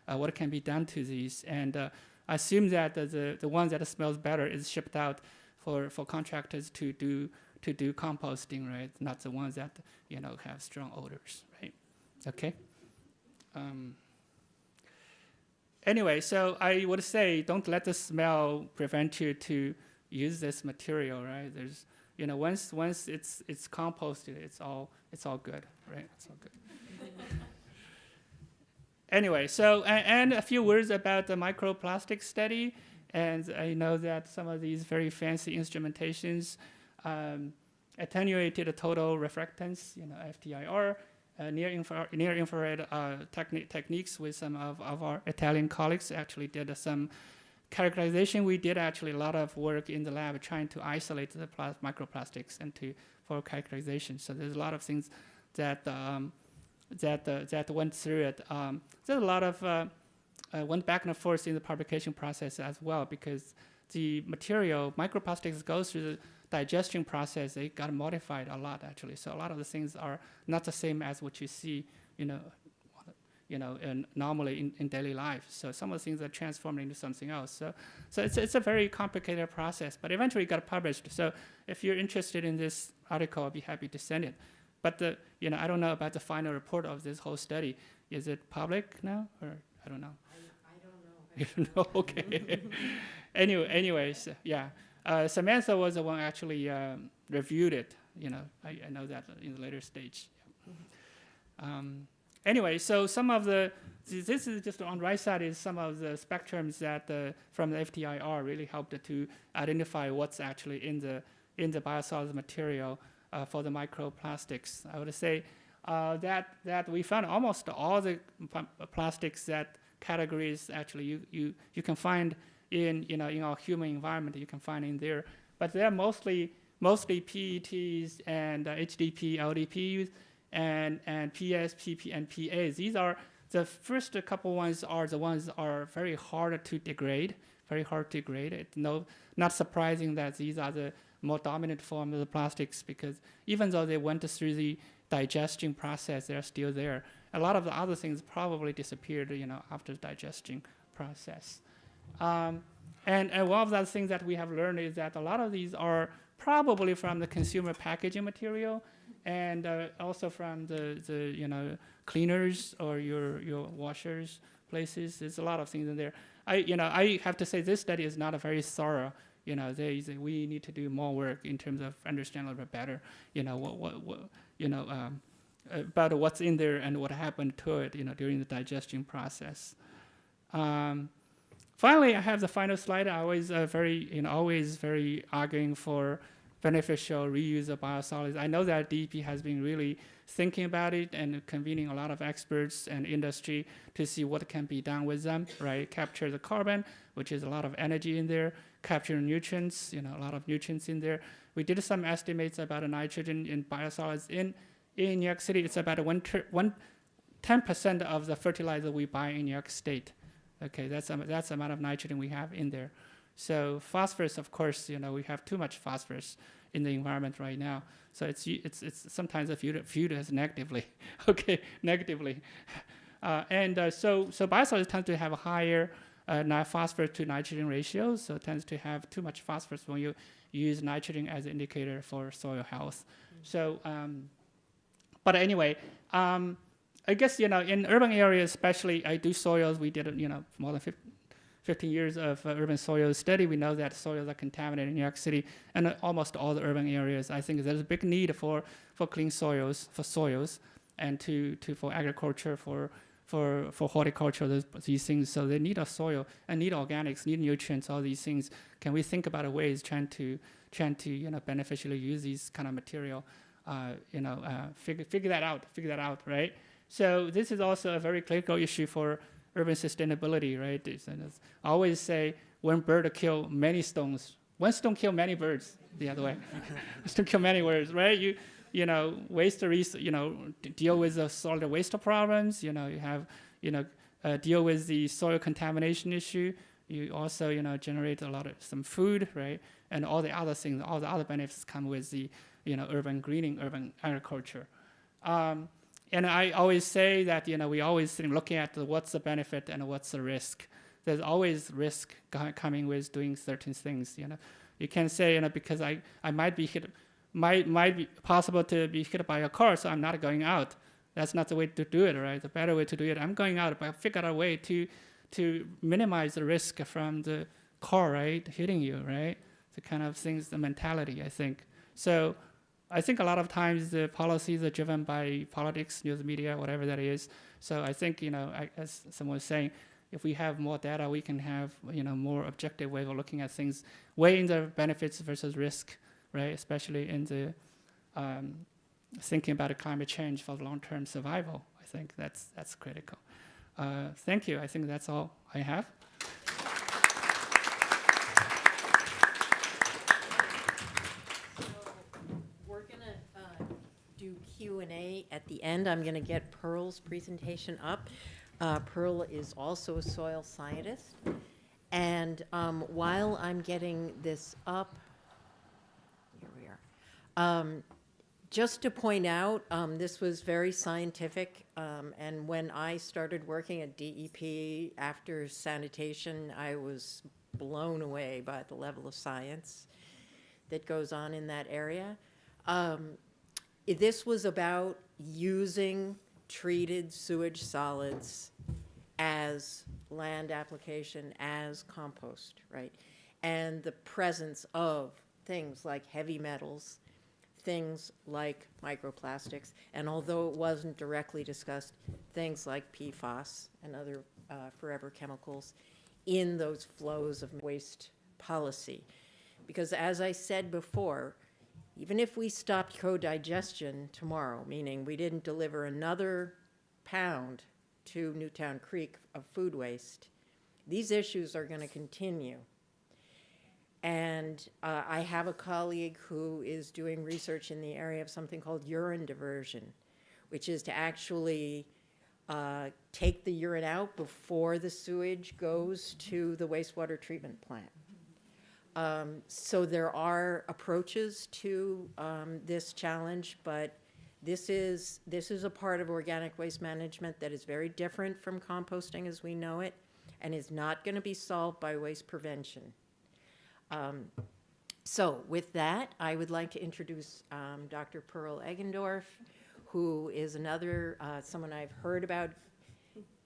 What can be done to these? And I assume that the one that smells better is shipped out for contractors to do composting, right? Not the ones that have strong odors, right? Okay. Anyway, so I would say don't let the smell prevent you to use this material, right? There's, once it's composted, it's all good, right? It's all good. Anyway, so and a few words about the microplastic study, and I know that some of these very fancy instrumentations attenuated the total reflectance, FTIR. Near infrared techniques with some of our Italian colleagues actually did some characterization. We did actually a lot of work in the lab trying to isolate the microplastics and for characterization. So there's a lot of things that went through it. There's a lot of went back and forth in the publication process as well, because the material microplastics goes through the digestion process. They got modified a lot actually. So a lot of the things are not the same as what you see, normally in daily life. So some of the things are transformed into something else. So it's a very complicated process, but eventually it got published. So if you're interested in this article, I'll be happy to send it. But I don't know about the final report of this whole study. Is it public now, or I don't know? I don't know. You don't know? Okay. Anyways, yeah. Samantha was the one actually reviewed it. I know that in the later stage. Anyway, so some of this is just on the right side is some of the spectrums that from the FTIR really helped to identify what's actually in the biosolids material for the microplastics. I would say that we found almost all the plastics that categories actually you can find in our human environment, you can find in there, but they're mostly PETs and HDP, LDPs, and PS, PP, and PAs. These are the first couple ones are the ones that are very hard to degrade. It's not surprising that these are the more dominant form of the plastics, because even though they went through the digestion process, they're still there. A lot of the other things probably disappeared, after the digestion process. And one of the things that we have learned is that a lot of these are probably from the consumer packaging material, and also from the cleaners or your washers places. There's a lot of things in there. I have to say this study is not a very thorough. We need to do more work in terms of understanding a little bit better. About what's in there and what happened to it. During the digestion process. Finally, I have the final slide. I always always very arguing for beneficial reuse of biosolids. I know that DEP has been really thinking about it and convening a lot of experts and industry to see what can be done with them, right? Capture the carbon, which is a lot of energy in there, capture nutrients, a lot of nutrients in there. We did some estimates about the nitrogen in biosolids in New York City. It's about 10% of the fertilizer we buy in New York State. Okay, that's the amount of nitrogen we have in there. So phosphorus, of course, we have too much phosphorus in the environment right now. So it's sometimes viewed as negatively. Okay, negatively. So biosolids tend to have a higher phosphorus to nitrogen ratio. So it tends to have too much phosphorus when you use nitrogen as an indicator for soil health. So, but anyway. I guess, in urban areas, especially, I do soils. We did, more than 15 years of urban soil study. We know that soils are contaminated in New York City and almost all the urban areas. I think there's a big need for clean soils, and for agriculture, for horticulture, these things. So they need a soil and need organics, need nutrients, all these things. Can we think about ways trying to beneficially use these kind of material? Figure that out, right? So this is also a very critical issue for urban sustainability, right? I always say one bird kill many stones. One stone kill many birds. The other way, stone kill many birds, right? Waste deal with the solid waste problems. You have deal with the soil contamination issue. You also generate some food, right? And all the other things, all the other benefits come with the urban greening, urban agriculture. And I always say that, we always looking at what's the benefit and what's the risk. There's always risk coming with doing certain things, You can say, because I might be hit, might be possible to be hit by a car, so I'm not going out. That's not the way to do it, right? The better way to do it, I'm going out, but I figure out a way to minimize the risk from the car, right, hitting you, right? The kind of things, the mentality, I think. So I think a lot of times the policies are driven by politics, news media, whatever that is. So I think, as someone was saying, if we have more data, we can have, more objective way of looking at things, weighing the benefits versus risk, right? Especially in the thinking about climate change for long-term survival. I think that's critical. Thank you. I think that's all I have. Q&A at the end. I'm going to get Pearl's presentation up. Pearl is also a soil scientist. And while I'm getting this up, here we are. Just to point out, this was very scientific. And when I started working at DEP after sanitation, I was blown away by the level of science that goes on in that area. This was about using treated sewage solids as land application, as compost, right? and the presence of things like heavy metals, things like microplastics, and although it wasn't directly discussed, things like PFAS and other forever chemicals in those flows of waste policy. Because as I said before, even if we stopped co-digestion tomorrow, meaning we didn't deliver another pound to Newtown Creek of food waste, these issues are going to continue. And I have a colleague who is doing research in the area of something called urine diversion, which is to actually take the urine out before the sewage goes to the wastewater treatment plant. So there are approaches to this challenge, but this is a part of organic waste management that is very different from composting as we know it, and is not going to be solved by waste prevention. So with that, I would like to introduce Dr. Pearl Eggendorf, who is another someone I've heard about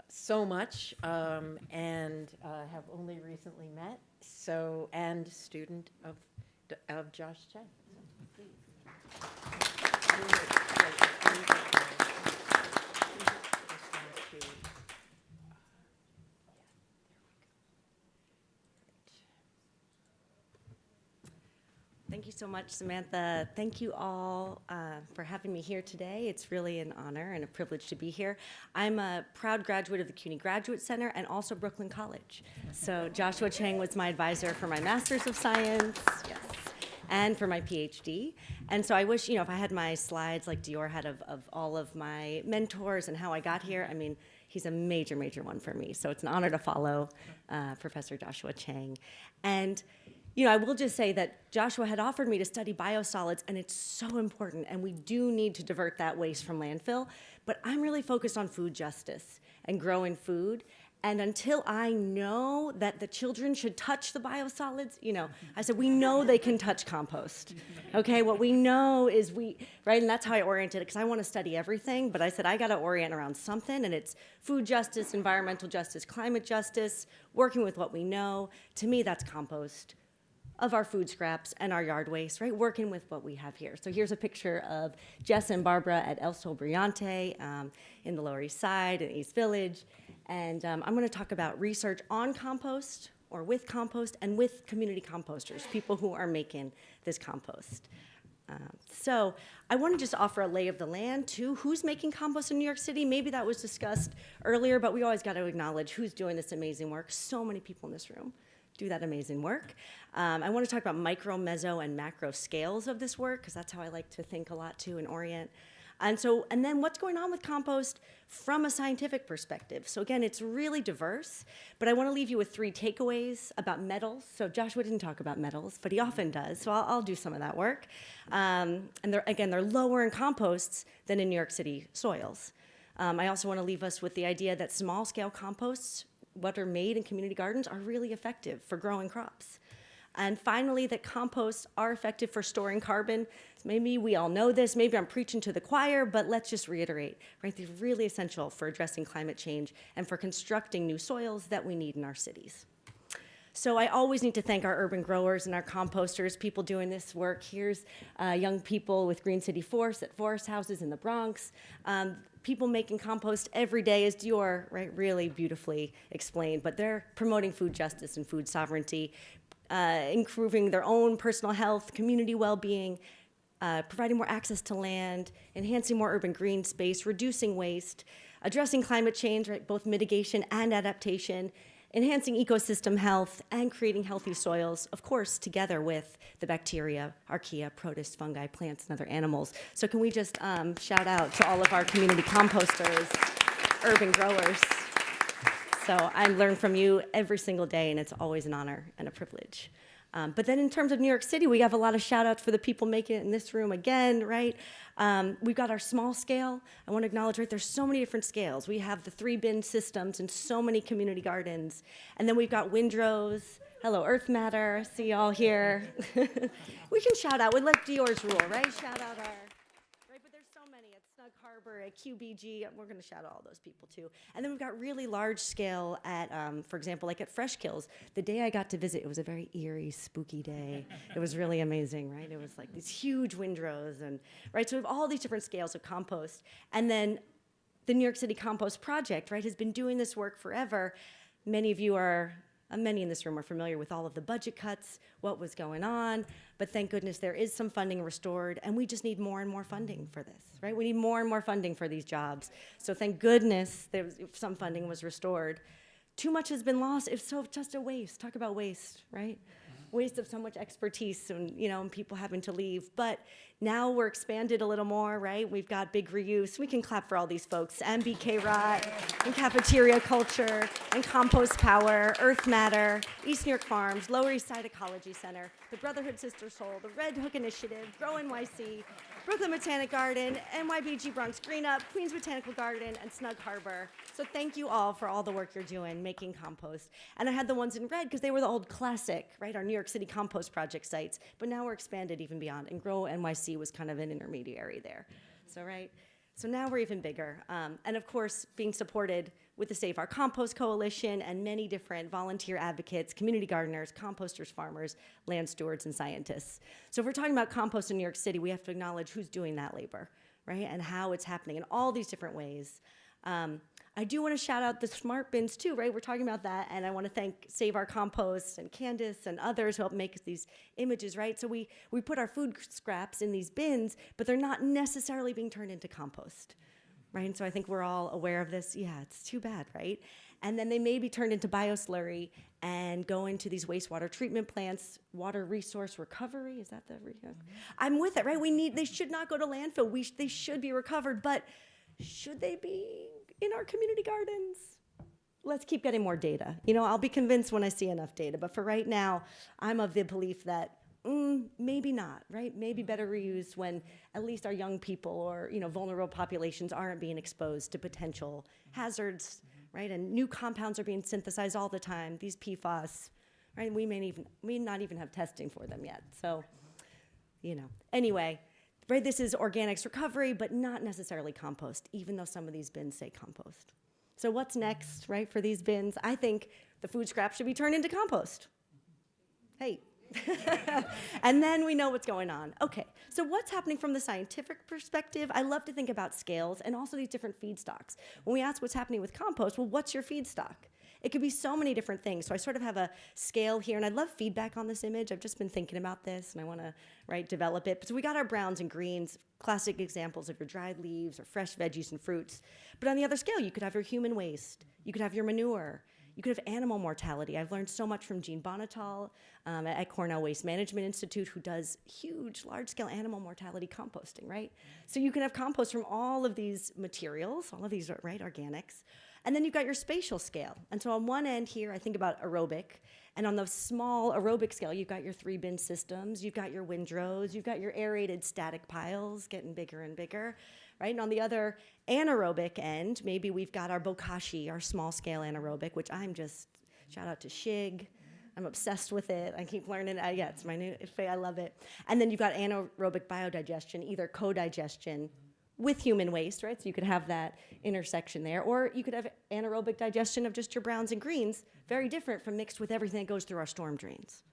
so much and have only recently met. So, and student of Josh Cheng. Thank you so much, Samantha. Thank you all for having me here today. It's really an honor and a privilege to be here. I'm a proud graduate of the CUNY Graduate Center and also Brooklyn College. So Joshua Cheng was my advisor for my Master's of Science, yes, and for my PhD. And so I wish, if I had my slides like Dior had of all of my mentors and how I got here, I mean, he's a major, major one for me. So it's an honor to follow Professor Joshua Cheng. And I will just say that Joshua had offered me to study biosolids, and it's so important, and we do need to divert that waste from landfill, but I'm really focused on food justice and growing food, and until I know that the children should touch the biosolids, I said, we know they can touch compost, okay? What we know is right, and that's how I oriented it, because I want to study everything, but I said, I got to orient around something, and it's food justice, environmental justice, climate justice, working with what we know. To me, that's compost of our food scraps and our yard waste, right? Working with what we have here. So here's a picture of Jess and Barbara at El Sol Brillante in the Lower East Side in East Village. And I'm gonna talk about research on compost or with compost and with community composters, people who are making this compost. So I want to just offer a lay of the land too. Who's making compost in New York City? Maybe that was discussed earlier, but we always got to acknowledge who's doing this amazing work. So many people in this room do that amazing work. I want to talk about micro, meso, and macro scales of this work, because that's how I like to think a lot too and orient. And then what's going on with compost from a scientific perspective. So again, it's really diverse, but I want to leave you with 3 takeaways about metals. So Joshua didn't talk about metals, but he often does, so I'll do some of that work. And they're lower in composts than in New York City soils. I also want to leave us with the idea that small-scale composts, what are made in community gardens, are really effective for growing crops. And finally, that composts are effective for storing carbon. Maybe we all know this, maybe I'm preaching to the choir, but let's just reiterate, right? They're really essential for addressing climate change and for constructing new soils that we need in our cities. So I always need to thank our urban growers and our composters, people doing this work. Here's young people with Green City Forest at Forest Houses in the Bronx. People making compost every day, as Dior really beautifully explained, but they're promoting food justice and food sovereignty, improving their own personal health, community well-being, providing more access to land, enhancing more urban green space, reducing waste, addressing climate change, right, both mitigation and adaptation, enhancing ecosystem health, and creating healthy soils, of course, together with the bacteria, archaea, protists, fungi, plants, and other animals. So can we just shout out to all of our community composters, urban growers. So I learn from you every single day, and it's always an honor and a privilege. But then in terms of New York City, we have a lot of shout outs for the people making it in this room again, right? We've got our small scale. I want to acknowledge, right, there's so many different scales. We have the 3-bin systems in so many community gardens. And then we've got windrows. Hello, Earth Matter. See y'all here. We can shout out. We let Dior's rule, right? Shout out our, right? But there's so many at Snug Harbor, at QBG. We're going to shout out all those people too. And then we've got really large scale at, for example, like at Fresh Kills. The day I got to visit, it was a very eerie, spooky day. It was really amazing, right? It was like these huge windrows, and right. So we have all these different scales of compost, and then the New York City Compost Project, right, has been doing this work forever. Many in this room are familiar with all of the budget cuts, what was going on, but thank goodness there is some funding restored, and we just need more and more funding for this, right? We need more and more funding for these jobs. So thank goodness some funding was restored. Too much has been lost. If so, just a waste. Talk about waste, right? Waste of so much expertise and people having to leave. But now we're expanded a little more, right? We've got big reuse. We can clap for all these folks. MBK Rot, and Cafeteria Culture, and Compost Power, Earth Matter, East New York Farms, Lower East Side Ecology Center, the Brotherhood Sister Soul, the Red Hook Initiative, Grow NYC, Brooklyn Botanic Garden, NYBG Bronx Green Up, Queens Botanical Garden, and Snug Harbor. So thank you all for all the work you're doing making compost. And I had the ones in red because they were the old classic, right, our New York City Compost Project sites. But now we're expanded even beyond, and Grow NYC was kind of an intermediary there. So, right, so now we're even bigger. And of course, being supported with the Save Our Compost Coalition and many different volunteer advocates, community gardeners, composters, farmers, land stewards, and scientists. So if we're talking about compost in New York City, we have to acknowledge who's doing that labor, right? And how it's happening in all these different ways. I do want to shout out the smart bins too, right? We're talking about that, and I want to thank Save Our Compost and Candace and others who helped make these images, right? So we put our food scraps in these bins, but they're not necessarily being turned into compost. Right, and so I think we're all aware of this. Yeah, it's too bad, right? And then they may be turned into bioslurry and go into these wastewater treatment plants, water resource recovery. Is that the? I'm with it, right? They should not go to landfill. They should be recovered, but should they be in our community gardens? Let's keep getting more data. I'll be convinced when I see enough data, but for right now, I'm of the belief that maybe not, right? Maybe better reuse when at least our young people or vulnerable populations aren't being exposed to potential hazards, right? And new compounds are being synthesized all the time. These PFAS, right? We may not even have testing for them yet. So, anyway, right? This is organics recovery, but not necessarily compost, even though some of these bins say compost. So what's next, right? For these bins, I think the food scraps should be turned into compost. Hey. And then we know what's going on. Okay, so what's happening from the scientific perspective? I love to think about scales and also these different feedstocks. When we ask what's happening with compost, well, what's your feedstock? It could be so many different things. So I sort of have a scale here, and I'd love feedback on this image. I've just been thinking about this, and I want to develop it. So we got our browns and greens, classic examples of your dried leaves or fresh veggies and fruits. But on the other scale, you could have your human waste. You could have your manure. You could have animal mortality. I've learned so much from Jean Bonital at Cornell Waste Management Institute, who does huge, large-scale animal mortality composting, right? So you can have compost from all of these materials, all of these, right, organics. And then you've got your spatial scale. And so on one end here, I think about aerobic. And on the small aerobic scale, you've got your 3-bin systems, you've got your windrows, you've got your aerated static piles getting bigger and bigger. Right? And on the other anaerobic end, maybe we've got our bokashi, our small-scale anaerobic, which shout out to Shig. I'm obsessed with it. I keep learning. Yeah, it's my new, I love it. And then you've got anaerobic biodigestion, either co-digestion with human waste, right? So you could have that intersection there. Or you could have anaerobic digestion of just your browns and greens, very different from mixed with everything that goes through our storm drains.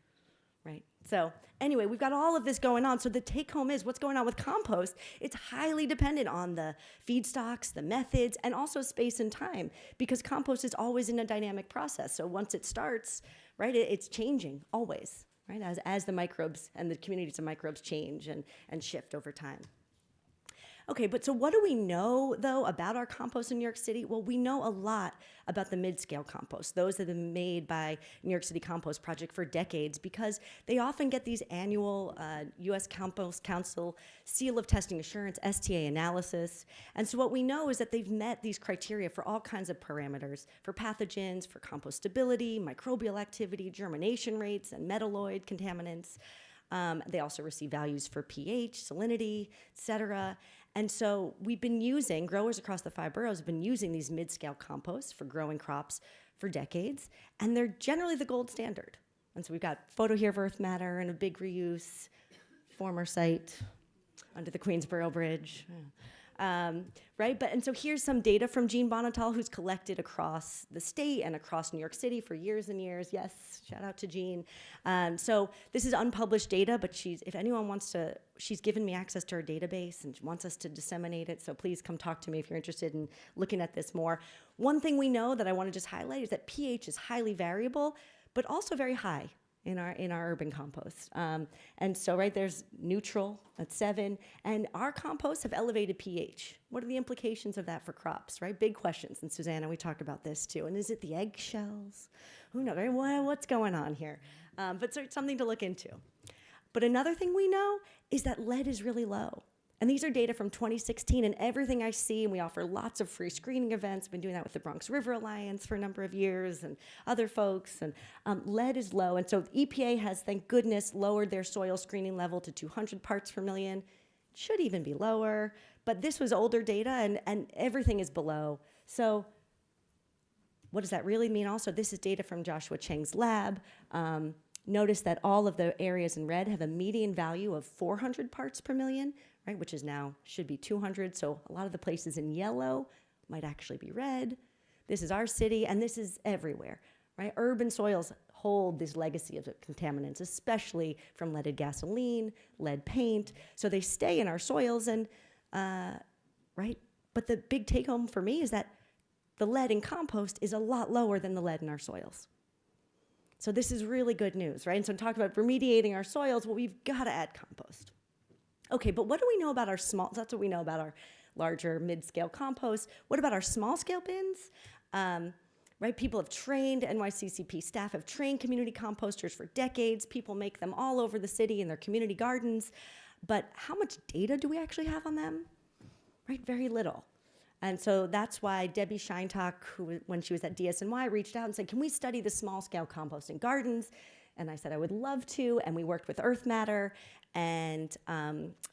Right? So anyway, we've got all of this going on. So the take home is what's going on with compost. It's highly dependent on the feedstocks, the methods, and also space and time, because compost is always in a dynamic process. So once it starts, right, it's changing always, right, as the microbes and the communities of microbes change and shift over time. Okay, but so what do we know, though, about our compost in New York City? Well, we know a lot about the mid-scale compost, those that have been made by New York City Compost Project for decades, because they often get these annual U.S. Compost Council Seal of Testing Assurance, STA analysis. And so what we know is that they've met these criteria for all kinds of parameters, for pathogens, for compost stability, microbial activity, germination rates, and metalloid contaminants. They also receive values for pH, salinity, et cetera. And so we've been using, growers across the 5 boroughs have been using these mid-scale composts for growing crops for decades, and they're generally the gold standard. And so we've got photo here of Earth Matter and a big reuse, former site under the Queensboro Bridge. Right? And so here's some data from Jean Bonital, who's collected across the state and across New York City for years and years. Yes, shout out to Jean. So this is unpublished data, but if anyone wants to, she's given me access to her database and wants us to disseminate it. So please come talk to me if you're interested in looking at this more. One thing we know that I want to just highlight is that pH is highly variable, but also very high in our urban compost. And so right there's neutral at 7, and our composts have elevated pH. What are the implications of that for crops, right? Big questions. And Susanna, we talked about this too. And is it the eggshells? Who knows, right? What's going on here? But it's something to look into. But another thing we know is that lead is really low. And these are data from 2016, and everything I see, and we offer lots of free screening events. Been doing that with the Bronx River Alliance for a number of years and other folks, and lead is low. And so EPA has, thank goodness, lowered their soil screening level to 200 parts per million. It should even be lower, but this was older data, and everything is below. So what does that really mean also? This is data from Joshua Cheng's lab. Notice that all of the areas in red have a median value of 400 parts per million, right, which is now should be 200. So a lot of the places in yellow might actually be red. This is our city, and this is everywhere, right? Urban soils hold this legacy of contaminants, especially from leaded gasoline, lead paint. So they stay in our soils, and right. But the big take home for me is that the lead in compost is a lot lower than the lead in our soils. So this is really good news, right? And so I'm talking about remediating our soils. Well, we've got to add compost. Okay, but what do we know about our small, that's what we know about our larger mid-scale compost. What about our small-scale bins? Right, people have trained, NYCCP staff have trained community composters for decades. People make them all over the city in their community gardens. But how much data do we actually have on them? Right, very little. And so that's why Debbie Sheintock, who, when she was at DSNY, reached out and said, can we study the small-scale composting gardens? And I said I would love to, and we worked with Earth Matter and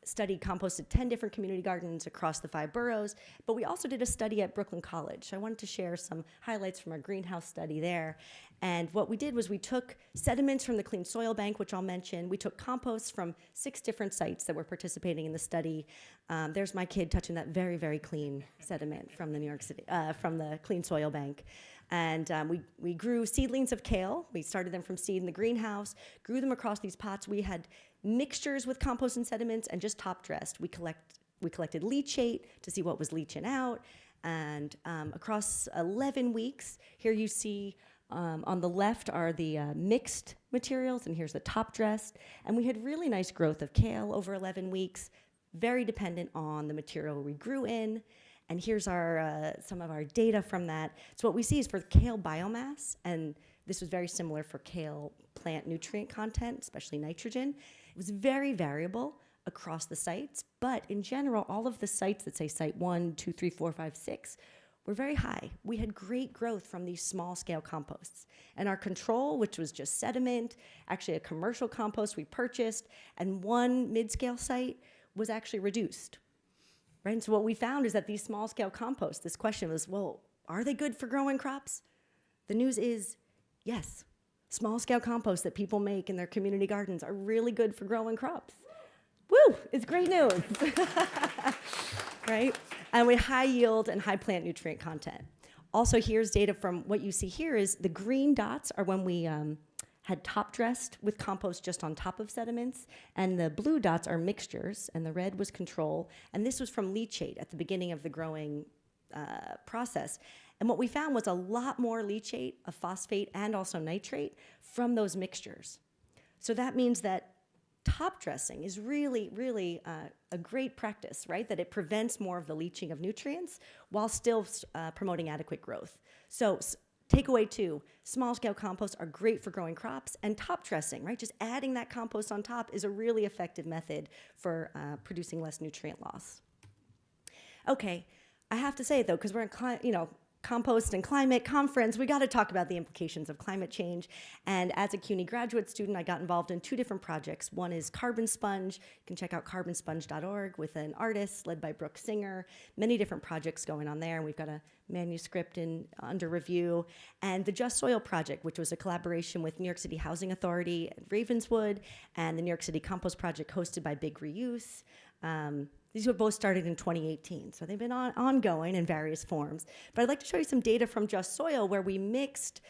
studied composted 10 different community gardens across the 5 boroughs. But we also did a study at Brooklyn College. I wanted to share some highlights from our greenhouse study there. And what we did was we took sediments from the Clean Soil Bank, which I'll mention. We took compost from 6 different sites that were participating in the study. There's my kid touching that very, very clean sediment from the New York City, from the Clean Soil Bank. And we grew seedlings of kale. We started them from seed in the greenhouse, grew them across these pots. We had mixtures with compost and sediments and just top dressed. We collected leachate to see what was leaching out. And across 11 weeks, here you see on the left are the mixed materials, and here's the top dressed. And we had really nice growth of kale over 11 weeks, very dependent on the material we grew in. And here's our some of our data from that. So what we see is for kale biomass, and this was very similar for kale plant nutrient content, especially nitrogen. It was very variable across the sites, but in general, all of the sites that say site 1, 2, 3, 4, 5, 6 were very high. We had great growth from these small-scale composts. And our control, which was just sediment, actually a commercial compost we purchased, and one mid-scale site was actually reduced. Right? And so what we found is that these small-scale composts, this question was, well, are they good for growing crops? The news is yes. Small-scale composts that people make in their community gardens are really good for growing crops. Woo! It's great news. Right? And with high yield and high plant nutrient content. Also, here's data from what you see here is the green dots are when we had top dressed with compost just on top of sediments, and the blue dots are mixtures, and the red was control. And this was from leachate at the beginning of the growing process. And what we found was a lot more leachate of phosphate and also nitrate from those mixtures. So that means that top dressing is really, really a great practice, right? That it prevents more of the leaching of nutrients while still promoting adequate growth. So takeaway 2, small-scale composts are great for growing crops, and top dressing, right? Just adding that compost on top is a really effective method for producing less nutrient loss. Okay, I have to say though, because we're in Compost and Climate Conference, we got to talk about the implications of climate change. And as a CUNY graduate student, I got involved in 2 different projects. One is Carbon Sponge. You can check out carbonsponge.org with an artist led by Brooke Singer. Many different projects going on there, and we've got a manuscript under review. And the Just Soil Project, which was a collaboration with New York City Housing Authority and Ravenswood, and the New York City Compost Project hosted by Big Reuse. These were both started in 2018, so they've been ongoing in various forms. But I'd like to show you some data from Just Soil where we mixed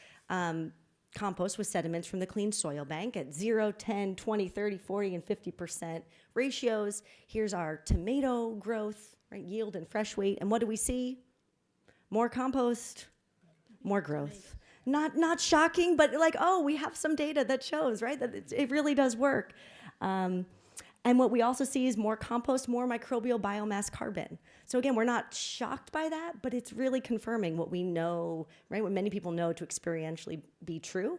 compost with sediments from the Clean Soil Bank at 0, 10, 20, 30, 40, and 50% ratios. Here's our tomato growth, right, yield and fresh weight. And what do we see? More compost, more growth. Not shocking, but like, oh, we have some data that shows, right, that it really does work. And what we also see is more compost, more microbial biomass carbon. So again, we're not shocked by that, but it's really confirming what we know, right? What many people know to experientially be true,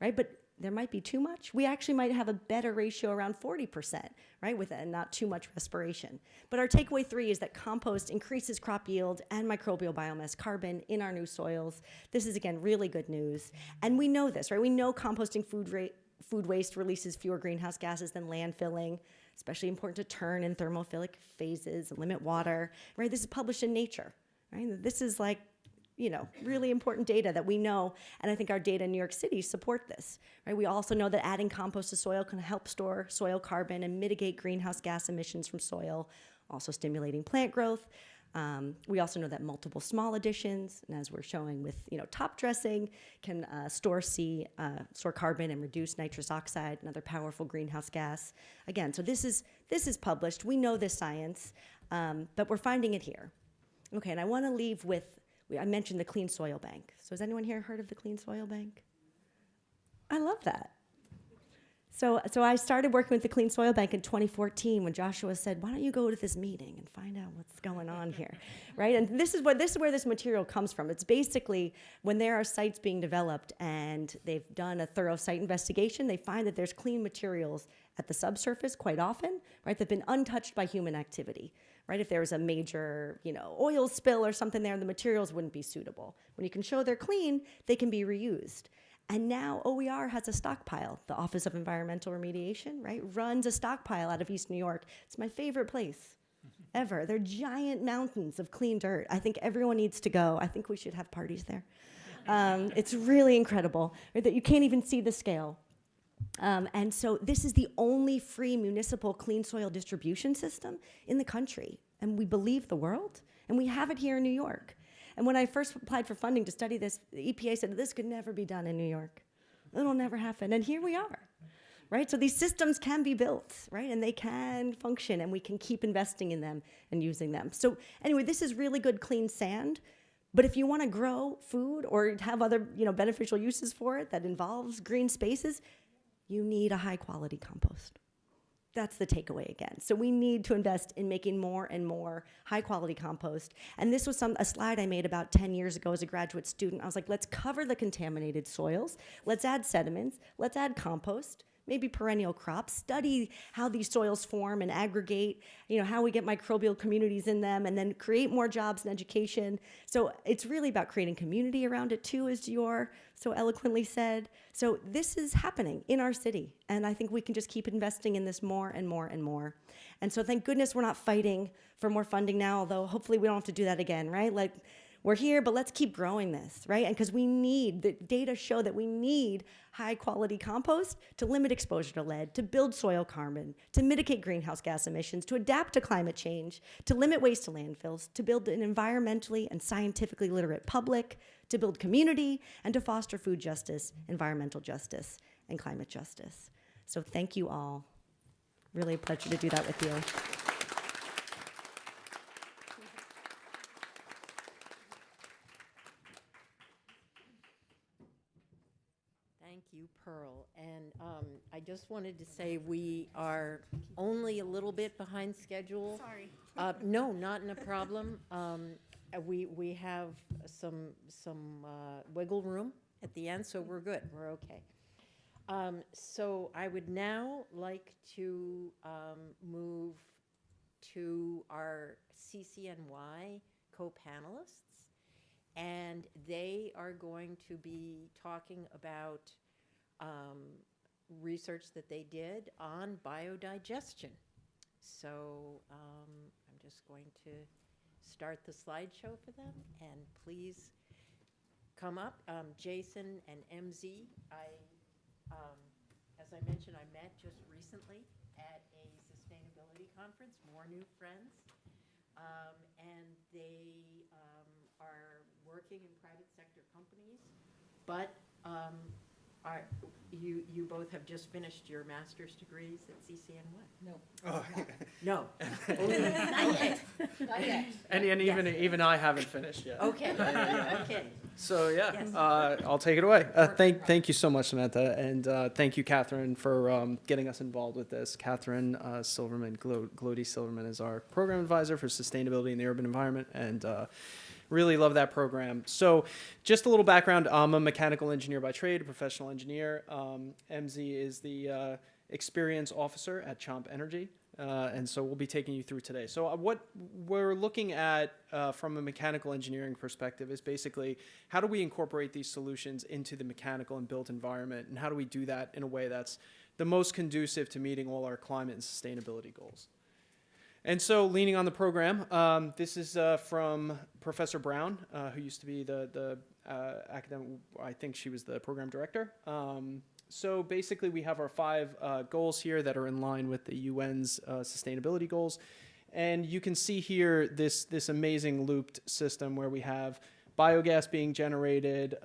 right? But there might be too much. We actually might have a better ratio around 40%, right? With not too much respiration. But our takeaway 3 is that compost increases crop yield and microbial biomass carbon in our new soils. This is, again, really good news. And we know this, right? We know composting food waste releases fewer greenhouse gases than landfilling, especially important to turn in thermophilic phases, limit water, right? This is published in Nature, right? This is like, you know, really important data that we know, and I think our data in New York City support this, right? We also know that adding compost to soil can help store soil carbon and mitigate greenhouse gas emissions from soil, also stimulating plant growth. We also know that multiple small additions, and as we're showing with, you know, top dressing, can store carbon and reduce nitrous oxide, another powerful greenhouse gas. Again, so this is published. We know this science, but we're finding it here. Okay, and I want to leave with, I mentioned the Clean Soil Bank. So has anyone here heard of the Clean Soil Bank? I love that. So I started working with the Clean Soil Bank in 2014 when Joshua said, why don't you go to this meeting and find out what's going on here, right? And this is where this material comes from. It's basically when there are sites being developed and they've done a thorough site investigation, they find that there's clean materials at the subsurface quite often, right, that have been untouched by human activity, right? If there was a major, you know, oil spill or something there, the materials wouldn't be suitable. When you can show they're clean, they can be reused. And now OER has a stockpile. The Office of Environmental Remediation, right, runs a stockpile out of East New York. It's my favorite place ever. They're giant mountains of clean dirt. I think everyone needs to go. I think we should have parties there. It's really incredible, right, that you can't even see the scale. And so this is the only free municipal clean soil distribution system in the country. And we believe the world. And we have it here in New York. And when I first applied for funding to study this, the EPA said this could never be done in New York. It'll never happen. And here we are, right? So these systems can be built, right? And they can function, and we can keep investing in them and using them. So anyway, this is really good, clean sand. But if you want to grow food or have other, you know, beneficial uses for it that involves green spaces, you need a high-quality compost. That's the takeaway again. So we need to invest in making more and more high-quality compost. And this was a slide I made about 10 years ago as a graduate student. I was like, let's cover the contaminated soils. Let's add sediments. Let's add compost, maybe perennial crops, study how these soils form and aggregate, you know, how we get microbial communities in them, and then create more jobs and education. So it's really about creating community around it too, as Dior so eloquently said. So this is happening in our city, and I think we can just keep investing in this more and more and more. And so thank goodness we're not fighting for more funding now, although hopefully we don't have to do that again, right? Like, we're here, but let's keep growing this, right? And because we need, the data show that we need high quality compost to limit exposure to lead, to build soil carbon, to mitigate greenhouse gas emissions, to adapt to climate change, to limit waste to landfills, to build an environmentally and scientifically literate public, to build community, and to foster food justice, environmental justice, and climate justice. So thank you all. Really a pleasure to do that with you. Thank you, Pearl. And I just wanted to say we are only a little bit behind schedule. Sorry. No, not a problem. We have some wiggle room at the end, so we're good. We're okay. So I would now like to move to our CCNY co-panelists. And they are going to be talking about research that they did on biodigestion. So I'm just going to start the slideshow for them, and please come up. Jason and MZ, as I mentioned, I met just recently at a sustainability Equity Conference, More New Friends. And they are working in private sector companies, but you both have just finished your master's degrees at CCNY? No. Oh. No. Not yet. Not yet. And even I haven't finished yet. Okay. Yeah. Okay. So yeah, Yes. I'll take it away. Thank you so much, Samantha, and thank you, Catherine, for getting us involved with this. Catherine Silverman, Glody Silverman, is our program advisor for sustainability in the urban environment, and really love that program. So just a little background. I'm a mechanical engineer by trade, a professional engineer. MZ is the experience officer at Chomp Energy. And so we'll be taking you through today. So what we're looking at from a mechanical engineering perspective is basically how do we incorporate these solutions into the mechanical and built environment, and how do we do that in a way that's the most conducive to meeting all our climate and sustainability goals. And so leaning on the program, this is from Professor Brown, who used to be the academic, I think she was the program director. So basically we have our 5 goals here that are in line with the UN's sustainability goals. And you can see here this amazing looped system where we have biogas being generated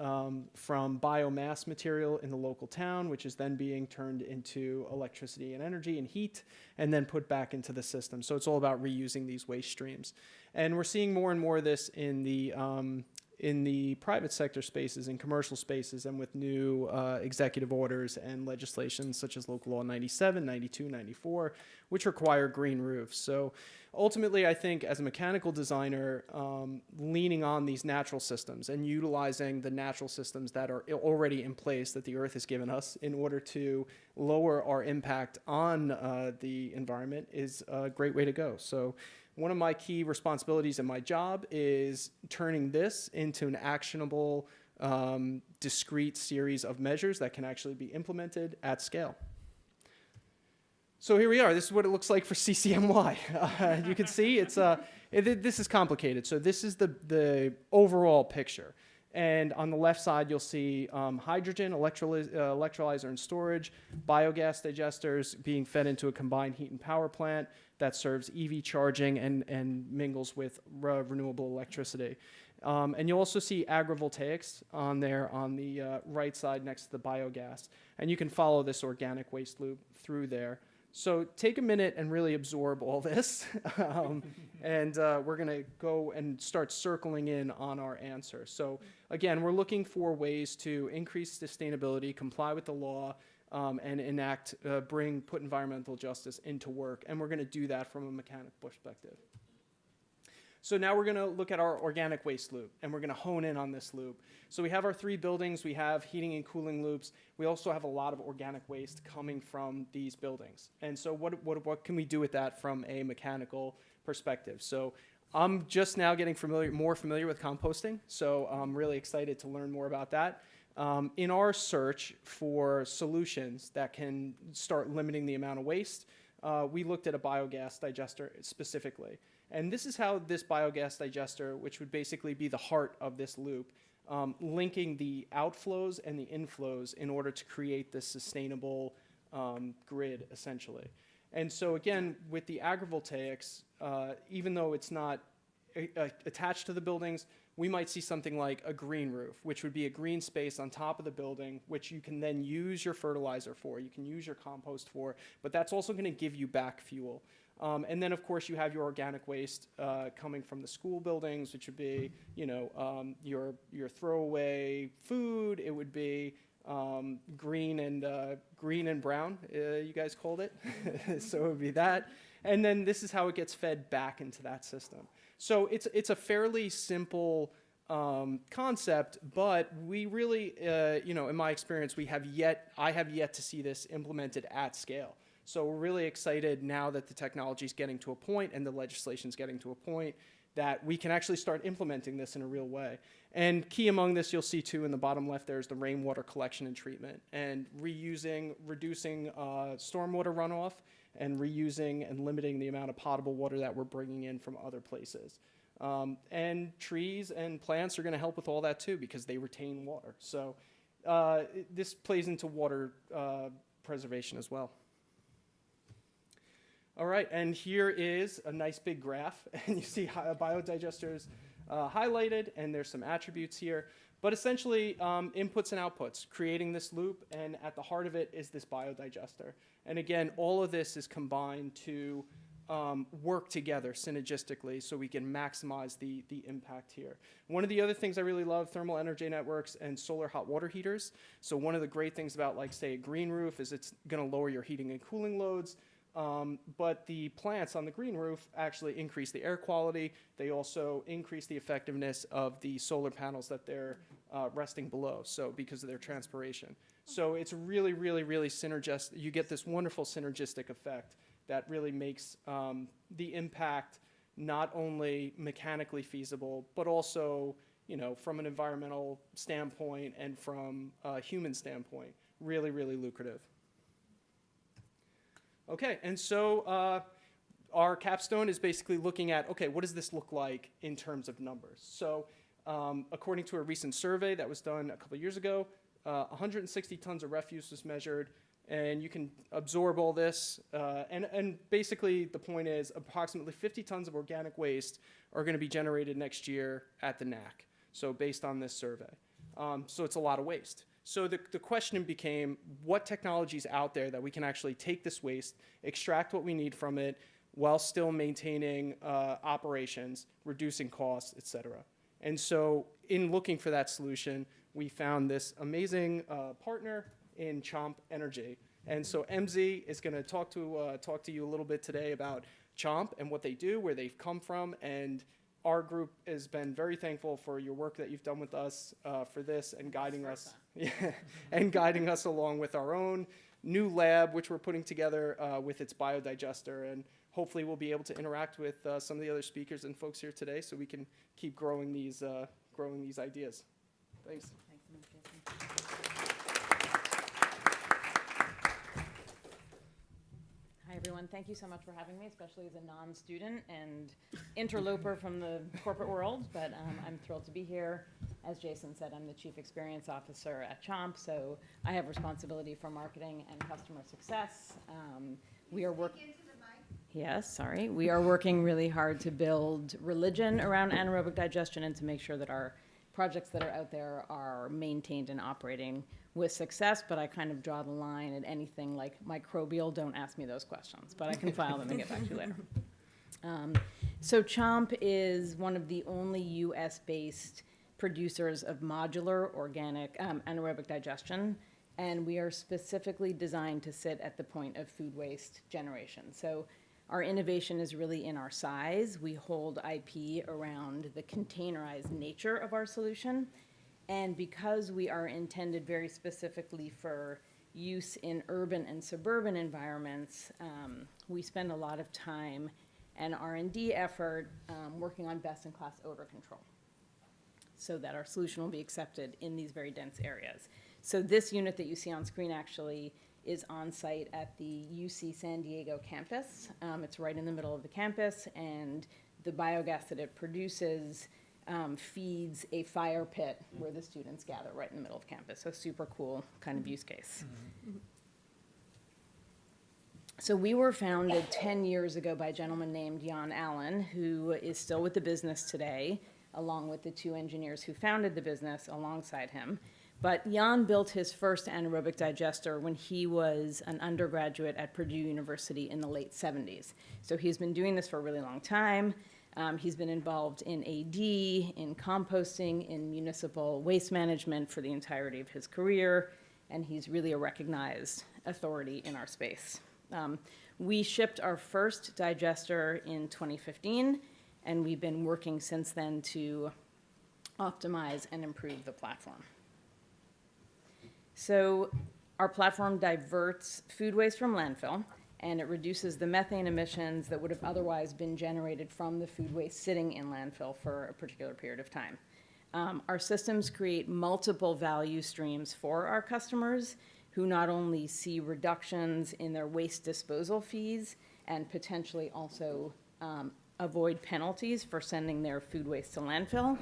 from biomass material in the local town, which is then being turned into electricity and energy and heat, and then put back into the system. So it's all about reusing these waste streams. And we're seeing more and more of this in the private sector spaces and commercial spaces, and with new executive orders and legislation such as Local Law 97, 92, 94, which require green roofs. So ultimately, I think as a mechanical designer, leaning on these natural systems and utilizing the natural systems that are already in place that the Earth has given us in order to lower our impact on the environment is a great way to go. So one of my key responsibilities in my job is turning this into an actionable, discrete series of measures that can actually be implemented at scale. So here we are. This is what it looks like for CCNY. You can see this is complicated. So this is the overall picture. And on the left side, you'll see hydrogen, electrolyzer and storage, biogas digesters being fed into a combined heat and power plant that serves EV charging and mingles with renewable electricity. And you'll also see agrivoltaics on there on the right side next to the biogas. And you can follow this organic waste loop through there. So take a minute and really absorb all this. And we're going to go and start circling in on our answer. So again, we're looking for ways to increase sustainability, comply with the law, and put environmental justice into work. And we're going to do that from a mechanical perspective. So now we're going to look at our organic waste loop, and we're going to hone in on this loop. So we have our 3 buildings. We have heating and cooling loops. We also have a lot of organic waste coming from these buildings. And so what can we do with that from a mechanical perspective? So I'm just now getting more familiar with composting, so I'm really excited to learn more about that. In our search for solutions that can start limiting the amount of waste, we looked at a biogas digester specifically. And this is how this biogas digester, which would basically be the heart of this loop, linking the outflows and the inflows in order to create this sustainable grid, essentially. And so again, with the agrivoltaics, even though it's not attached to the buildings, we might see something like a green roof, which would be a green space on top of the building, which you can then use your fertilizer for, you can use your compost for, but that's also going to give you back fuel. And then, of course, you have your organic waste coming from the school buildings, which would be, your throwaway food. It would be green and brown, you guys called it. So it would be that. And then this is how it gets fed back into that system. So it's a fairly simple concept, but we really, in my experience, I have yet to see this implemented at scale. So we're really excited now that the technology is getting to a point and the legislation is getting to a point that we can actually start implementing this in a real way. And key among this, you'll see too in the bottom left, there's the rainwater collection and treatment, and reducing stormwater runoff, and reusing and limiting the amount of potable water that we're bringing in from other places. And trees and plants are going to help with all that too, because they retain water. So this plays into water preservation as well. All right, and here is a nice big graph, and you see biodigesters highlighted, and there's some attributes here. But essentially, inputs and outputs, creating this loop, and at the heart of it is this biodigester. And again, all of this is combined to work together synergistically so we can maximize the impact here. One of the other things I really love, thermal energy networks and solar hot water heaters. So one of the great things about, like, say, a green roof is it's going to lower your heating and cooling loads. But the plants on the green roof actually increase the air quality. They also increase the effectiveness of the solar panels that they're resting below, so because of their transpiration. So it's really, really, really synergistic. You get this wonderful synergistic effect that really makes the impact not only mechanically feasible, but also, you know, from an environmental standpoint and from a human standpoint, really, really lucrative. Okay, and so our capstone is basically looking at, okay, what does this look like in terms of numbers? So according to a recent survey that was done a couple years ago, 160 tons of refuse was measured, and you can absorb all this. And basically the point is approximately 50 tons of organic waste are going to be generated next year at the NAC, so based on this survey. So it's a lot of waste. So the question became, what technology is out there that we can actually take this waste, extract what we need from it, while still maintaining operations, reducing costs, et cetera. And so in looking for that solution, we found this amazing partner in Chomp Energy. And so MZ is going to talk to you a little bit today about Chomp and what they do, where they've come from, and our group has been very thankful for your work that you've done with us for this and guiding us, and guiding us along with our own new lab, which we're putting together with its biodigester. And hopefully we'll be able to interact with some of the other speakers and folks here today so we can keep growing these ideas. Thanks. Thanks so much, Jason. Hi, everyone. Thank you so much for having me, especially as a non-student and interloper from the corporate world. But I'm thrilled to be here. As Jason said, I'm the Chief Experience Officer at Chomp, so I have responsibility for marketing and customer success. We are working. Yes, sorry. We are working really hard to build religion around anaerobic digestion and to make sure that our projects that are out there are maintained and operating with success, but I kind of draw the line at anything like microbial. Don't ask me those questions, but I can file them and get back to you later. So Chomp is one of the only US-based producers of modular organic anaerobic digestion, and we are specifically designed to sit at the point of food waste generation. So our innovation is really in our size. We hold IP around the containerized nature of our solution. And because we are intended very specifically for use in urban and suburban environments, we spend a lot of time and R&D effort working on best-in-class odor control so that our solution will be accepted in these very dense areas. So this unit that you see on screen actually is on site at the UC San Diego campus. It's right in the middle of the campus, and the biogas that it produces feeds a fire pit where the students gather right in the middle of campus. So super cool kind of use case. So we were founded 10 years ago by a gentleman named Jan Allen, who is still with the business today, along with the two engineers who founded the business alongside him. But Jan built his first anaerobic digester when he was an undergraduate at Purdue University in the late 70s. So he's been doing this for a really long time. He's been involved in AD, in composting, in municipal waste management for the entirety of his career, and he's really a recognized authority in our space. We shipped our first digester in 2015, and we've been working since then to optimize and improve the platform. So our platform diverts food waste from landfill, and it reduces the methane emissions that would have otherwise been generated from the food waste sitting in landfill for a particular period of time. Our systems create multiple value streams for our customers who not only see reductions in their waste disposal fees and potentially also avoid penalties for sending their food waste to landfill,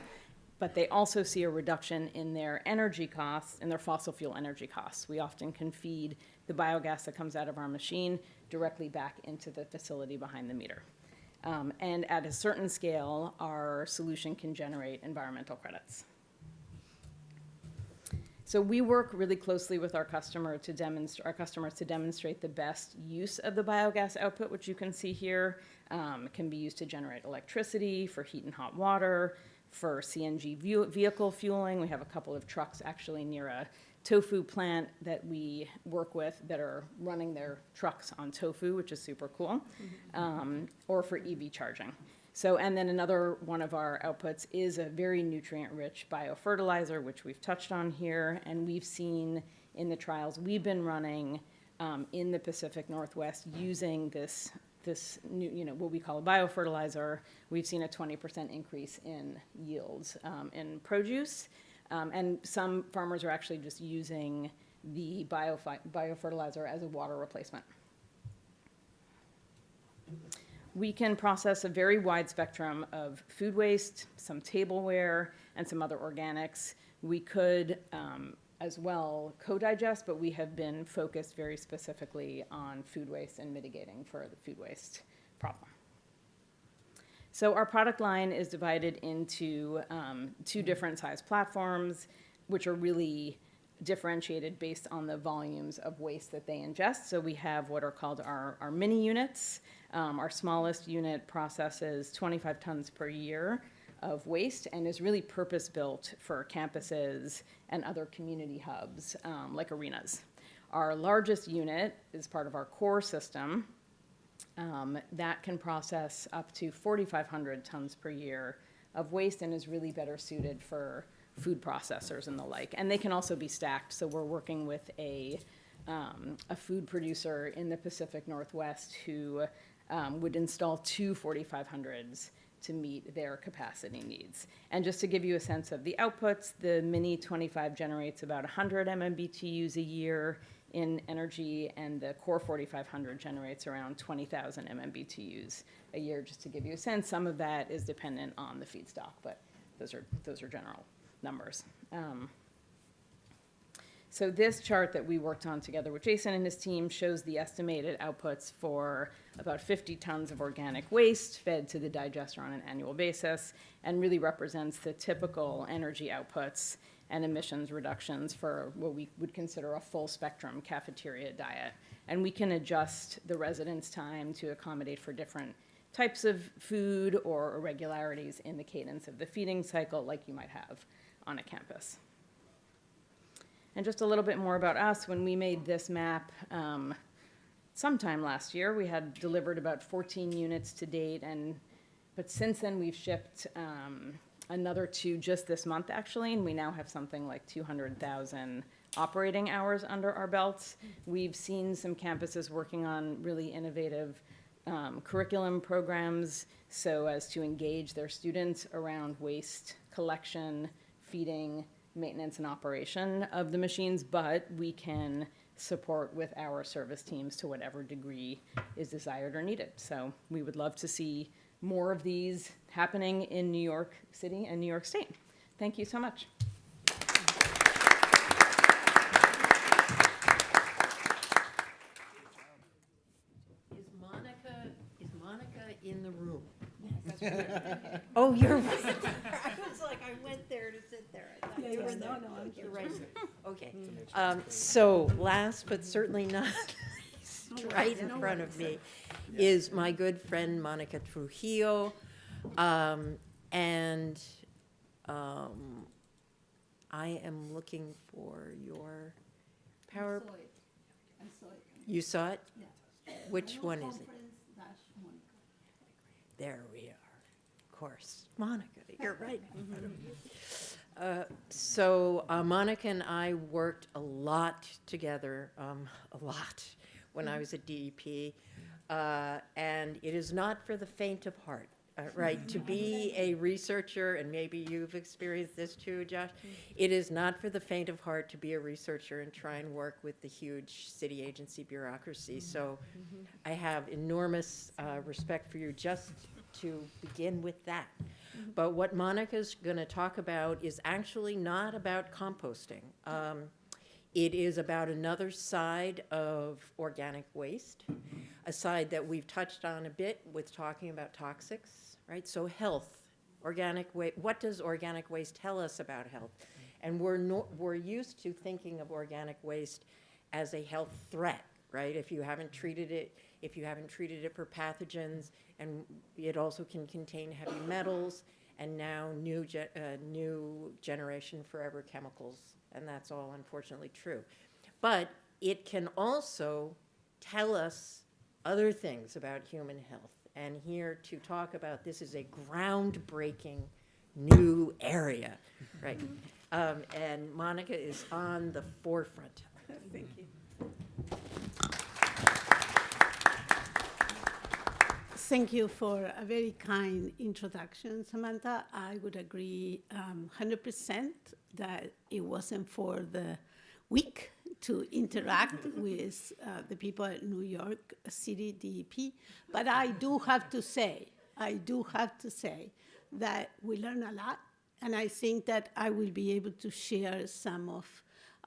but they also see a reduction in their energy costs, in their fossil fuel energy costs. We often can feed the biogas that comes out of our machine directly back into the facility behind the meter. And at a certain scale, our solution can generate environmental credits. So we work really closely with our customers to demonstrate the best use of the biogas output, which you can see here. It can be used to generate electricity, for heat and hot water, for CNG vehicle fueling. We have a couple of trucks actually near a tofu plant that we work with that are running their trucks on tofu, which is super cool, or for EV charging. So, and then another one of our outputs is a very nutrient-rich biofertilizer, which we've touched on here, and we've seen in the trials we've been running in the Pacific Northwest using this new, what we call a biofertilizer. We've seen a 20% increase in yields in produce, and some farmers are actually just using the biofertilizer as a water replacement. We can process a very wide spectrum of food waste, some tableware, and some other organics. We could as well co-digest, but we have been focused very specifically on food waste and mitigating for the food waste problem. So our product line is divided into 2 different size platforms, which are really differentiated based on the volumes of waste that they ingest. So we have what are called our mini units. Our smallest unit processes 25 tons per year of waste and is really purpose-built for campuses and other community hubs like arenas. Our largest unit is part of our core system that can process up to 4,500 tons per year of waste and is really better suited for food processors and the like. And they can also be stacked. So we're working with a food producer in the Pacific Northwest who would install 2 4,500s to meet their capacity needs. And just to give you a sense of the outputs, the Mini 25 generates about 100 MMBTUs a year in energy, and the Core 4500 generates around 20,000 MMBTUs a year, just to give you a sense. Some of that is dependent on the feedstock, but those are general numbers. So this chart that we worked on together with Jason and his team shows the estimated outputs for about 50 tons of organic waste fed to the digester on an annual basis, and really represents the typical energy outputs and emissions reductions for what we would consider a full spectrum cafeteria diet. And we can adjust the residence time to accommodate for different types of food or irregularities in the cadence of the feeding cycle like you might have on a campus. And just a little bit more about us. When we made this map sometime last year, we had delivered about 14 units to date, but since then we've shipped another 2 just this month actually, and we now have something like 200,000 operating hours under our belts. We've seen some campuses working on really innovative curriculum programs so as to engage their students around waste collection, feeding, maintenance, and operation of the machines, but we can support with our service teams to whatever degree is desired or needed. So we would love to see more of these happening in New York City and New York State. Thank you so much. Is Monica in the room? Oh, you're right. I was like, I went there to sit there. I thought you were there. No, you're right. Okay. So last but certainly not least, right in front of me, is my good friend Monica Trujillo. And I am looking for your power. You saw it? Yeah. Which one is it? There we are. Of course. Monica, you're right in front of me. So Monica and I worked a lot together, when I was at DEP. And it is not for the faint of heart, right? To be a researcher, and maybe you've experienced this too, Josh, it is not for the faint of heart to be a researcher and try and work with the huge city agency bureaucracy. So I have enormous respect for you just to begin with that. But what Monica's going to talk about is actually not about composting. It is about another side of organic waste, a side that we've touched on a bit with talking about toxics, right? So health, organic waste. What does organic waste tell us about health? And we're used to thinking of organic waste as a health threat, right? If you haven't treated it for pathogens, and it also can contain heavy metals, and now new generation forever chemicals, and that's all unfortunately true. But it can also tell us other things about human health. And here to talk about this is a groundbreaking new area, right? And Monica is on the forefront. Thank you. Thank you for a very kind introduction, Samantha. I would agree 100% that it wasn't for the week to interact with the people at New York City DEP. But I do have to say that we learn a lot, and I think that I will be able to share some of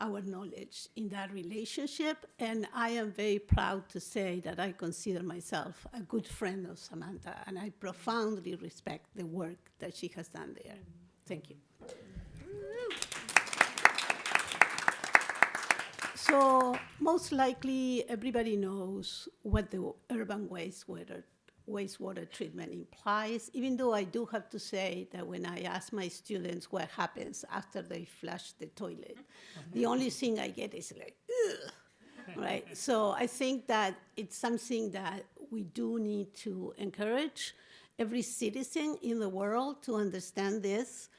our knowledge in that relationship. And I am very proud to say that I consider myself a good friend of Samantha, and I profoundly respect the work that she has done there. Thank you. So most likely everybody knows what the urban wastewater treatment implies, even though I do have to say that when I ask my students what happens after they flush the toilet, the only thing I get is like, ugh, right? So I think that it's something that we do need to encourage every citizen in the world to understand this.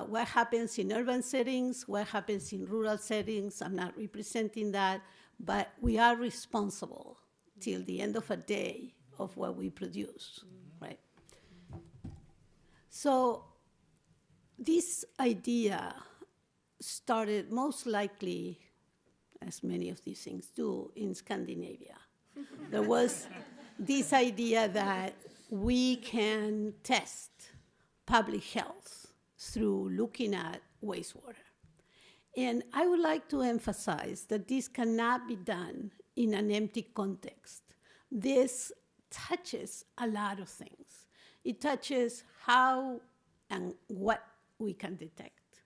What happens in urban settings, what happens in rural settings, I'm not representing that, but we are responsible till the end of a day of what we produce, right? So this idea started most likely, as many of these things do, in Scandinavia. There was this idea that we can test public health through looking at wastewater. And I would like to emphasize that this cannot be done in an empty context. This touches a lot of things. It touches how and what we can detect.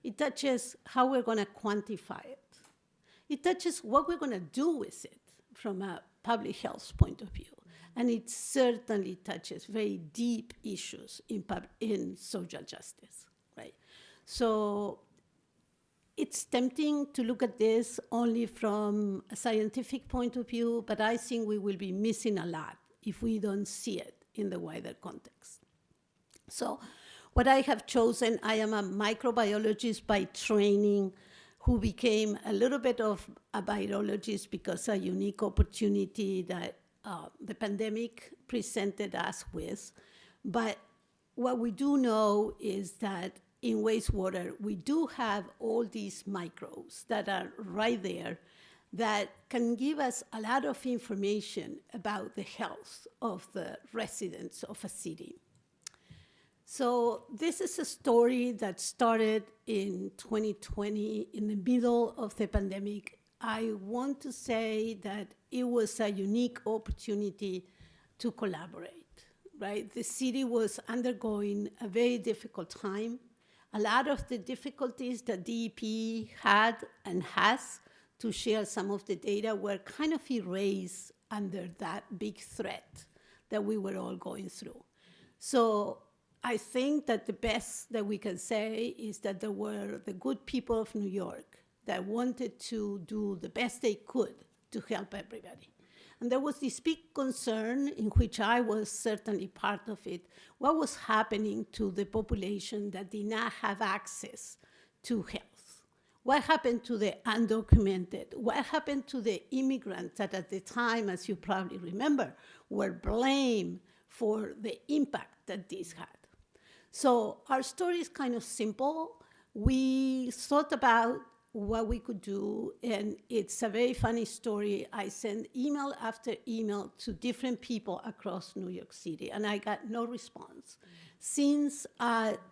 It touches how we're going to quantify it. It touches what we're going to do with it from a public health point of view. And it certainly touches very deep issues in social justice, right? So it's tempting to look at this only from a scientific point of view, but I think we will be missing a lot if we don't see it in the wider context. So what I have chosen, I am a microbiologist by training who became a little bit of a virologist because a unique opportunity that the pandemic presented us with. But what we do know is that in wastewater, we do have all these microbes that are right there that can give us a lot of information about the health of the residents of a city. So this is a story that started in 2020, in the middle of the pandemic. I want to say that it was a unique opportunity to collaborate, right? The city was undergoing a very difficult time. A lot of the difficulties that DEP had and has to share some of the data were kind of erased under that big threat that we were all going through. So I think that the best that we can say is that there were the good people of New York that wanted to do the best they could to help everybody. And there was this big concern, in which I was certainly part of it, what was happening to the population that did not have access to health? What happened to the undocumented? What happened to the immigrants that at the time, as you probably remember, were blamed for the impact that this had? So our story is kind of simple. We thought about what we could do, and it's a very funny story. I sent email after email to different people across New York City, and I got no response. Since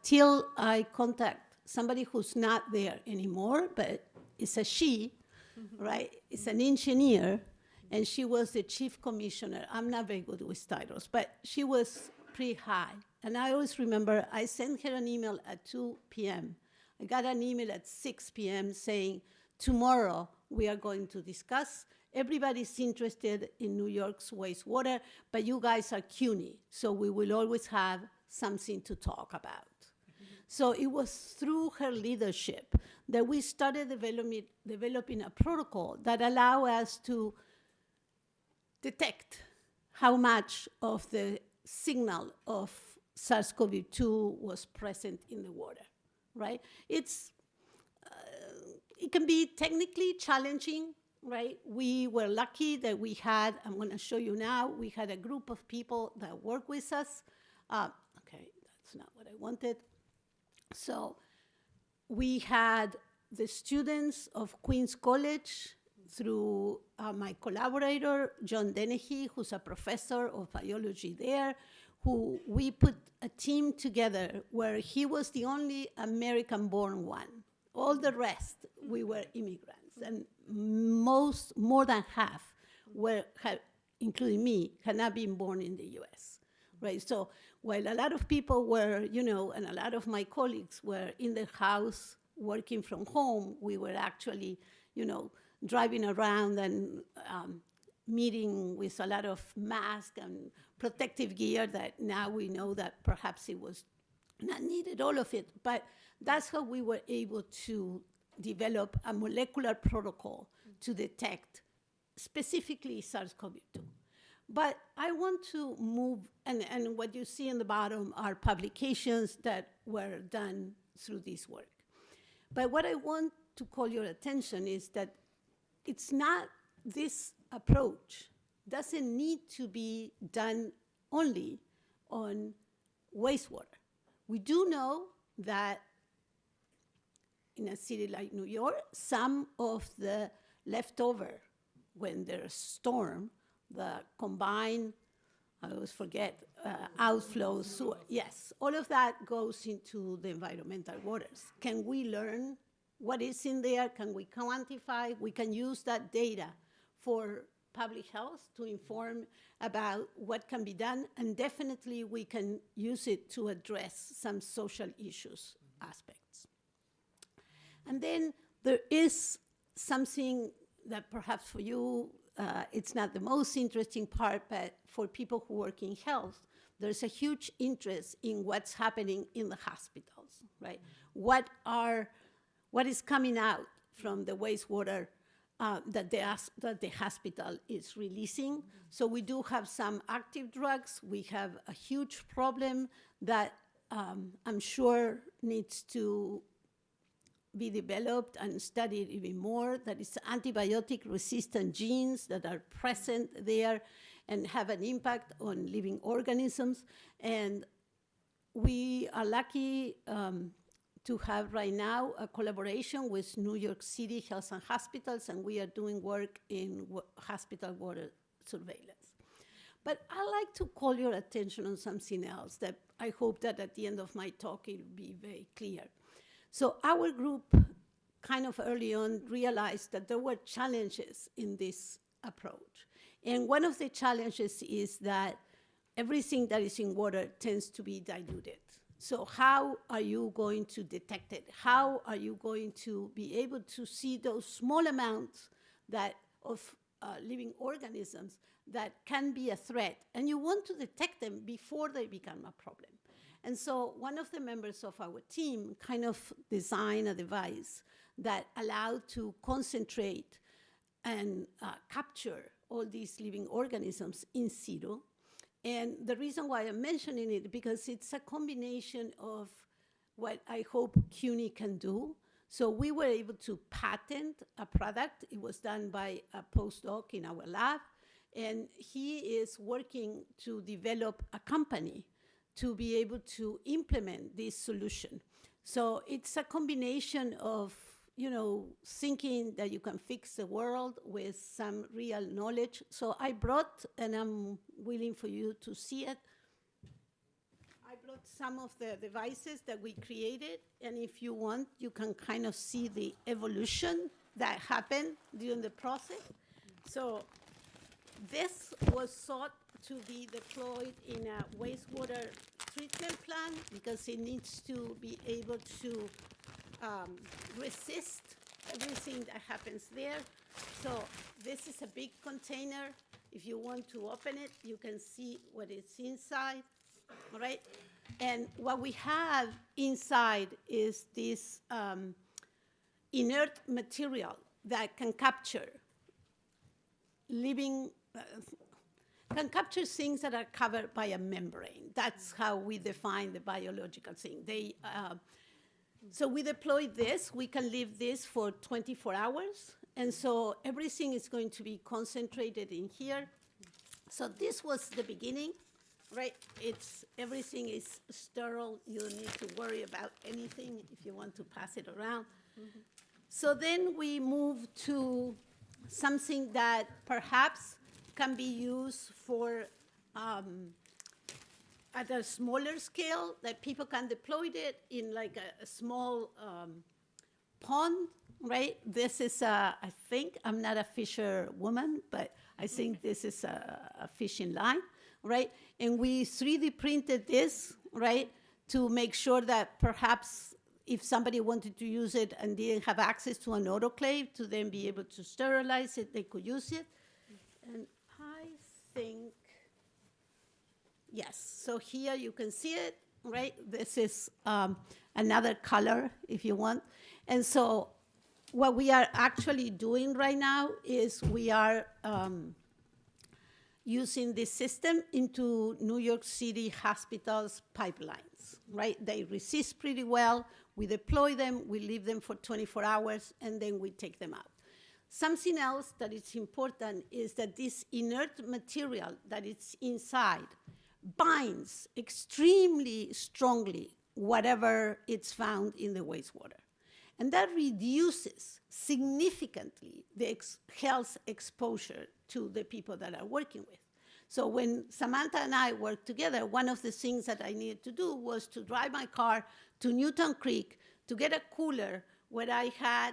till I contact somebody who's not there anymore, but it's a she, right? It's an engineer, and she was the chief commissioner. I'm not very good with titles, but she was pretty high. And I always remember I sent her an email at 2 p.m. I got an email at 6 p.m. saying, tomorrow we are going to discuss. Everybody's interested in New York's wastewater, but you guys are CUNY, so we will always have something to talk about. So it was through her leadership that we started developing a protocol that allowed us to detect how much of the signal of SARS-CoV-2 was present in the water, right? It can be technically challenging, right? We were lucky that we had, I'm going to show you now, we had a group of people that work with us. Okay, that's not what I wanted. So we had the students of Queens College through my collaborator, John Dennehy, who's a professor of biology there, who we put a team together where he was the only American-born one. All the rest, we were immigrants, and more than half including me, had not been born in the US, right? So while a lot of people were, and a lot of my colleagues were in the house working from home, we were actually, driving around and meeting with a lot of masks and protective gear that now we know that perhaps it was not needed, all of it. But that's how we were able to develop a molecular protocol to detect specifically SARS-CoV-2. But I want to move, and what you see in the bottom are publications that were done through this work. But what I want to call your attention is that it's not, this approach doesn't need to be done only on wastewater. We do know that in a city like New York, some of the leftover, when there's storm, the combined, I always forget, outflows, sewer, yes, all of that goes into the environmental waters. Can we learn what is in there? Can we quantify? We can use that data for public health to inform about what can be done, and definitely we can use it to address some social issues aspects. And then there is something that perhaps for you, it's not the most interesting part, but for people who work in health, there's a huge interest in what's happening in the hospitals, right? What is coming out from the wastewater that the hospital is releasing. So we do have some active drugs. We have a huge problem that I'm sure needs to be developed and studied even more, that is antibiotic-resistant genes that are present there and have an impact on living organisms. And we are lucky to have right now a collaboration with New York City Health and Hospitals, and we are doing work in hospital water surveillance. But I'd like to call your attention on something else that I hope that at the end of my talk it will be very clear. So our group kind of early on realized that there were challenges in this approach. And one of the challenges is that everything that is in water tends to be diluted. So how are you going to detect it? How are you going to be able to see those small amounts of living organisms that can be a threat? And you want to detect them before they become a problem. And so one of the members of our team kind of designed a device that allowed to concentrate and capture all these living organisms in situ. And the reason why I'm mentioning it, because it's a combination of what I hope CUNY can do. So we were able to patent a product. It was done by a postdoc in our lab. And he is working to develop a company to be able to implement this solution. So it's a combination of thinking that you can fix the world with some real knowledge. So I brought, and I'm willing for you to see it, I brought some of the devices that we created, and if you want, you can kind of see the evolution that happened during the process. So this was thought to be deployed in a wastewater treatment plant because it needs to be able to resist everything that happens there. So this is a big container. If you want to open it, you can see what is inside, all right? And what we have inside is this inert material that can capture can capture things that are covered by a membrane. That's how we define the biological thing. So we deploy this. We can leave this for 24 hours. And so everything is going to be concentrated in here. So this was the beginning, right? Everything is sterile. You don't need to worry about anything if you want to pass it around. Mm-hmm. So then we move to something that perhaps can be used for at a smaller scale, that people can deploy it in like a small pond, right? This is, I think, I'm not a fisher woman, but I think this is a fishing line, right? And we 3D printed this, right, to make sure that perhaps if somebody wanted to use it and didn't have access to an autoclave to then be able to sterilize it, they could use it. And I think, yes, so here you can see it, right? This is another color if you want. And so what we are actually doing right now is we are using this system into New York City hospitals' pipelines, right? They resist pretty well. We deploy them, we leave them for 24 hours, and then we take them out. Something else that is important is that this inert material that is inside binds extremely strongly whatever it's found in the wastewater. And that reduces significantly the health exposure to the people that are working with. So when Samantha and I worked together, one of the things that I needed to do was to drive my car to Newton Creek to get a cooler where I had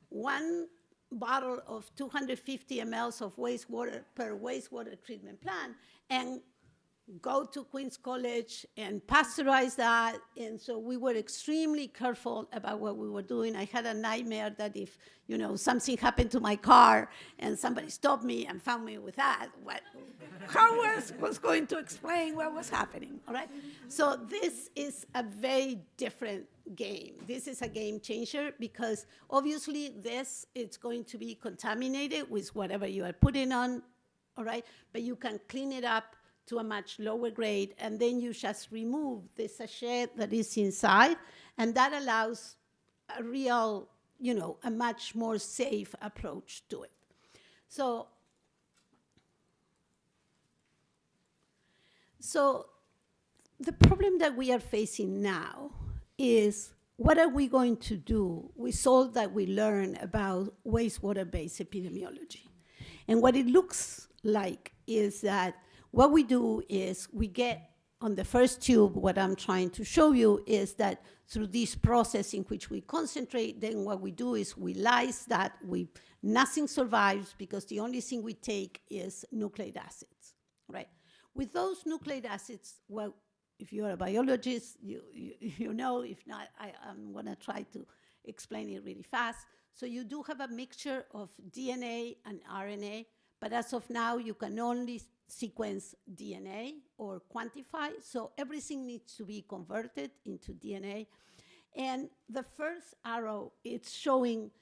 one bottle of 250 mLs of wastewater per wastewater treatment plant and go to Queens College and pasteurize that. And so we were extremely careful about what we were doing. I had a nightmare that if, something happened to my car and somebody stopped me and found me with that, how was going to explain what was happening, all right? So this is a very different game. This is a game changer because obviously it's going to be contaminated with whatever you are putting on, all right? But you can clean it up to a much lower grade, and then you just remove the sachet that is inside, and that allows a real, a much more safe approach to it. So the problem that we are facing now is, what are we going to do with all that we learn about wastewater-based epidemiology? And what it looks like is that what we do is we get on the first tube, what I'm trying to show you is that through this process in which we concentrate, then what we do is we lyse that, nothing survives because the only thing we take is nucleic acids, right? With those nucleic acids, well, if you're a biologist, you know, if not, I'm gonna try to explain it really fast. So you do have a mixture of DNA and RNA, but as of now, you can only sequence DNA or quantify, so everything needs to be converted into DNA. And the first arrow, it's showing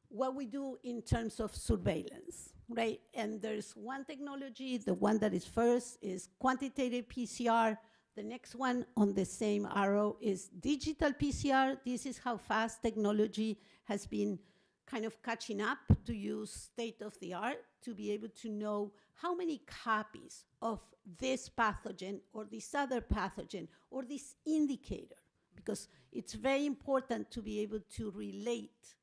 what we do in terms of surveillance, right? And there's one technology, the one that is first is quantitative PCR. The next one on the same arrow is digital PCR. This is how fast technology has been kind of catching up to use state of the art to be able to know how many copies of this pathogen or this other pathogen or this indicator, because it's very important to be able to relate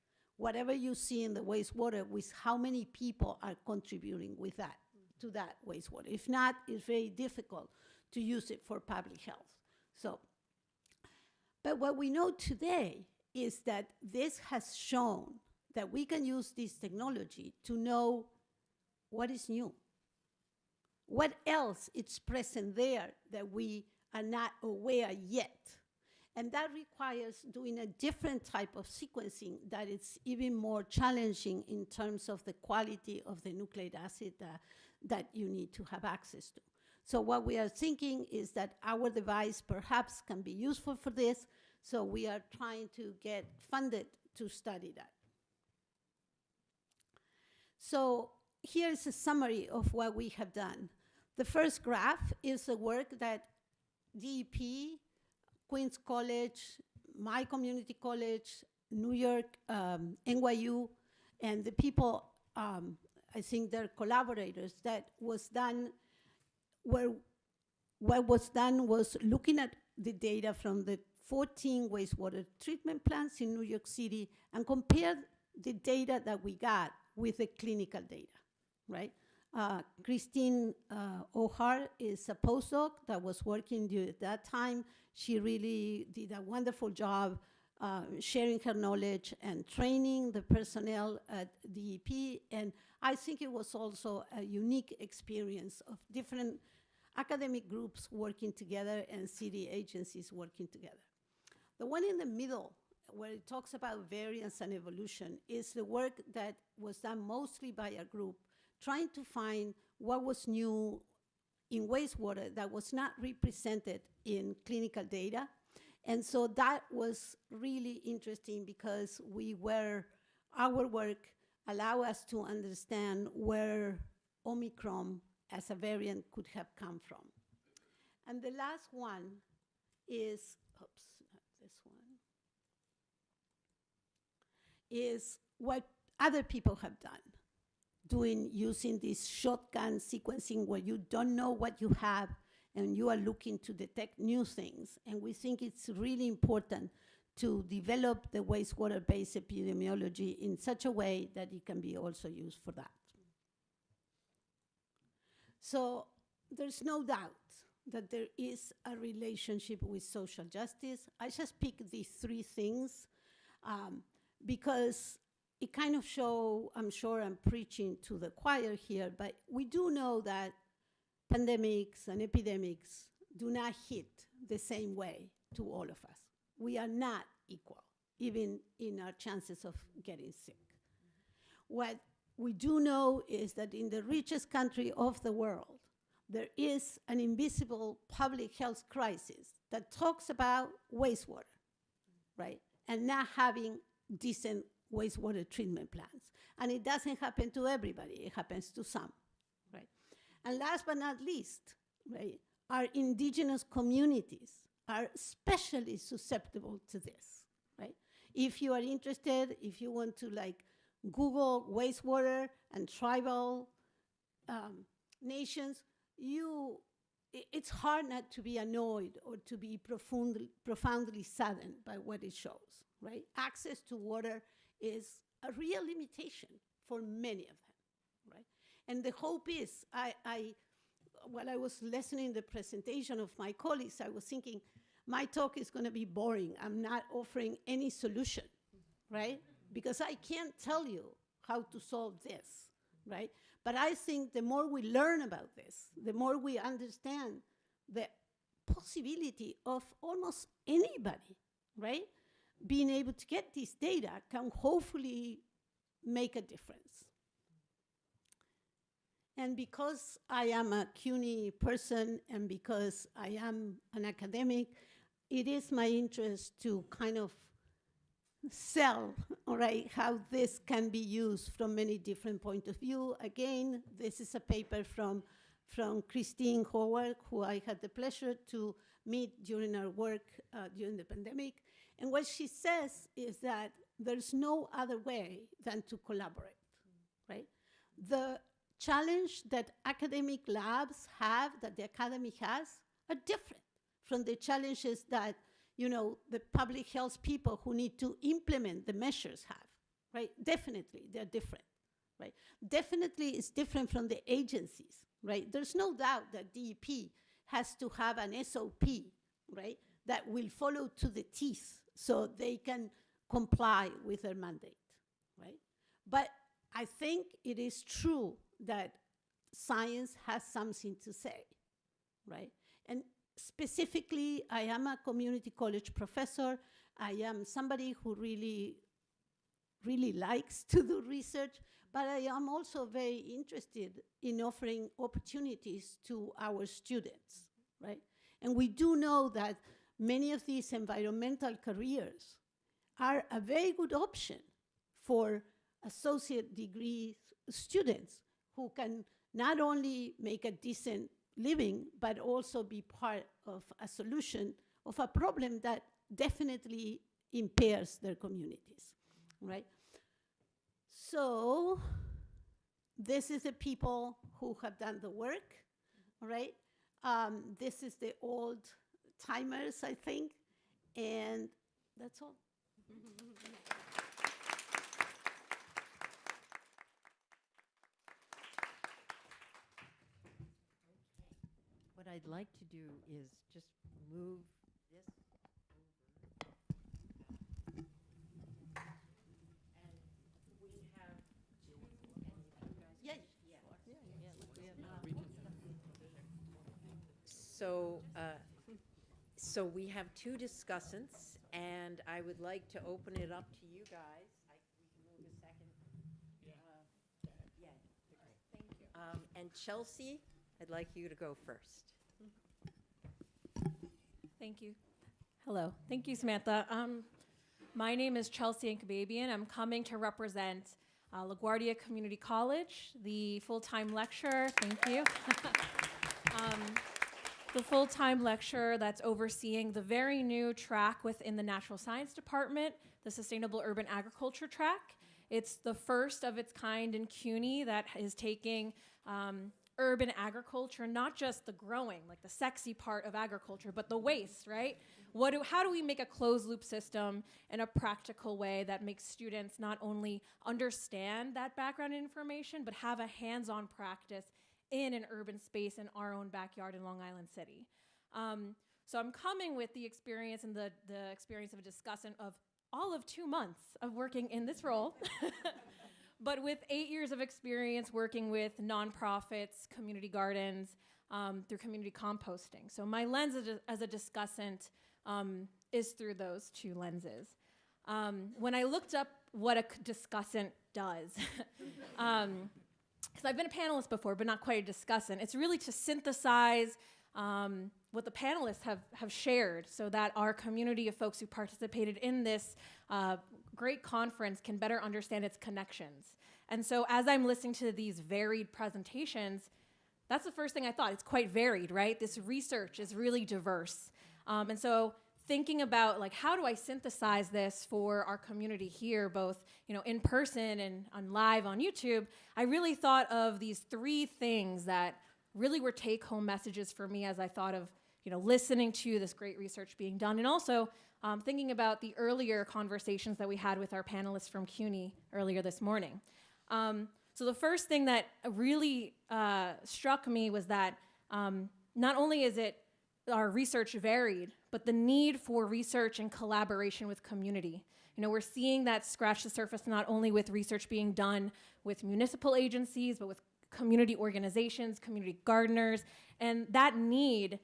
whatever you see in the wastewater with how many people are contributing with that, to that wastewater. If not, it's very difficult to use it for public health. So, but what we know today is that this has shown that we can use this technology to know what is new. What else is present there that we are not aware yet? And that requires doing a different type of sequencing that is even more challenging in terms of the quality of the nucleic acid that you need to have access to. So what we are thinking is that our device perhaps can be useful for this, so we are trying to get funded to study that. So here's a summary of what we have done. The first graph is the work that DEP, Queens College, my community college, New York, NYU, and the people, I think they're collaborators, that was done where what was done was looking at the data from the 14 wastewater treatment plants in New York City and compared the data that we got with the clinical data, right? Christine O'Hare is a postdoc that was working during that time. She really did a wonderful job sharing her knowledge and training the personnel at DEP. And I think it was also a unique experience of different academic groups working together and city agencies working together. The one in the middle, where it talks about variance and evolution, is the work that was done mostly by a group trying to find what was new in wastewater that was not represented in clinical data. And so that was really interesting because our work allowed us to understand where Omicron as a variant could have come from. And the last one is, oops, not this one, is what other people have done, using this shotgun sequencing where you don't know what you have and you are looking to detect new things. And we think it's really important to develop the wastewater-based epidemiology in such a way that it can be also used for that. So there's no doubt that there is a relationship with social justice. I just picked these three things because it kind of show, I'm sure I'm preaching to the choir here, but we do know that pandemics and epidemics do not hit the same way to all of us. We are not equal, even in our chances of getting sick. What we do know is that in the richest country of the world, there is an invisible public health crisis that talks about wastewater, right? And not having decent wastewater treatment plants. And it doesn't happen to everybody, it happens to some, right? And last but not least, right, our indigenous communities are especially susceptible to this, right? If you are interested, if you want to like Google wastewater and tribal nations, it's hard not to be annoyed or to be profoundly saddened by what it shows, right? Access to water is a real limitation for many of them, right? And the hope is, while I was listening to the presentation of my colleagues, I was thinking, my talk is gonna be boring. I'm not offering any solution, right? Because I can't tell you how to solve this, right? But I think the more we learn about this, the more we understand the possibility of almost anybody, right, being able to get this data can hopefully make a difference. And because I am a CUNY person and because I am an academic, it is my interest to kind of sell, all right, how this can be used from many different points of view. Again, this is a paper from Christine Howard, who I had the pleasure to meet during our work during the pandemic. And what she says is that there's no other way than to collaborate, right? The challenge that academic labs have, that the academy has, are different from the challenges that the public health people who need to implement the measures have, right? Definitely, they're different, right? Definitely it's different from the agencies, right? There's no doubt that DEP has to have an SOP, right, that will follow to the teeth so they can comply with their mandate, right? But I think it is true that science has something to say, right? And specifically, I am a community college professor. I am somebody who really likes to do research, but I am also very interested in offering opportunities to our students, right? And we do know that many of these environmental careers are a very good option for associate degree students who can not only make a decent living, but also be part of a solution of a problem that definitely impairs their communities, right? So this is the people who have done the work, right? This is the old timers, I think, and that's all. What I'd like to do is just move this over. And we have two, and if you guys. Yeah. So we have two discussants, and I would like to open it up to you guys. We can move a second. Yeah. Thank you. And Chelsea, I'd like you to go first. Thank you. Hello. Thank you, Samantha. My name is Chelsea Nkababian. I'm coming to represent LaGuardia Community College, the full-time lecturer. Thank you. The full-time lecturer that's overseeing the very new track within the Natural Science Department, the Sustainable Urban Agriculture track. It's the first of its kind in CUNY that is taking urban agriculture, not just the growing, like the sexy part of agriculture, but the waste, right? How do we make a closed loop system in a practical way that makes students not only understand that background information, but have a hands-on practice in an urban space in our own backyard in Long Island City. So I'm coming with the experience and the experience of a discussant of all of 2 months of working in this role. But with 8 years of experience working with nonprofits, community gardens, through community composting. So my lens as a discussant is through those two lenses. When I looked up what a discussant does, because I've been a panelist before, but not quite a discussant, it's really to synthesize what the panelists have shared so that our community of folks who participated in this great conference can better understand its connections. And so as I'm listening to these varied presentations, that's the first thing I thought. It's quite varied, right? This research is really diverse. And so thinking about like, how do I synthesize this for our community here, both in person and on live on YouTube, I really thought of these 3 things that really were take-home messages for me as I thought of listening to this great research being done, and also thinking about the earlier conversations that we had with our panelists from CUNY earlier this morning. So the first thing that really struck me was that not only is it our research varied, but the need for research and collaboration with community. We're seeing that scratch the surface not only with research being done with municipal agencies, but with community organizations, community gardeners, and that need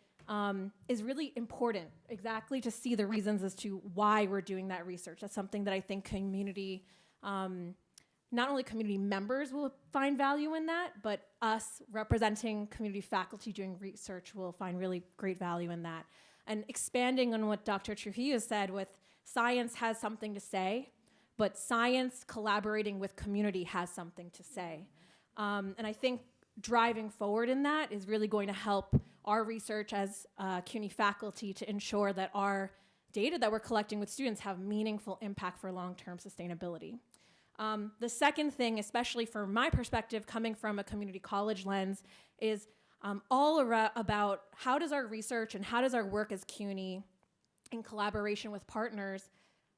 is really important, exactly to see the reasons as to why we're doing that research. That's something that I think community, not only community members will find value in that, but us representing community faculty doing research will find really great value in that. And expanding on what Dr. Trujillo said with science has something to say, but science collaborating with community has something to say. And I think driving forward in that is really going to help our research as CUNY faculty to ensure that our data that we're collecting with students have meaningful impact for long-term sustainability. The second thing, especially from my perspective, coming from a community college lens, is all about how does our research and how does our work as CUNY in collaboration with partners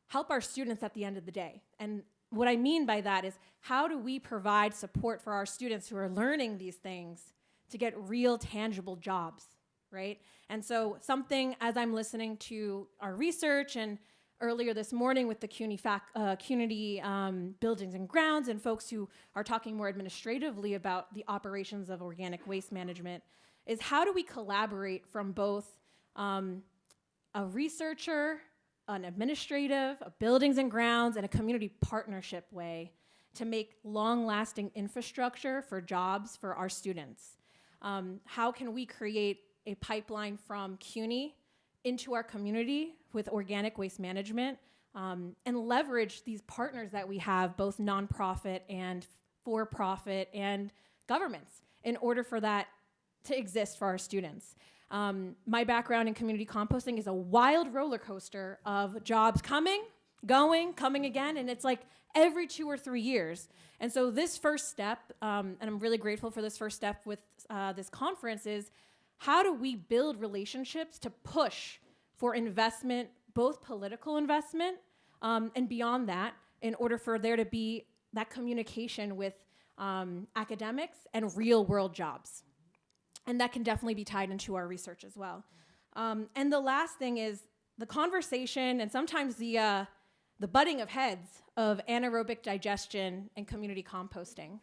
help our students at the end of the day. And what I mean by that is, how do we provide support for our students who are learning these things to get real, tangible jobs, right? And so something, as I'm listening to our research, and earlier this morning with the CUNY buildings and grounds and folks who are talking more administratively about the operations of organic waste management, is how do we collaborate from both a researcher, an administrative, a buildings and grounds, and a community partnership way to make long-lasting infrastructure for jobs for our students. How can we create a pipeline from CUNY into our community with organic waste management, and leverage these partners that we have, both nonprofit and for-profit and governments, in order for that to exist for our students. My background in community composting is a wild roller coaster of jobs coming, going, coming again, and it's like every 2 or 3 years. And so this first step, and I'm really grateful for this first step with this conference, is how do we build relationships to push for investment, both political investment and beyond that, in order for there to be that communication with academics and real world jobs. And that can definitely be tied into our research as well. And the last thing is the conversation and sometimes the butting of heads of anaerobic digestion and community composting.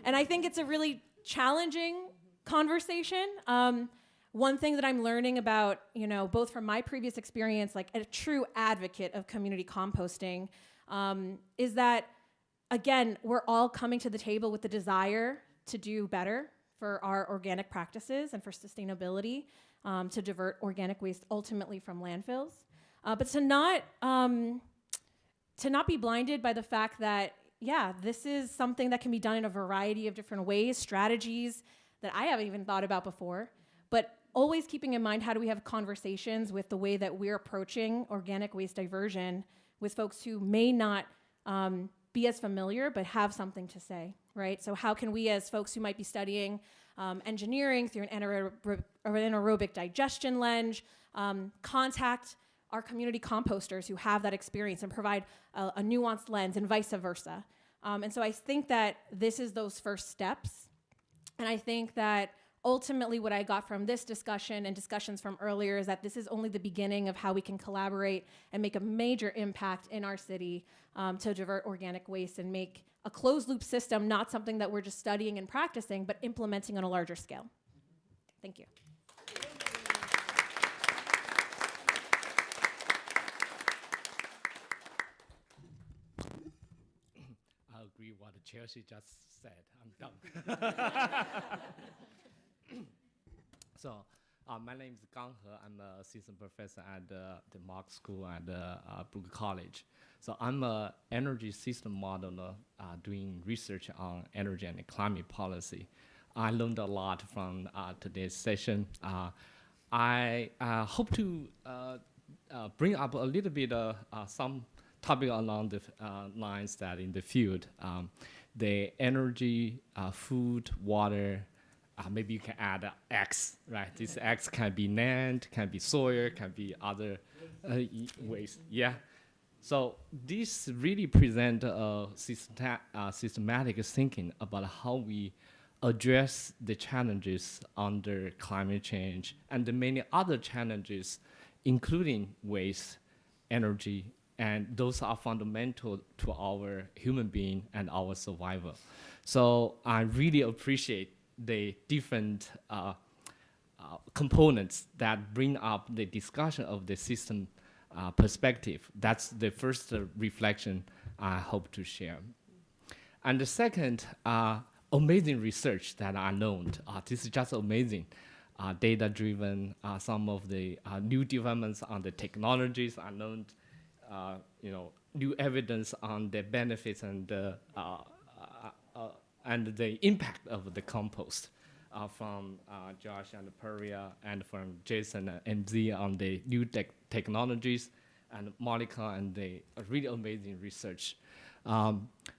And I think it's a really challenging conversation. One thing that I'm learning about, both from my previous experience, like a true advocate of community composting, is that, again, we're all coming to the table with the desire to do better for our organic practices and for sustainability, to divert organic waste ultimately from landfills. But to not be blinded by the fact that, this is something that can be done in a variety of different ways, strategies that I haven't even thought about before, but always keeping in mind, how do we have conversations with the way that we're approaching organic waste diversion with folks who may not be as familiar but have something to say, right? So how can we, as folks who might be studying engineering through an anaerobic digestion lens, contact our community composters who have that experience and provide a nuanced lens, and vice versa. And so I think that this is those first steps. And I think that ultimately what I got from this discussion and discussions from earlier is that this is only the beginning of how we can collaborate and make a major impact in our city to divert organic waste and make a closed loop system not something that we're just studying and practicing, but implementing on a larger scale. Thank you. I agree what the chair she just said. I'm done. So, my name is Gang He. I'm an assistant professor at the Mark School at Brooklyn College. So I'm an energy system modeler doing research on energy and climate policy. I learned a lot from today's session. I hope to bring up a little bit some topic along the lines that in the field, the energy, food, water, maybe you can add X, right? This X can be land, can be soil, can be other ways, yeah. So this really present a systematic thinking about how we address the challenges under climate change and the many other challenges, including waste, energy, and those are fundamental to our human being and our survival. So I really appreciate the different components that bring up the discussion of the system perspective. That's the first reflection I hope to share. And the second, amazing research that I learned. This is just amazing. Data-driven, some of the new developments on the technologies I learned, new evidence on the benefits and the impact of the compost from Josh and Peria and from Jason and MZ on the new technologies and Monica and the really amazing research.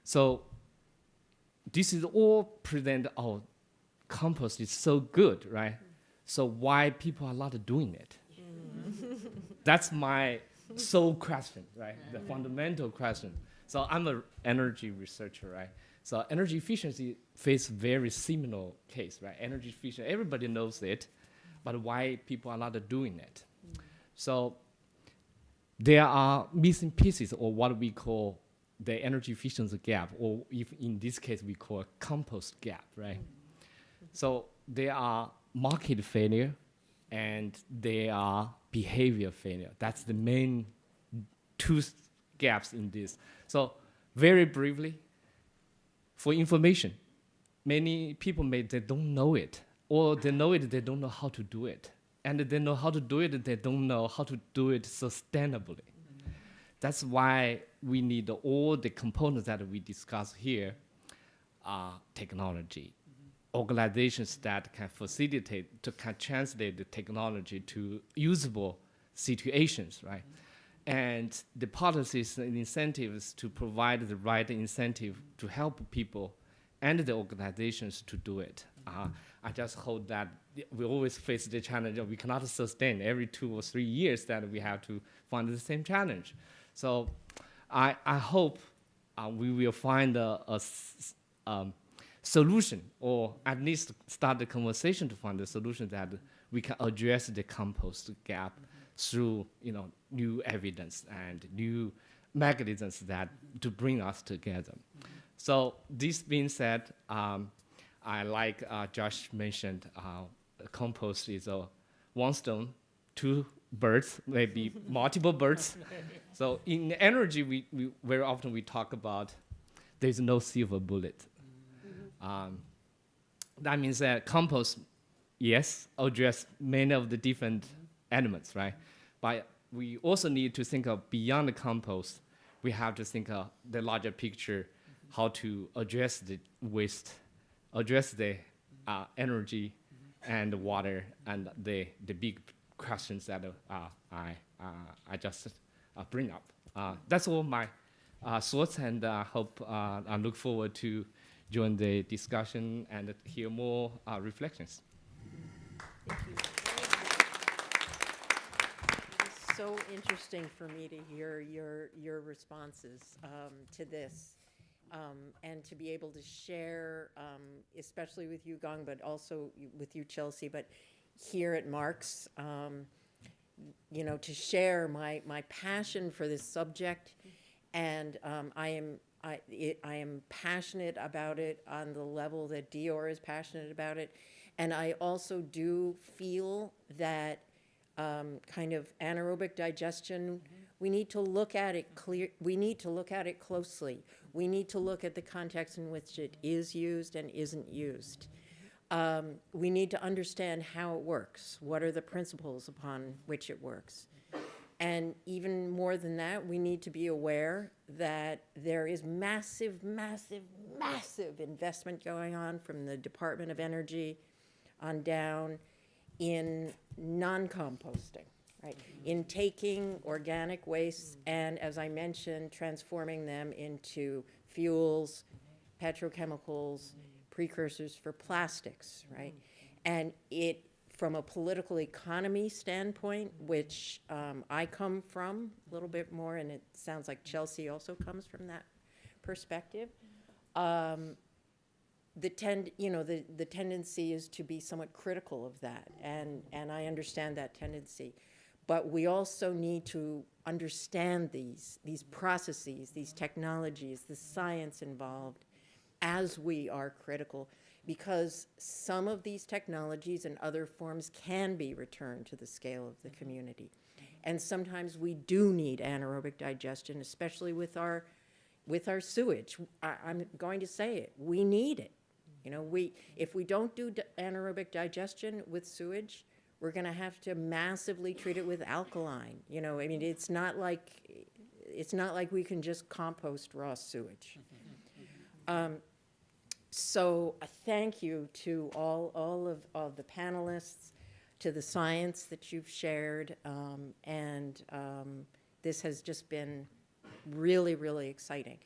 So this is all present, compost is so good, right? So why people are not doing it? That's my sole question, right? The fundamental question. So I'm an energy researcher, right? So energy efficiency face very similar case, right? Energy efficient, everybody knows it, but why people are not doing it? So there are missing pieces, or what we call the energy efficiency gap, or if in this case we call a compost gap, right? So there are market failure and there are behavior failure. That's the main two gaps in this. So very briefly, for information, many people they don't know it, or they know it, they don't know how to do it. And they know how to do it, they don't know how to do it sustainably. That's why we need all the components that we discuss here, technology, organizations that can facilitate, can translate the technology to usable situations, right? And the policies and incentives to provide the right incentive to help people and the organizations to do it. I just hope that we always face the challenge of we cannot sustain every 2 or 3 years that we have to find the same challenge. So I hope we will find a solution, or at least start the conversation to find a solution that we can address the compost gap through new evidence and new mechanisms that to bring us together. So this being said, I like Josh mentioned, compost is a one stone, two birds, maybe multiple birds. So in energy, we very often we talk about there's no silver bullet. That means that compost, yes, address many of the different elements, right? But we also need to think of beyond the compost. We have to think of the larger picture, how to address the waste, address the energy and the water, and the big questions that I just bring up. That's all my thoughts, and I hope I look forward to join the discussion and hear more reflections. Thank you. It's so interesting for me to hear your responses to this, and to be able to share, especially with you, Gong, but also with you, Chelsea, but here at Marx, to share my passion for this subject, and I am passionate about it on the level that Dior is passionate about it, and I also do feel that kind of anaerobic digestion, we need to look at it we need to look at it closely. We need to look at the context in which it is used and isn't used. We need to understand how it works. What are the principles upon which it works? And even more than that, we need to be aware that there is massive, massive, massive investment going on from the Department of Energy on down in non-composting, right? In taking organic wastes and, as I mentioned, transforming them into fuels, petrochemicals, precursors for plastics, right? And it, from a political economy standpoint, which I come from a little bit more, and it sounds like Chelsea also comes from that perspective, the tendency is to be somewhat critical of that, and I understand that tendency. But we also need to understand these processes, these technologies, the science involved, as we are critical, because some of these technologies and other forms can be returned to the scale of the community. And sometimes we do need anaerobic digestion, especially with our sewage. I'm going to say it, we need it. If we don't do anaerobic digestion with sewage, we're going to have to massively treat it with alkaline. It's not like we can just compost raw sewage. So thank you to all of the panelists, to the science that you've shared, and this has just been really, really exciting.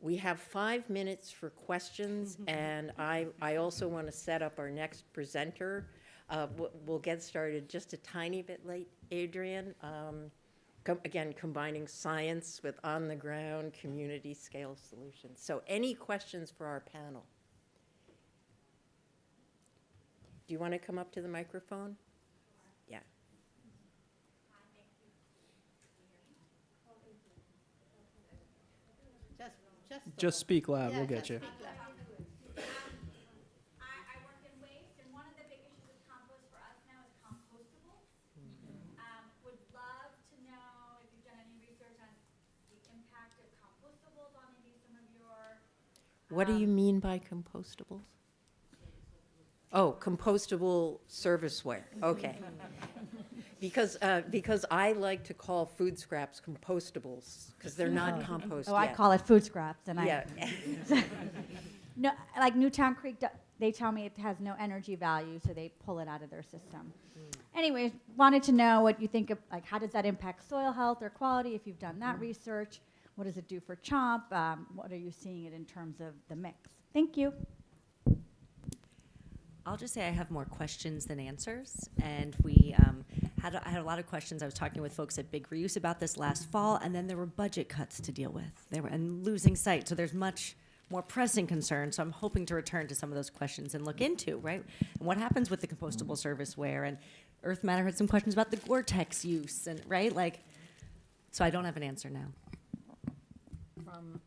We have 5 minutes for questions, and I also want to set up our next presenter. We'll get started just a tiny bit late, Adrian. Again, combining science with on-the-ground, community-scale solutions. So any questions for our panel? Do you want to come up to the microphone? Yeah. Just speak loud, we'll get you. I work in waste, and one of the big issues with compost for us now is compostables. Would love to know if you've done any research on the impact of compostables on maybe some of your. What do you mean by compostables? Oh, compostable serviceware. Okay. Because I like to call food scraps compostables because they're not compost Oh, yet. I call it food scraps, and Yeah. No, like Newtown Creek, they tell me it has no energy value, so they pull it out of their system. Anyways, wanted to know what you think of, like, how does that impact soil health or quality? If you've done that research, what does it do for CHOMP? What are you seeing it in terms of the mix? Thank you. I'll just say I have more questions than answers, and we I had a lot of questions. I was talking with folks at Big Reuse about this last fall, and then there were budget cuts to deal with. And losing sight, so there's much more pressing concern. So I'm hoping to return to some of those questions and look into, right? And what happens with the compostable serviceware? And Earth Matter had some questions about the Gore-Tex use, and right, like. So I don't have an answer now. From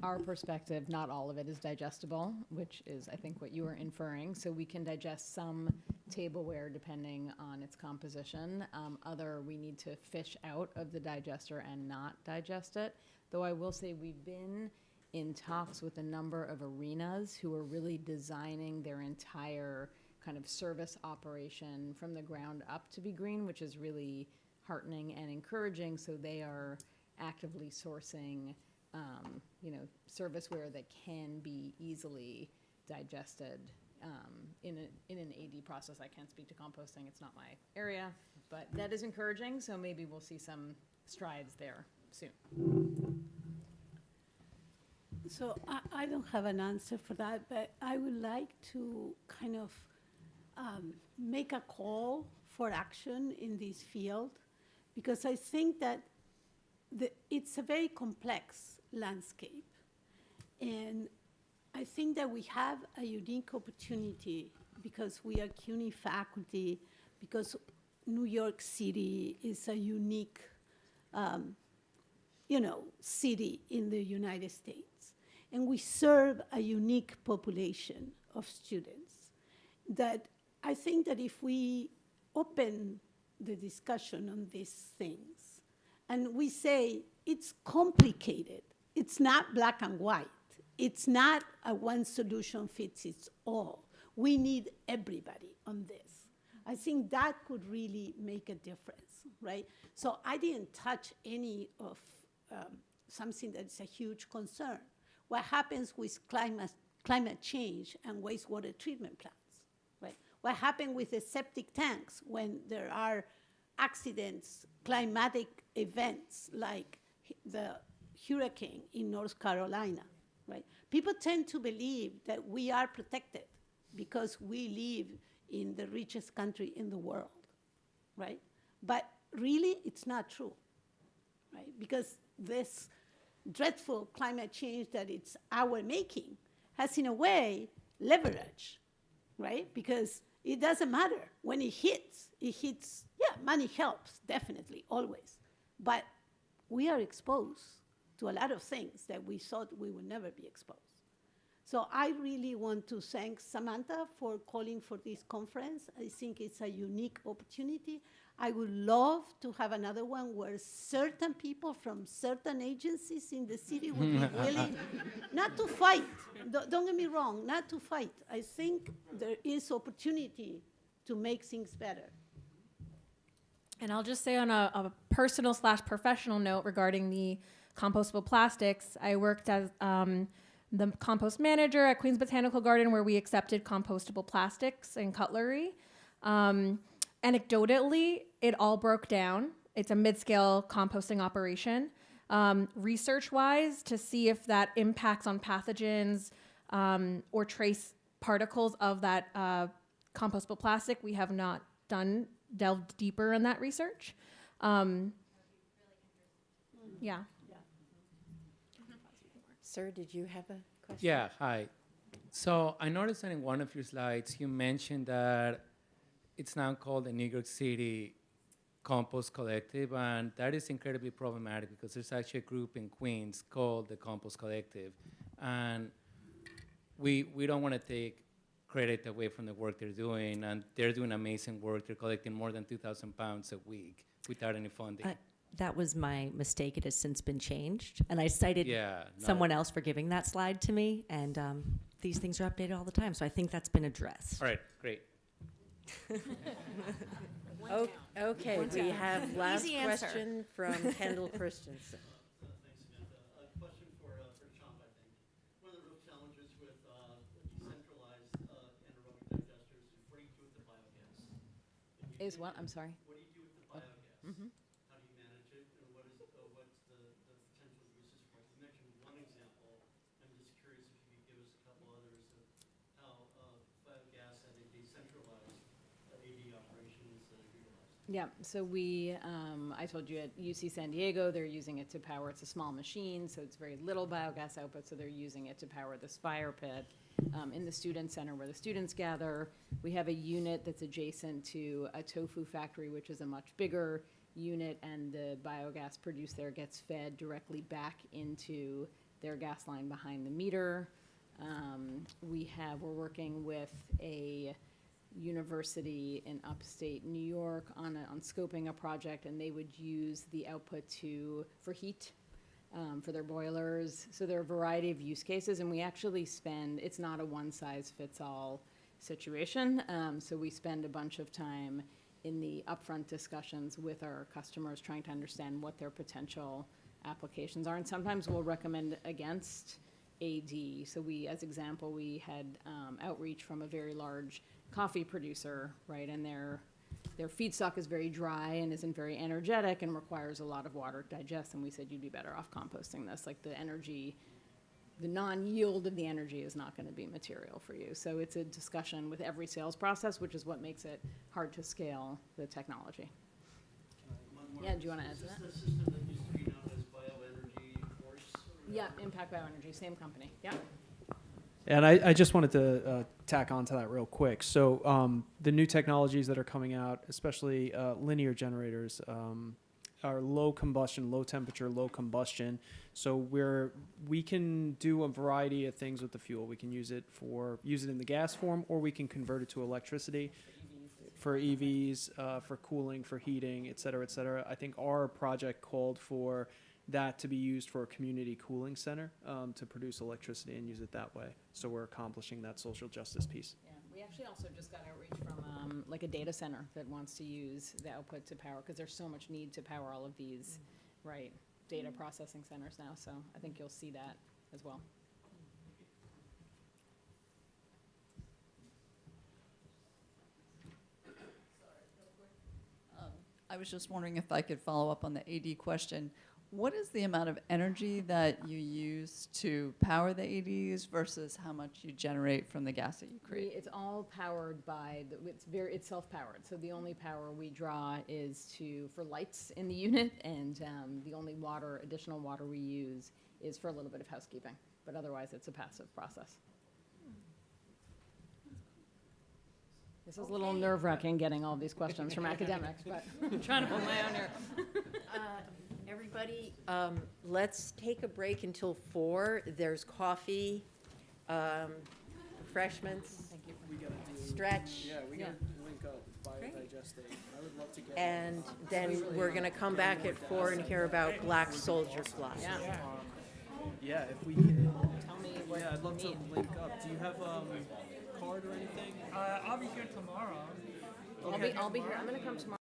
our perspective, not all of it is digestible, which is, I think, what you were inferring. So we can digest some tableware depending on its composition. Other, we need to fish out of the digester and not digest it. Though I will say we've been in talks with a number of arenas who are really designing their entire kind of service operation from the ground up to be green, which is really heartening and encouraging. So they are actively sourcing serviceware that can be easily digested in an AD process. I can't speak to composting, it's not my area, but that is encouraging, so maybe we'll see some strides there soon. So I don't have an answer for that, but I would like to kind of make a call for action in this field, because I think that it's a very complex landscape. And I think that we have a unique opportunity because we are CUNY faculty, because New York City is a unique, city in the United States. And we serve a unique population of students that I think that if we open the discussion on these things and we say it's complicated, it's not black and white. It's not a one solution fits it all. We need everybody on this. I think that could really make a difference, right? So I didn't touch any of something that's a huge concern. What happens with climate change and wastewater treatment plants, right? What happens with the septic tanks when there are accidents, climatic events like the hurricane in North Carolina, right? People tend to believe that we are protected because we live in the richest country in the world, right? But really, it's not true, right? Because this dreadful climate change that it's our making has, in a way, leverage, right? Because it doesn't matter. When it hits, yeah, money helps, definitely, always. But we are exposed to a lot of things that we thought we would never be exposed. So I really want to thank Samantha for calling for this conference. I think it's a unique opportunity. I would love to have another one where certain people from certain agencies in the city would be willing not to fight. Don't get me wrong, not to fight. I think there is opportunity to make things better. And I'll just say on a personal / professional note regarding the compostable plastics, I worked as the compost manager at Queens Botanical Garden, where we accepted compostable plastics and cutlery. Anecdotally, it all broke down. It's a mid-scale composting operation. Research-wise, to see if that impacts on pathogens or trace particles of that compostable plastic, we have not delved deeper in that research. Yeah. Sir, did you have a question? Yeah, hi. So I noticed that in one of your slides, you mentioned that it's now called the New York City Compost Collective, and that is incredibly problematic because there's actually a group in Queens called the Compost Collective, and we don't want to take credit away from the work they're doing, and they're doing amazing work. They're collecting more than 2,000 pounds a week without any funding. That was my mistake. It has since been changed. And I cited someone else for giving that slide to me. And these things are updated all the time. So I think that's been addressed. All right, great. Okay, we have last Easy answer. question from Kendall Christensen. Is what? I'm sorry. What do you do with the biogas? Mhm. How do you manage it, and what's the potential uses for it? You mentioned one example. I'm just curious if you could give us a couple others of how biogas at a decentralized AD operation is utilized. Yeah, so I told you at UC San Diego, they're using it to power, it's a small machine, so it's very little biogas output, so they're using it to power this fire pit. In the student center where the students gather, we have a unit that's adjacent to a tofu factory, which is a much bigger unit, and the biogas produced there gets fed directly back into their gas line behind the meter. We're working with a university in upstate New York on scoping a project, and they would use the output for heat. For their boilers. So there are a variety of use cases, and we actually it's not a one-size-fits-all situation. So we spend a bunch of time in the upfront discussions with our customers trying to understand what their potential applications are. And sometimes we'll recommend against AD. So as example, we had outreach from a very large coffee producer, right? And their feedstock is very dry and isn't very energetic and requires a lot of water to digest. And we said, you'd be better off composting this. Like the non-yield of the energy is not going to be material for you. So it's a discussion with every sales process, which is what makes it hard to scale the technology. Yeah, do you want to add to that? Is this the system that used to be known as Bioenergy Force? Yeah, Impact Bioenergy, same company. Yeah. And I just wanted to tack on to that real quick. So the new technologies that are coming out, especially linear generators, are low combustion, low temperature, low combustion. So we can do a variety of things with the fuel. We can use it in the gas form, or we can convert it to electricity for EVs, for cooling, for heating, et cetera, et cetera. I think our project called for that to be used for a community cooling center to produce electricity and use it that way. So we're accomplishing that social justice piece. Yeah, we actually also just got outreach from like a data center that wants to use the output to power, because there's so much need to power all of these, right, data processing centers now. So I think you'll see that as well. I was just wondering if I could follow up on the AD question. What is the amount of energy that you use to power the ADs versus how much you generate from the gas that you create? It's all powered by it's self-powered. So the only power we draw is for lights in the unit, and the only additional water we use is for a little bit of housekeeping. But otherwise, it's a passive process. This is a little nerve-wracking getting all these questions from academics, but I'm trying to hold my own here. Everybody, let's take a break until 4. There's coffee, refreshments, stretch. Yeah, we got to link up, biodigestate. I would love to get And then we're going to come back at 4 and hear about black soldier fly. Yeah, if we can. Tell me what I'd love to link up. Do you have a card or anything? I'll be here tomorrow. I'll be here. I'm going to come tomorrow.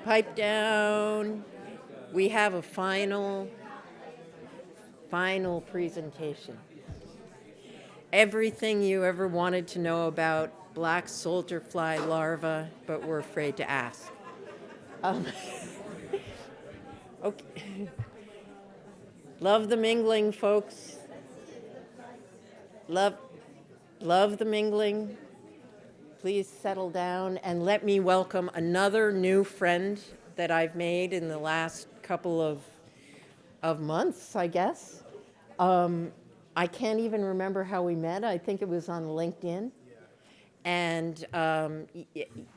Pipe down. We have a final presentation. Everything you ever wanted to know about black soldier fly larvae, but were afraid to ask. Okay. Love the mingling, folks. Love the mingling. Please settle down and let me welcome another new friend that I've made in the last couple of months, I guess. I can't even remember how we met. I think it was on LinkedIn. And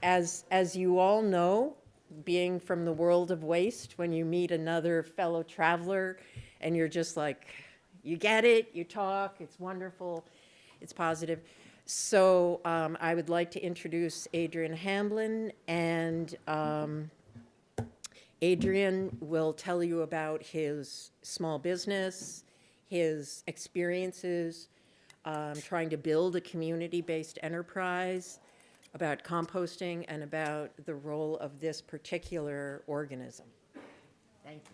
as you all know, being from the world of waste, when you meet another fellow traveler and you're just like, you get it, you talk, it's wonderful, it's positive. So I would like to introduce Adrian Hamblin, and Adrian will tell you about his small business, his experiences trying to build a community-based enterprise, about composting, and about the role of this particular organism. Thank you.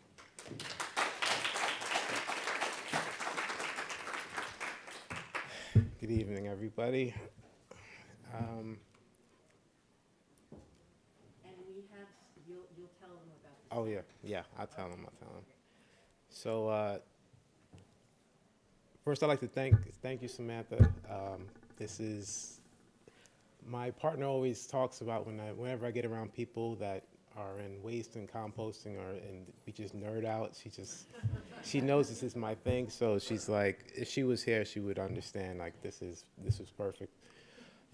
Good evening, everybody. And we have, you'll tell them about this. Oh, yeah, I'll tell them. So first I'd like to thank you, Samantha. This is, my partner always talks about whenever I get around people that are in waste and composting, and we just nerd out. She knows this is my thing, so she's like, if she was here, she would understand. Like, this is perfect.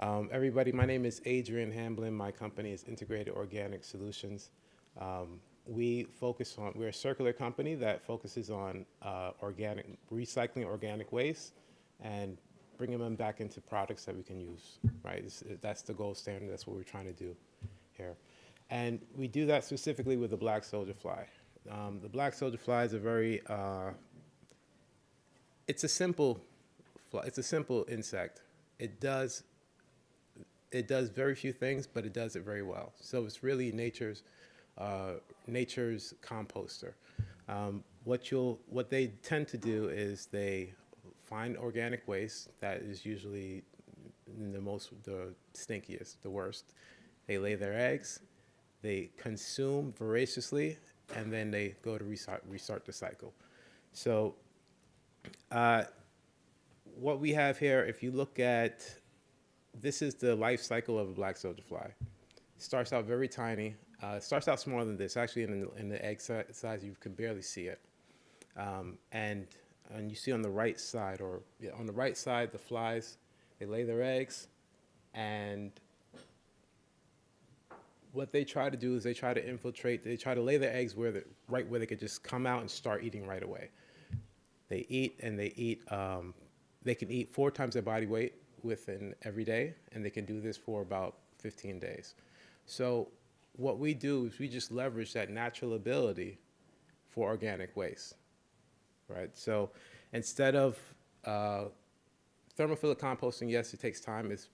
Everybody, my name is Adrian Hamblin. My company is Integrated Organic Solutions. We're a circular company that focuses on recycling organic waste and bringing them back into products that we can use. Right, that's the gold standard. That's what we're trying to do here. And we do that specifically with the black soldier fly. The black soldier fly is a very, it's a simple insect. It does very few things, but it does it very well. So it's really nature's composter. What they tend to do is they find organic waste that is usually the stinkiest, the worst. They lay their eggs. They consume voraciously, and then they go to restart the cycle. So what we have here, if you look at, this is the life cycle of a black soldier fly. It starts out very tiny. It starts out smaller than this. Actually, in the egg size, you can barely see it. And you see on the right side, the flies, they lay their eggs, and what they try to do is they try to infiltrate. They try to lay their eggs right where they could just come out and start eating right away. They eat, and they can eat 4 times their body weight within every day, and they can do this for about 15 days. So what we do is we just leverage that natural ability for organic waste, right? So instead of thermophilic composting, yes, it takes time. It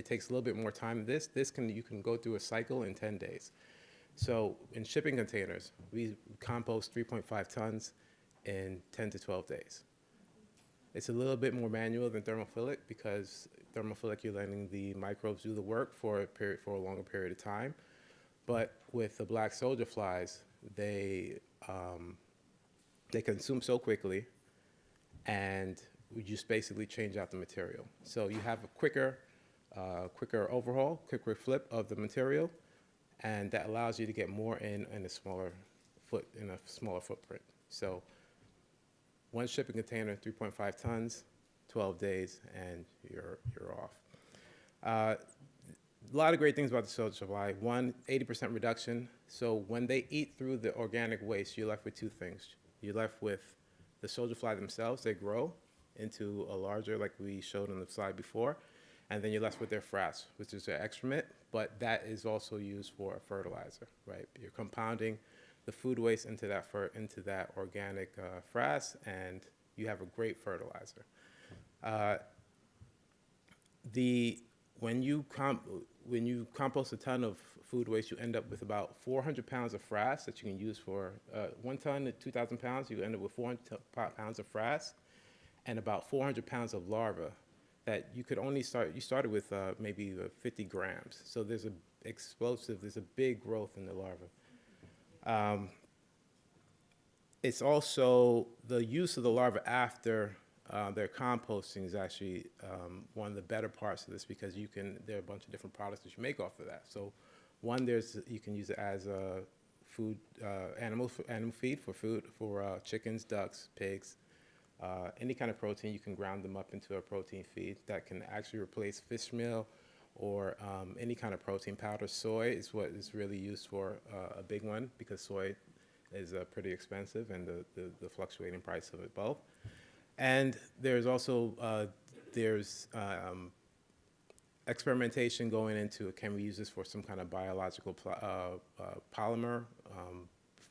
takes a little bit more time. You can go through a cycle in 10 days. So in shipping containers, we compost 3.5 tons in 10 to 12 days. It's a little bit more manual than thermophilic, because thermophilic, you're letting the microbes do the work for a longer period of time. But with the black soldier flies, they consume so quickly, and we just basically change out the material. So you have a quicker overhaul, quicker flip of the material, and that allows you to get more in a smaller footprint. So one shipping container, 3.5 tons, 12 days, and you're off. A lot of great things about the soldier fly. One, 80% reduction. So when they eat through the organic waste, you're left with 2 things. You're left with the soldier fly themselves. They grow into a larger, like we showed on the slide before, and then you're left with their frass, which is their excrement, but that is also used for a fertilizer, right? You're compounding the food waste into that organic frass, and you have a great when you compost a ton of food waste, you end up with about 400 pounds of frass that you can use for 1 ton to 2,000 pounds. You end up with 400 pounds of frass and about 400 pounds of larvae that you could only you started with maybe 50 grams. So there's there's a big growth in the larvae. It's also the use of the larvae after their composting is actually one of the better parts of this, because there are a bunch of different products that you make off of that. So one, you can use it as a food, animal feed for chickens, ducks, pigs, any kind of protein. You can ground them up into a protein feed that can actually replace fish meal or any kind of protein powder. Soy is what is really used for, a big one, because soy is pretty expensive, and the fluctuating price of it both. And there's also experimentation going into, can we use this for some kind of biological polymer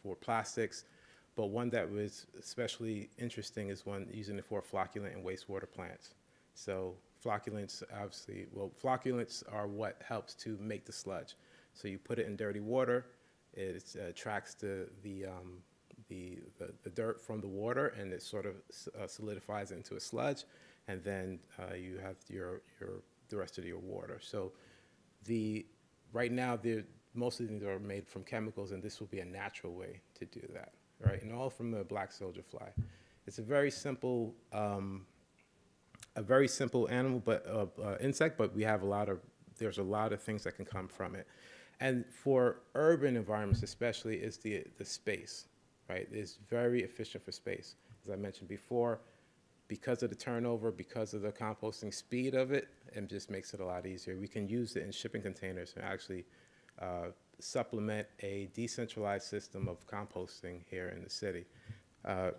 for plastics? But one that was especially interesting is one using it for flocculant and wastewater plants. So flocculants, obviously, flocculants are what helps to make the sludge. So you put it in dirty water, it attracts the dirt from the water, and it sort of solidifies it into a sludge, and then you have the rest of your water. So right now, most of these are made from chemicals, and this will be a natural way to do that, right? And all from the black soldier fly. It's a very simple animal, but insect, but there's a lot of things that can come from it. And for urban environments especially, is the space, right? It's very efficient for space. As I mentioned before, because of the turnover, because of the composting speed of it, it just makes it a lot easier. We can use it in shipping containers and actually supplement a decentralized system of composting here in the city. And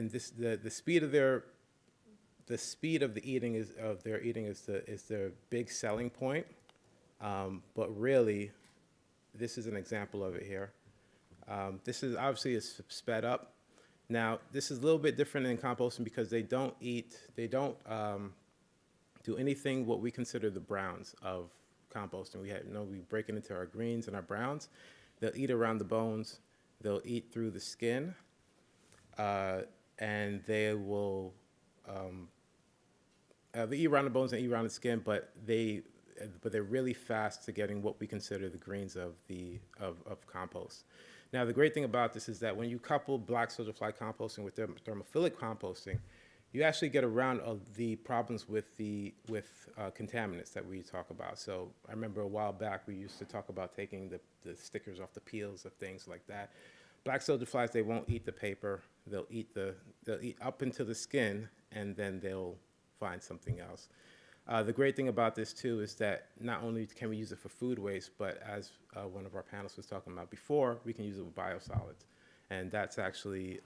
the speed of the eating is their big selling point. But really, this is an example of it here. This is obviously is sped up. Now, this is a little bit different in composting because they don't do anything what we consider the browns of composting. We break it into our greens and our browns. They'll eat around the bones. They'll eat through the skin. And they will they eat around the bones and eat around the skin, but they're really fast to getting what we consider the greens of compost. Now, the great thing about this is that when you couple black soldier fly composting with thermophilic composting, you actually get around the problems with contaminants that we talk about. So I remember a while back we used to talk about taking the stickers off the peels of things like that. Black soldier flies, they won't eat the paper. They'll eat up into the skin, and then they'll find something else. The great thing about this too is that not only can we use it for food waste, but as one of our panelists was talking about before, we can use it with biosolids. And that's actually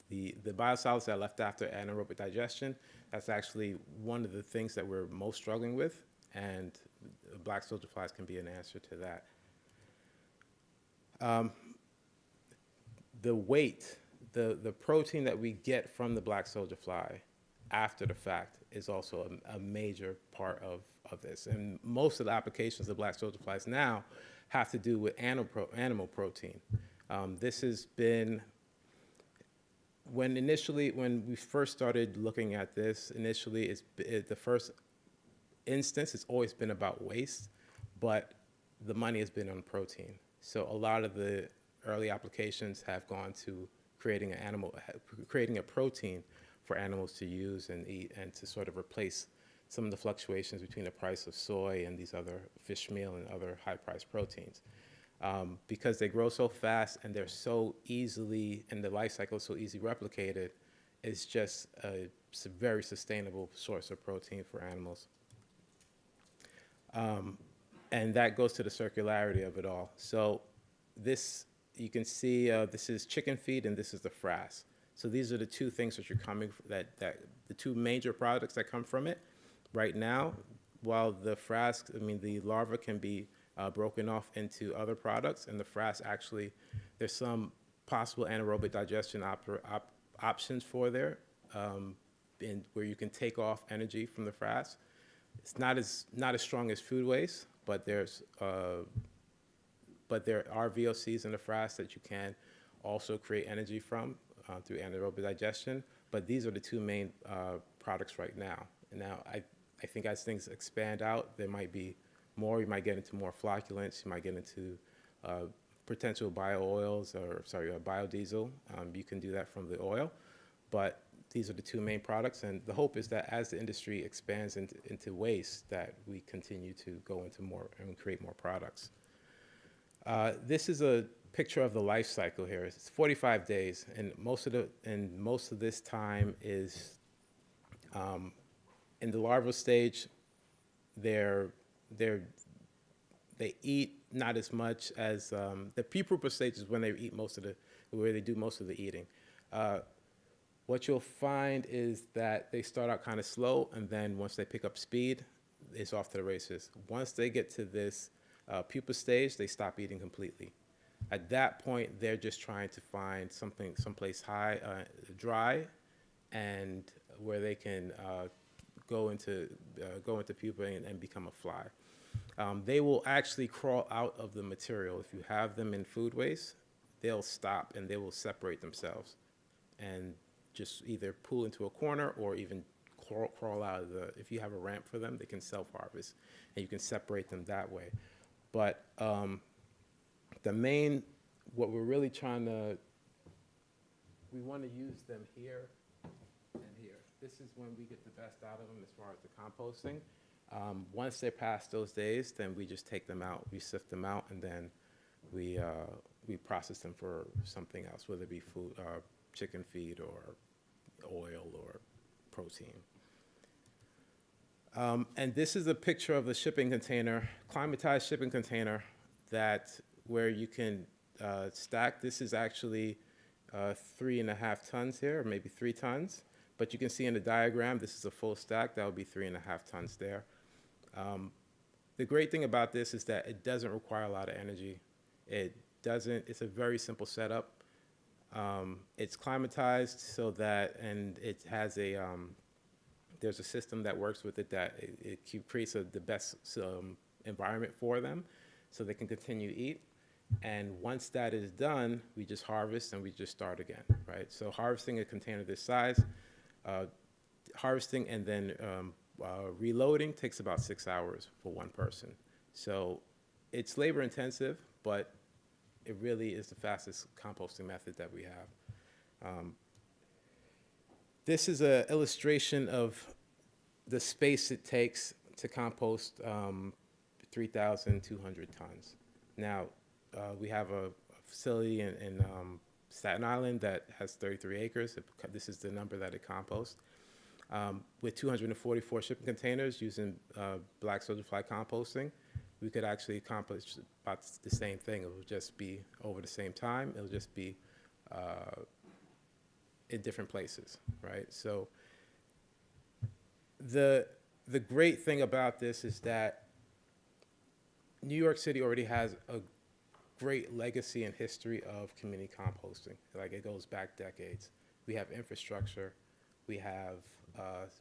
the biosolids that are left after anaerobic digestion. That's actually one of the things that we're most struggling with, and black soldier flies can be an answer to that. The weight, the protein that we get from the black soldier fly after the fact is also a major part of this. And most of the applications of black soldier flies now have to do with animal protein. This has been, when we first started looking at this, initially the first instance, it's always been about waste, but the money has been on protein. So a lot of the early applications have gone to creating a protein for animals to use and eat, and to sort of replace some of the fluctuations between the price of soy and these other fish meal and other high-priced proteins. Because they grow so fast and they're so easily, and the life cycle is so easily replicated, it's just a very sustainable source of protein for animals. And that goes to the circularity of it all. So this, you can see, this is chicken feed and this is the frass. So these are the two things that the two major products that come from it right now. While the frass, the larva can be broken off into other products, and the frass actually, there's some possible anaerobic digestion options for there, where you can take off energy from the frass. It's not as strong as food waste, but there are VOCs in the frass that you can also create energy from through anaerobic digestion. But these are the two main products right now. And now I think as things expand out, there might be more. You might get into more flocculants. You might get into potential biodiesel. You can do that from the oil. But these are the two main products. And the hope is that as the industry expands into waste, that we continue to go into more and create more products. This is a picture of the life cycle here. It's 45 days, and most of this time is in the larval stage. They eat not as much as the prepupa stage is when they eat where they do most of the eating. What you'll find is that they start out kind of slow, and then once they pick up speed, it's off to the races. Once they get to this pupa stage, they stop eating completely. At that point, they're just trying to find someplace dry, and where they can go into pupa and become a fly. They will actually crawl out of the material. If you have them in food waste, they'll stop and they will separate themselves and just either pull into a corner or even crawl out of if you have a ramp for them, they can self-harvest, and you can separate them that way. But what we're really we want to use them here and here. This is when we get the best out of them as far as the composting. Once they're past those days, then we just take them out, we sift them out, and then we process them for something else, whether it be food, chicken feed or oil or protein. And this is a picture of the shipping container, climatized shipping container where you can stack. This is actually 3.5 tons here, or maybe 3 tons. But you can see in the diagram, this is a full stack. That would be 3.5 tons there. The great thing about this is that it doesn't require a lot of energy. It's a very simple setup. It's climatized so that, and it has there's a system that works with it that it creates the best environment for them so they can continue to eat. And once that is done, we just harvest and we just start again, right? So harvesting a container this size, harvesting and then reloading takes about 6 hours for one person. So it's labor intensive, but it really is the fastest composting method that we have. This is an illustration of the space it takes to compost 3,200 tons. Now, we have a facility in Staten Island that has 33 acres. This is the number that it composts. With 244 shipping containers using black soldier fly composting, we could actually accomplish about the same thing. It will just be over the same time. It'll just be in different places, right? So the great thing about this is that New York City already has a great legacy and history of community composting. Like, it goes back decades. We have infrastructure, we have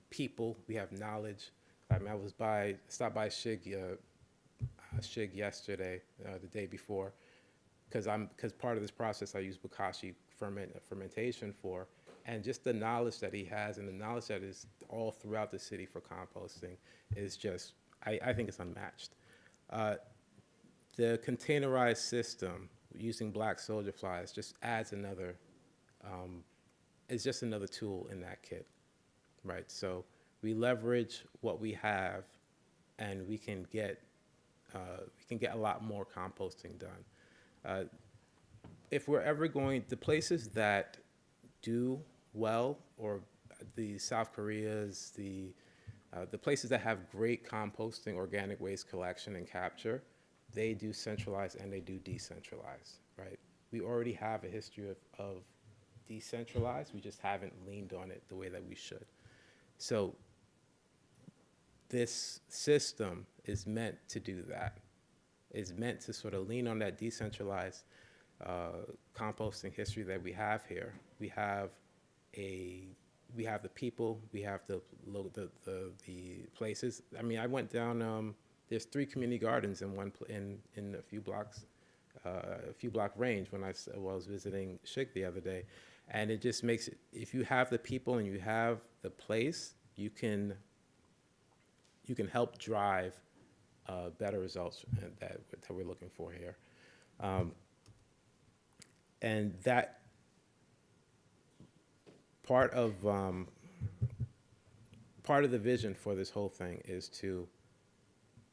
people, we have knowledge. I mean, I stopped by Shig yesterday, the day before, because part of this process I use bokashi fermentation for, and just the knowledge that he has and the knowledge that is all throughout the city for composting is just, I think it's unmatched. The containerized system using black soldier flies just adds another, it's just another tool in that kit, right? So we leverage what we have, and we can get a lot more composting done. If we're ever the places that do well, or the South Koreas, the places that have great composting, organic waste collection and capture, they do centralized and they do decentralized, right? We already have a history of decentralized. We just haven't leaned on it the way that we should. So this system is meant to do that. It's meant to sort of lean on that decentralized composting history that we have here. We have a we have the people, we have the places. I mean, I went down. There's 3 community gardens in in a few blocks, a few block range when I was visiting Shik the other day, and it just makes it. If you have the people and you have the place, you can help drive better results that we're looking for here, and that. Part of the vision for this whole thing is to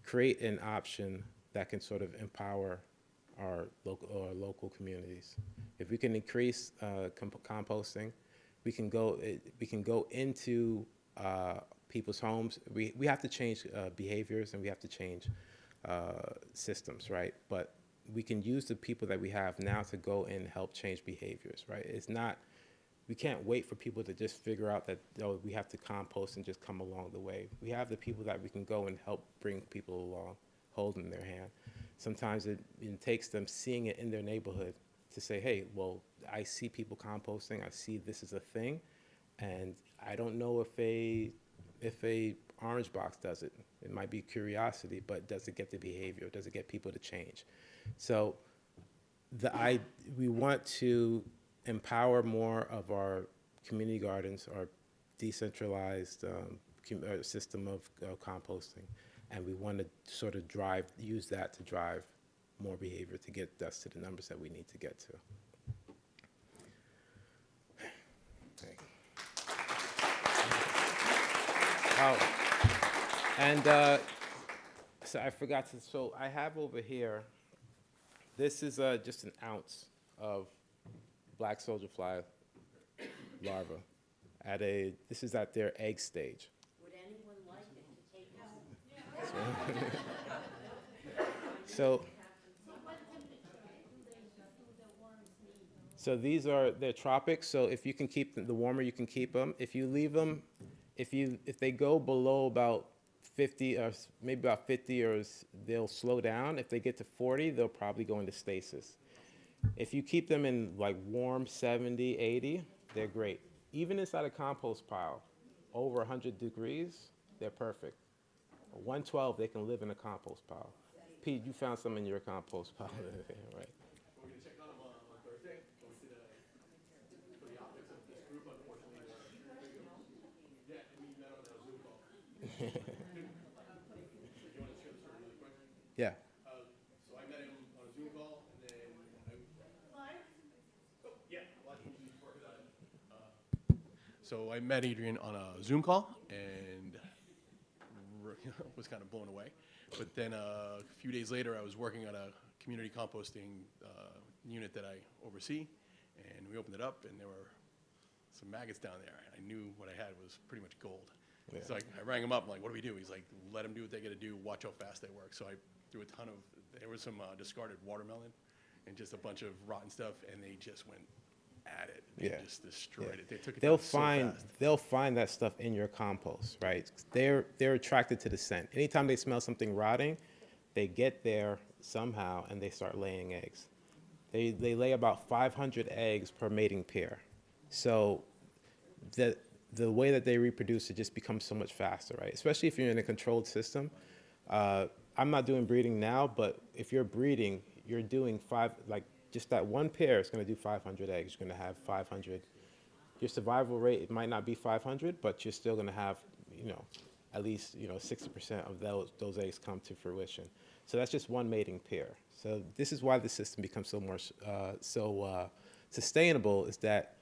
create an option that can sort of empower our local communities. If we can increase composting, we can go into people's homes. We have to change behaviors, and we have to change systems, right? But we can use the people that we have now to go and help change behaviors, right? It's not. We can't wait for people to just figure out that we have to compost and just come along the way. We have the people that we can go and help bring people along, holding their hand. Sometimes it takes them seeing it in their neighborhood to say, hey, well, I see people composting. I see this is a thing, and I don't know if a orange box does it. It might be curiosity, but does it get the behavior? Does it get people to change? So we want to empower more of our community gardens, our decentralized system of composting, and we want to sort of use that to drive more behavior to get us to the numbers that we need to get to. Okay. Oh, and so I forgot to. So I have over here. This is just an ounce of black soldier fly larva this is at their egg stage. Would anyone like it to take home? So these they're tropics. So if you can keep them, the warmer you can keep them. If you leave them, if they go below about 50 or maybe about 50, or they'll slow down. If they get to 40, they'll probably go into stasis. If you keep them in like warm 70, 80, they're great. Even inside a compost pile, over 100 degrees, they're perfect. 112, they can live in a compost pile. Pete, you found some in your compost pile, right? We're going to check on them on Thursday. For the optics of this group, unfortunately, yeah, and we met on a Zoom call. You want to share the story really quick? Yeah. So I met him on a Zoom call, and then So I met Adrian on a Zoom call and was kind of blown away. But then a few days later, I was working on a community composting unit that I oversee, and we opened it up, and there were some maggots down there. I knew what I had was pretty much gold. Yeah. So I rang him up, I'm like, what do we do? He's like, let them do what they got to do, watch how fast they work. So I threw there was some discarded watermelon and just a bunch of rotten stuff, and they just went at it. They just destroyed it. They took it down so fast. They'll find that stuff in your compost, right? They're attracted to the scent. Anytime they smell something rotting, they get there somehow and they start laying eggs. They lay about 500 eggs per mating pair. So the way that they reproduce, it just becomes so much faster, right? Especially if you're in a controlled system. I'm not doing breeding now, but if you're breeding, you're doing just that one pair is going to do 500 eggs. You're going to have 500. Your survival rate, it might not be 500, but you're still going to have, at least 60% of those eggs come to fruition. So that's just one mating pair. So this is why the system becomes so more sustainable, is that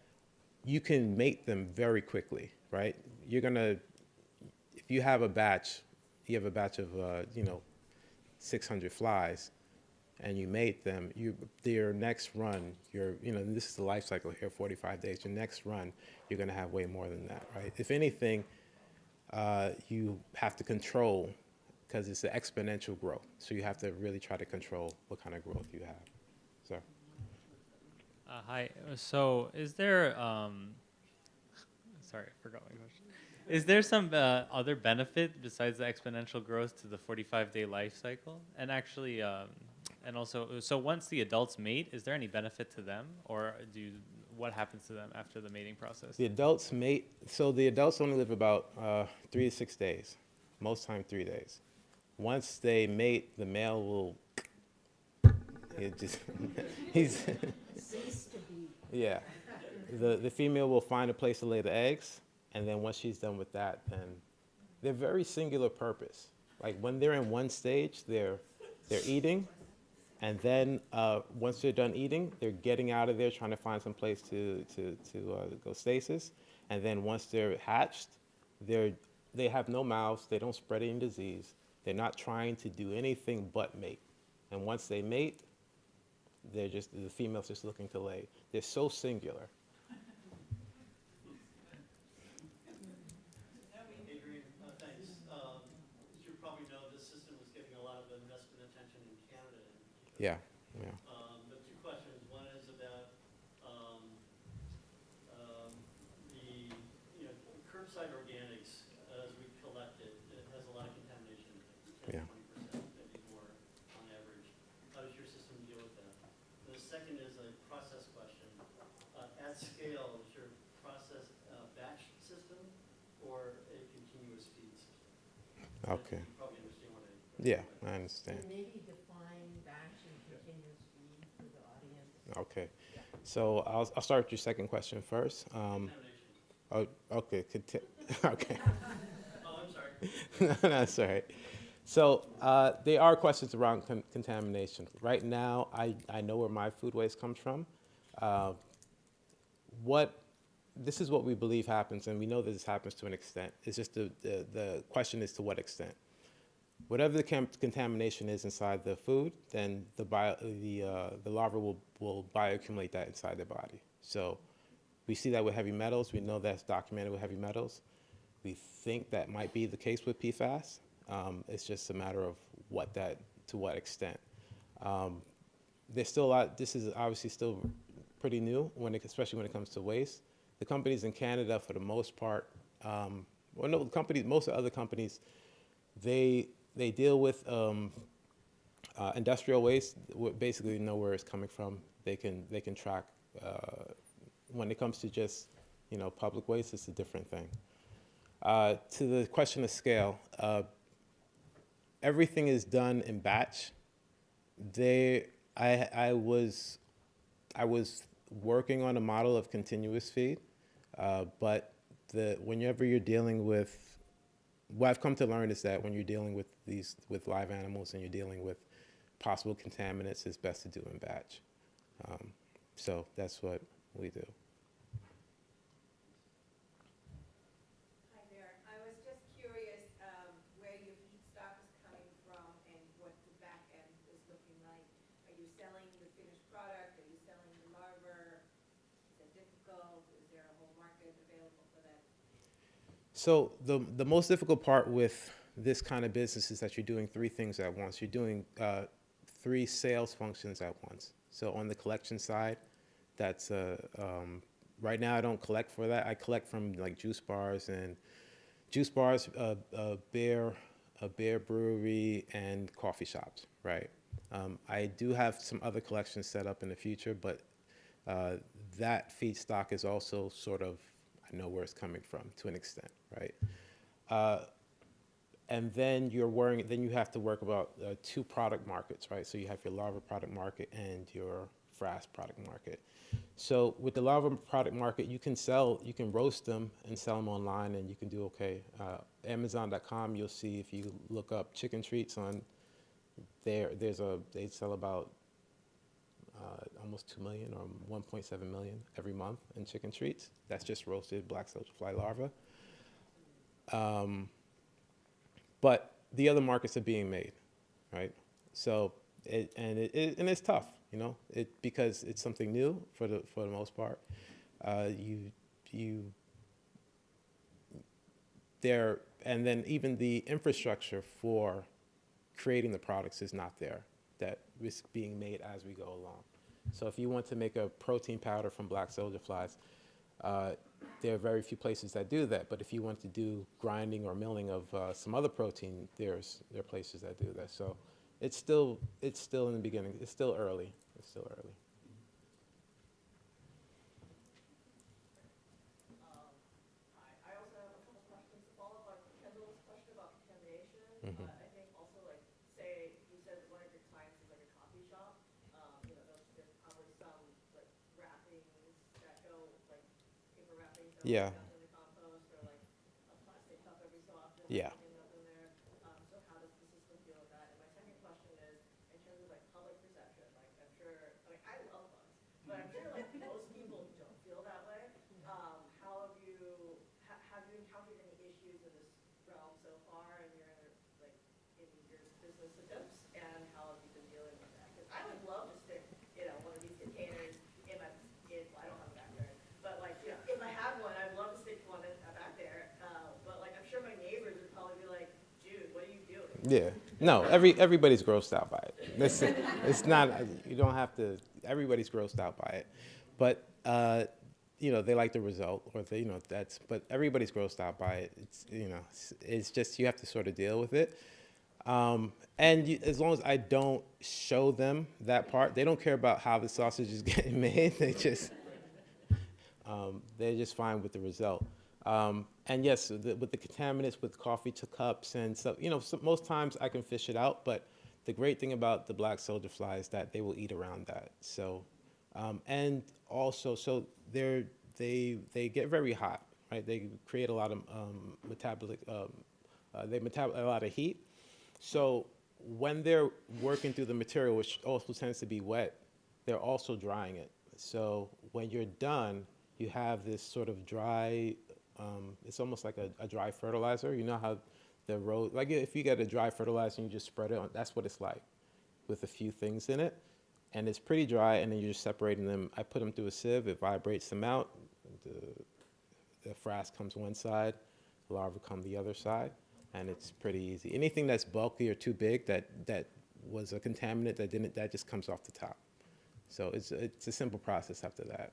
you can mate them very quickly, right? If you have a batch of 600 flies, and you mate them, your next run, this is the life cycle here, 45 days. Your next run, you're going to have way more than that, right? If anything, you have to control, because it's an exponential growth. So you have to really try to control what kind of growth you have. So. Hi. So is there, sorry, I forgot my question. Is there some other benefit besides the exponential growth to the 45-day life cycle? And actually, and also, so once the adults mate, is there any benefit to them, or what happens to them after the mating process? The adults mate, so the adults only live about 3 to 6 days, most time 3 days. Once they mate, the male will, it just, he's, Cease to be. yeah. The female will find a place to lay the eggs, and then once she's done with that, then they're very singular purpose. Like when they're in one stage, they're eating, and then once they're done eating, they're getting out of there, trying to find some place to go stasis. And then once they're hatched, they have no mouths, they don't spread any disease, they're not trying to do anything but mate. And once they mate, the female's just looking to lay. They're so singular. Adrian, thanks. As you probably know, this system is getting a lot of investment attention in Canada. Yeah, yeah. But two questions. One is about the curbside organics. As we collect it, it has a lot of contamination, 10 Yeah. 20%, maybe more on average. How does your system deal with that? And the second is a process question. At scale, is your process a batch system or a continuous feed system? Okay. You probably understand what I Yeah, I understand. And maybe define batch and continuous feed for the audience. Okay. So I'll start with your second question first. Oh, okay. Okay. Oh, I'm sorry. No, that's all right. So there are questions around contamination. Right now, I know where my food waste comes from. This is what we believe happens, and we know that this happens to an extent. It's just the question is to what extent. Whatever the contamination is inside the food, then the larva will bioaccumulate that inside their body. So we see that with heavy metals. We know that's documented with heavy metals. We think that might be the case with PFAS. It's just a matter of to what extent. There's still a lot. This is obviously still pretty new, especially when it comes to waste. The companies in Canada, for the most part, most of the other companies, they deal with industrial waste. Basically, know where it's coming from. They can track. When it comes to just public waste, it's a different thing. To the question of scale, everything is done in batch. I was working on a model of continuous feed, but whenever you're dealing with, what I've come to learn is that when you're dealing with live animals and you're dealing with possible contaminants, it's best to do in batch. So that's what we do. Hi there. I was just curious where your feedstock is coming from and what the back end is looking like. Are you selling the finished product? Are you selling the larva? Is it difficult? Is there a whole market available for that? So the most difficult part with this kind of business is that you're doing three things at once. You're doing three sales functions at once. So on the collection side, that's right now I don't collect for that. I collect from like juice bars, a beer brewery, and coffee shops. Right. I do have some other collections set up in the future, but that feedstock is also sort of, I know where it's coming from to an extent, right? And then then you have to work about two product markets, right? So you have your larva product market and your frass product market. So with the larva product market, you can roast them and sell them online, and you can do okay. Amazon.com, you'll see if you look up chicken treats on there, they sell about almost 2 million or 1.7 million every month in chicken treats. That's just roasted black soldier fly larva. But the other markets are being made, right? So it's tough, because it's something new for the most part. And then even the infrastructure for creating the products is not there. That is being made as we go along. So if you want to make a protein powder from black soldier flies, there are very few places that do that. But if you want to do grinding or milling of some other protein, there are places that do that. So it's still in the beginning. It's still early. It's still early. Yeah. stuff in the compost or like a plastic cup every so often? Yeah. Putting up in there. So how does the system deal with that? And my second question is, in terms of like public perception, like I'm sure, I mean, I love bugs, but I'm sure like most people don't feel that way. Have you encountered any issues in this realm so far in your business attempts, and how have you been dealing with that? Because I would love to stick, one of these containers well, I don't have a backyard, but like, if I had one, I'd love to stick one back there. But like, I'm sure my neighbors would probably be like, dude, what are you doing? Yeah. No, everybody's grossed out by it. It's not, you don't have to, everybody's grossed out by it. But, they like the result, or but everybody's grossed out by it. It's just, you have to sort of deal with it. As long as I don't show them that part, they don't care about how the sausage is getting made. They're just fine with the result. And yes, with the contaminants, with coffee to cups and stuff, most times I can fish it out. But the great thing about the black soldier fly is that they will eat around that. So, and also, so they get very hot, right? They create a lot of metabolic, they metabolize a lot of heat. So when they're working through the material, which also tends to be wet, they're also drying it. So when you're done, you have this sort of dry, it's almost like a dry fertilizer. You know how the road, like if you get a dry fertilizer and you just spread it on, that's what it's like, with a few things in it. And it's pretty dry, and then you're just separating them. I put them through a sieve, it vibrates them out. The frass comes one side, the larva come the other side, and it's pretty easy. Anything that's bulky or too big that was a contaminant that just comes off the top. So it's a simple process after that.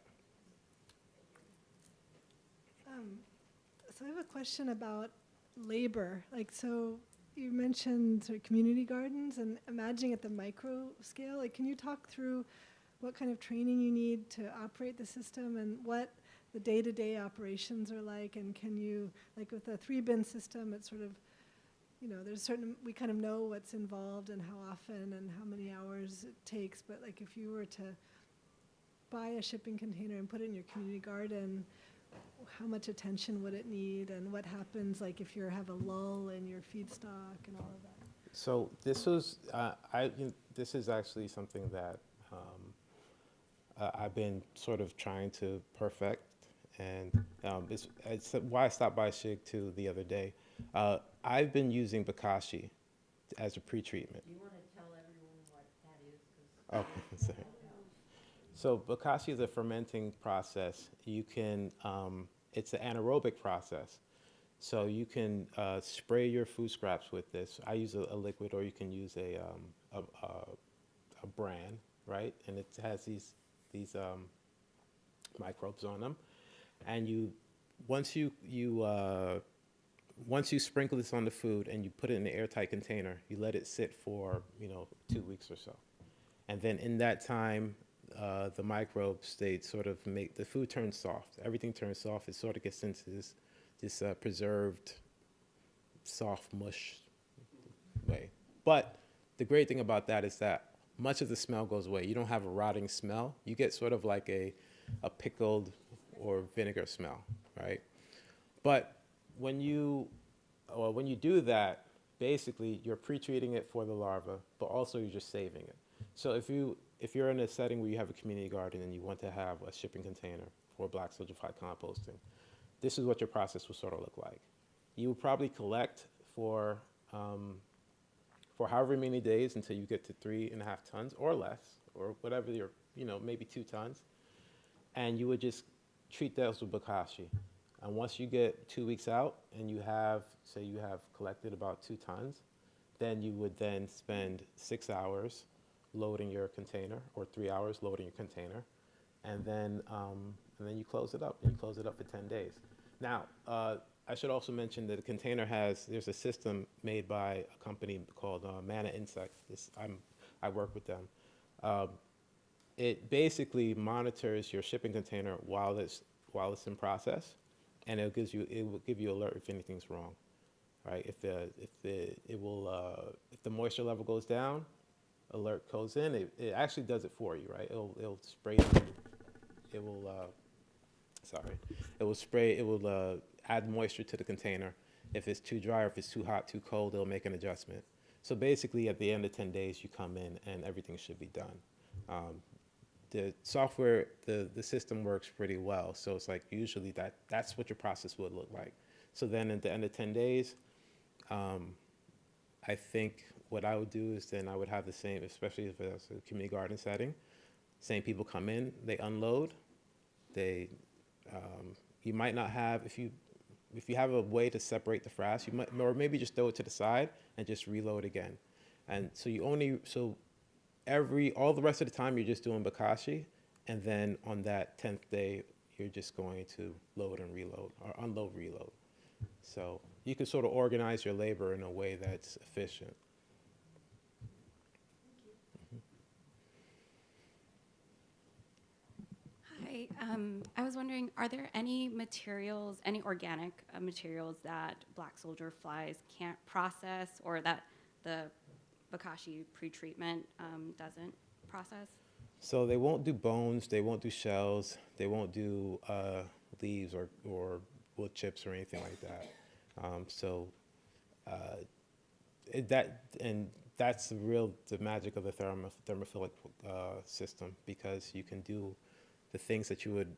So I have a question about labor. So you mentioned sort of community gardens, and imagining at the micro scale. Can you talk through what kind of training you need to operate the system, and what the day-to-day operations are like? And can you, with a 3-bin system, it's sort of, we kind of know what's involved and how often and how many hours it takes. But if you were to buy a shipping container and put it in your community garden, how much attention would it need, and what happens if you have a lull in your feedstock and all of that? So this was, this is actually something that I've been sort of trying to perfect, and it's why I stopped by Shig too the other day. I've been using bokashi as a pre-treatment. Do you want to tell everyone what that is? Okay. So bokashi is a fermenting process. You can, it's an anaerobic process. So you can spray your food scraps with this. I use a liquid, or you can use a brand, right? And it has these microbes on them. And once you sprinkle this on the food and you put it in an airtight container, you let it sit for 2 weeks or so. And then in that time, the microbes, they sort of make the food turn soft. Everything turns soft. It sort of gets into this preserved, soft mush way. But the great thing about that is that much of the smell goes away. You don't have a rotting smell. You get sort of like a pickled or vinegar smell, right? But when you do that, basically you're pre-treating it for the larva, but also you're just saving it. So if you're in a setting where you have a community garden and you want to have a shipping container for black soldier fly composting, this is what your process will sort of look like. You will probably collect for however many days until you get to 3.5 tons or less, or whatever your, maybe 2 tons. And you would just treat those with bokashi. And once you get 2 weeks out and you have, say you have collected about 2 tons, then you would then spend 6 hours loading your container, or 3 hours loading your container, and then you close it up. And you close it up for 10 days. Now, I should also mention that the container there's a system made by a company called Mana Insect. I work with them. It basically monitors your shipping container while it's in process, and it will give you alert if anything's wrong, right? If the moisture level goes down, alert goes in. It actually does it for you, right? It'll spray it. It will sorry. It will spray, it will add moisture to the container. If it's too dry or if it's too hot, too cold, it'll make an adjustment. So basically, at the end of 10 days, you come in and everything should be done. The software, the system works pretty well. So it's like usually that's what your process would look like. So then at the end of 10 days, I think what I would do is then I would have the same, especially if it's a community garden setting, same people come in, they unload, they, you might not have, if you have a way to separate the frass, you might, or maybe just throw it to the side and just reload again. And so all the rest of the time you're just doing bokashi, and then on that 10th day, you're just going to load and reload, or unload, reload. So you can sort of organize your labor in a way that's efficient. Hi, I was wondering, are there any materials, any organic materials that black soldier flies can't process, or that the bokashi pretreatment doesn't process? So they won't do bones, they won't do shells, they won't do leaves or wood chips or anything like that. That's the magic of the thermophilic system, because you can do the things that you would.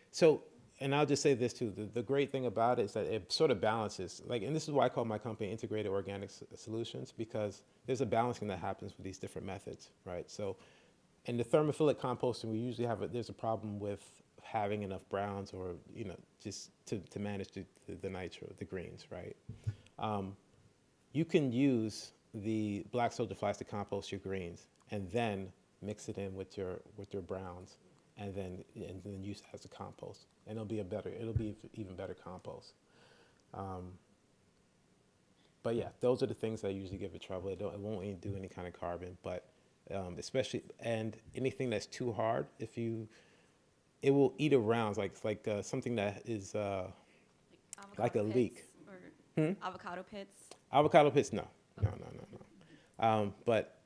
So, and I'll just say this too, the great thing about it is that it sort of balances, and this is why I call my company Integrated Organic Solutions, because there's a balancing that happens with these different methods, right? So in the thermophilic composting, we usually there's a problem with having enough browns, or, just to manage the nitro, the greens, right? You can use the black soldier flies to compost your greens, and then mix it in with your browns, and then use it as a compost, and it'll be even better compost. But yeah, those are the things that usually give it trouble. It won't do any kind of carbon, but especially, and anything that's too hard, it will eat around, like something that is like a leek. Or avocado pits? Avocado pits, no. But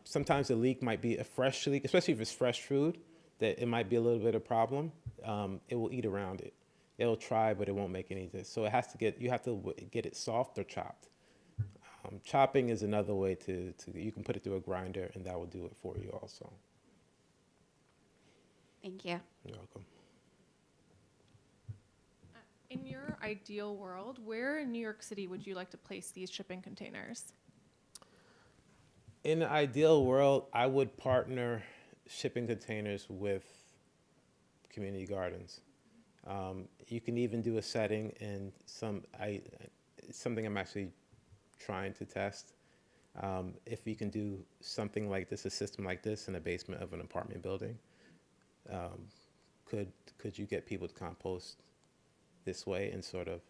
sometimes a leek might be a fresh leek, especially if it's fresh food, that it might be a little bit of a problem. It will eat around it. It'll try, but it won't make any sense. So you have to get it soft or chopped. Chopping is another way you can put it through a grinder, and that will do it for you also. Thank you. You're welcome. In your ideal world, where in New York City would you like to place these shipping containers? In the ideal world, I would partner shipping containers with community gardens. You can even do a setting in something I'm actually trying to test. If you can do something like this, a system like this in the basement of an apartment building, could you get people to compost this way, and sort of,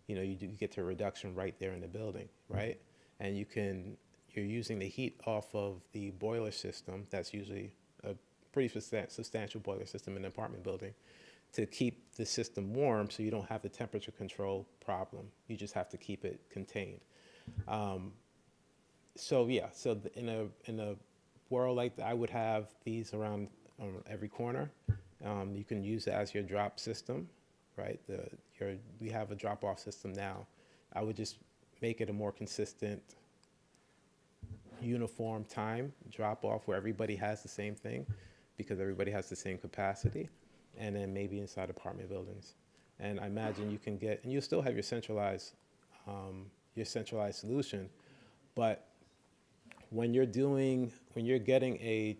you get to a reduction right there in the building, right? And you're using the heat off of the boiler system. That's usually a pretty substantial boiler system in an apartment building, to keep the system warm, so you don't have the temperature control problem. You just have to keep it contained. So in a world like that, I would have these around every corner. You can use it as your drop system, right? We have a drop-off system now. I would just make it a more consistent, uniform time drop-off where everybody has the same thing, because everybody has the same capacity, and then maybe inside apartment buildings. And I imagine you can and you'll still have your centralized solution, but when you're getting a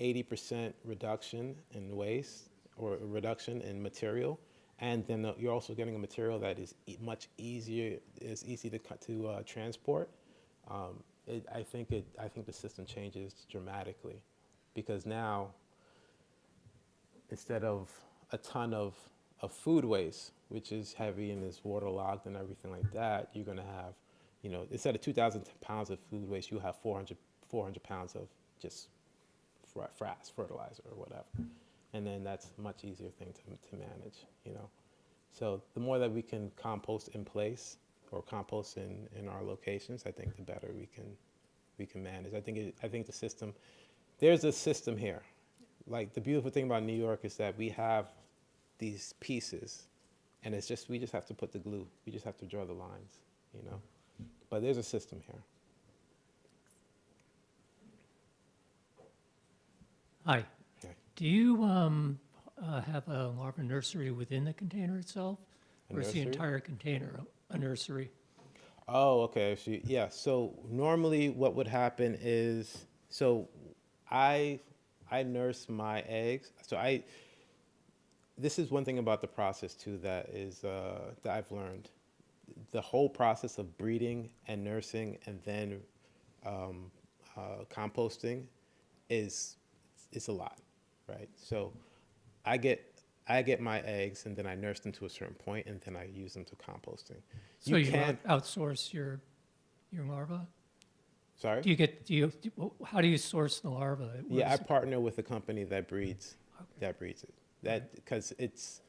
80% reduction in waste, or a reduction in material, and then you're also getting a material that is much easy to transport. I think the system changes dramatically, because now, instead of a ton of food waste, which is heavy and is waterlogged and everything like that, you're going to have, instead of 2,000 pounds of food waste, you have 400 pounds of just frass, fertilizer, or whatever. And then that's a much easier thing to manage, So the more that we can compost in place, or compost in our locations, I think the better we can manage. I think the system, there's a system here. Like, the beautiful thing about New York is that we have these pieces, and it's just, we just have to put the glue. We just have to draw the lines, you know. But there's a system here. Hi. Hi. Do you have a larva nursery within the container itself? A Or is the nursery? entire container a nursery? Oh, okay. So, yeah. So normally, what would happen is, so I nurse my eggs. This is one thing about the process too that is that I've learned. The whole process of breeding and nursing and then composting is a lot, right? So I get my eggs and then I nurse them to a certain point and then I use them to composting. So you outsource your larva? Sorry? How do you source the larva? Yeah, I partner with a company that breeds it. Because it's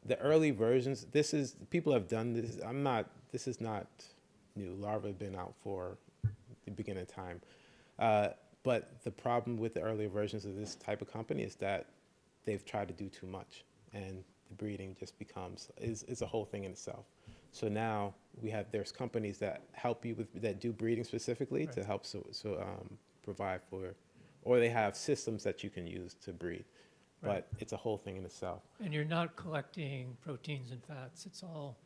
the early versions. People have done this. This is not new. Larvae have been out for the beginning of time. But the problem with the earlier versions of this type of company is that they've tried to do too much, and the breeding just is a whole thing in itself. So now there's companies that help you that do breeding specifically to help provide for, or they have systems that you can use to breed, but it's a whole thing in itself. And you're not collecting proteins and fats. It's all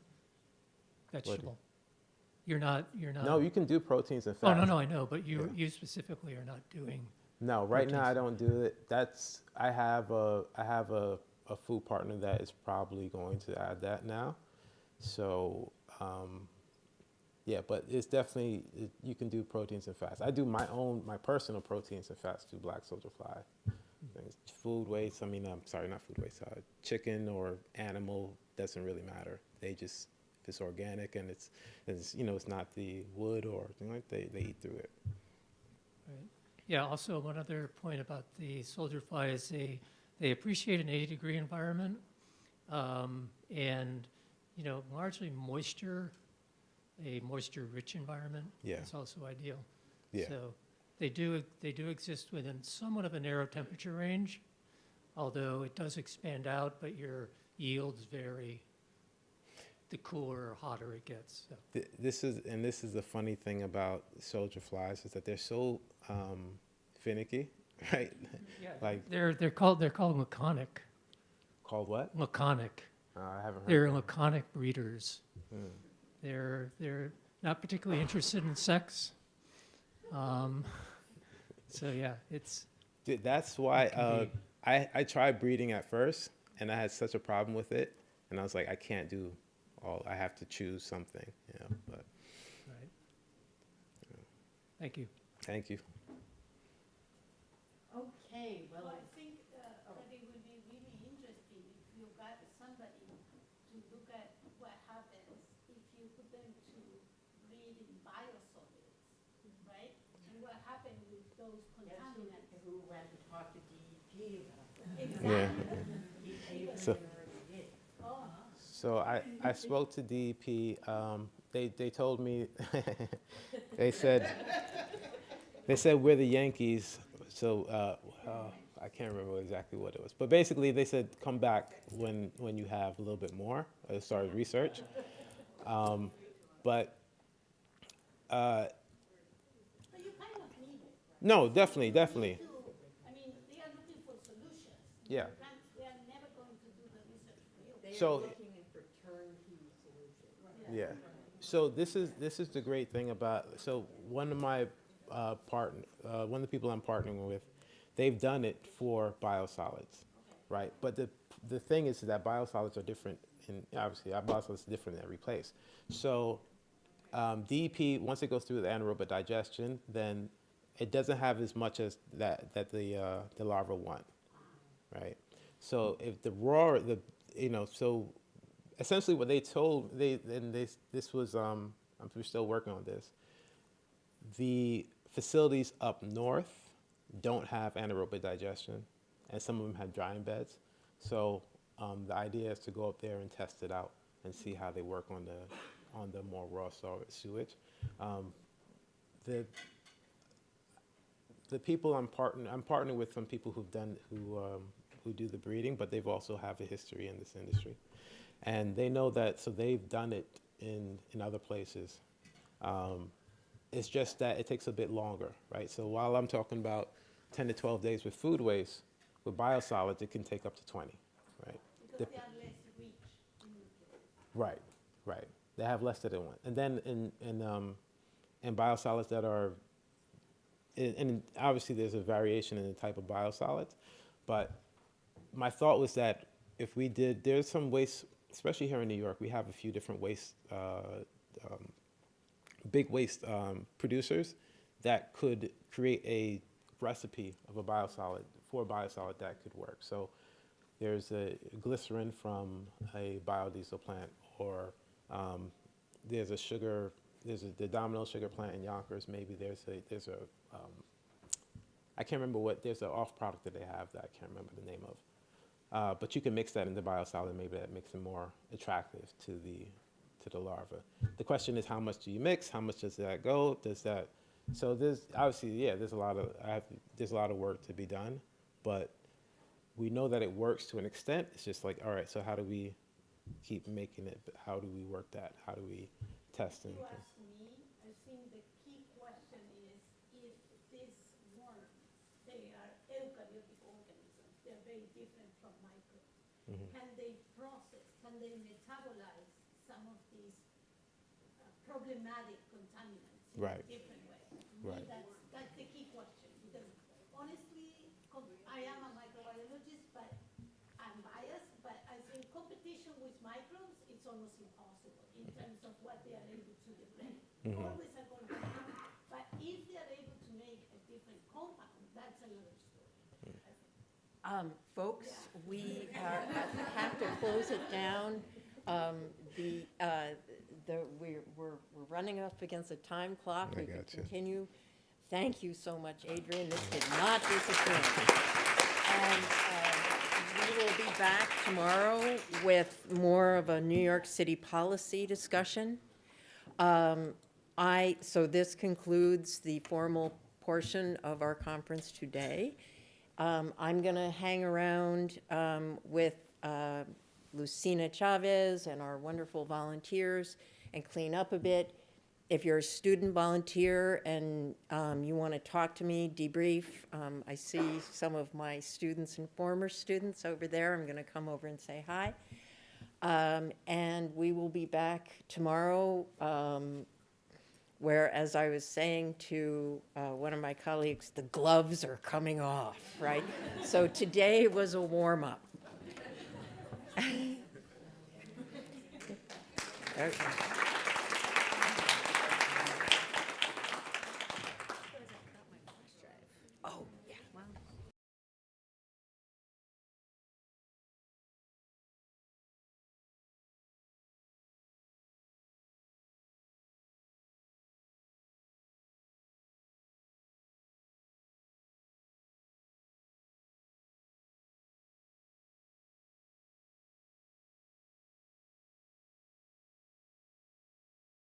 vegetable. You're not. No, you can do proteins and Oh, fats. no, I know, but you specifically are not doing. No, right now I don't do it. I have a food partner that is probably going to add that now. So, yeah, but it's definitely, you can do proteins and fats. I do my personal proteins and fats through black soldier fly. Food waste, not food waste, chicken or animal doesn't really matter. If it's organic and it's not the wood or anything like that, they eat through it. Right. Yeah, also one other point about the soldier fly is they appreciate an 80-degree environment, and largely a moisture-rich environment is also ideal. Yeah. So they do exist within somewhat of a narrow temperature range, although it does expand out, but your yields vary the cooler or hotter it gets. So. This is the funny thing about soldier flies is that they're so finicky, right? Yeah, like they're called laconic. Called what? Laconic. I haven't heard. They're laconic breeders. Hmm. They're not particularly interested in sex. So yeah, That's why I tried breeding at first, and I had such a problem with it, and I was like, I can't do all. I have to choose something, But right. Thank you. Thank you. Okay, well, I think that it would be really interesting if you got somebody to look at what happens if you put them to breed in biosolids, right? And what happened with those contaminants. Who went to talk to DEP about that. Yeah. So I spoke to DEP. They told me they said we're the Yankees. So I can't remember exactly what it was, but basically they said come back when you have a little bit more as far as research. But you kind of need it. No, definitely. I mean, they are looking for solutions. Yeah. They are never going to do the research for you. So for turnkey solutions. yeah. So this is the great thing about. So one of my one of the people I'm partnering with, they've done it for biosolids, right? But the thing is that biosolids are different, and obviously our biosolids are different in every place. So DEP, once it goes through the anaerobic digestion, then it doesn't have as much as that the larvae want, right? So if so essentially what they told this was we're still working on this. The facilities up north don't have anaerobic digestion, and some of them have drying beds. So the idea is to go up there and test it out and see how they work on the more raw sewage. The people I'm partnering with some people who who do the breeding, but they've also have a history in this industry. And they know that, so they've done it in other places. It's just that it takes a bit longer, right? So while I'm talking about 10 to 12 days with food waste, with biosolids, it can take up to 20, right? Because they are less rich in nutrients. Right, right. They have less than they want. And then in biosolids that are, and obviously there's a variation in the type of biosolids, but my thought was that if we did, there's some waste, especially here in New York, we have a few different waste, big waste producers that could create a recipe of a biosolid, for a biosolid that could work. So there's a glycerin from a biodiesel plant, or there's a sugar, the Domino sugar plant in Yonkers. Maybe there's a I can't remember what, there's an off product that they have that I can't remember the name of. But you can mix that into biosolid. Maybe that makes it more attractive to the larva. The question is, how much do you mix? How much does that go? So there's obviously, yeah, there's a lot of work to be done, but we know that it works to an extent. It's just like, all right, so how do we keep making it? How do we work that? How do we test it? You ask me, I think the key question is if these worms, they are eukaryotic organisms, they're very different from microbes. Mhm. Can they process, can they metabolize some of these problematic contaminants in Right. a different way? To me, Right. that's the key question, because honestly, I am a microbiologist, but I'm biased, but I think competition with microbes, it's almost impossible in terms of what they are able to degrade. Mhm. Always a competition, but if they are able to make a different compound, that's another story. Folks, we have to close it down. We're running up against a time clock. I We could gotcha. continue. Thank you so much, Adrian. This did not disappoint. And we will be back tomorrow with more of a New York City policy discussion. So this concludes the formal portion of our conference today. I'm going to hang around with Lucina Chavez and our wonderful volunteers and clean up a bit. If you're a student volunteer and you want to talk to me, debrief, I see some of my students and former students over there. I'm going to come over and say hi. And we will be back tomorrow, where, as I was saying to one of my colleagues, the gloves are coming off, right? So today was a warm-up. Okay.